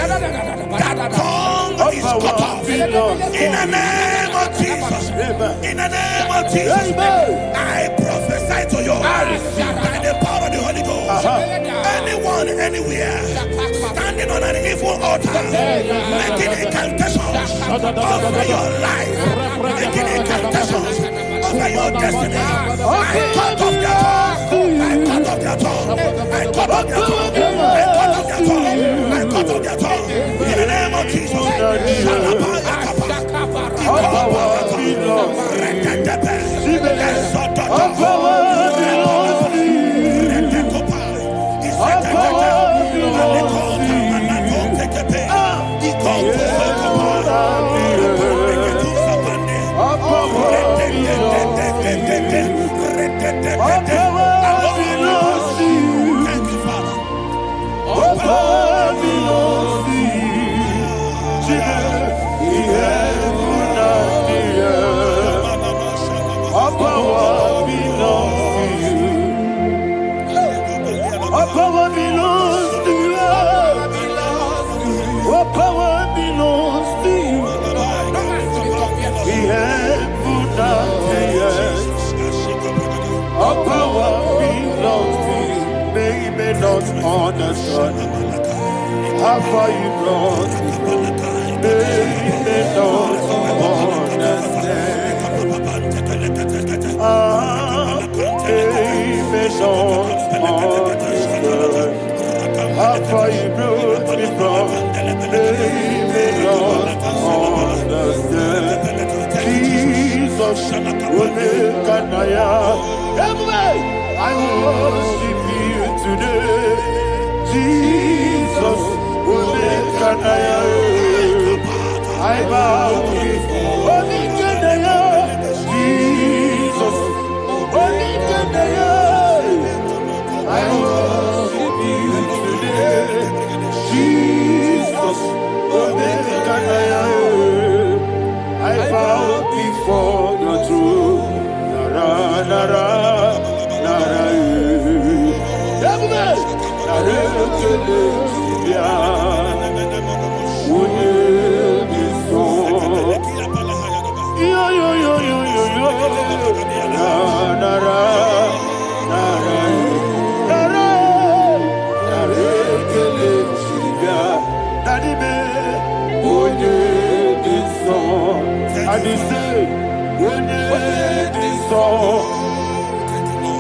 that tongue is cut off. In the name of Jesus. In the name of Jesus. I prophesy to you by the power of the Holy Ghost. Anyone, anywhere, standing on an evil altar, making incantations over your life, making incantations over your destiny, I cut off their tongue. I cut off their tongue. I cut off their tongue. I cut off their tongue. I cut off their tongue. In the name of Jesus. Understand how far you brought me. They don't understand. They don't understand how far you brought me from. They don't understand. Jesus will make an I worship you today. Jesus will make an I bow before Jesus, I worship you today. Jesus will make an I bow before the throne. Nara, nara.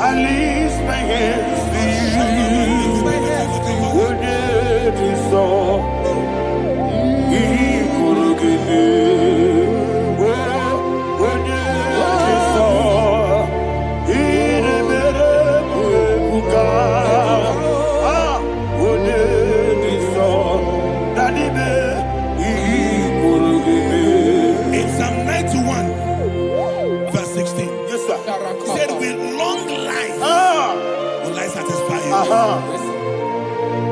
I lift my hands to you. In Psalm 91, verse 16, yes, sir. He said, with long life will I satisfy you.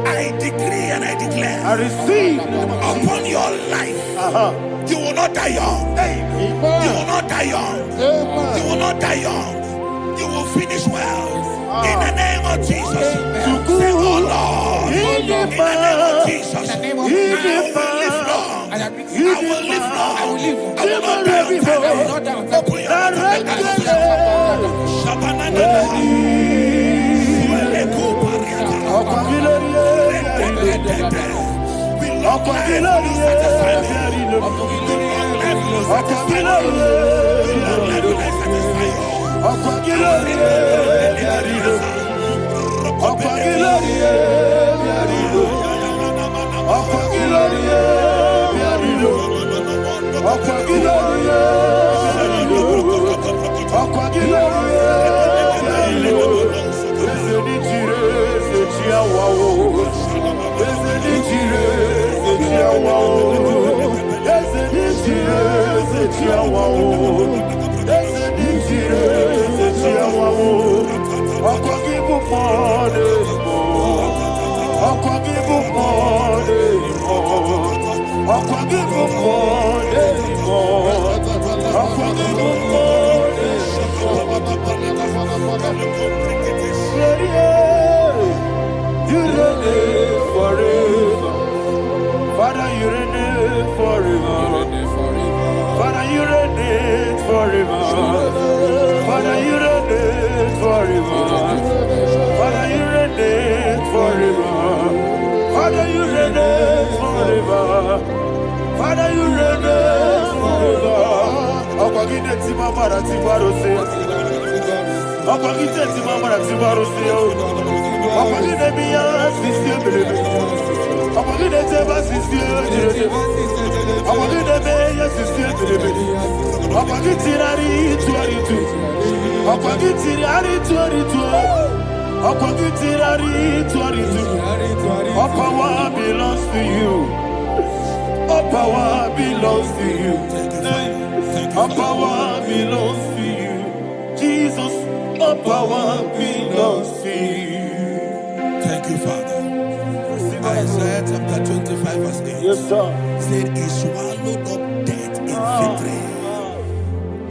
I decree and I declare, I receive upon your life, you will not die young. You will not die young. You will not die young. You will finish well. In the name of Jesus. Say, oh Lord, in the name of Jesus, I will live long. I will live long. I will not die young. Open your mouth. You reign forever. Father, you reign forever. Father, you reign forever. Father, you reign forever. Father, you reign forever. Father, you reign forever. Father, you reign forever. Akwagide timamara tibarose. Akwagide timamara tibarose. Akwagide biya sisi belebe. Akwagide teba sisi belebe. Akwagide biya sisi belebe. Akwagide rari tuaritu. Akwagide rari tuaritu. Akwagide rari tuaritu. All power belongs to you. All power belongs to you. All power belongs to you. Jesus, all power belongs to you. Thank you, Father. Isaiah chapter 25 verse 8. Yes, sir. Said he swallowed up death in victory.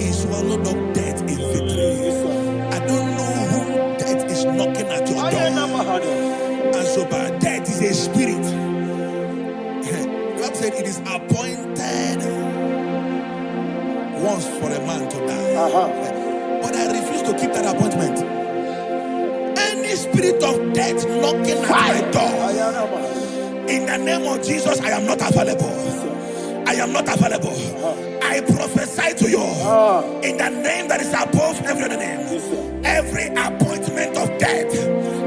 He swallowed up death in victory. I don't know who death is knocking at your door. And so bad, death is a spirit. God said it is appointed once for a man to die. But I refuse to keep that appointment. Any spirit of death knocking at my door, in the name of Jesus, I am not available. I am not available. I prophesy to you in the name that is above every other name. Every appointment of death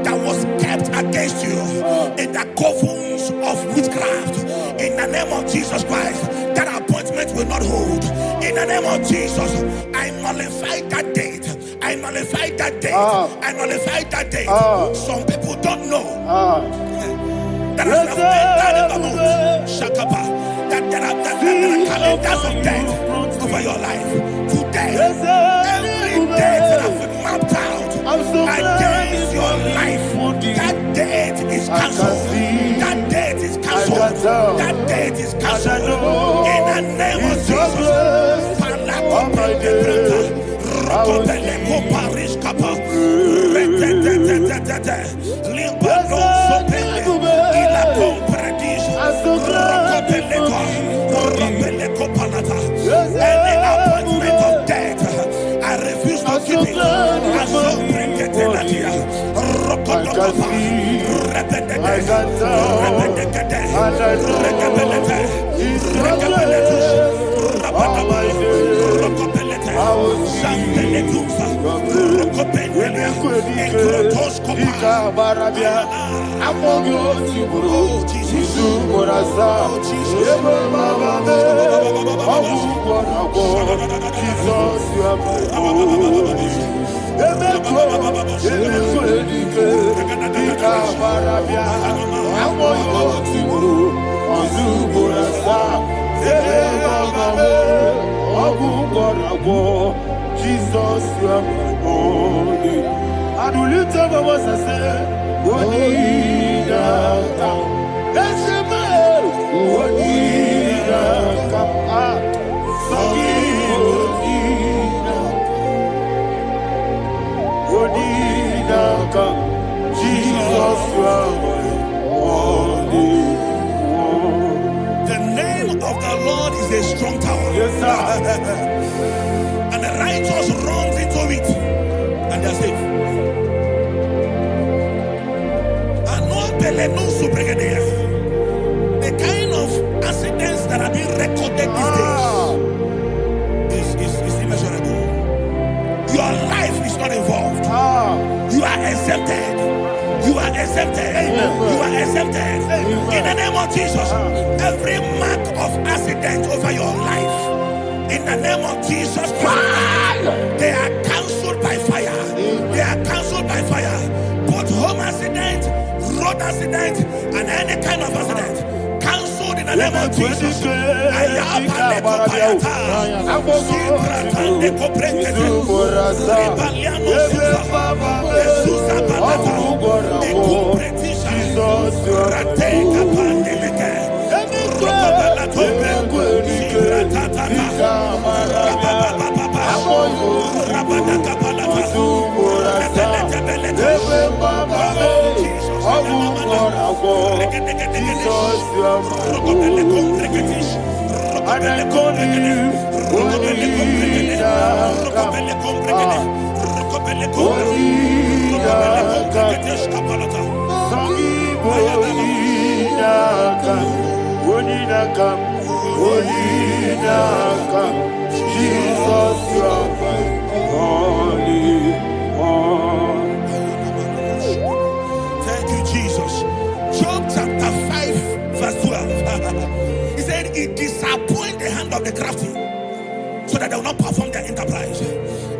that was kept against you in the covens of witchcraft, in the name of Jesus Christ, that appointment will not hold. In the name of Jesus, I nullify that date. I nullify that date. I nullify that date. Some people don't know that as of Shakapa, that there are calendars of death over your life. Today, every date that have been mapped out against your life, that date is cancelled. That date is cancelled. That date is cancelled. In the name of Jesus. Any appointment of death, I refuse to keep it. Jesus, you are my only. And will you tell me what I say? What did I come? That's a man. What did I come? What did I come? Jesus, you are my only. The name of the Lord is a strong tower. Yes, sir. And the righteous runs into it and they're safe. The kind of accidents that are being recorded these days is immeasurable. Your life is not involved. You are exempted. You are exempted. You are exempted. In the name of Jesus, every mark of accident over your life, in the name of Jesus Christ, they are cancelled by fire. They are cancelled by fire. Both home accident, road accident, and any kind of accident, cancelled in the name of Jesus. Rokobele kompreketis. Rokobele komprekele. Rokobele komprekele. Rokobele komprekele. Rokobele komprekele. Rokobele kompreketis kapalata. Jesus, you are holy. Thank you, Jesus. Job chapter 5, verse 12. He said, it disappoints the hand of the crafty so that they will not perform their enterprise.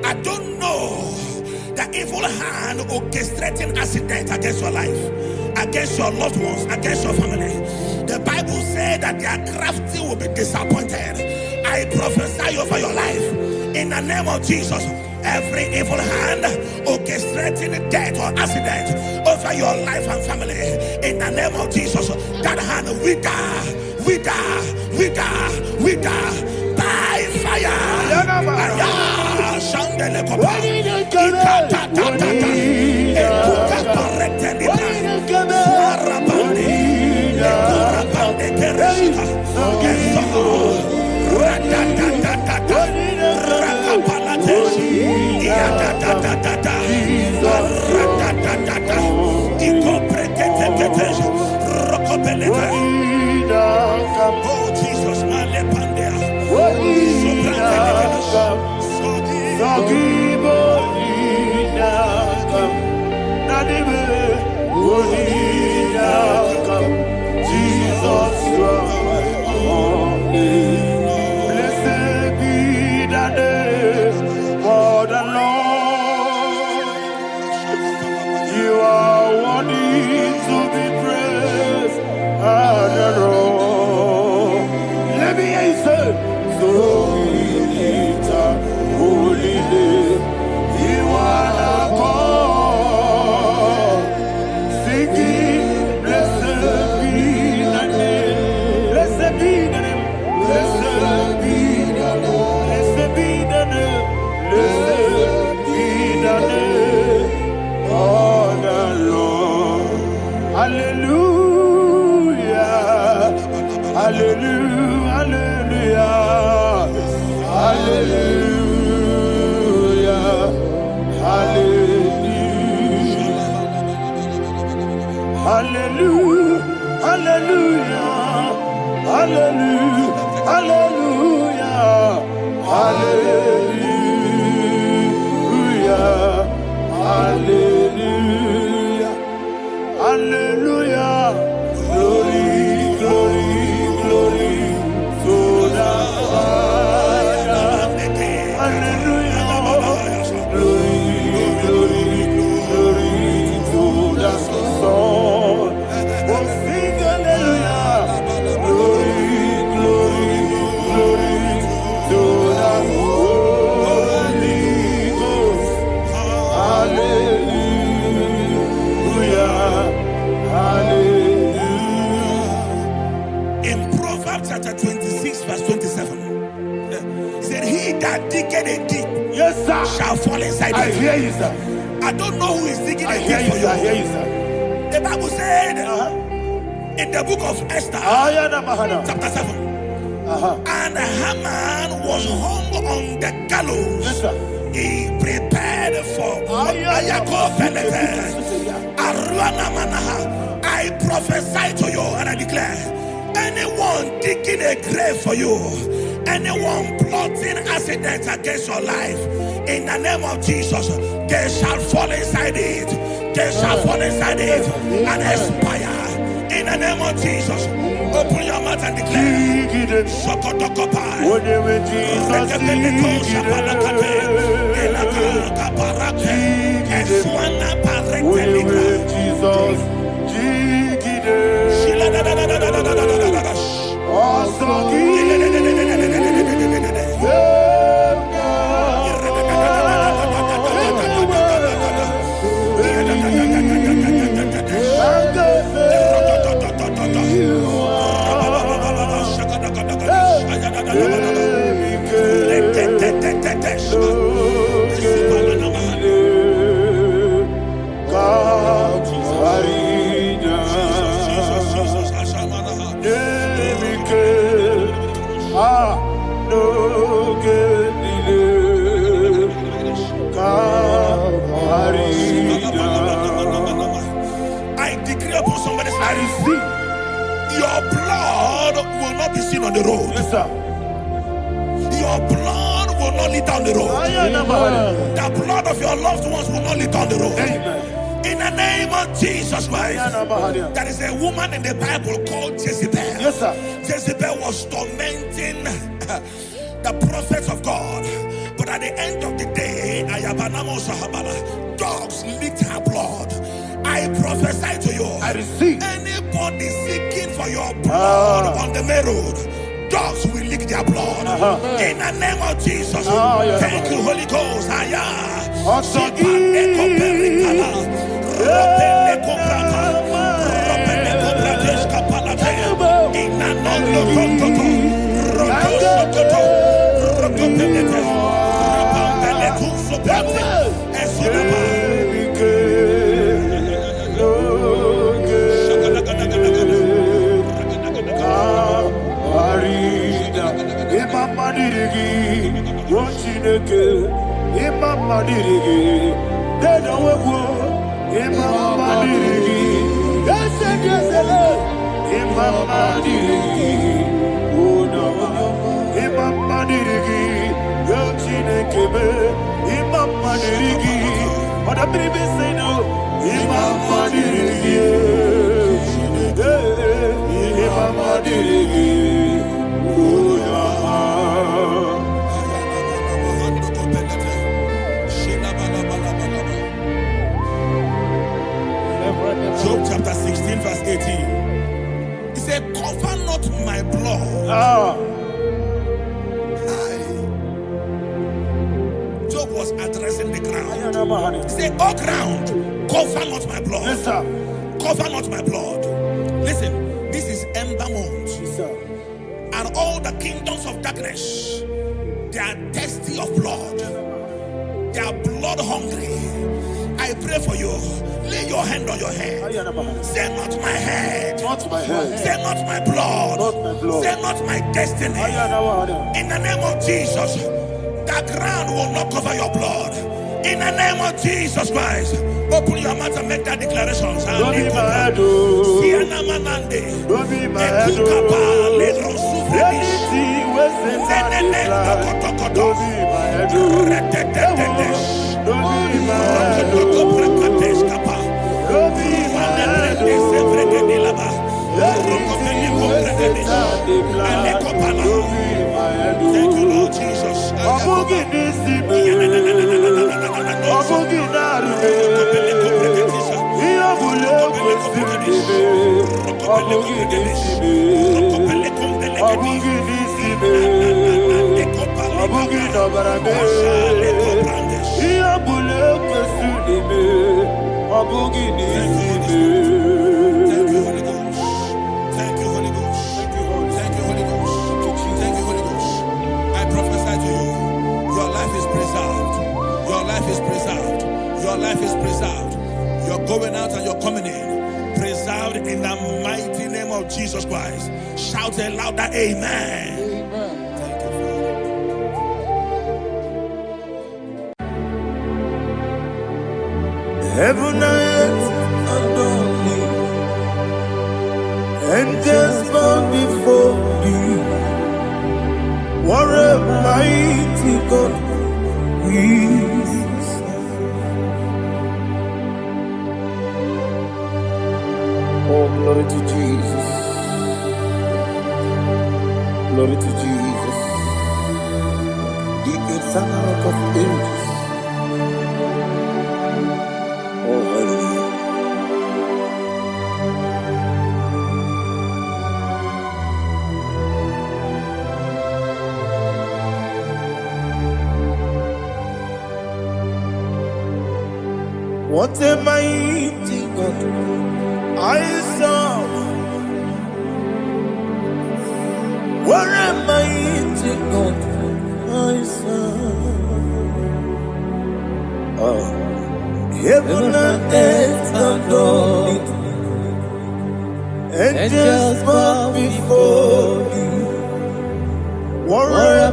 I don't know the evil hand orchestrating accident against your life, against your loved ones, against your family. The Bible said that their crafty will be disappointed. I prophesy over your life in the name of Jesus. Every evil hand orchestrating death or accident over your life and family, in the name of Jesus, that hand wither by fire. Shandele kopa. Oh Jesus, Malepandea. Jesus, you are holy. Blessed be the name of the Lord. You are worthy to be praised and adored. Let me hear you say, so we lift up holy name. You are the God. Singing, blessed be the name. Blessed be the name. Blessed be the name. Blessed be the name. Blessed be the name of the Lord. Hallelujah. Hallelujah. Hallelujah. Hallelujah. Hallelujah. Hallelujah. Hallelujah. Hallelujah. Hallelujah. Hallelujah. Glory, glory, glory to the Father. Hallelujah. Glory, glory, glory to the Son. Oh, sing hallelujah. Glory, glory, glory to the Holy Ghost. Hallelujah. Hallelujah. In Proverbs chapter 26, verse 27, he said, he that diggeth a deep, Yes, sir, shall fall inside I it. hear you, sir. I don't know who is digging I a hear deep you, for sir. I hear you. you, sir. The Bible said in the book of Esther, chapter 7, and Haman was hung on the gallows. Yes, sir. He prepared for I prophesy to you and I declare, anyone digging a grave for you, anyone plotting accidents against your life, in the name of Jesus, they shall fall inside it. They shall fall inside it and expire. In the name of Jesus, open your mouth and declare. Sokotokopai. I decree upon somebody's life, your blood will not be seen on the road. Yes, sir. Your blood will not lead down the road. The blood of your loved ones will not lead down the road. Amen. In the name of Jesus Christ. There is a woman in the Bible called Jezebel. Yes, sir. Jezebel was tormenting the prophets of God. But at the end of the day, dogs licked her blood. I prophesy to you. I receive. Anybody seeking for your blood on the main road, dogs will lick their blood. In the name of Jesus. Thank you, Holy Ghost. Job chapter 16 verse 18. He said, cover not my blood. Job was addressing the ground. He said, oh ground, cover not my blood. Yes, sir. Cover not my blood. Listen, this is ember month. Yes, sir. And all the kingdoms of darkness, they are thirsty of blood. They are blood hungry. I pray for you. Lay your hand on your head. Say not my head. Not my head. Say not my blood. Not my blood. Say not my destiny. In the name of Jesus, the ground will not cover your blood. In the name of Jesus Christ, open your mouth and make that declaration. Don't be mad, oh. Don't be mad, oh. Anything was in that life. Don't be mad, oh. Don't be mad, oh. Don't be mad, oh. Anything was in that life. Don't be mad, oh. Thank you, Lord Jesus. Your life is preserved. You're going out and you're coming in. Preserved in the mighty name of Jesus Christ. Shout a louder amen. Amen. Thank you, Father. Heaven and earth adore me, angels bow before thee. What a mighty God we Oh, glory to Jesus. Glory to Jesus. The eternal rock of ages. Oh, hallelujah. What a mighty God I saw. What a mighty God I saw. Heaven and earth adore it. Angels bow before you. What a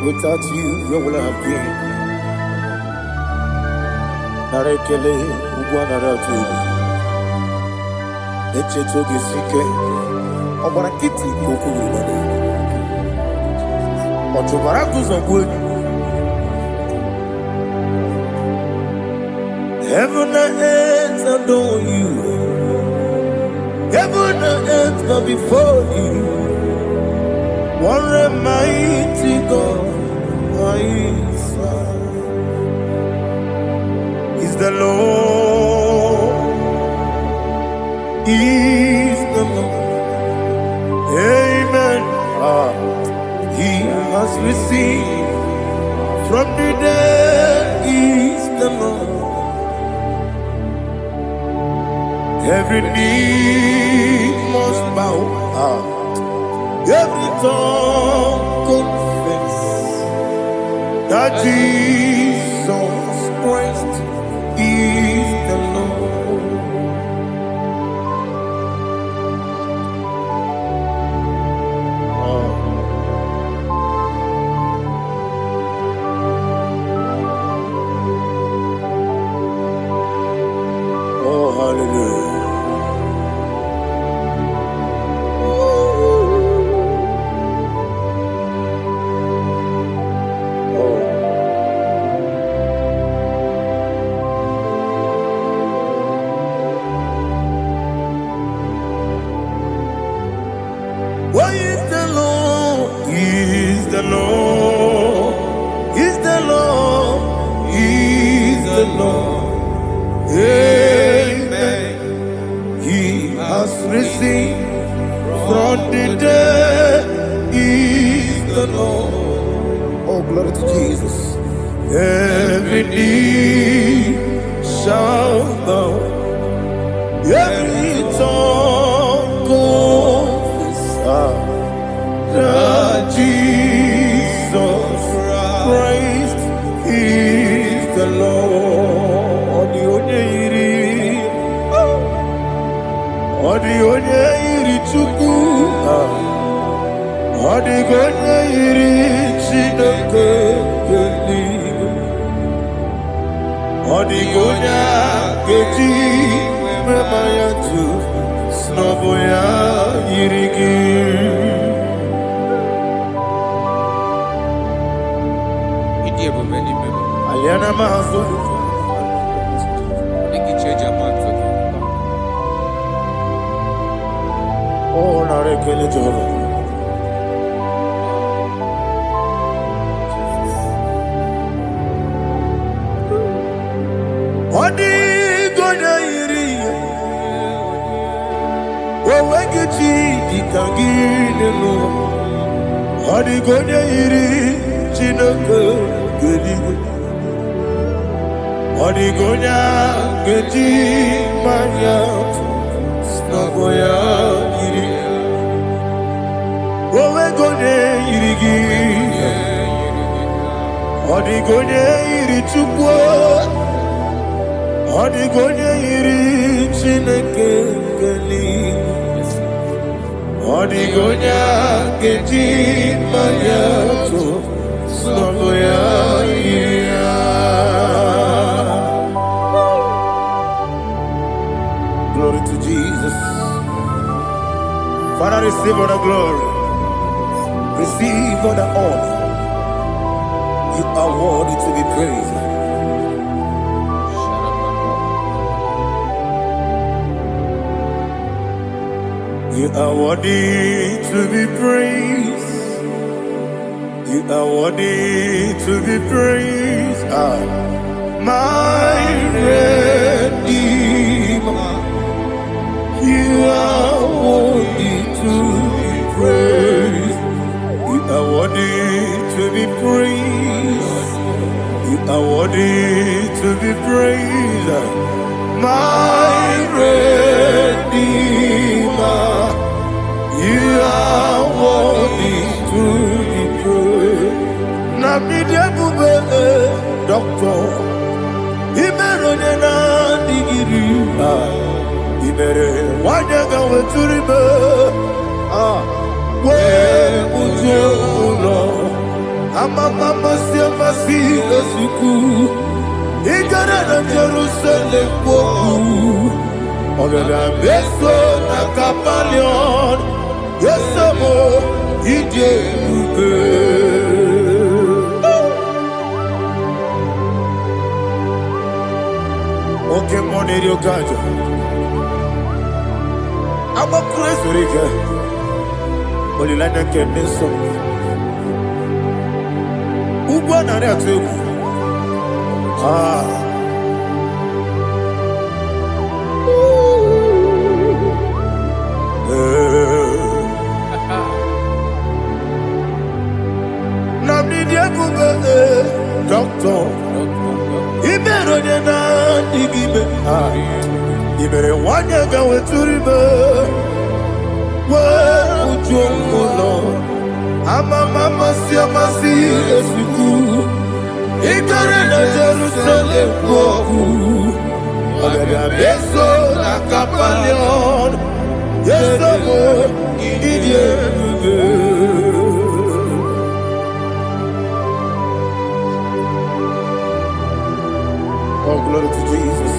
Without you, where will I have been? Narekele ugwanaratu. Echetoge sike. Obarakiti kokuru. Otobaraku zongwe. Heaven and earth adore you. Heaven and earth bow before you. What a mighty God I serve. Is the Lord. Is the Lord. Amen. He has received from the dead. Is the Lord. Every knee must bow, every tongue confess that Jesus Christ is the Lord. Oh, hallelujah. Why is the Lord? Is the Lord? Is the Lord? Is the Lord? Amen. He has risen from the dead. Is the Lord? Oh, glory to Jesus. Every knee shall bow. Every tongue confess that Jesus Christ is the Lord. The only Chukwu, the only Chineke, the only Keji, Memayatu, Snoboya, Yirigi. Aliana Mahazo. Oh, Narekele Jehovah. Odi gonya iri. Owegechi dikangine no. Odi gonya iri chineke gedi. Odi gonya gedi manya snagoya iri. Owegonya iri gi. Odi gonya iri chukwu. Odi gonya iri chineke gedi. Odi gonya gedi manya snagoya iri. Glory to Jesus. Father, receive all the glory. Receive all the honor. You are worthy to be praised. You are worthy to be praised. You are worthy to be praised. My Redeemer. You are worthy to be praised. You are worthy to be praised. You are worthy to be praised. My Redeemer. You are worthy to be praised. Namidebube, Doctor. Imeronena digiri. Ibere wanyaga weturibe we ujo ulo Amama siamasi esuku. Igara na Jerusalem woku. Ogada beso na kapalion. Yesamo ije ube. Okay, money rio kaja. Aba kure rika. Olilanya keneso. Ugwa na ria tuku. Namnidia kube doctor. Ibero de na digibe. Ibere wanya gawe turibe. We ujongulo. Mama siamasi esiku. Igara na Jerusalem woku. Ogada beso na kapalion. Yesamo idie. Oh, glory to Jesus.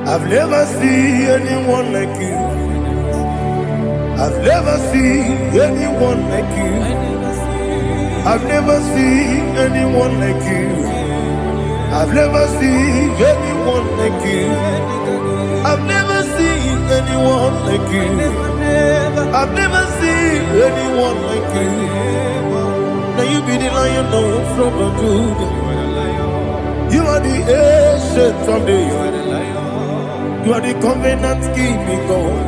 I've never seen anyone like you. I've never seen anyone like you. I've never seen anyone like you. I've never seen anyone like you. I've never seen anyone like you. I've never seen anyone like you. Now you be the lion from the Judah. You are the ancient of days. You are the covenant keeping God.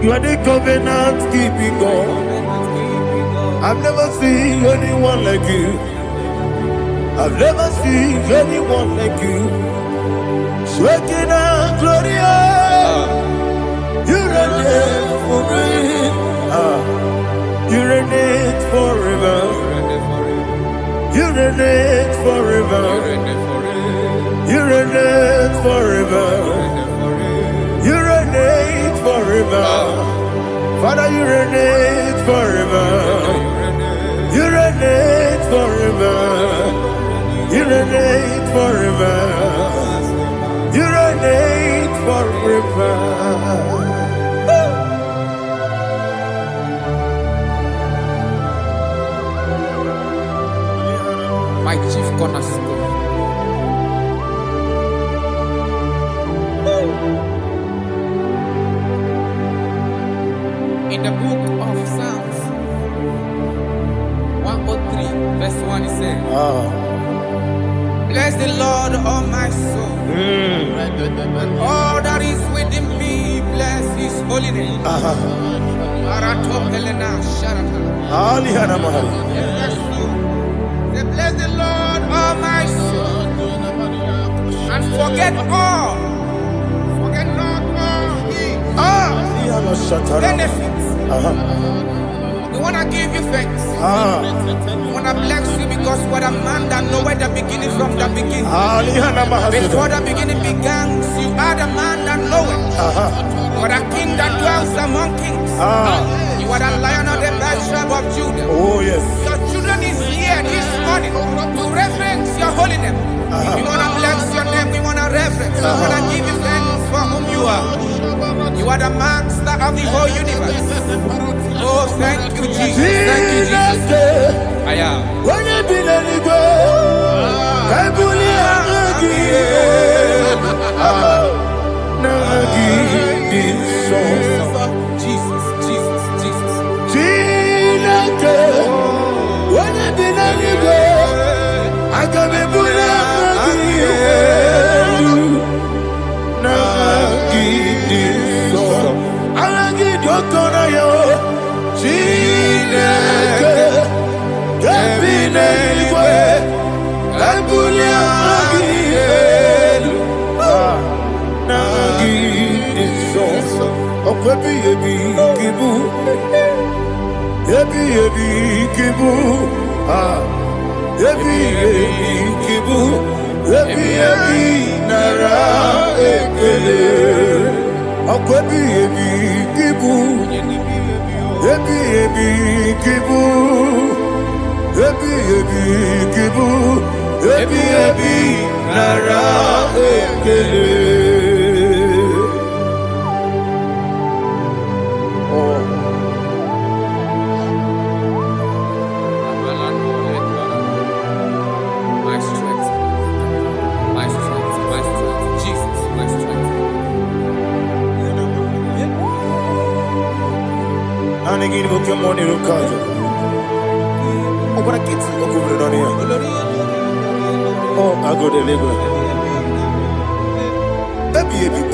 You are the covenant keeping God. I've never seen anyone like you. I've never seen anyone like you. Shaking and glorious. You reign for me. You reign forever. You reign forever. You reign forever. You reign forever. Father, you reign forever. You reign forever. You reign forever. You reign forever. My chief cornerstone. In the book of Psalms 103, verse 1, it says, bless the Lord, all my soul, and all that is within me, bless his holy name. Say, bless the Lord, all my soul, and forget not all his benefits. We want to give you thanks. We want to bless you because what a man that knoweth the beginning from the beginning. Before the beginning began, you are the man that knoweth. What a king that dwells among kings. You are the lion of the tribe of Judah. Oh, yes. Your children is here this morning to reverence your holy name. We want to bless your name. We want to reverence. We want to give you thanks for whom you are. You are the master of the whole universe. Oh, thank you, Jesus. Thank you, Jesus. I am. When you be the Igbo, I Jesus, Jesus, Jesus. When you be the Igbo, I can be Akwebi ebi kibu. Ebi ebi kibu. Ebi ebi kibu. Ebi ebi nara ekele. Anigini boke moni rukaja. Okora kitsi okubre donia. Oh, I go to Lagos.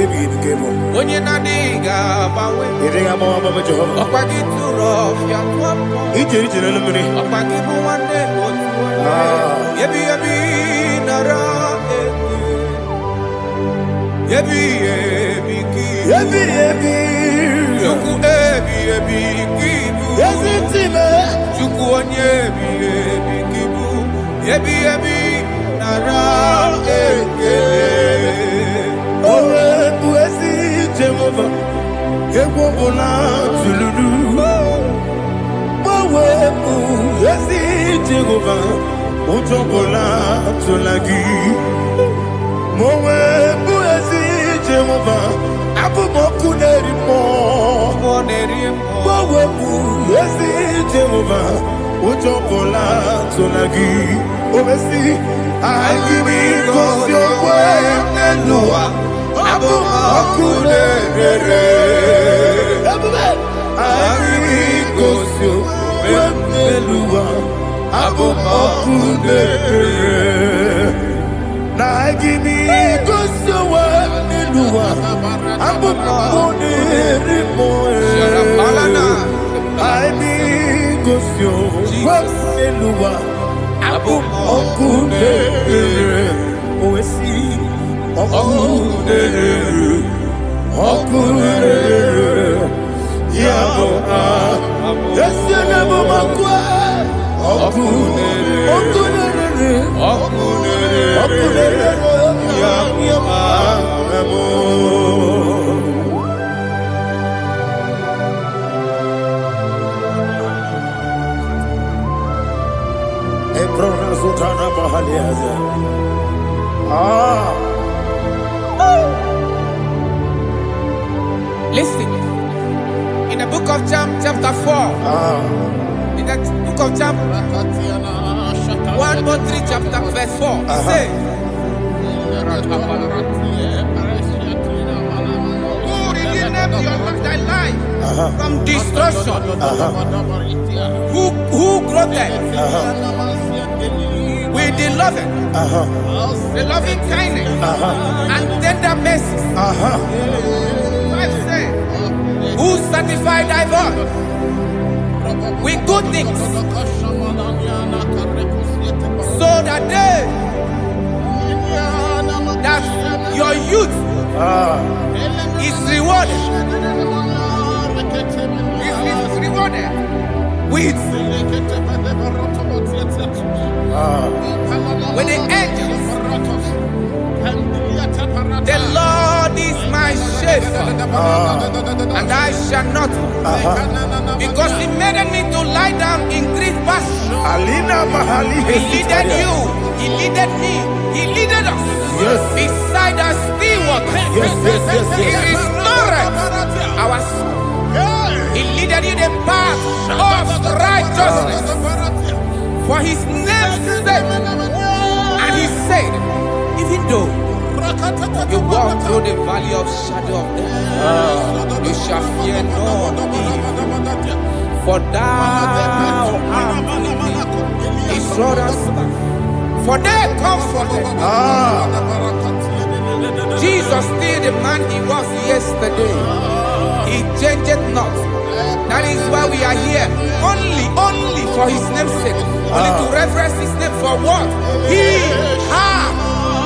Ebi kemo. Onye na diga bawe. Iriga mama mama Jehovah. Okwagi turo fia tuapo. Ije na lumini. Okwagi buwane otu. Ebi nara eke. Ebi ki. Ebi. Chuku ebi kibu. Yazitime. Chuku onye ebi kibu. Ebi nara eke. Owe buesi Jehovah. Ewobola tululu. Owe buesi Jehovah. Utobola tulagi. Mowe buesi Jehovah. Abumoku nerimo. Mowe buesi Jehovah. Utobola tulagi. Obesi. Agimi kosyo kwenelua. Abumoku nerere. Agimi kosyo kwenelua. Abumoku nerere. Agimi kosyo kwenelua. Abumoku nerimo. Agimi kosyo kwenelua. Okunere, oesi, okunere, yabo esenebo makwa, okunere, yabo. Listen, in the book of John, chapter 4, in the book of John, 1:3, chapter verse 4, it says, who redeemed thy life from destruction? Who groweth with the loving kindness and tender mercy. Who satisfy thy voice with good things, so that your youth is rewarded. Is rewarded with the angels. The Lord is my shepherd, and I shall not, because He made me to lie down in green pastures. He leaded you, He leaded me, He leaded us beside the still waters. He restored our soul. He leaded you the path of righteousness for His name's sake. And He said, even though you walk through the valley of shadow of death, you shall fear no evil, for thou art with me. His rod and staff, for they comforted. Jesus still the man He was yesterday. He changed not. That is why we are here. Only for His name's sake. Only to reference His name for what He has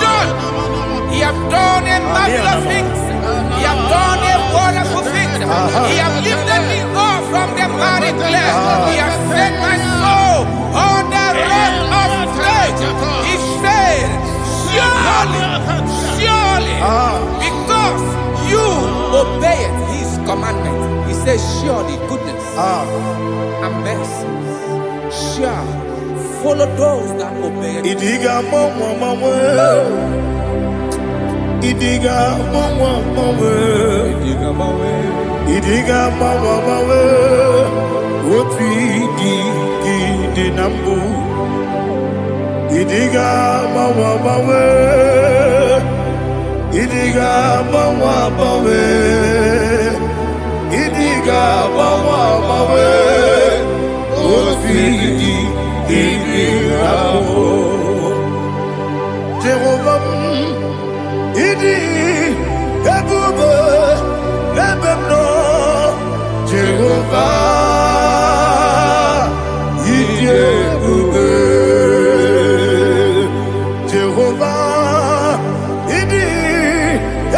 done. He has done a marvelous things. He has done a wonderful thing. He has lifted me up from the miry clay. He has set my soul on the rock of faith. He said, surely, because you obey surely goodness and mercy shall follow those that obey. Idiga mama mama, idiga mama mama, Idiga mawe, idiga mama mama. Wopi di nambu, idiga mama mama, idiga mama mama, idiga mama mama. Wopi di nambu, Jehovah, idi ebube ebemno, Jehovah. Jehovah, idi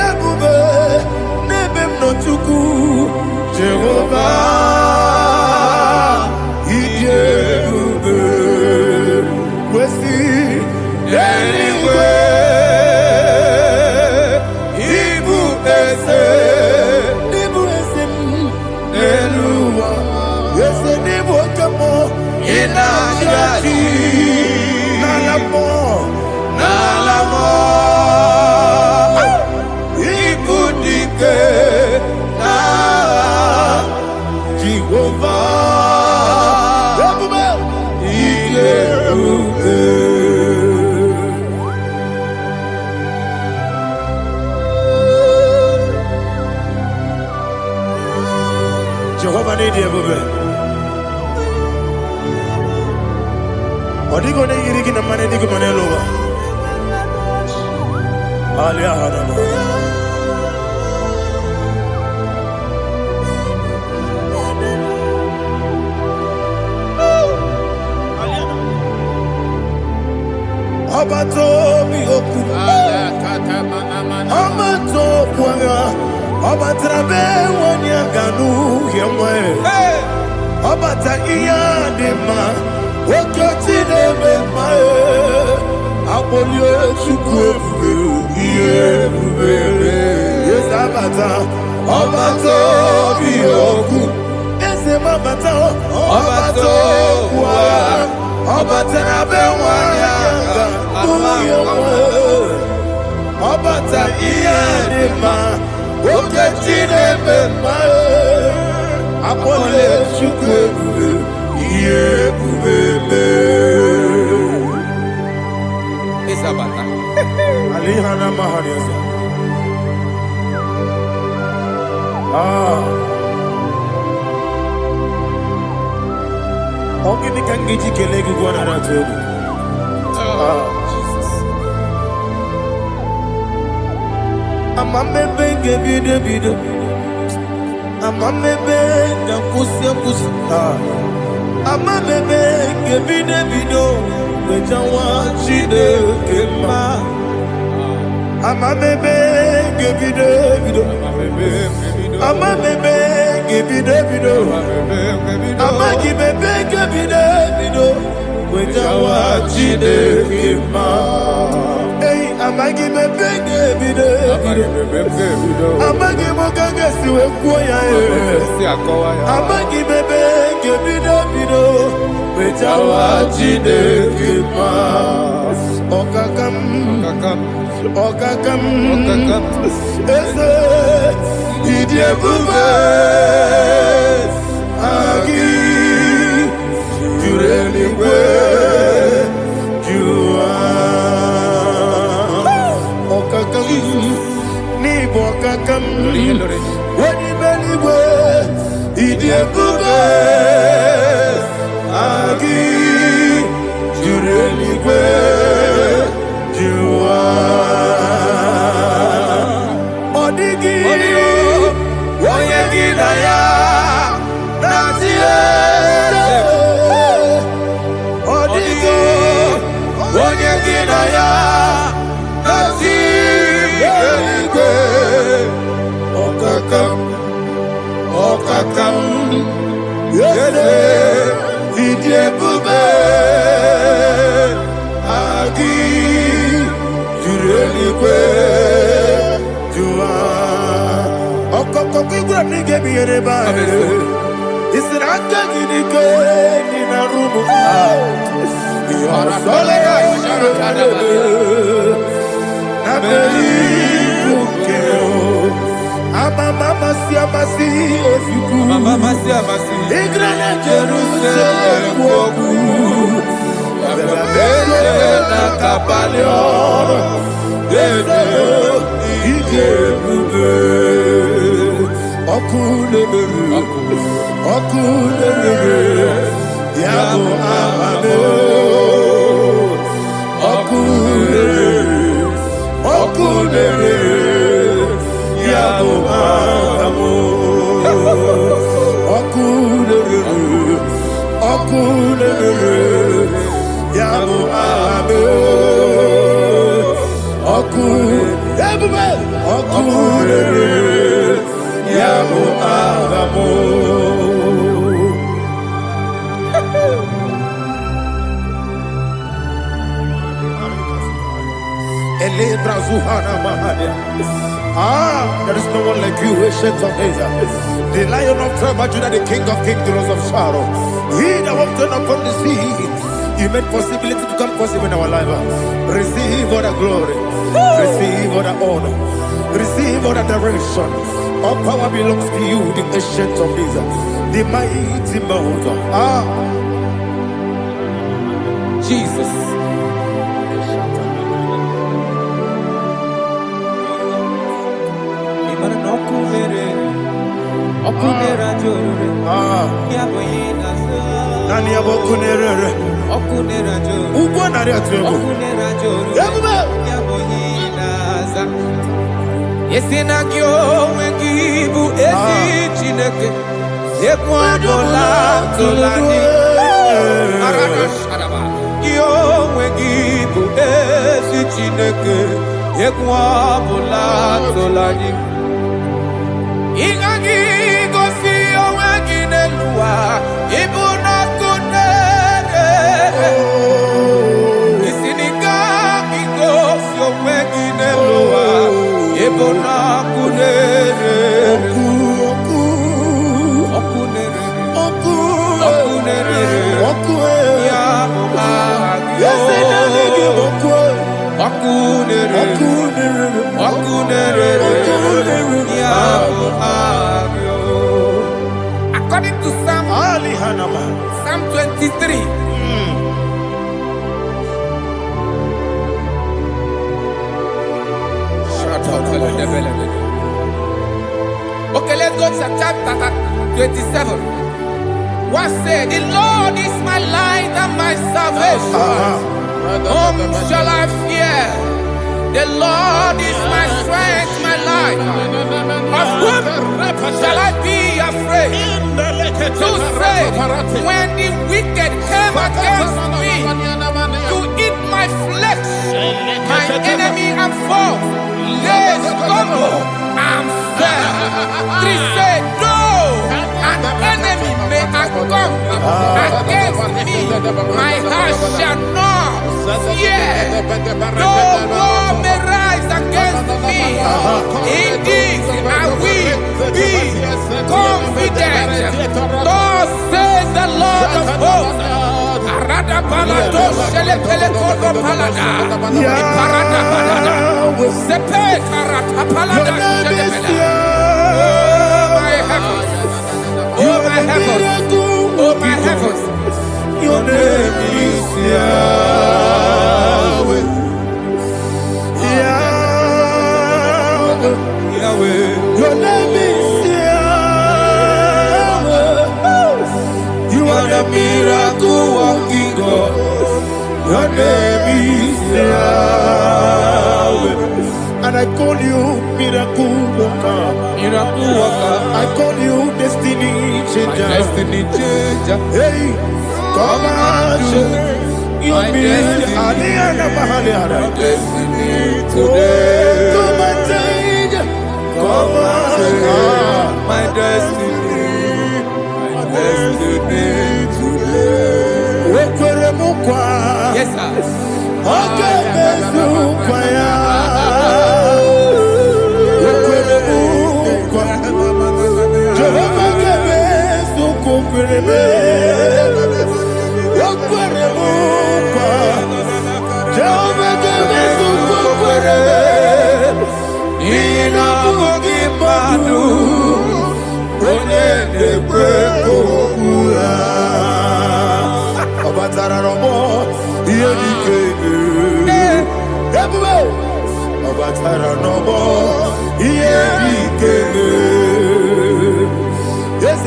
ebube nebem no tuku. Jehovah, idi ebube wesi anyway. Ibu ese eluwa ese nibu kamo inajati nalamo. Ibudike na Jehovah, Jehovah need ebube. Odigo ne yiri kina mane digo mane lowa. Hallelujah. Abato mi oku, abato kwanga, abatrabe wanya ganu yemwe, abata iya dema, okoti deme mae, abolio chukwe iye bubere, yes abata, abato mi oku, ese mabata, abato kwa, abatrabe wanya Obata iyadema oketine bema apole chukwe iye bubebe Isabata. alihana mahariasa Ogini kangiji kelegu gwana ratogu Amamebe gebido Amamebe gakusi Amamebe gebido Wejawa chide kema Amamebe gebido Amamebe gebido Amagibebe gebido Wejawa chide kema Amagi bebe gebido, amagi mogaga siwe kuya amagi bebe gebido, bejawa chide kima, okakam, ese idie bube, agi jureli kwe, ni bokakam wani beliwe idie bube agi jureligwe juwa odigi oyegi na ya nazie odigi oyegi na ya Okakam, yede, idie bube, agi, jureligwe, jua, There is no one like you, ancient of days. The Lion of tribe of Judah, the King of kings, the Rose of Sharon. He that walked upon the sea. You made possibility to come possible in our life. Receive all the glory. Receive all the honor. Receive all the direction. All power belongs to you, the ancient of days, the mighty mountain. Jesus. According to Psalm 23. Okay, let's go to chapter 27. What said? The Lord is my light and my salvation. Whom shall I fear? The Lord is my strength, my life. Of whom shall I be afraid? To say, when the wicked came against me to eat my flesh, my enemy and foe, they stumble and fell. 3 said, no, an enemy may come against me, my heart shall not fear. No war may rise against me. In this I will be confident. Thus says the Lord of hosts. Oh my heavens, oh my heavens, your name is Yahweh. Yahweh, your name is Yahweh. You are the miracle working God. Your name is Yahweh. And I call you miracle worker. Miracle worker. I call you destiny changer. My destiny changer. Hey, come on, your destiny. My destiny today. Come on, change. Come on, my destiny. My destiny today. Yes, sir. Okay,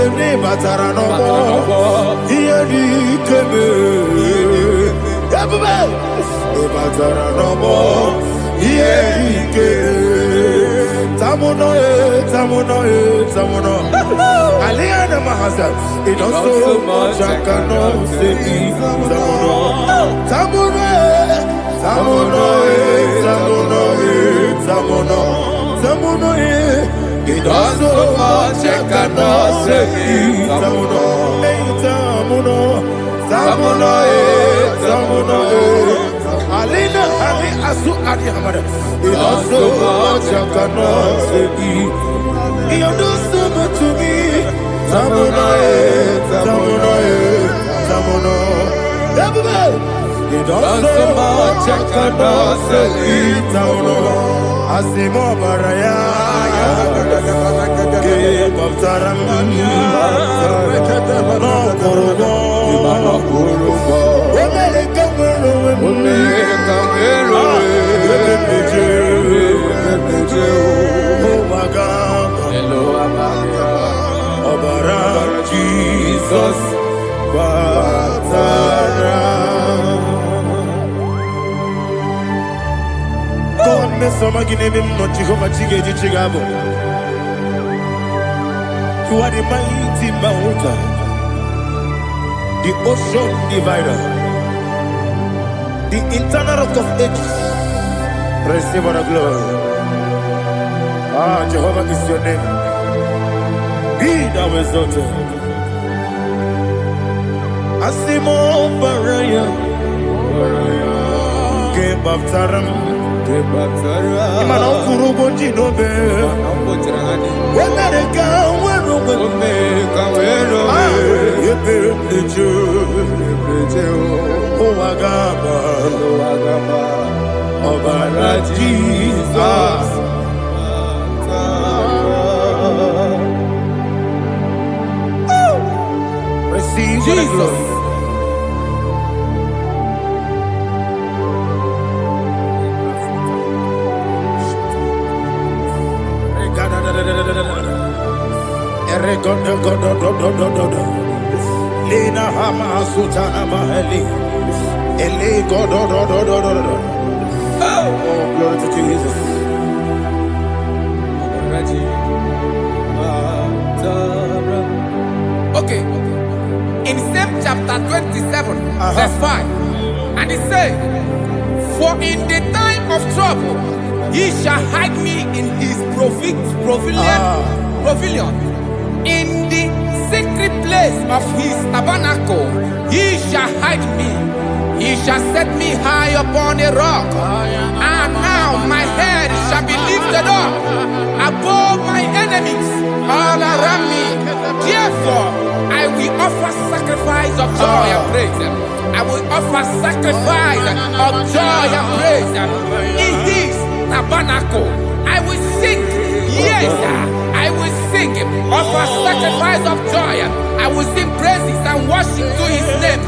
Seni batara no more. Yeni keme. Yabume. Seni batara no more. Yeni keme. Tamuno. Aliana Mahasa. It does so much I cannot say. Tamuno. It does so much I cannot say. Tamuno. Alina Ali Asu Adi Hamada. It does so much I cannot say. You do so much to me. Tamuno. It does so much I cannot say. Tamuno. Asimo Baraya. Give up Taram. No Kurubo. Jesus, God, me some again him not Jehovah Chigabo. You are the mighty mountain, the ocean divider, the internal rock of ages. Receive our glory. Jehovah is your name. Be thou exalted. Asimo Baraya. Give up Taram. Imano Kurubo Jinobe. When they go, Jesus. Receive Jesus. Lina Hama Sutana Maheli. Eli God. Oh, glory to Jesus. Okay. In same chapter 27, verse 5, and it says, for in the time of trouble, he shall hide me in his pavilion. In the secret place of his tabernacle, he shall hide me. He shall set me high upon a rock. And now my head shall be lifted up above my enemies all around me. Therefore, I will offer sacrifice of joy and praise. I will offer sacrifice of joy and praise. In his tabernacle, I will sing. Yes, I will sing. Offer sacrifice of joy. I will sing praises and worship to his name.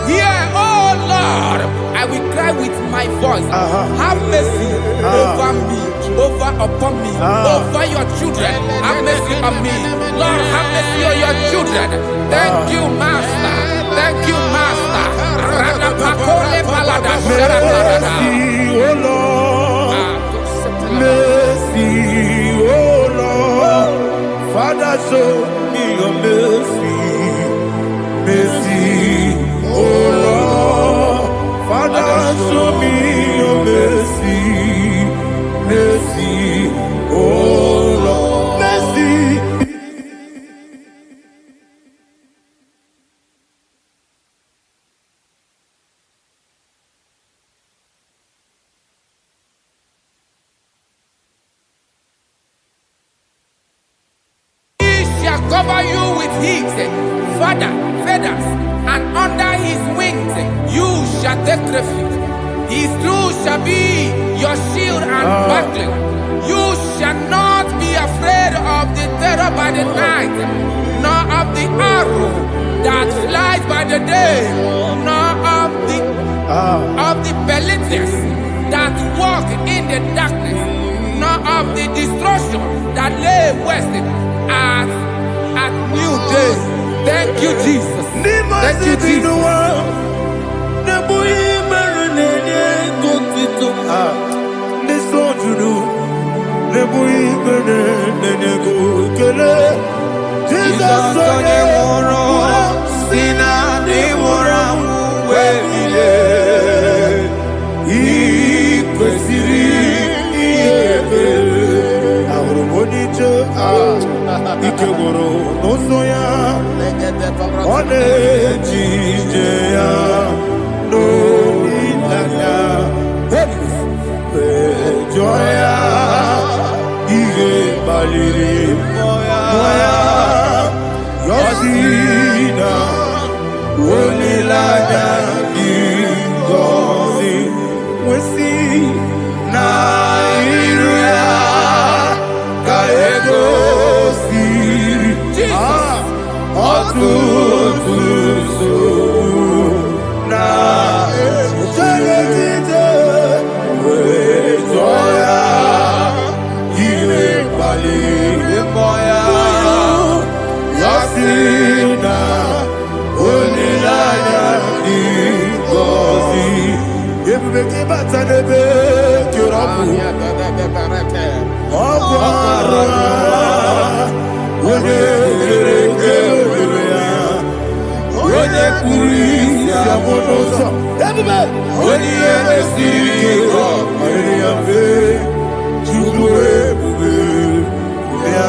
Here, oh Lord, I will cry with my voice. Have mercy over me, upon me, over your children. Have mercy on me. Lord, have mercy on your children. Thank you, Master. Thank you, Master. Mercy, oh Lord. Mercy, oh Lord. Father, show me your mercy. Mercy, oh Lord. Father, show me your mercy. Mercy, oh Lord. Mercy. Cover you with his feathers, and under his wings you shall take refuge. His truth shall be your shield and buckler. You shall not be afraid of the terror by the night, nor of the arrow that flies by the day, nor of the pestilence that walk in the darkness, nor of the destruction that lay waste at new day. you, Jesus. Thank you, Jesus. Jesus onye nwụrụ si na ndị nwụrụ anwụ wee bilie. Ị kwesịrị ihe ekele. Ahụrụ m onye ije ike gwụrụ n'ụzọ ya, ọ na-eji ije ya n'olileanya, jụọ ya ihe kpaliri mmụọ ya, yọsi na olileanya dị ngọzi nwesị na iru ya ka egosiri ọtụtụ nsogbu na ejije wee jụọ ya ihe kpaliri mmụọ ya, ya sị na olileanya dị ngọzi. Ebube gị bata n'ebe kere ọgwụ arụ onye kere eke were ya, onye kpụrụ isi abụ n'ụzọ. Ebube onye ihe na-esiri ike ọrịrị ya mfe, Chukwu ebube ya.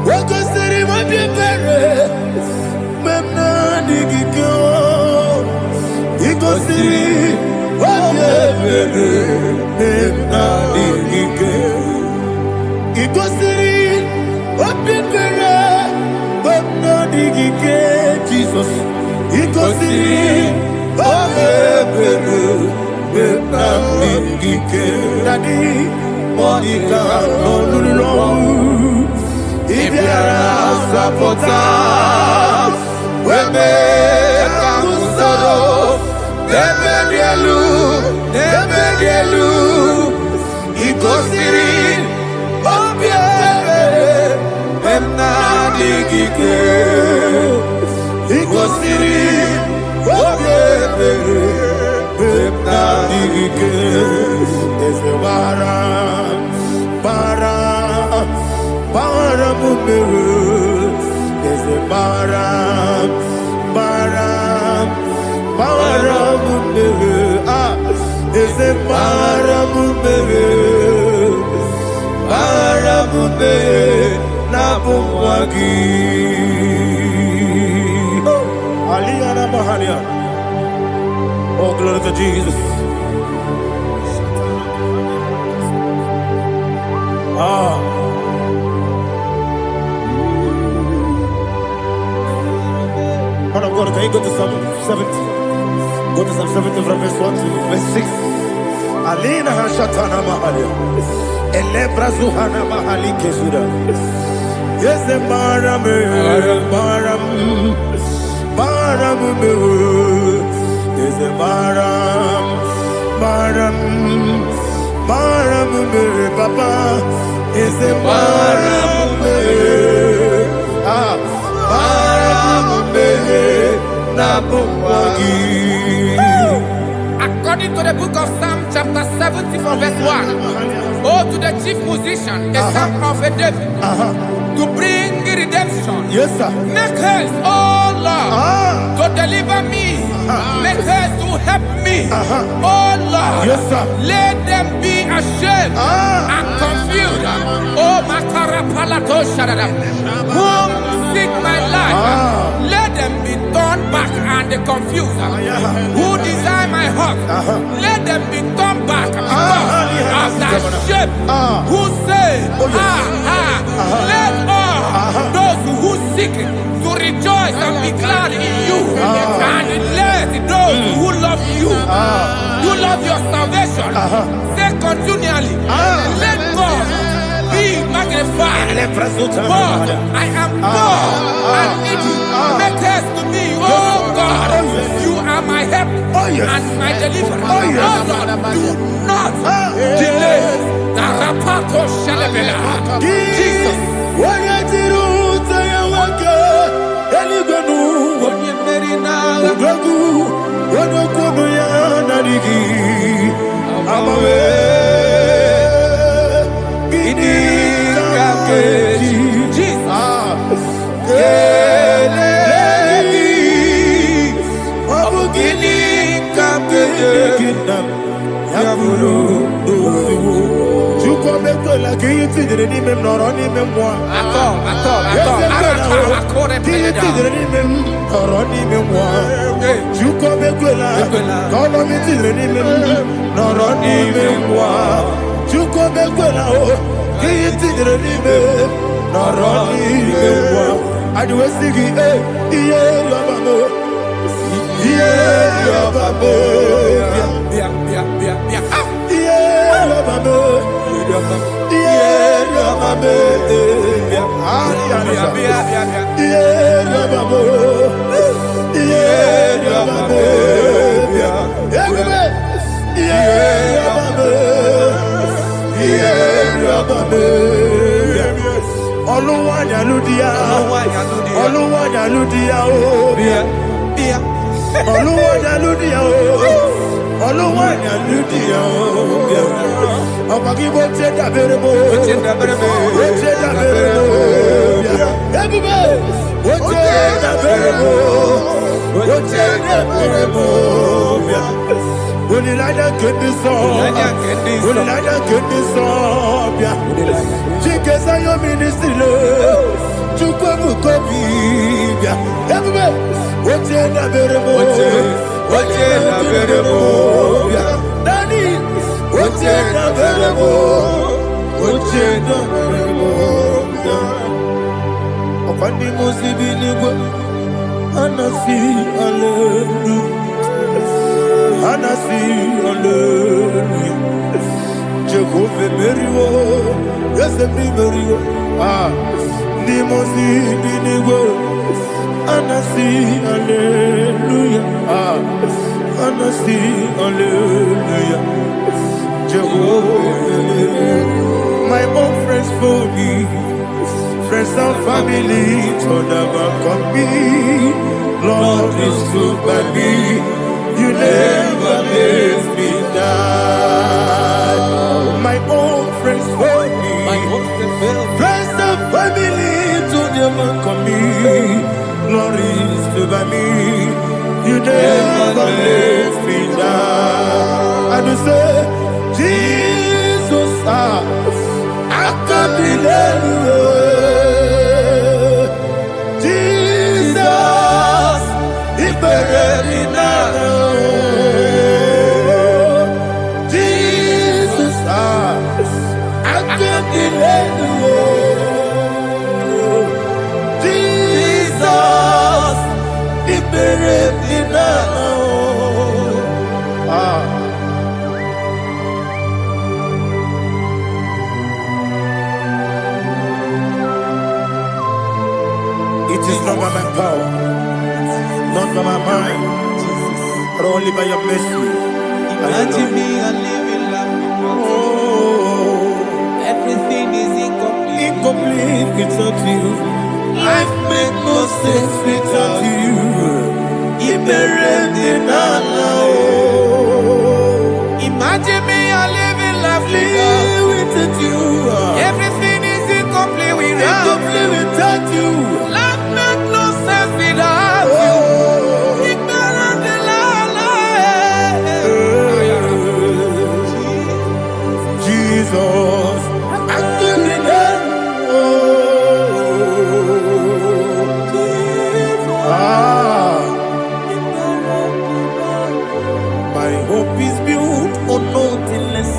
Wakosiri mabibere memna digike, ikosiri mabibere memna digike, ikosiri mabibere memna digike. Jesus, ikosiri mabibere memna digike. Daddy, Monica, no. Ibiara sapota, weme kamusoro, nebedielu, ikosiri, obiere, emna digike, ikosiri, obiere, emna digike, ezebara, there's a baram, there's a baramube, nabumwagi. Aliyana Mahalia. Oh, glory to Jesus. Man of God, can you go to Psalm 70? Go to Psalm 70 from verse 1 to verse 6. Alina Hashatana Mahalia. Elebra Zuhana Mahali Kesuda. Yes, the Baram. Yes, the Baram. Papa. Yes, the Baram. According to the book of Psalm chapter 70 from verse 1, oh, to the chief musician, a psalm of a David, to bring redemption. Yes, sir. Make haste, oh Lord, to deliver me. Make haste to help me. Oh Lord, yes, sir. Let them be ashamed and confused. Oh, Makarapalato Shadada, whom seek my life, let them be turned back and confused. Who desire my heart, let them be turned back because of that shape. Who say, let all those who seek to rejoice and be glad in you, and let those who love you, who love your salvation, say continually, let God be magnified. God, I am poor and needy. makest to me, oh God, you are my help and my deliverer. Oh Lord, do not delay. Jesus. My own friends for me, friends and family to never come me. Lord is good by me, you never let me die. My own friends for me, friends and family to never come me. Lord is good by me, you never let me die. And you say, Jesus, I can't believe you. Jesus, He buried me now. Jesus, I can't believe you. Jesus, He buried me now. It is not by my power, not by my mind, but only by your mercy. Imagine me and living life. Oh, Everything is incomplete. incomplete without you. Life makes no sense without you. Imagine me and living life Without you. Everything is incomplete without Incomplete without you. Life makes no sense without you. Ignorant the Jesus, I couldn't help. My hope is built on nothing less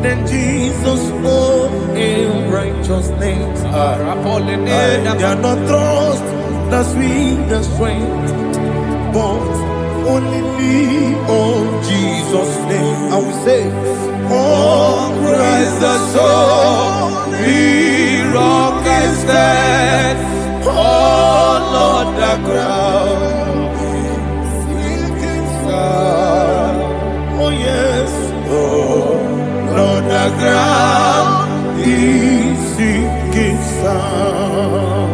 than Jesus' own in righteousness. They are not trust the sweet strength, but only on Jesus' name. I will say, On Christ the soul, we rock and stand. ground is sinking sun. Oh yes, Lord, the ground is sinking sun.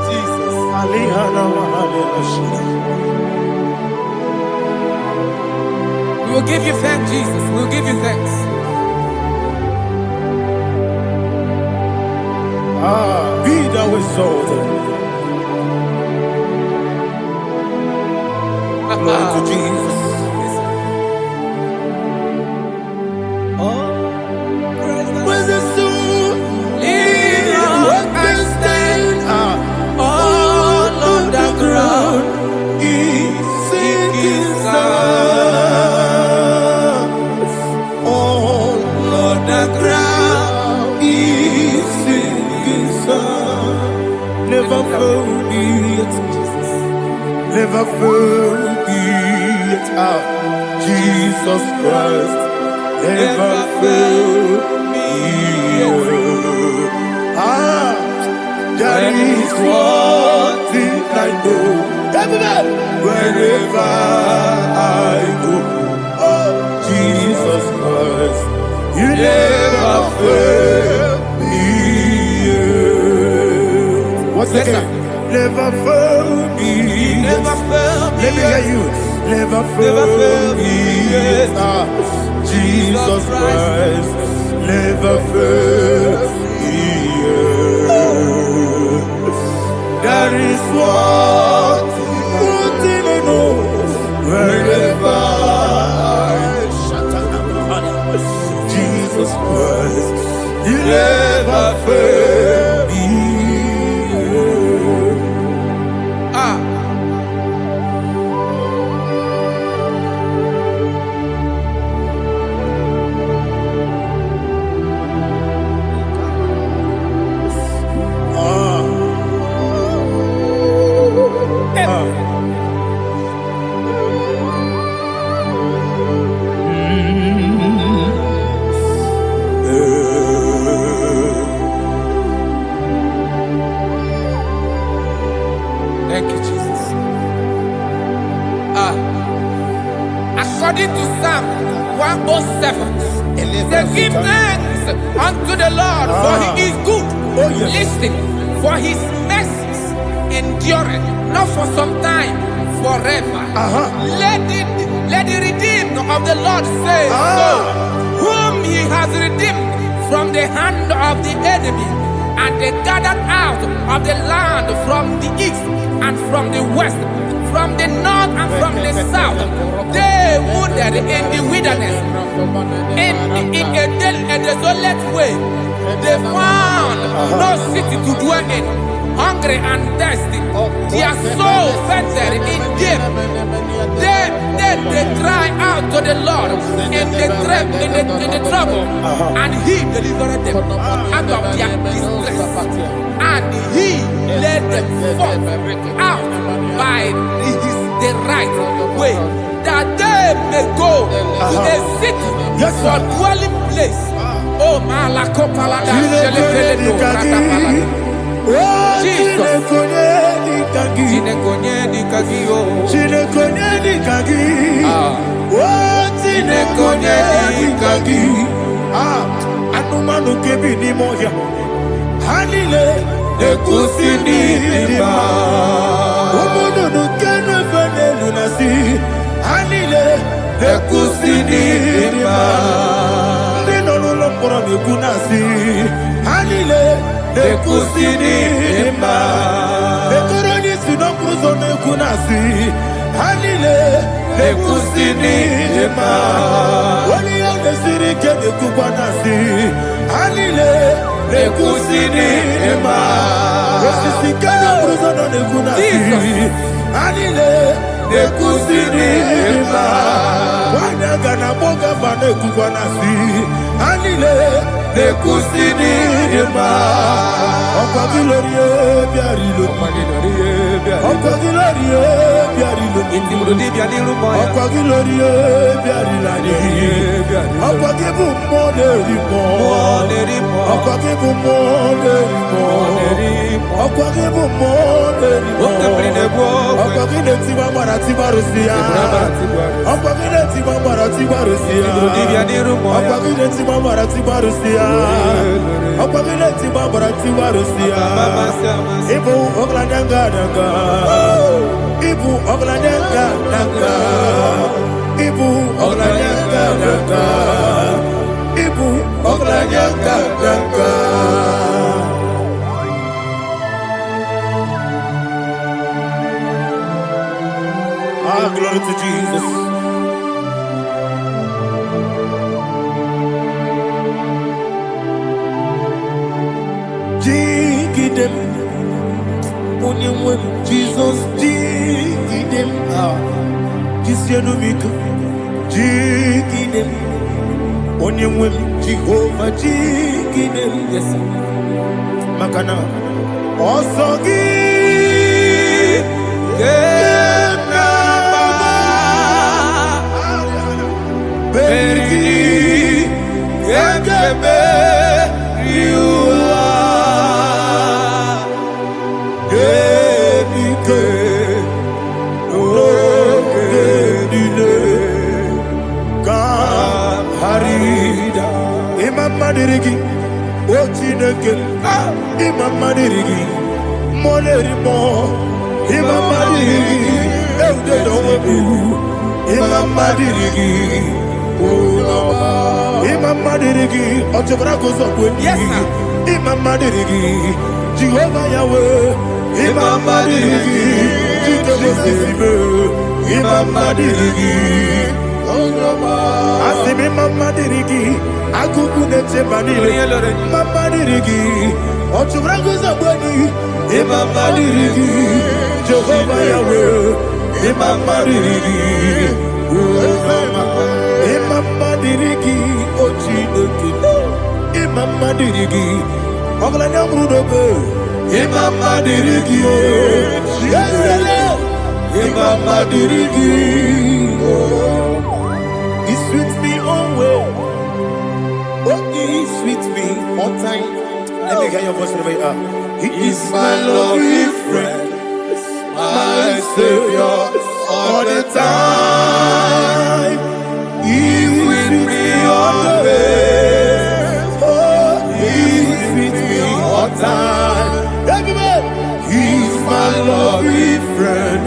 Jesus, We will give you thanks, Jesus. We will give you thanks. Be thou exalted. Glory to Jesus. Praise the soul. What can stand all on the ground is sinking sun. All on the ground is sinking sun. Never forget, never forget Jesus Christ. Never forget. That is one thing I know. Everybody, wherever I go, oh Jesus Christ, you never fail me. What's that? Never fail me. Never fail me. Let me hear you. Never fail me. Jesus Christ, never fail me. That is what I know. Wherever Jesus Christ, you never fail me. Thank you, Jesus. According to Psalm 107, they give thanks unto the Lord, for he is good. Listen, for his mercies endureth, not for some time, forever. Let the redeemed of the Lord say so, whom he has redeemed from the hand of the enemy, and they gathered out of the land from the east and from the west, from the north and from the south. They wandered in the wilderness, in a desolate way. They found no city to dwell in, hungry and thirsty. Their soul fainted in them. Then they cry out to the Lord in the trouble, and he delivered them out of their distress. And he led them forth out by the right way, that they may go to a city for dwelling place. Oh, Malakopalada, Jesus. Anumanu kebi ni moja Hanile Ekusini lima Umudu nukene fene lunasi Hanile Ekusini lima Nino nulokura mikunasi Hanile Ekusini lima Ekoroni sinokruzo mikunasi Hanile Ekusini lima Wali yone sirike mikubanasi Hanile Ekusini lima Esisikana bruzono mikunasi Hanile Ekusini lima Wanagana boga vane kubanasi Hanile Ekusini lima Okwa gilorie biarilo Okwa gilorie biarilo Okwa gilorie biarilani Okwa gibu moderimo Okwa gibu moderimo Okwa gibu Tibarusia. Akwagideti Mamara Tibarusia. Akwagideti Mamara Tibarusia. Akwagideti Mamara Tibarusia. Ibu Oglanyanga Naga. Ibu Oglanyanga Naga. Ibu Oglanyanga Naga. Ibu Oglanyanga Naga. Ah, glory to Jesus. Jigidem, Onyemwem, Jesus, Jigidem, Jisianumika, Jigidem, Onyemwem, Jehovah, Jigidem, yes, Makana, Osogi, Bergi, Gekebe, Riua, Gedike, Gedine, Kam Harida, Imam Madirigi, Ochineke, Imam Madirigi, Molerimo, Imam Madirigi, Eudedowebu, Imam Madirigi. Imam Madirigi, Otobrako Zokweni. Yes, sir. Imam Madirigi, Jehovah Yahweh. Imam Madirigi, Jikebosime. Imam Madirigi, Asim Imam Madirigi, Akuku Nechebanile. Imam Madirigi, Otobrako Zokweni. Imam Madirigi, Jehovah Yahweh. Imam Madirigi, Imam Madirigi, Ochineke, Imam Madirigi, Oglanya Brudobe, Imam Madirigi, Imam Madirigi, He sweets me always, He sweets me all time. Let me hear your voice right. He is my lovely friend, my Savior, all the time. He's with me always. Oh, He's with me all time. Everybody, He's my lovely friend,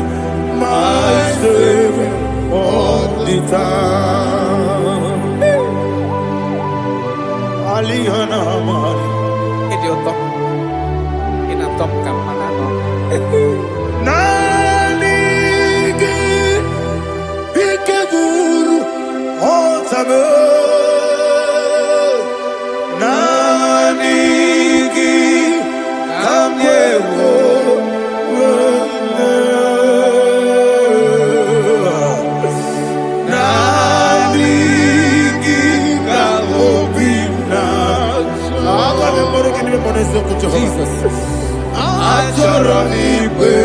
my Savior all the time. Aliyana Amari. Idioto. Inatom Kampanano. Nanigi Ikeguru Otame Nanigi Kamyewo Nanigi Kamobina Jesus Achoronibe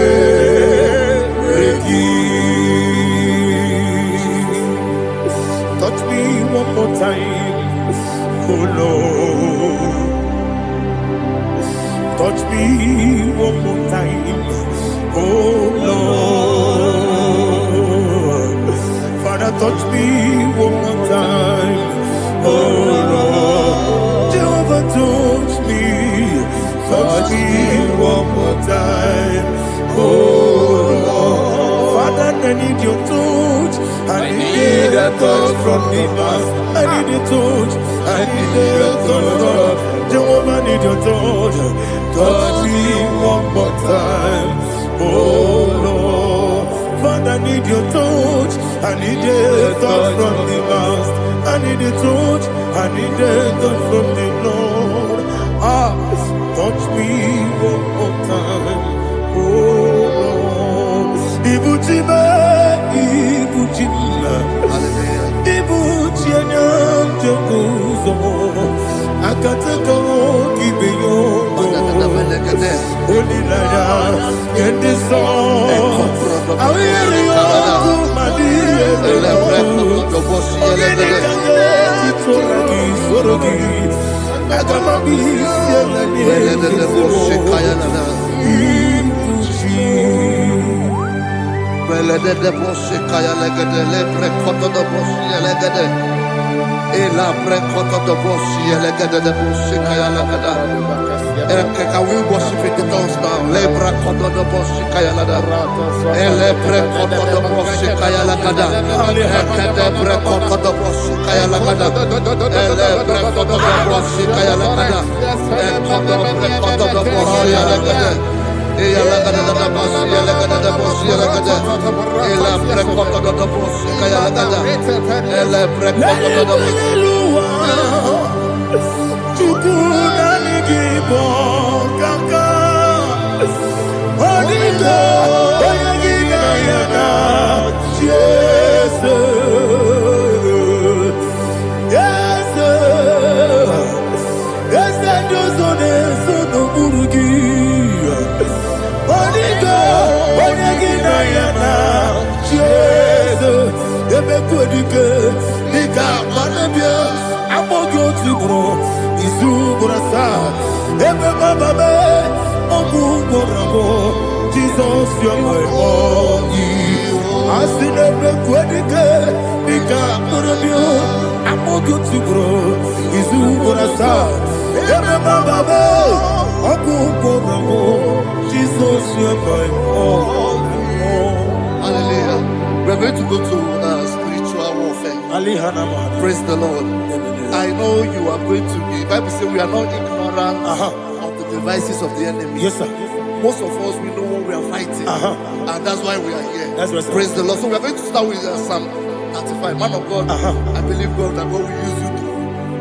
touch me one more time, oh Lord. Touch me one more time, oh Lord. Father, touch me one more time, oh Lord. Jehovah, touch me one more time, oh Lord. Father, I need your touch. I need a touch from the past. I need a touch. I need a touch from Jehovah. I need your touch. Touch me one more time, oh Lord. Father, I need your touch. I need a touch from the past. I need a touch. I need a touch from the Lord. Touch me one more time, oh Lord. Ibuchima, Ibuchima, Ibuchianya, Jaguzo, Akatako, Kibeyo, Holy Lada, get this song. I will you, de bosse kaya legede le prekoto de bosse legede. Ela prekoto de bosse legede de bosse kaya legede. Can we worship in the tongues now? Le prekoto de bosse kaya legede. Ele prekoto de bosse kaya legede. Ekede prekoto de bosse kaya legede. Ele prekoto de bosse kaya legede. Ekoto prekoto de bosse legede. Ela legede de bosse legede de bosse legede. Ela prekoto de bosse kaya legede. Ele prekoto de bosse. Chukuna nigibo kaka Onigo Oyagina yana Jesus Yes Josone sono murugi Onigo Oyagina yana Jesus Ebe kodike Nika manabia Amogo tibro Izubrasa Ebe bababe Omuborabo Jesus you're my only Asinebe kwedike Nika manabia Amogo tibro Izubrasa Ebe bababe Omuborabo Jesus you're my only. Hallelujah. We're going to go to spiritual warfare. Praise the Lord. I know you are going to be. Bible says we are not ignorant of the devices of the enemy. Yes, sir. Most of us we know what we are fighting, and that's why we are here. That's right, sir. Praise the Lord. So we are going to start with Psalm 35. Man of God, I believe God that God will use you to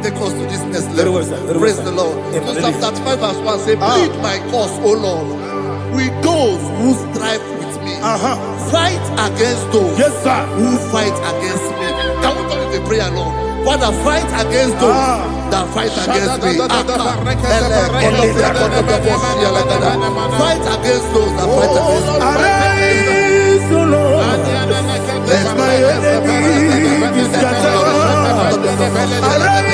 take us to this next level. Very well, sir. Very Praise well, the sir. Lord. Amen. So Psalm 35 verse 1 say, "Plead my cause, O Lord, with those who strive with me. Fight against those Yes, sir. who fight against me." Can we turn it a prayer, Lord? Father, fight against those that fight against me. Fight against those that fight against me. Arise, O Lord. Let my enemy be scattered. Arise,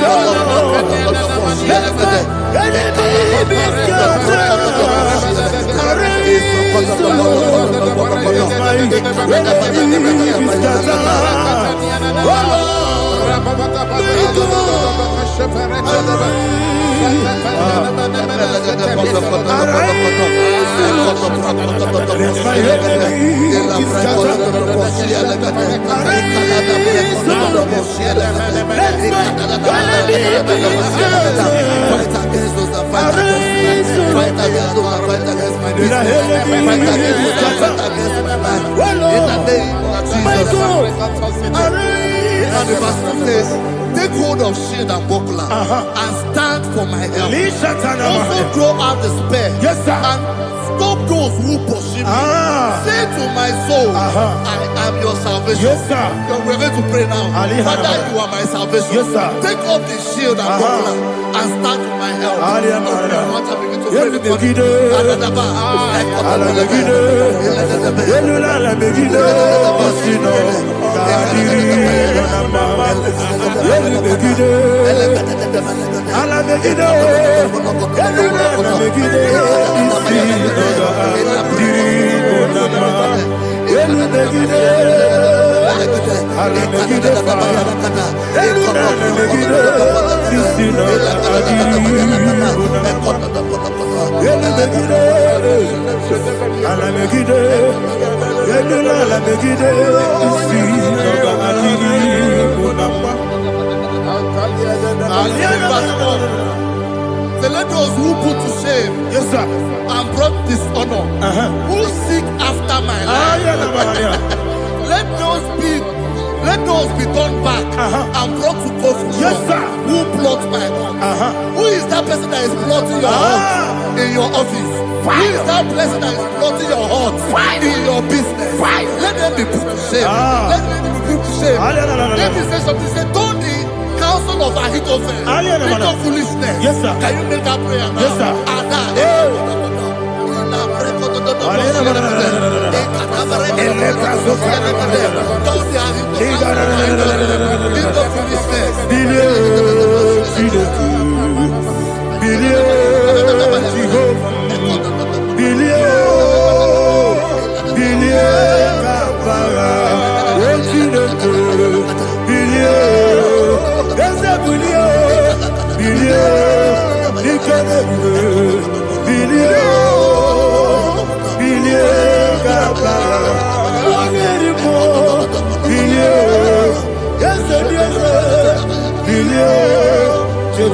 O Lord. Let my enemy be scattered. Arise, O Lord. Let my enemy be scattered. Oh Lord. And the verse says, "Take hold of shield and buckler and stand for my help. Also draw out the spear Yes, sir. and stop those who pursue me. Say to my soul, I am your salvation." Yes, sir. We're going to pray now. Father, you are my salvation. Yes, sir. Take up the shield and buckler and stand for my help. So let those who put to shame, Yes, sir. and brought dishonor, who seek after my life, let those be turned back and brought to confusion. Yes, sir. Who plot my heart? Who is that person that is plotting your heart in your office? Who is that person that is plotting your heart in your business? Let them be put to shame. Let them be put to shame. Let me say something. Say, don't the counsel of Ahithophel think of foolishness. Yes, sir. Can you make that prayer now? Yes, sir. Billion,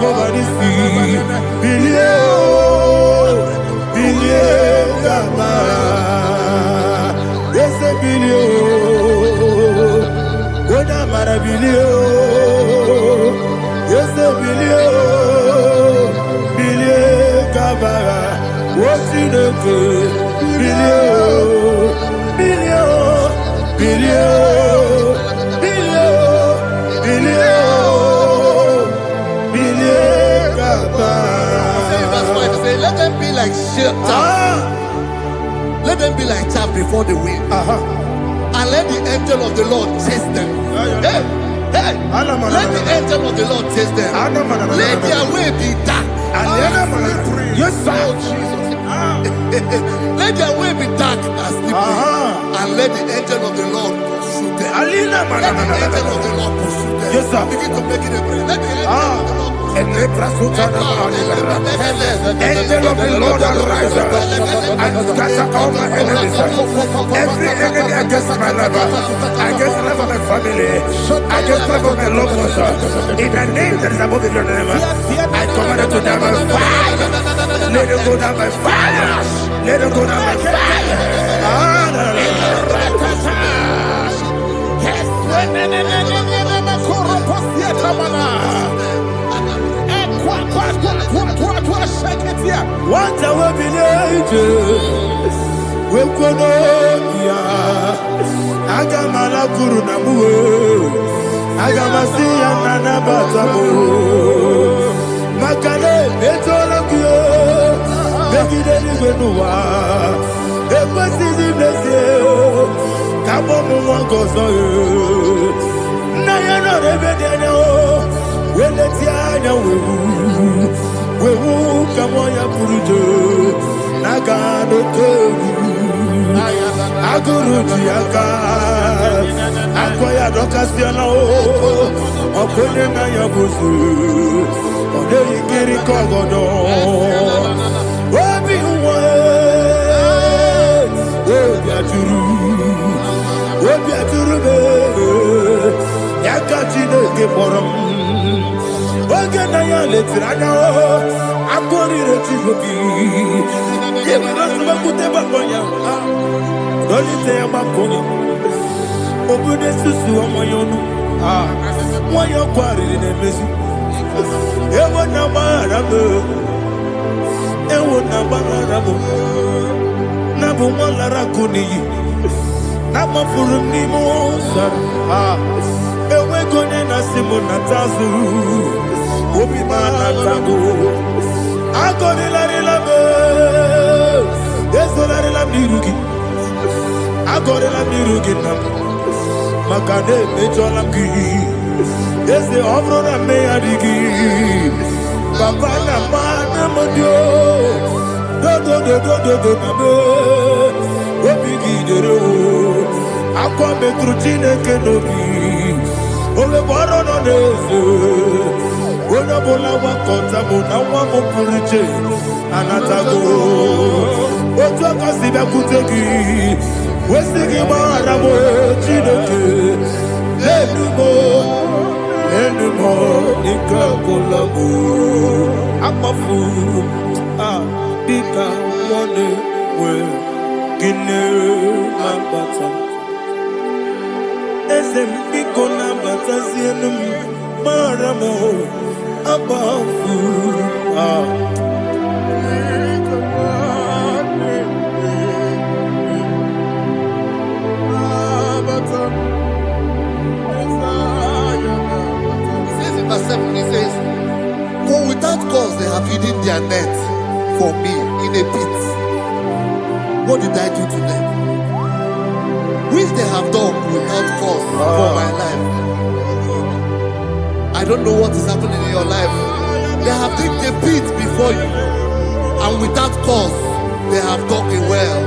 Jehovah Nissi, Bilio, Bilio, Gama, yes, Bilio, Gona Marabilio, yes, Bilio, Bilio, Gama, what's in the good, Bilio, Bilio, Bilio, Bilio, Bilio. Let them be like chaff. Let them be like chaff before the wind. And let the angel of the Lord chase them. Hey, hey. Let the angel of the Lord chase them. Let their way be dark. Yes, sir. Let their way be dark as slippery. And let the angel of the Lord pursue them. Let the angel of the Lord pursue them. Yes, sir. Begin to make it a prayer. Let the angel of the Lord Angel of the Lord arise and scatter all my enemies. Every enemy against my life, against the life of my family, against the life of my loved ones. In the name that is above your name, I command it to them by fire. Let it go down by fire. Let it go down by fire. What I will be ages, we could Agamala Kurunamu, Agamasia Nana Batamu, Makane, Betolakio, Begideni Benua, Epasizi Blessio, Kabomu Wangozo, Nayana Rebedeno, Weletiana we will come on your Purujo, Nagano Togu, Agurujiaka, Akoya Docasiano, Okonema Yabusu, Odei Kiri Kogodo, Obi Obiaturu, Yakachino Geporum. Ogana ya letirana akori retivoki yebi rasuma kuteba konya dolite ya makonya obude susu omoyonu moyo kwari ne mesu ewo na marabe na bu molara kuni na mafuru ni mo sar ewe kone na simu na tazu obi mana tago akore la be ezo la mirugi akore la mirugi na makade mejola ki ese obro na me adigi papa na mana modio do na be obi gidero akwa metrutine kenobi ole boro no nezo ona bola wa kota bona wa mo purije anatago ojo kasi be kutegi wesigi mara mo chineke enumo nikakola mo akpafu bika one we gine mabata Esem biko na batasi enum maramo abafu Verse 7, he says, for without cause they have hidden their net for me in a pit. What did I do to them? Which they have done without cause for my life. I don't know what is happening in your life. They have digged a pit before you, and without cause they have dug a well.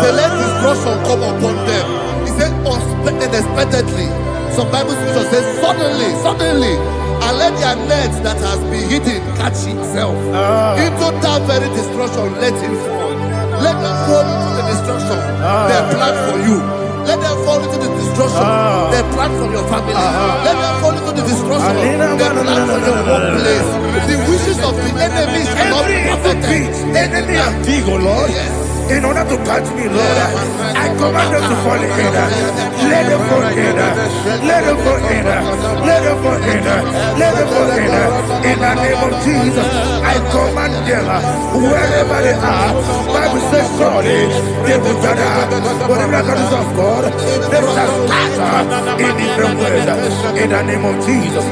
Say, let destruction come upon them. He said, unexpectedly. Some Bible scripture says, suddenly, and let their net that has been hidden catch itself. Into that very destruction, let it fall. Let them fall into the destruction they plan for you. Let them fall into the destruction they plan for your family. Let them fall into the destruction. The plan for your workplace. The wishes of the enemies shall not be perfected. Enemy and dig, oh Lord. In order to catch me, Lord, I command them to fall in. Let them fall in. Let them fall in. Let them fall in. Let them fall in. In the name of Jesus, I command them wherever they are. Bible says, surely they will gather. Whatever that is of God, they shall scatter in different ways. In the name of Jesus.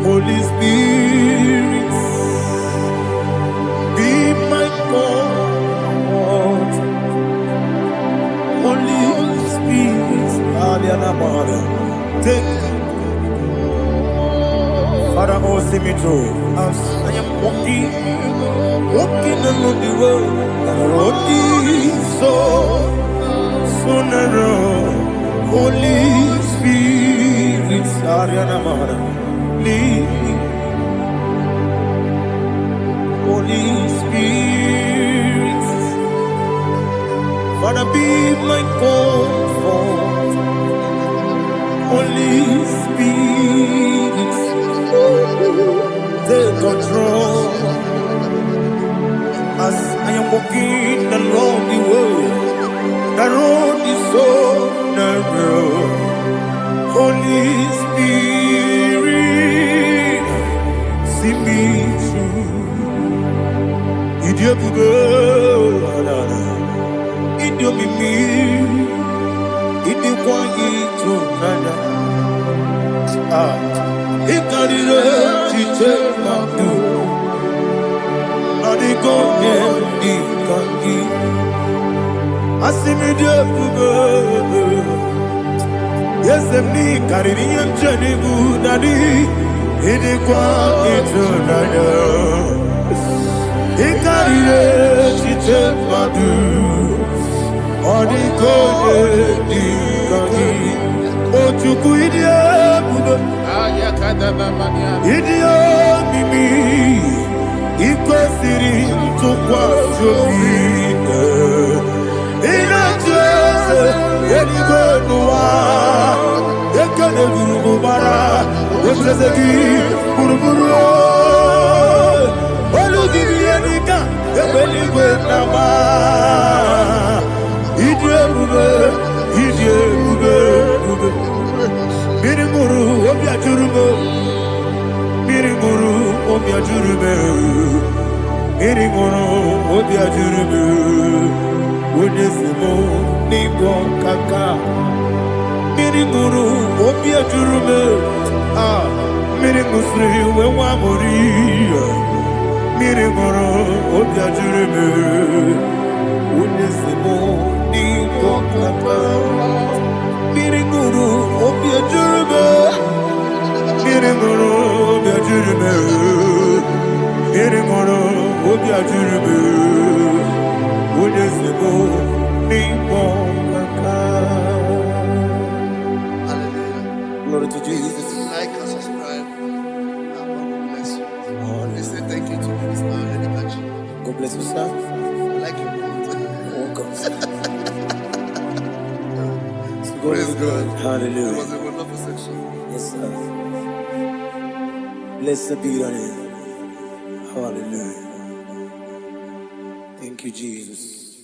Holy Spirit, be my God. Holy Spirit, take Father, oh, see me through. As I am walking along the road, the road is so narrow. Holy Spirit, lead me. Holy Spirit, Father, be my comfort. Holy Spirit, take control. As I am walking along the road is so narrow. Holy Spirit, see me through. Idiopube, Idiomimi, Idikwa ito nana. Ikarire chiche madu. Adiko ni kangi. Asimi Idiopube. Yes, me carry and Jenny Budadi. Idikwa ito nana. Ikarire chiche madu. Adiko ni kangi. Ochuku Idiopube. Idio mimi iko siri tukwa jovine inatese eligwenua ekene gurubara etesegi buruburu olugibi enika ebeligwe nama Idiopube Mirimuru obiajurume Mirimuru obiajurume Mirimuru obiajurume Unesimo ningo kaka Mirimuru obiajurume Mirimusri wewa mori Mirimuru obiajurume Unesimo Nipo Kaka. Miringuru, Obia Jurube. Miringuru, Obia Jurube. Miringuru, Obia Jurube. Udesego, Nipo Kaka. Hallelujah. Glory to Jesus. Like and subscribe. God bless you. They say thank you to Minister Edikachi. God bless you, sir. Like you. Welcome. Praise God. It Hallelujah. was a wonderful section. Yes, sir. Blessed be your name. Hallelujah. Thank you, Jesus.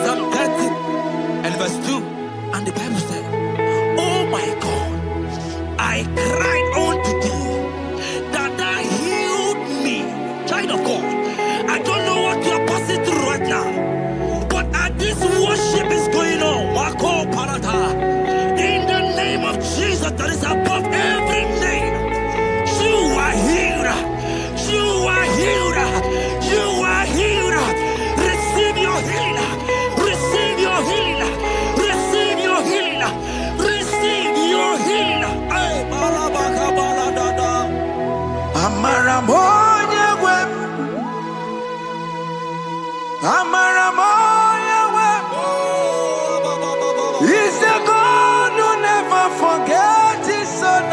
Psalm 30 and verse 2. And the Bible said, oh my God, I cried unto thee that thou healed me. Child of God, I don't know what you are passing through right now, but as this worship is going on, Wako Parata, in the name of Jesus that is above every name, you are healed. You are healed. You are healed. Receive your healing. Receive your healing. Receive your healing. Receive your healing. Hey, Malabaka Baladada. Amaramoya web. Amaramoya web. He's a God who never forgets his son.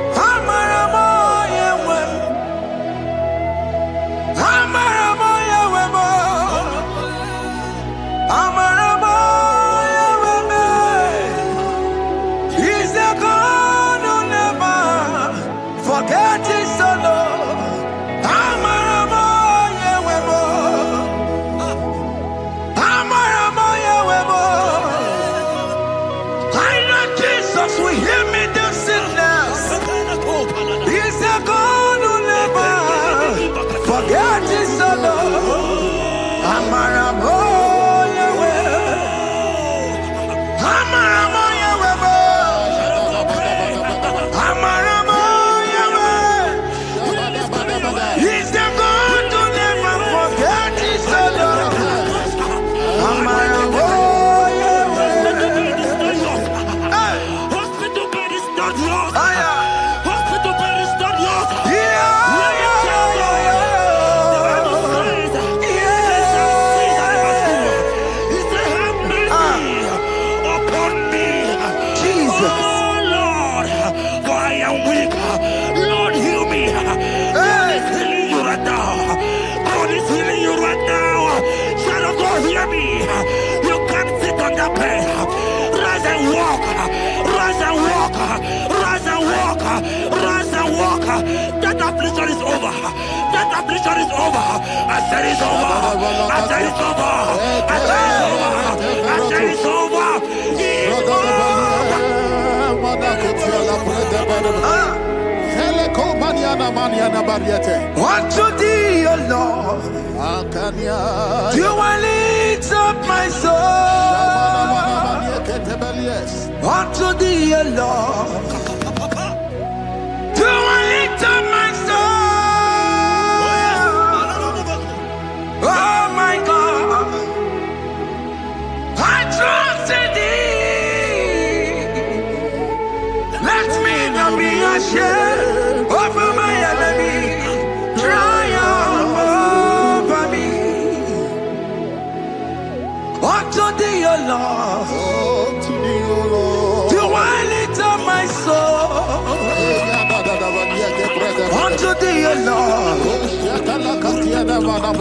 Amaramoya web. Amaramoya web. Amaramoya web. He's a God who never forgets his son. Amaramoya web. Amaramoya web. I know Jesus will hear me the sickness. He's a God who never forget his son. Amaramoya web. Amaramoya web. Amaramoya web. He's the God who never forget his son. Amaramoya web. Hospital bed is not yours. Aya. Hospital bed is not yours. Yeah. Let me tell you, the Bible says, Psalm 6 and verse 2, he said, have mercy upon me, Jesus. oh Lord, for I am weak. Lord, heal me. God is healing you right now. God is healing you right now. Child of God, hear me. You can't sit on that bed. Rise and walk. Rise and walk. Rise and walk. Rise and walk. That affliction is over. That affliction is over. I said it's over. I said it's over. I said it's over. I said it's over. It's Unto thee, O Lord, do I lift up my soul. Unto thee, O Lord, do I lift up my soul. Oh my God, I trust in thee. Let me not be ashamed over my enemy. Triumph over me. Unto thee, O Lord, do I lift up my soul. Unto thee, O Lord,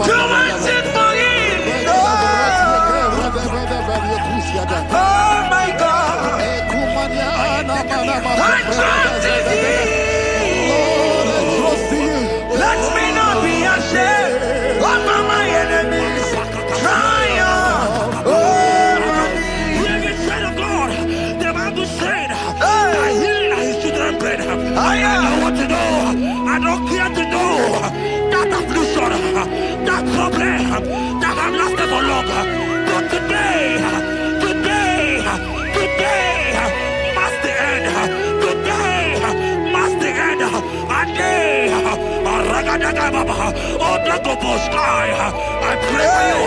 do I sing for him. trust in thee. Let me not be ashamed of my enemies. Triumph over me. Hear the child of God. The Bible said, that healing his children bread. I know what to do. I don't care to know that affliction, that problem, that I'm lasting for long. But today must the end. Today must the end. And I pray for you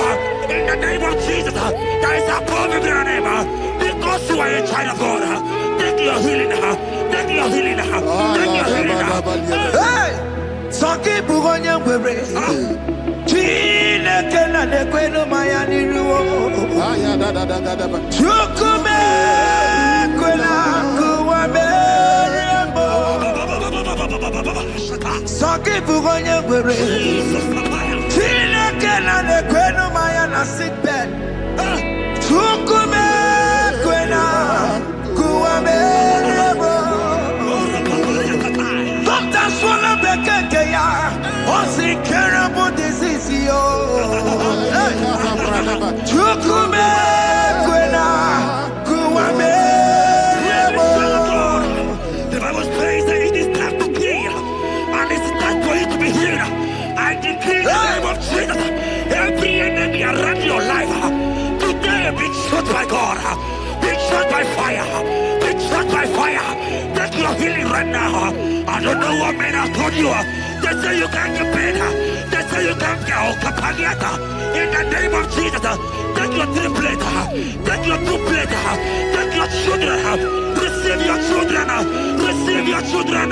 in the name of Jesus. There is a problem in your name. Because you are a child of God. Take your healing. Take your healing. Take your healing. Hey! Saki bugonya wewe. Chine kena de kweno mayani ruo. Chukume kwena kuwa merembo. Saki bugonya wewe. Chine kena de kweno mayana sick bed. Chukume kwena kuwa merembo. Doctors wanna make a ya. What's the terrible disease, yo? Chukume kwena kuwame. The Bible says that it is time to kill, and it's time for you to be healed. I decree in the name of Jesus, every enemy around your life today be shot by God, be shot by fire, be shot by fire. Take your healing right now. I don't know what men have told you. They say you can't get paid. They say you can't get kapagata. In the name of Jesus, take your triplet, take your two-plate, take your children, receive your children, receive your children.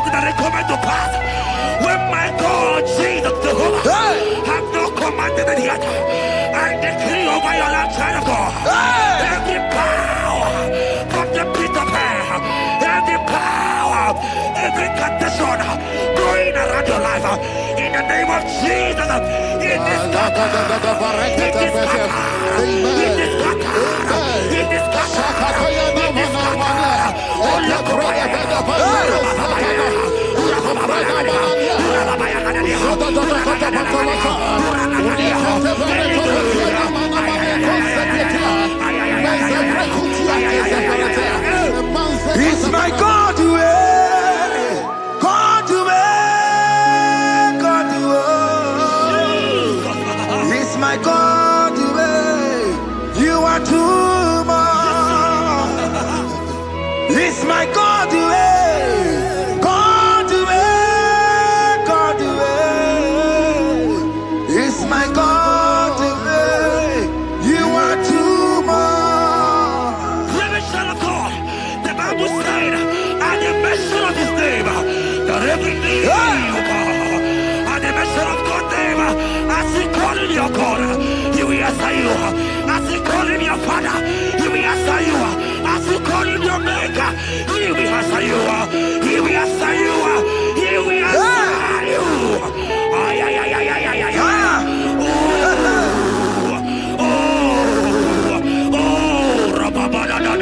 Jesus that it come to pass when my God Jesus Jehovah have not commanded it yet. I decree over your life, child of God, every power from the pit of hell, every power, every condition going around your life, in the name of Jesus, it is scattered, it is scattered, it is scattered, it is scattered, it is scattered. Oh, look over it's my God to God to God to it's my God to you are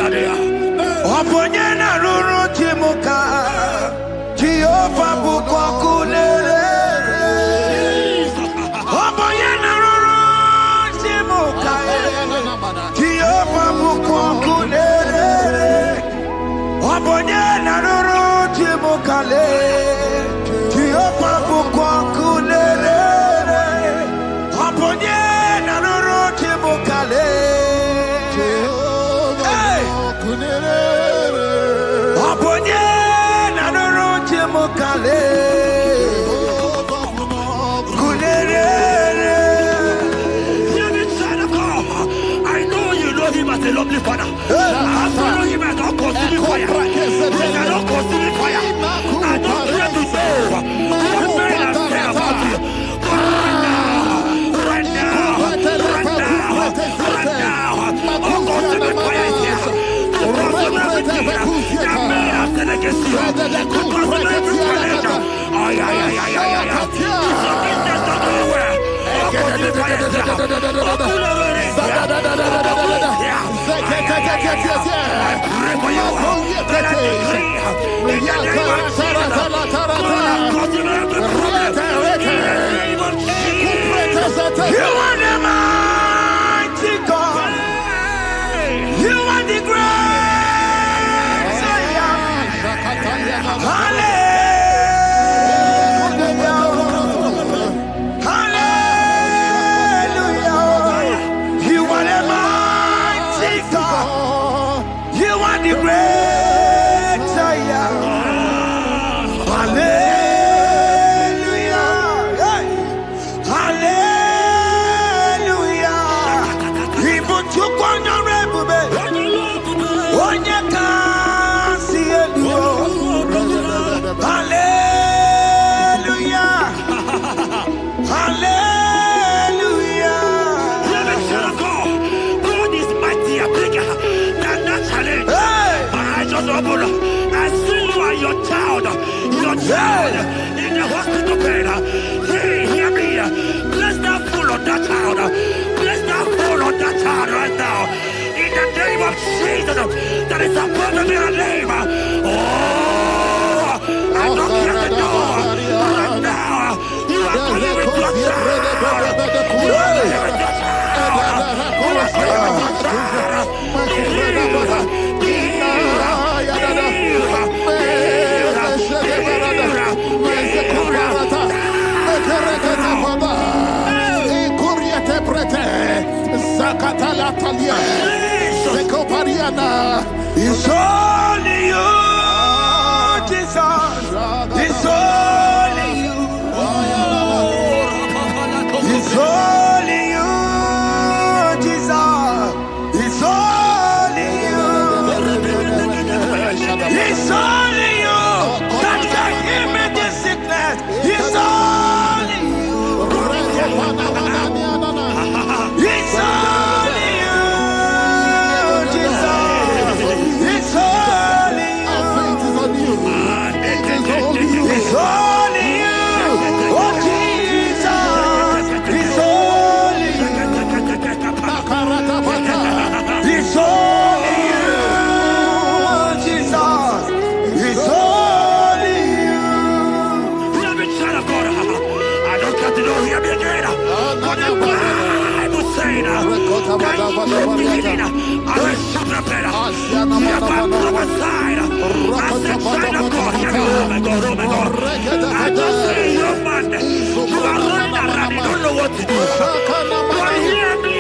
Oponyena ruru timuka Jehovah bukwakulere Oponyena ruru timuka Jehovah bukwakulere Oponyena ruru timuka Jehovah bukwakulere Oponyena ruru timuka I know you know him as a lovely father. I follow him as a consuming fire. He cannot consume fire. I don't care to know what men have said about you. Right now, all consuming fire is here. To consume everything that men have said against you. To consume every challenge. You are the mighty God. You are the great Hallelujah. You are the mighty God. You are the great Hallelujah. Hallelujah. Even to Hallelujah. Hallelujah. God is mighty and bigger than that challenge. I just open up. I see you and your child in the hospital bed. Hey, hear me. Bless that fool on that child. Bless that fool on that child right now. In the name of Jesus, that is supposed to be a name. Oh, I don't hear the door. Right now, you are going with your child. You are going with your child. You are going it's only you, Jesus. It's only you. It's only you, Jesus. It's only you. It's only you that can give me this sickness. It's only you. It's only you, Jesus. It's only you. It's only you. Oh, Jesus. It's only you. It's only you, Jesus. It's only you. Hear me, child of God. I don't got to know, hear me again. But the Bible saying, that you beginning, I will shoot the better. You have been prophesied. I said, child of God, hear me. Oh my God, oh my God. I just see your man. You are running around, you don't know what to do. But hear me.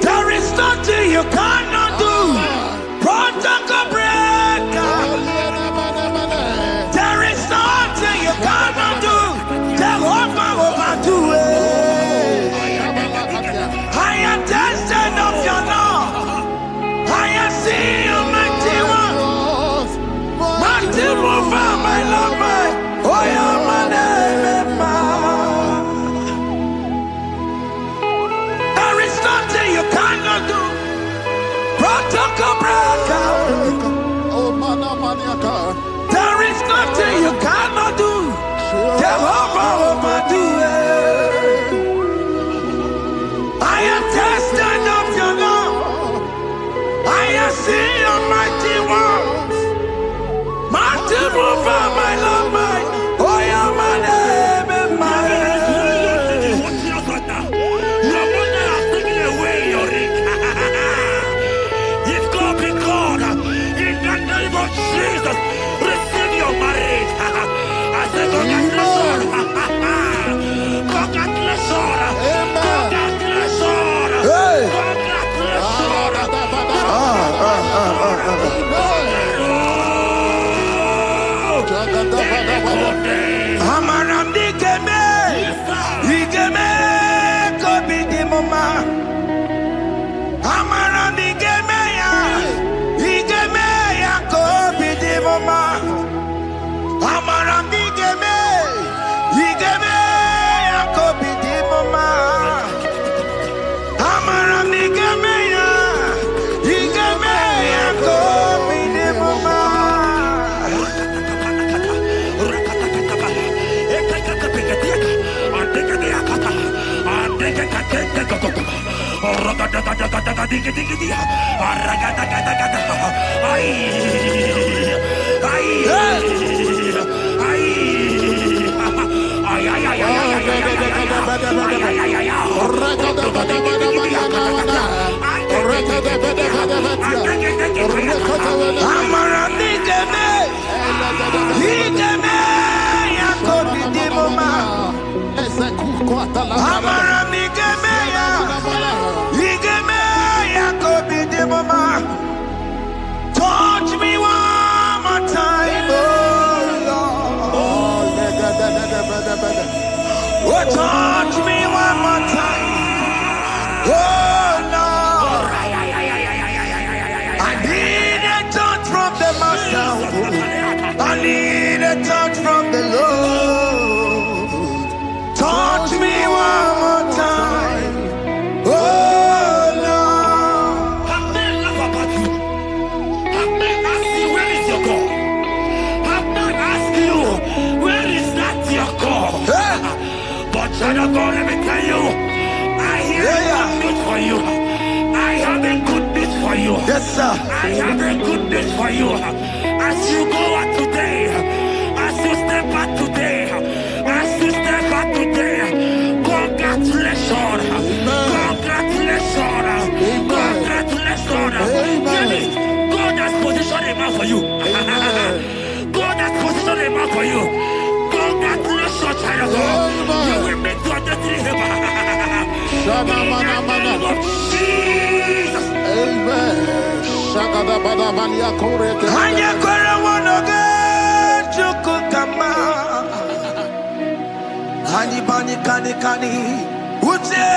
There is nothing you can't my Lord, my. Oh, yeah, my name, there is nothing you cannot do. Protocol breaker. Oh, maniaka. There is nothing you cannot do. Jehovah overdo it. I am tested of your love. I have seen your mighty works. Mighty mover, my Lord, my. Oh, yeah, my name and my name. Your mother has taken away your ring. If God be God, in the name of Jesus, receive your marriage. I say congratulations. Congratulations. Congratulations. Hey. Amaram digeme, digeme, kobi di mama. Amaram digeme ya kobi di mama. Amaram digeme, digeme ya kobi di mama. Amaram digeme ya, digeme ya kobi di mama. Touch me one more time, oh Lord. Oh, touch me one more time, oh Lord. I need a touch from the Master. I need a touch from the Lord. Touch me one more time, oh Lord. Have men laugh about you? Have men ask you, where is your God? Have men ask you, where is that your God? But child of God, let me tell you, I hear good news for you. I have a good news for you. Yes, sir. I have a good news for you. As you go out today, as you step out today, as you step out today, congratulations. Congratulations. Congratulations. Hear me. God has positioned a man for you. God has positioned a man for you. Congratulations, child of God. You will make your destiny helper. In the name of Jesus. Amen. Hanya kwara wanoge chukukama. Hani bani kani kani uche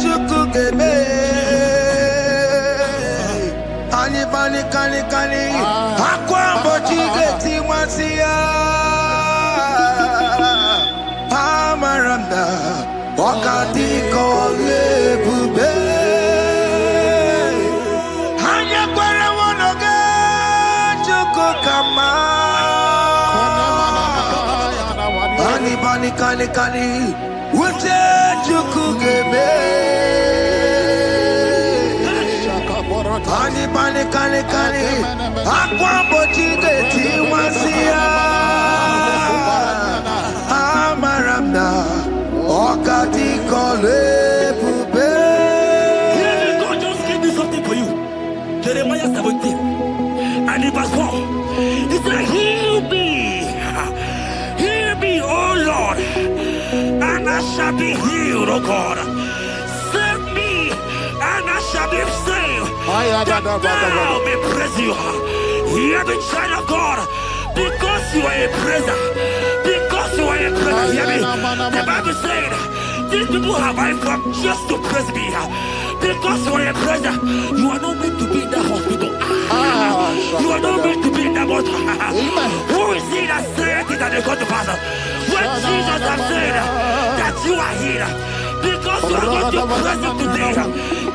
chukugeme. Hani bani kani kani akwa mbochige tiwasia. Amaramda wakati kole bube. Hanya kwara wanoge chukukama. Hani bani kani kani uche chukugeme. Hani bani kani kani akwa mbochige tiwasia. Amaramda wakati kole bube. God just gave me something for you. Jeremiah 17 and in verse 4. He said, heal me, oh Lord, and I shall be healed, oh God. Save me, and I shall be saved. That thou may praise you. Hear me, child of God, because you are a praiser. Because you are a praiser, hear me. The Bible said, these people have I come just to praise me. Because you are a praiser, you are not meant to be in that hospital. You are not meant to be in that water. Who is it that said are healed. Because you are going to present today.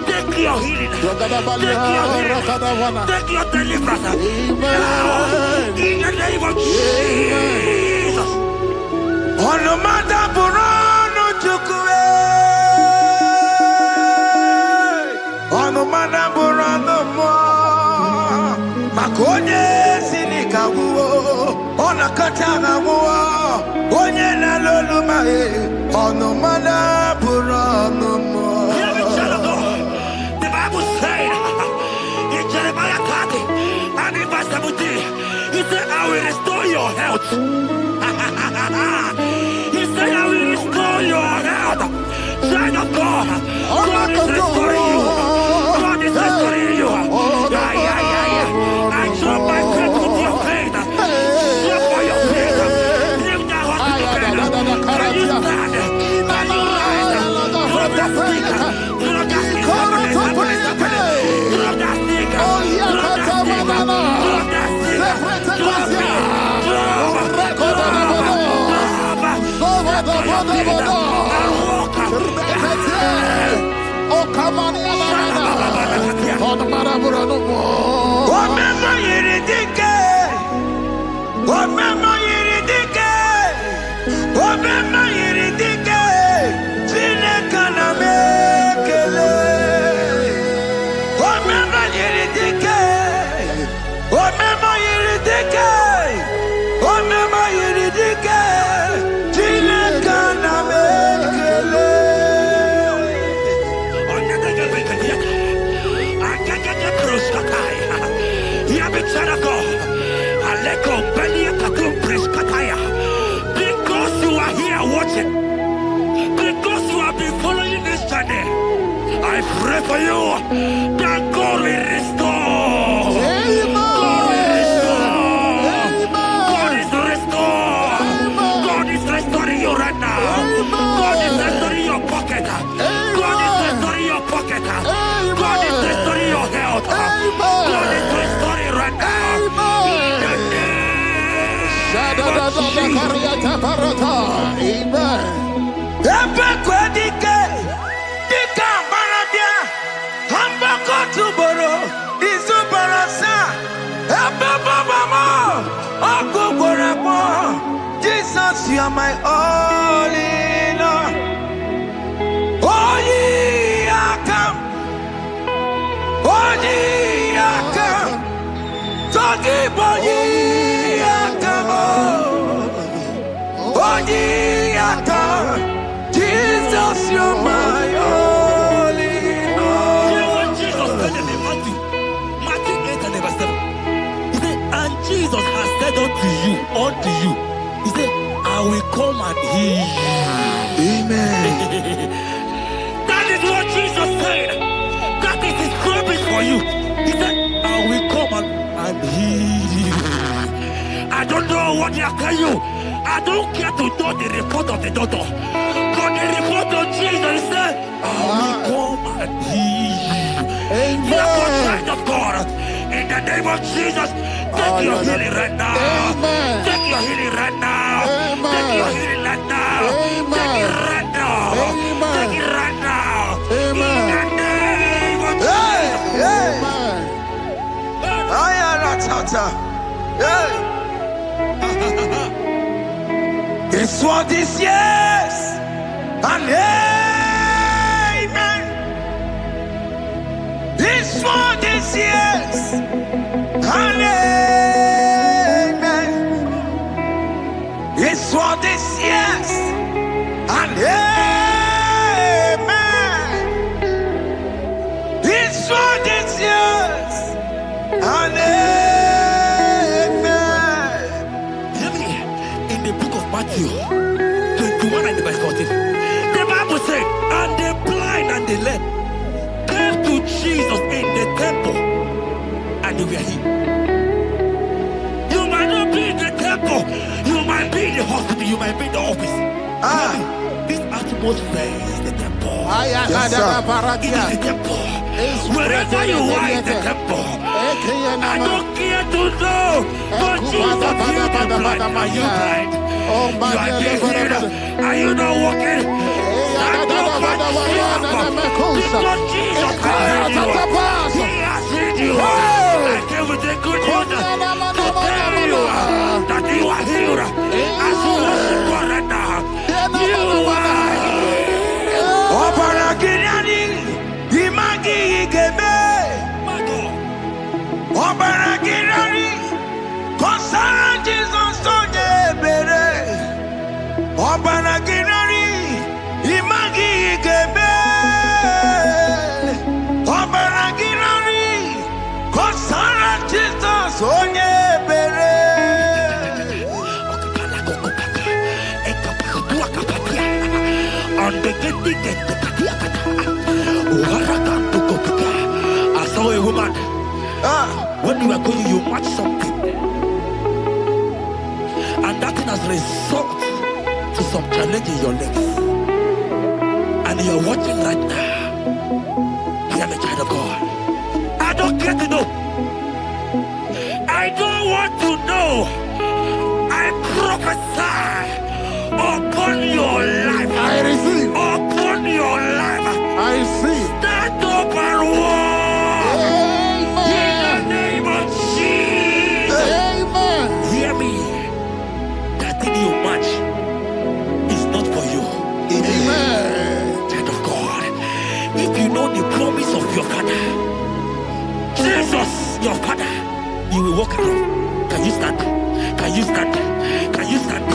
Take your healing. Take your healing. Take your deliverance. In the name of Jesus. Onomada Burano Chukwe. Onomada Burano Mo. Makonye Sinika Wo. Onakatana Wo. Onye na Loluma. Onomada Burano Mo. The Bible said in Jeremiah 30 and in verse 17, he said, I will restore your health. He said, I will restore your health. Child of God, God is restoring you. God is restoring you. I draw my faith with your faith. Draw for your faith. Lift that hospital bed. Can you stand? Can you rise? Drop that stick. Drop that stick. Drop that stick. Drop that stick. Drop that stick. Drop because you are here watching, because you have been following this journey, I pray for you that God will restore. God will restore. God is restoring. God is restoring you right now. God is restoring your pocket. God is restoring your pocket. God is restoring your health. God is restoring right now. Jesus, you are my all in all. Oh, ye are come. Oh, ye are come. Talking about ye are come. Oh, ye are come. Jesus, you are my all in all. You know what Jesus said in Matthew 8 and verse 7? He said, and Jesus has said unto you, he said, I will come and heal you. Amen. That is what Jesus said. That is his promise for you. He said, I will come and heal you. I don't know what they are telling you. I don't care to know the report of the doctor. But the report of Jesus, he said, I will come and heal you. Therefore, child of God, in the name of Jesus, take your healing right now. Amen. Take your healing right now. Amen. Take your healing right now. Amen. Take it right now. Amen. Take it right now. Amen. In the name of Jesus. Amen. I am not tata. This what is yes and amen. This what is yes and amen. This what is yes and amen. This what is yes and amen. In the book of Matthew 21 and verse 14, the Bible said, and the blind and the lame came to Jesus in the temple, and they were healed. You might not be in the temple, you might be in the hospital, you might be in the office. This atmosphere is the temple. Yes, it is the temple. Wherever you are in the temple, I don't care to know, but Jesus healed the blind. Are you blind? You are being healed. Are you not walking? Because Jesus has freed you. I came with the good news to tell you that you are healed. As you worship God right now, you are healed. Opana Gideoni, Imagi Igebe. My God. Opana Gideoni, Konsara Jesus Sonye Bere. Opana Gideoni, Imagi Igebe. Opana Gideoni, Konsara Jesus Sonye Bere. I saw a woman. When you were going, you match something, and that thing has resulted to some challenge in your legs, and you're watching right now. Hear me, child of God. I don't care to know. I don't want to know. I prophesy upon your life. I receive. Upon your life. I see. Stand up and walk. In the name of Jesus. Amen. Hear me. That thing you match is not for you. Amen. Child of God. If you know the promise of your father, Jesus, your father, you will walk around. Can you stand? Can you stand? Can you stand?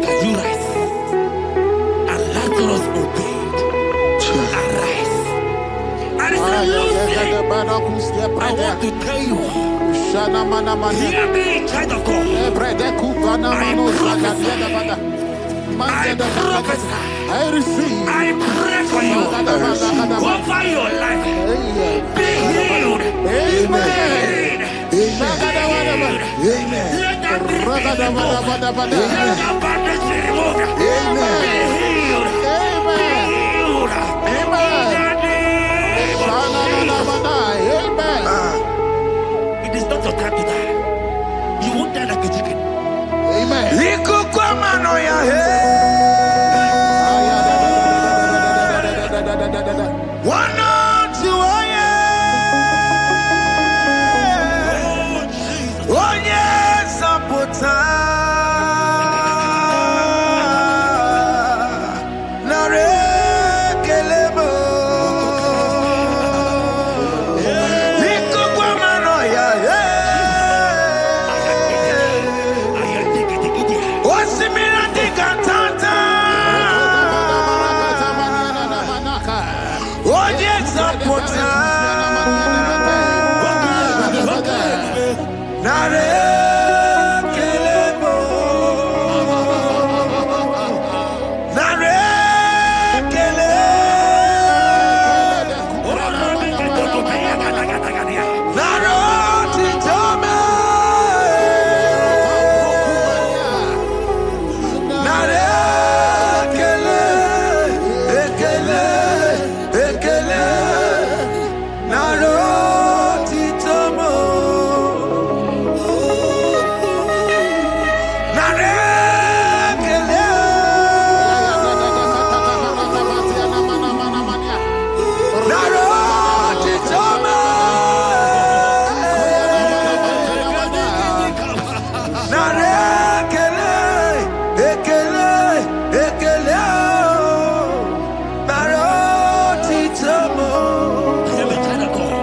Can you rise? And Lazarus obeyed. I want to tell you, hear me, child of God. I receive. I pray for you. Over your life. Be healed. Amen. Amen. Let that be removed. Let that bandage be removed. Amen. Be healed. Amen. Amen. It is not your time to die. You won't die like a chicken. Amen. One on two, oh yes, Apota. Nare kelebo. Liko kwa manoya, Osimira tikatata. Oh yes, Apota. Nare kelebo. Nare kele. Naro titome. Nare kele. Ekele. Ekele. Naro titomo. Nare kele. Naro titomo. Nare kele. Ekele. Ekele. Naro titomo. Hear me, child of God.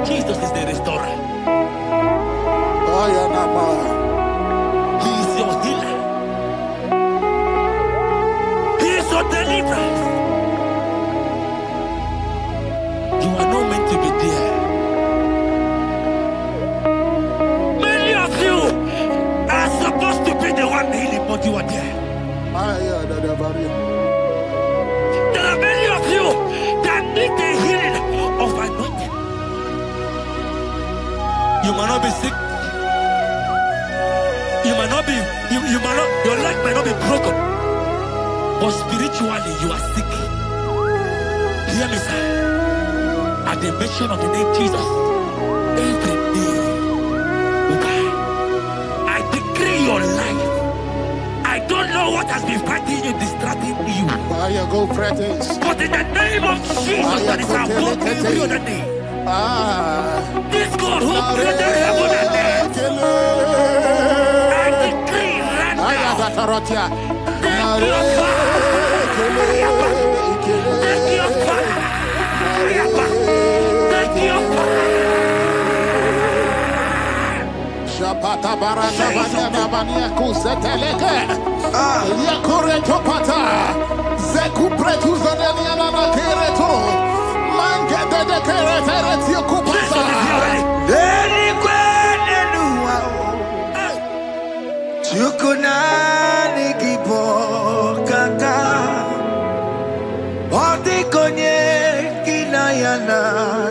Jesus is the restorer. He is your healer. He is your deliverer. You are not meant to be there. Many of you are supposed to be the one healing, but you are there. There are many of you that need the healing of anointing. You might not be sick. You might not be, you might not, your leg might not be broken. But spiritually, you are sick. Hear me, sir. At the mention of the name Jesus, every day will die. I decree your life. I don't know what has been fighting you, distracting you. But in the name of Jesus, that is above every other name. This God who created heaven and earth, I decree right now, take your fire. Take your fire. Take your fire. Shapata barata banya banya kuseteleke. Yakure topata. Zeku pretu zadenia na kereto. Mangete de keretere tio kupasa. Deni kwene nuwa. Chukunani gibo kaka. Odi konye kinayana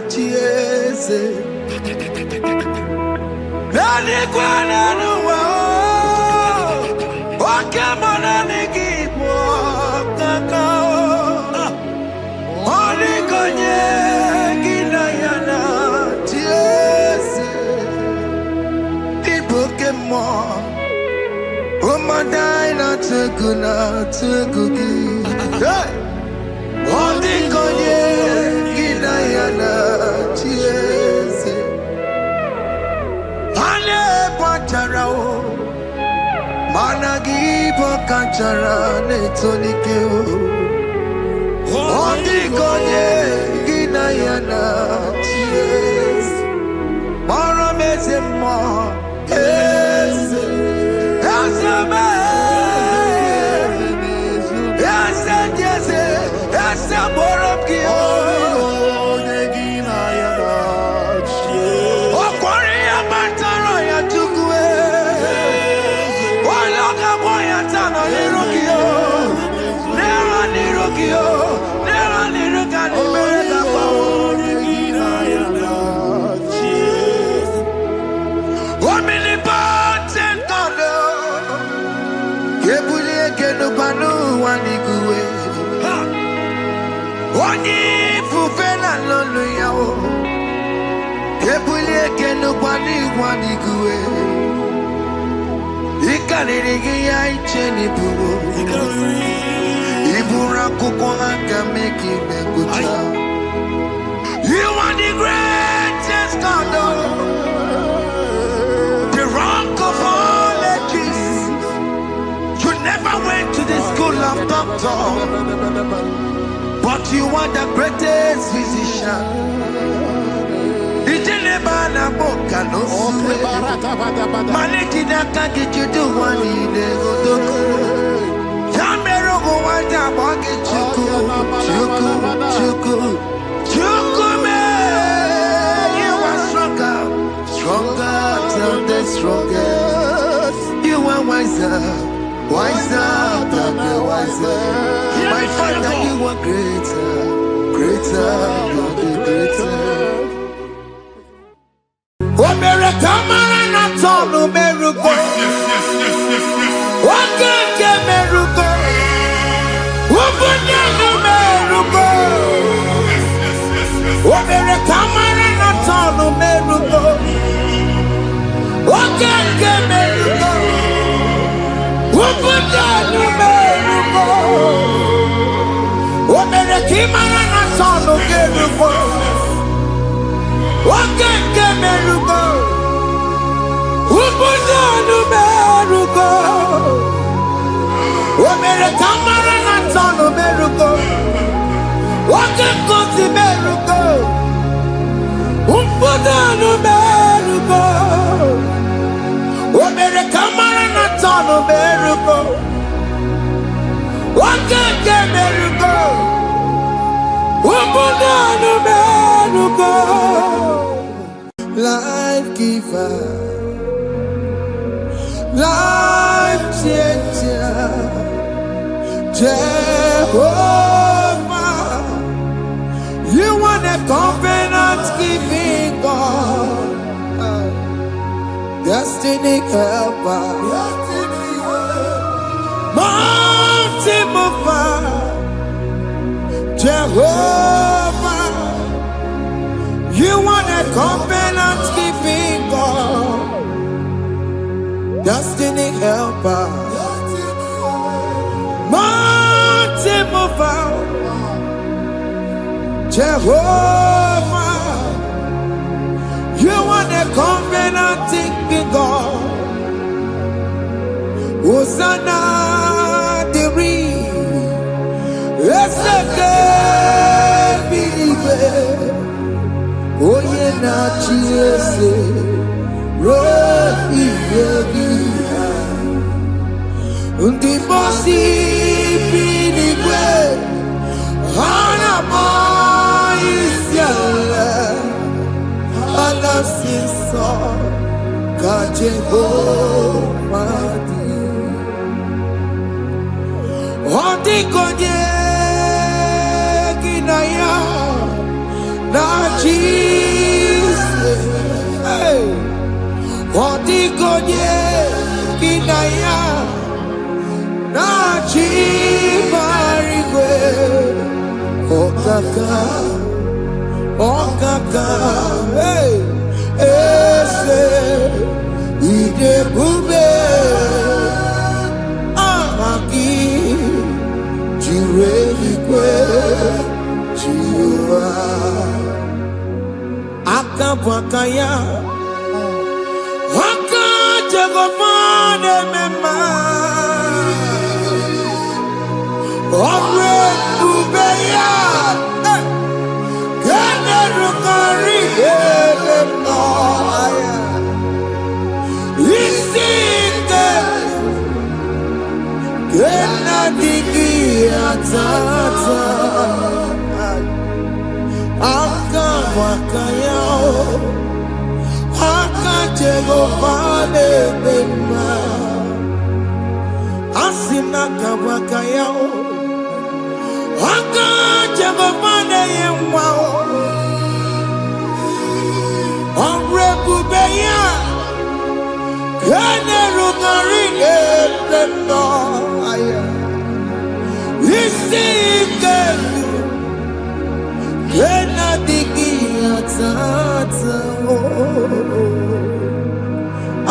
chieze. Deni kwene nuwa. Wakemona ni gibo kaka. Odi konye kinayana chieze. Pokemon, oh my dina tegugi. Hey, oh the konye gina yana chiese. Ane pachara o, managi pokachara netonike o. Oh the konye gina yana chiese. Mara meze mo. Yes, yes, yes, yes, You are the greatest God, the rock of all ages. You never went to the school of doctor, but you are the greatest physician. Strongest. You are wiser, wiser than the wiser. My Father, you are greater, greater than the greater. America, man, I'm talking America. What can America? What can America? America, man, I'm talking America. What can America? What can America? America, man, I'm talking America. What can America? What can America? America, man, I'm talking America. What can America? What can America? America, man, I'm talking America. What can America? What can America? Life giver, life changer, Jehovah. You want a covenant keeping God, destiny helper, mountain mover, Jehovah. You want a covenant keeping God, destiny helper, mountain mover, Jehovah. You want a covenant keeping God. Hosanna diri, eseke bilibe. Oye na chiese, rohi yebiha. Undi bosi bilibe, hana mo isyala. Anasiso ka Jehovah di. Odi konye kinaya na Jesus. Odi konye kinaya na Chibarigwe. Okaka. Okaka, hey, ese, ide bube, amaki, jirelikwe, jiwa, akabwakaya, akajegomane mema, omre bubeya. Asina kabakayao Aka jagomane yemwao Onrebubeya Kene rugarine Pendo aya Isikelu Kena digi atata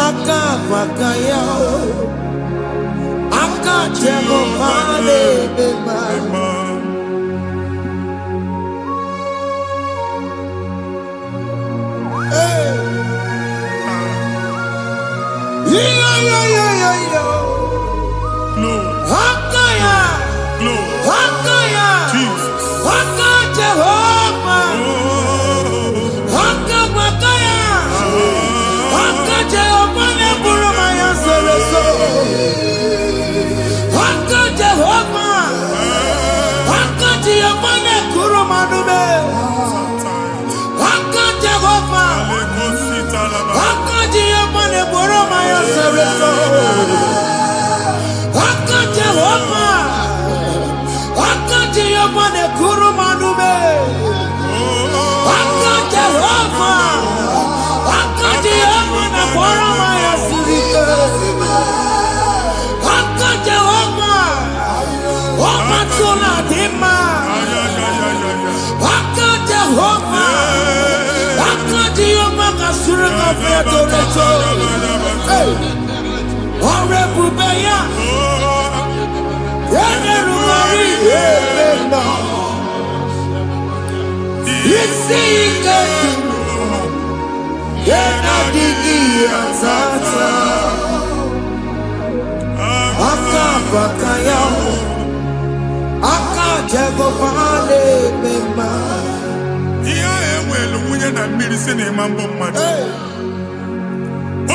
Aka bakayao Aka jagomane bema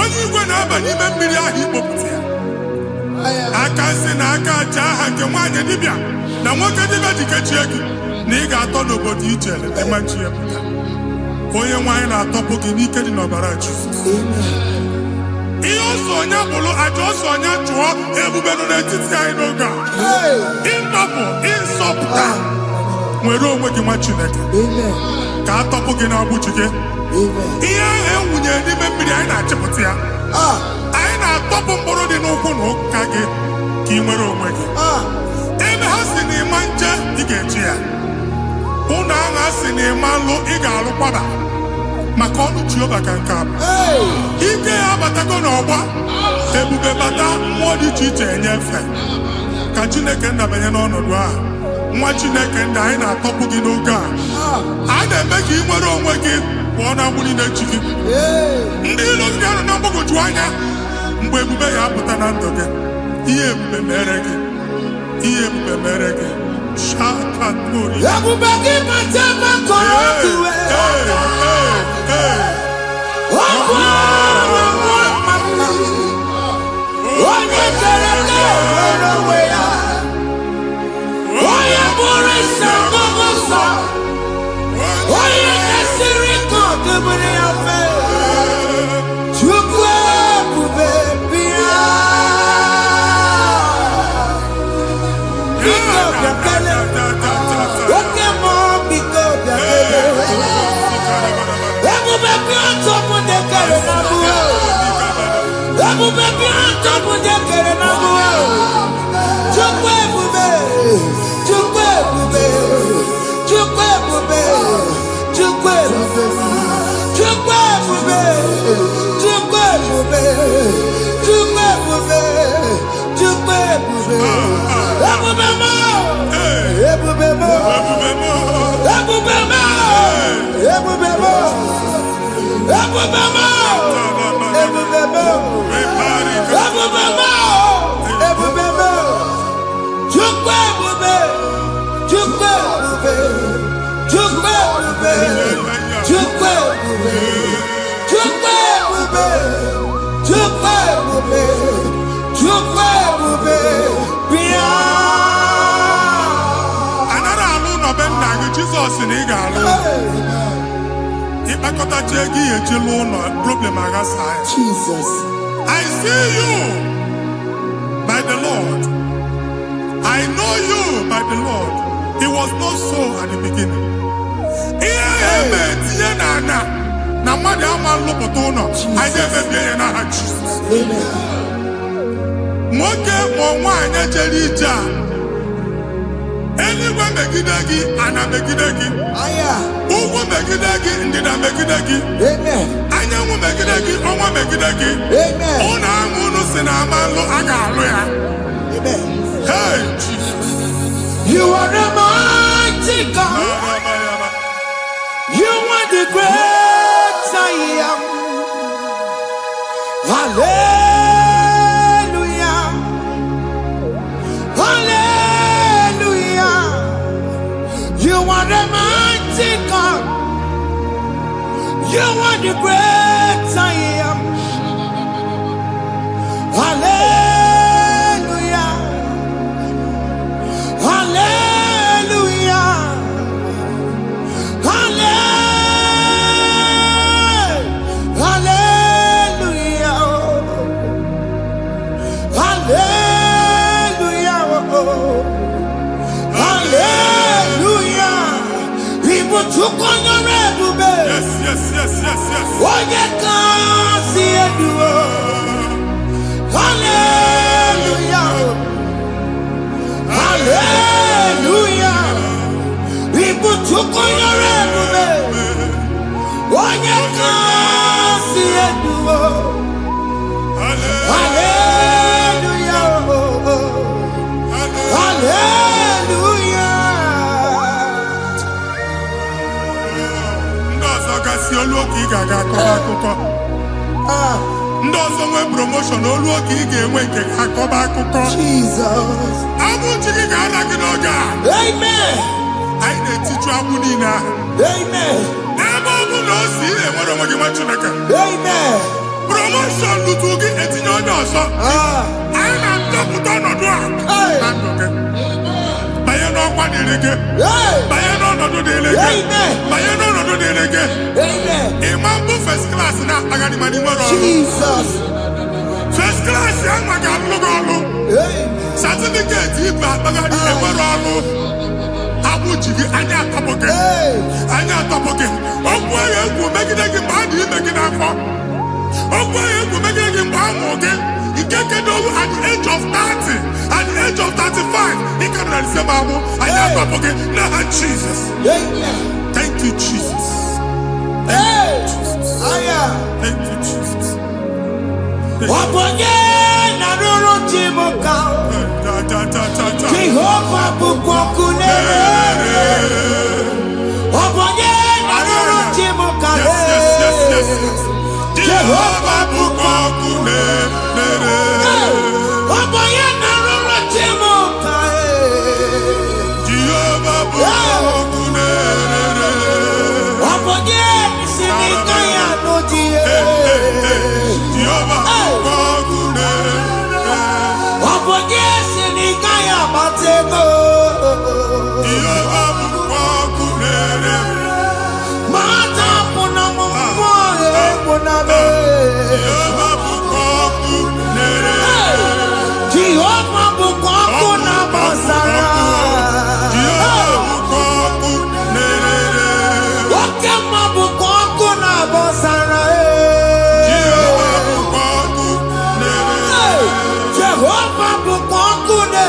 Onye igwe na-aba n'ime mmiri ahụ ikpopụta ya aka si na aka aja aha nke nwaanyị dibịa na nwoke dibịa ji kechie gị na ị ga-atọ n'obodo ije emachi ya pụta onye nwaanyị na-atọpụ gị n'ike dị n'ọbara Jizọs ihe ọsọ onye bụrụ aja ọsọ onye chụọ ebube nọ n'etiti anyị n'oge a ịtọpụ ịzọpụta nwere onwe gị nwa Chineke ka atọpụ gị na-agbụchi gị ihe ahụ enwunye n'ime mmiri anyị na-achịpụta ya anyị na-atọpụ mkpụrụ dị n'ụkwụ na ụka gị ka ị nwere onwe gị ebe ha si na ịma nje ị ga-eji ya ụlọ ahụ ha si na ịma nlụ ị ga-alụkwaba maka ọnụ Jehova ka nke a ike ya abatago n'ọgba ebube bata mmụọ dị iche iche enyefe ka Chineke ndabanye n'ọnọdụ ahụ nwa Chineke ndị anyị na-atọpụ gị n'oge a na-eme ka ị nwere onwe gị pụọ na agbụrụ na-echi gị ndị ilo gị anọ na mgbagwoju anya mgbe ebube ya apụta na ndụ gị ihe ebube mere gị ihe ebube mere gị shakatori ebube gị mata makọrọ ọdụwe onye kere nwere onwe ya onye bụrụ isi ọgụgụ nsọ onye kesịrị ka ọdụbụrụ ya fe Chukwu ebube bịa biko bịakele oke mmụọ biko bịakele ebube bịa tọpụ dekere na mụọ ebube bịa tọpụ dekere na mụọ Chukwu ebube Chukwu ebube Chukwu ebube Chukwu ebube Chukwu ebube Chukwu ebube Chukwu ebube Chukwu ebube ebube mo ebube mo ebube mo ebube mo ebube mo ebube mo ebube mo ebube mo Chukwu ebube Chukwu ebube Chukwu ebube Chukwu ebube Chukwu ebube Chukwu ebube Chukwu ebube bịa anara alụ nọbe nna gị Jizọs na ị ga-alụ ịkpakọtacha ego ihe eji lụọ ụlọ problem aghasa ya Jesus I see you by the Lord by the Lord. It was not so at the beginning. Na mmadụ ama lụpụta ụlọ anyị emebie ya n'aha Jizọs. Nwoke ma nwaanyị jere ije a, eluigwe megide gị, ana megide gị, ugwu megide gị, ndịda megide gị, anyanwụ megide gị, ọnwa megide gị. Ụlọ ahụ unu si na ama lụ, a ga-alụ ya. Hey, Jesus. You are the mighty God. You are the great I am. Hallelujah. Hallelujah. You are the mighty God. You are the great I am. Hallelujah. Hallelujah. Yes, yes, yes, yes, yes. Hallelujah. Hallelujah. People took on your ndị ọzọ nwee promotion olu oge ị ga-enwe nke akọba akụkọ. Jesus. Abụ chi gị ga-ala gị n'oge a. Amen. Anyị na-etiju abụ niile ahụ. Amen. Ebe ọ bụ na o si ị na-enwere onwe gị nwa Chineke. Amen. Promotion lutu gị etinye onye ọzọ. Anyị na-adọpụta ọnọdụ a na ndụ gị. Banye n'ọkwa dịrị gị. Banye n'ọnọdụ dịrị gị. Banye n'ọnọdụ dịrị gị. Ịma mbụ first class na-akpagharị ma n'ime ọrụ. Jesus. First class ya nwa ga-alụ gị ọrụ. Certificate ibe akpagharị enwere ọrụ. Abụ ji gị anya atọpụ gị. Anya atọpụ gị. Okwu ahụ egwu megide gị mgbe a dị ime gị n'afọ. Okwu ahụ egwu megide gị mgbe a mụrụ gị. Nke kedu at the age of 30, at the age of 35, ị ka nọ n'ise ma abụ. Anya atọpụ gị n'aha Jesus. Thank you, Jesus. Thank you, Jesus. Thank you, Jesus. Wabonye na ruru chimuka. Jehovah bukokune. Wabonye na ruru chimuka. Jehovah bukokune. Wabonye na ruru chimuka. Jehovah bukokune. Wabonye sinika ya nodie. Jehovah bukokune. Wabonye sinika ya batego. Jehovah bukokune. Mata puna mwa puna be. Jehovah bukokune. Jehovah bukokuna basara. Jehovah bukokune. Wakema bukokuna basara. Jehovah bukokune. Jehovah bukokune.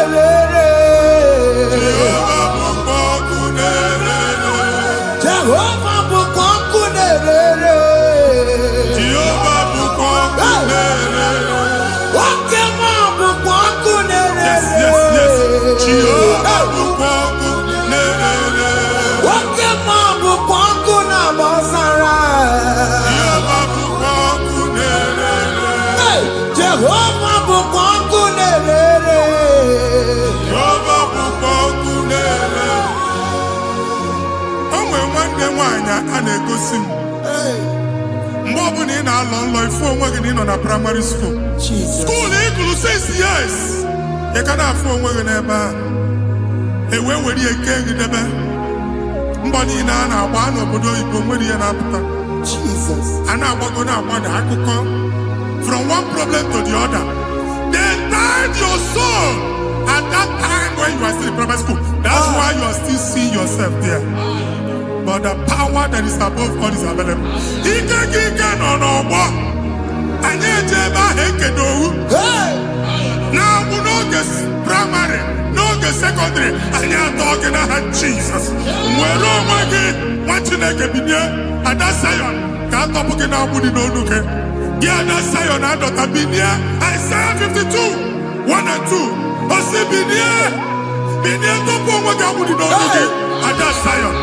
Jehovah bukokune. Jehovah bukokune. Jehovah bukokune. Wakema bukokune. Yes, yes, yes. Jehovah bukokune. Wakema bukokuna basara. Jehovah bukokune. Jehovah bukokune. Jehovah bukokune. O nwere nwanne nwaanyị a na-egosi m. Mgbe ọbụla ị na-alọ nlọ ifu onwe gị na ị nọ na praịmarị skuul. Skuul ị gụrụ 6 years. Ị ka na-afụ onwe gị n'ebe ahụ. Ewe were ihe kee gị debe. Mbọ niile a na-agba n'obodo oyibo nwere ihe na-apụta. A na-agbago na-agbada akụkọ. From one problem to the other. They tied your soul at that time when you were still in primary school. that is above all is available. Ike no no more. Anye jeba hekedowu. Now we no get primary, no get secondary. Anya talking about Jesus. Mwero magi, wachineke binie. Ada Zion, kanto puke na budi no nuke. Ya ada Zion adota binie. Isaiah 52, 1 and 2. Osi binie, binie topo mwaga budi no nuke. Ada Zion,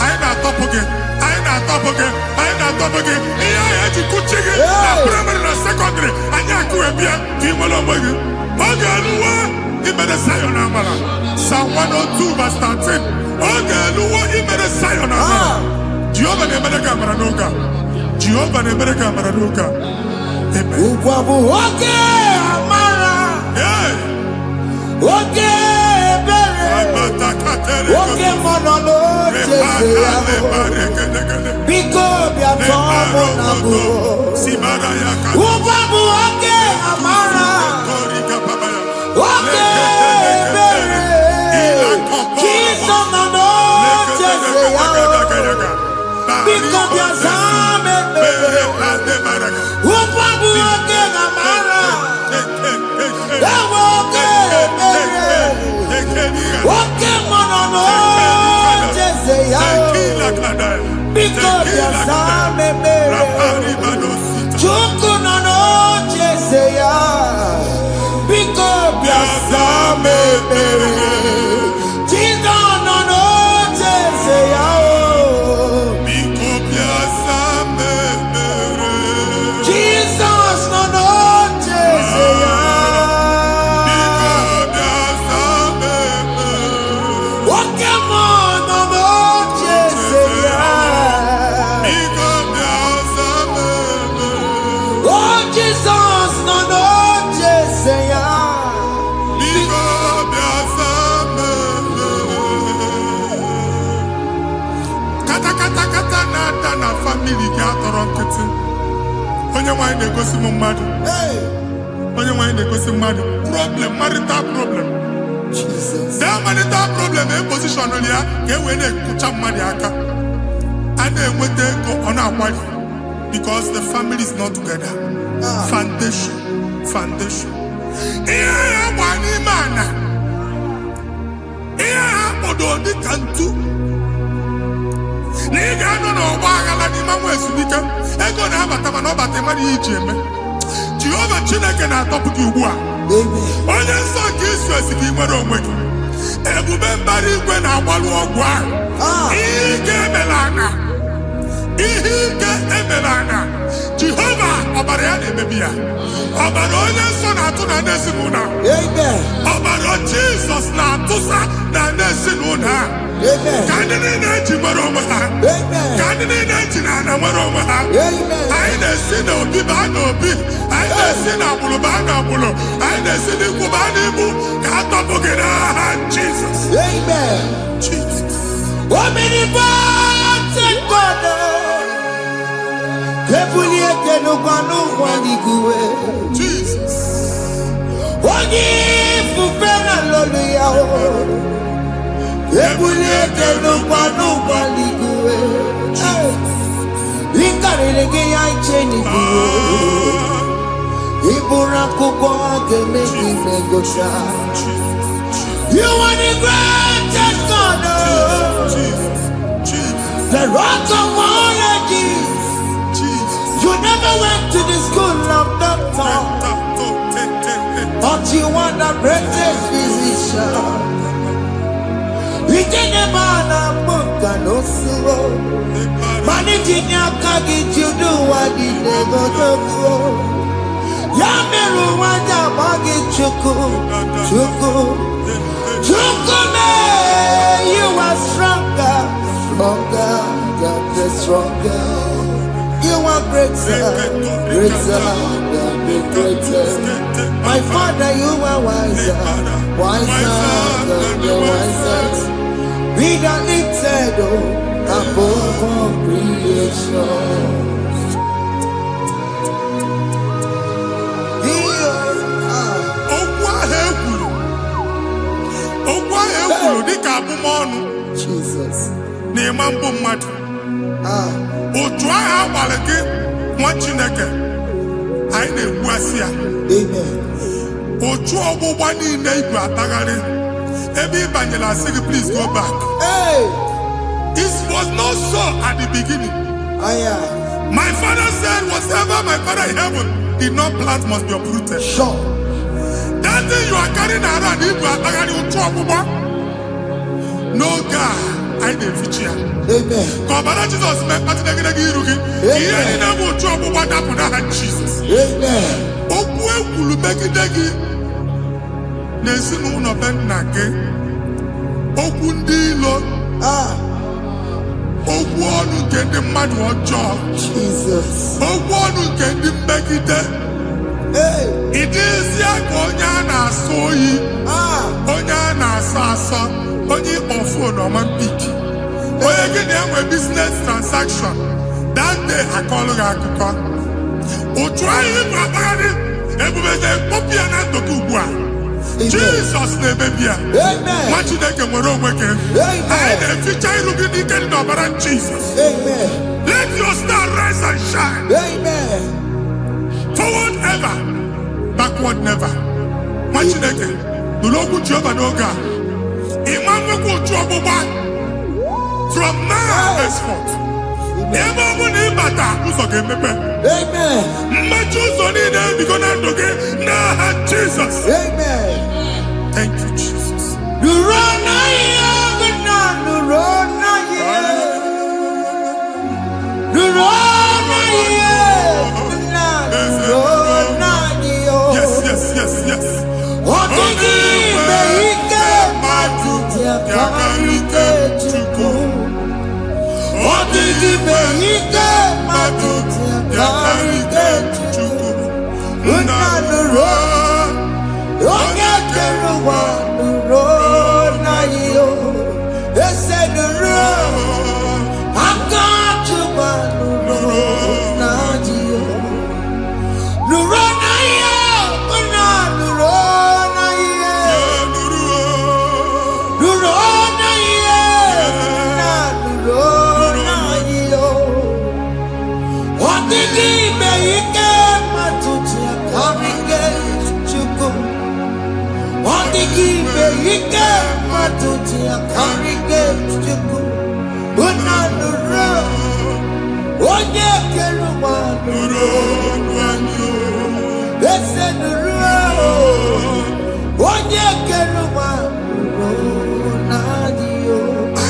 aina topo ke, aina topo ke, aina topo ke. Iya eji kuchige, na primary na secondary. Anya kuwebia, kimolo mwagi. Ogaluwa, imede Zion amala. Psalm 102 verse 13. Ogaluwa, imede Zion amala. Jehovah nemereka amaranuka. Jehovah nemereka amaranuka. Amen. Ukwabu oke amara. Oke bere. Oke monolo jese yabo. Biko biatomo nabu. Ukwabu oke amara. Oke bere. Jesus nono jese yabo. Because your son Upabu oke amara. Oke monono jese yao. Because your son Chuku nono jese yao. Because your son Jesus nono jese yao. Onye nwanyị na-egosi m mmadụ. Onye nwanyị na-egosi mmadụ. Problem, marital problem. That marital problem in position on ya ka e wee na-ekucha mmadụ aka. A na-enweta ego ọ na-akwali because the family is not together. Foundation. Ihe ya gba n'ime ana. Ihe ha kpọdo dị ka ntu. Na ị ga-anọ n'ọgba aghara n'ime nwa ezumike. Ego na-abata mana ọ bata mmadụ ihe iji eme. Jehova Chineke na-atọpụ gị ugbu a. Onye nsọ nke Izrel si gị nwere onwe gị. Ebube mbara igwe na-agbalụ ọgwụ ahụ. Ihe ike emela anya. Ihe ike emela anya. Jehova ọbara ya na-emebi ya. Ọbara onye nsọ na-atụ na n'ezinụlọ. Ọbara Jizọs na-atụsa na n'ezinụlọ ha. Ka ndị niile eji nwere onwe ha. Ka ndị niile eji na ana nwere onwe ha. Anyị na-esi n'obi baa n'obi. Anyị na-esi n'agbụrụ baa n'agbụrụ. Anyị na-esi n'ikwu baa n'ikwu. Ka a tọpụ gị n'aha Jizọs. Omnipotent God. Kebulie kenukwanụ nwaniguwe. Jesus. Onye fufere lolu ya o. Kebulie kenukwanụ nwaniguwe. Ikarịrị gị ya iche n'iguwe. Iburu akwụkwọ ga-eme gị megocha. You are the greatest God. The rock of all ages. You never went to the school of doctor, but you are the greatest physician. We didn't man a book and also managing your carriage, you do what you never do. Yameru wanda magi chuku. You are stronger, stronger. You are greater than the greatest. My Father, you are wiser than the wisest. Be the lifted above all creation. Dịka abụmọnụ Jesus. na-eme mbụ mmadụ Otu agha agbara gị nwa Chineke anyị na-egbuasị ya. Otu ọgbụgba niile igwe atagharị ebe ị banyere asị gị please go back. It was not so at the beginning. My father said whatever my father in heaven did not plant must be uprooted. Sure. That thing you are carrying around igwe atagharị otu ọgbụgba. No God. I didn't feature. Amen. Kọbara Jesus mee kpatị negedege iru gị. Ihe niile bụ otu ọgbụgba dapụ n'aha Jesus. Amen. Okwu ekwuru megide gị n'ezinụlọ be nna gị. Okwu ndị ilo. Okwu ọnụ nke ndị mmadụ ọjọọ. Jesus. Okwu ọnụ nke ndị mmegide. Ị dịzịa ka onye a na-asọ oyi. Onye a na-asọ asọ. Onye ịkpọ fon ọma mpiki. Onye gị na-enwe business transaction. That day akọlụ gị akụkọ. Otu anyị bụ akpagharị ebube na-ekpọpụ ya na ndụ gị ugbu a. Jesus na-emebi ya. Nwa Chineke nwere onwe gị. Anyị na-eficha iru gị n'ike dị n'ọbara Jesus. Let your star rise and shine. Forward ever, backward never. Nwa Chineke nụrụ okwu Jehova n'oge a. From now henceforth, ebe ọ bụ na ịbata ụzọ ga-emepe. Mmechi ụzọ niile ebigo na ndụ gị n'aha Jesus. Thank you, Jesus. Yes, yes, yes, yes.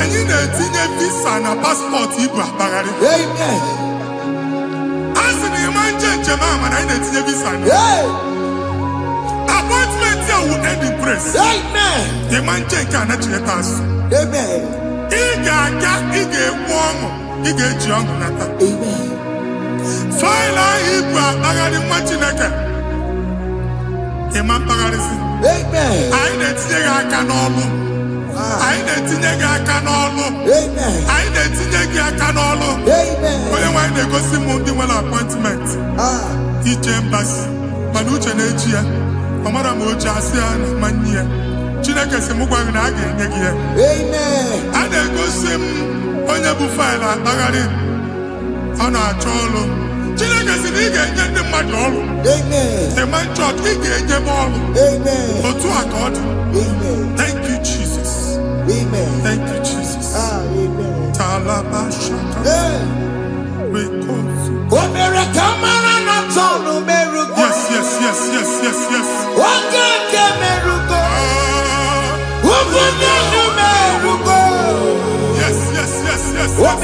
Anyị na-etinye visa na paspọtụ igwe akpagharị. A sị na ịma njem ahụ mana anyị na-etinye visa na. Appointment ya will end in praise. Ịma njem nke a na-echeta azụ. Ị ga-aga, ị ga-ekwu ọṅụ, ị ga-eji ọṅụ nata. Faịlụ ahụ igwe akpagharị nwa Chineke. Ịma mkpagharịsị. Anyị na-etinye gị aka n'ọlụ. Anyị na-etinye gị aka n'ọlụ. Anyị na-etinye gị aka n'ọlụ. Onye nwaanyị na-egosi m ndị nwere appointment. Ije mbasi. Mana uche na-eji ya. Ọ mara ma o ji asị ya na mmanyi ya. Chineke sị m gwa gị na a ga-enye gị ya. A na-egosi m onye bụ faịlụ akpagharị. Ọ na-achọ ọlụ. Chineke sị na ị ga-enye ndị mmadụ ọrụ. Ịma nchọt ị ga-enye m ọrụ. Otu a ka ọ dị. Thank you, Jesus. Thank you, Jesus. Talaba shaka. Yes, yes, yes, yes, yes, yes. Yes, yes, yes, yes, What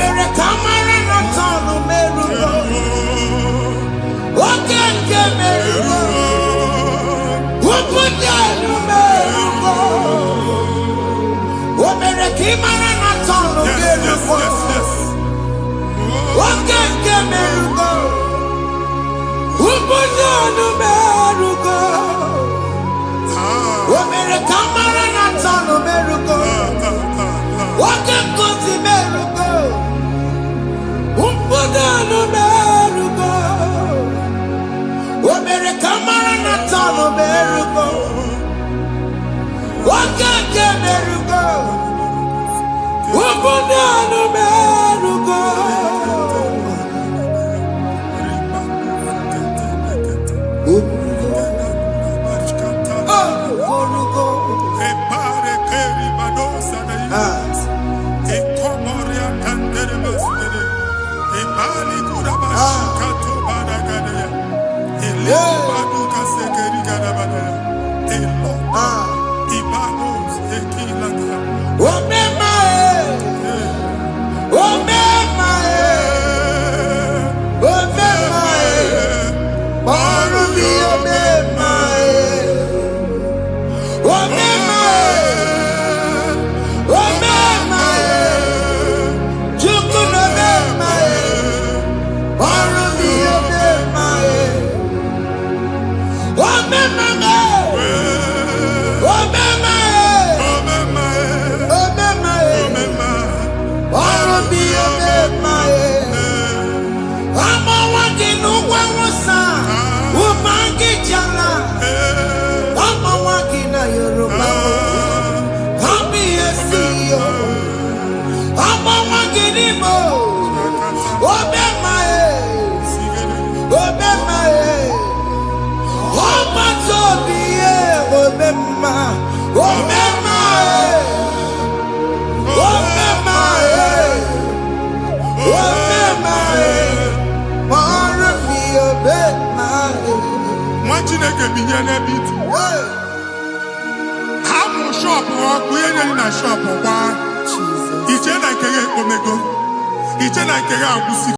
Nwa Chineke binye n'ebe itu. Hapụ shop ọkụ ihe na shop gba. Iche na nke ya ekpomego. Iche na nke ya agwụsị.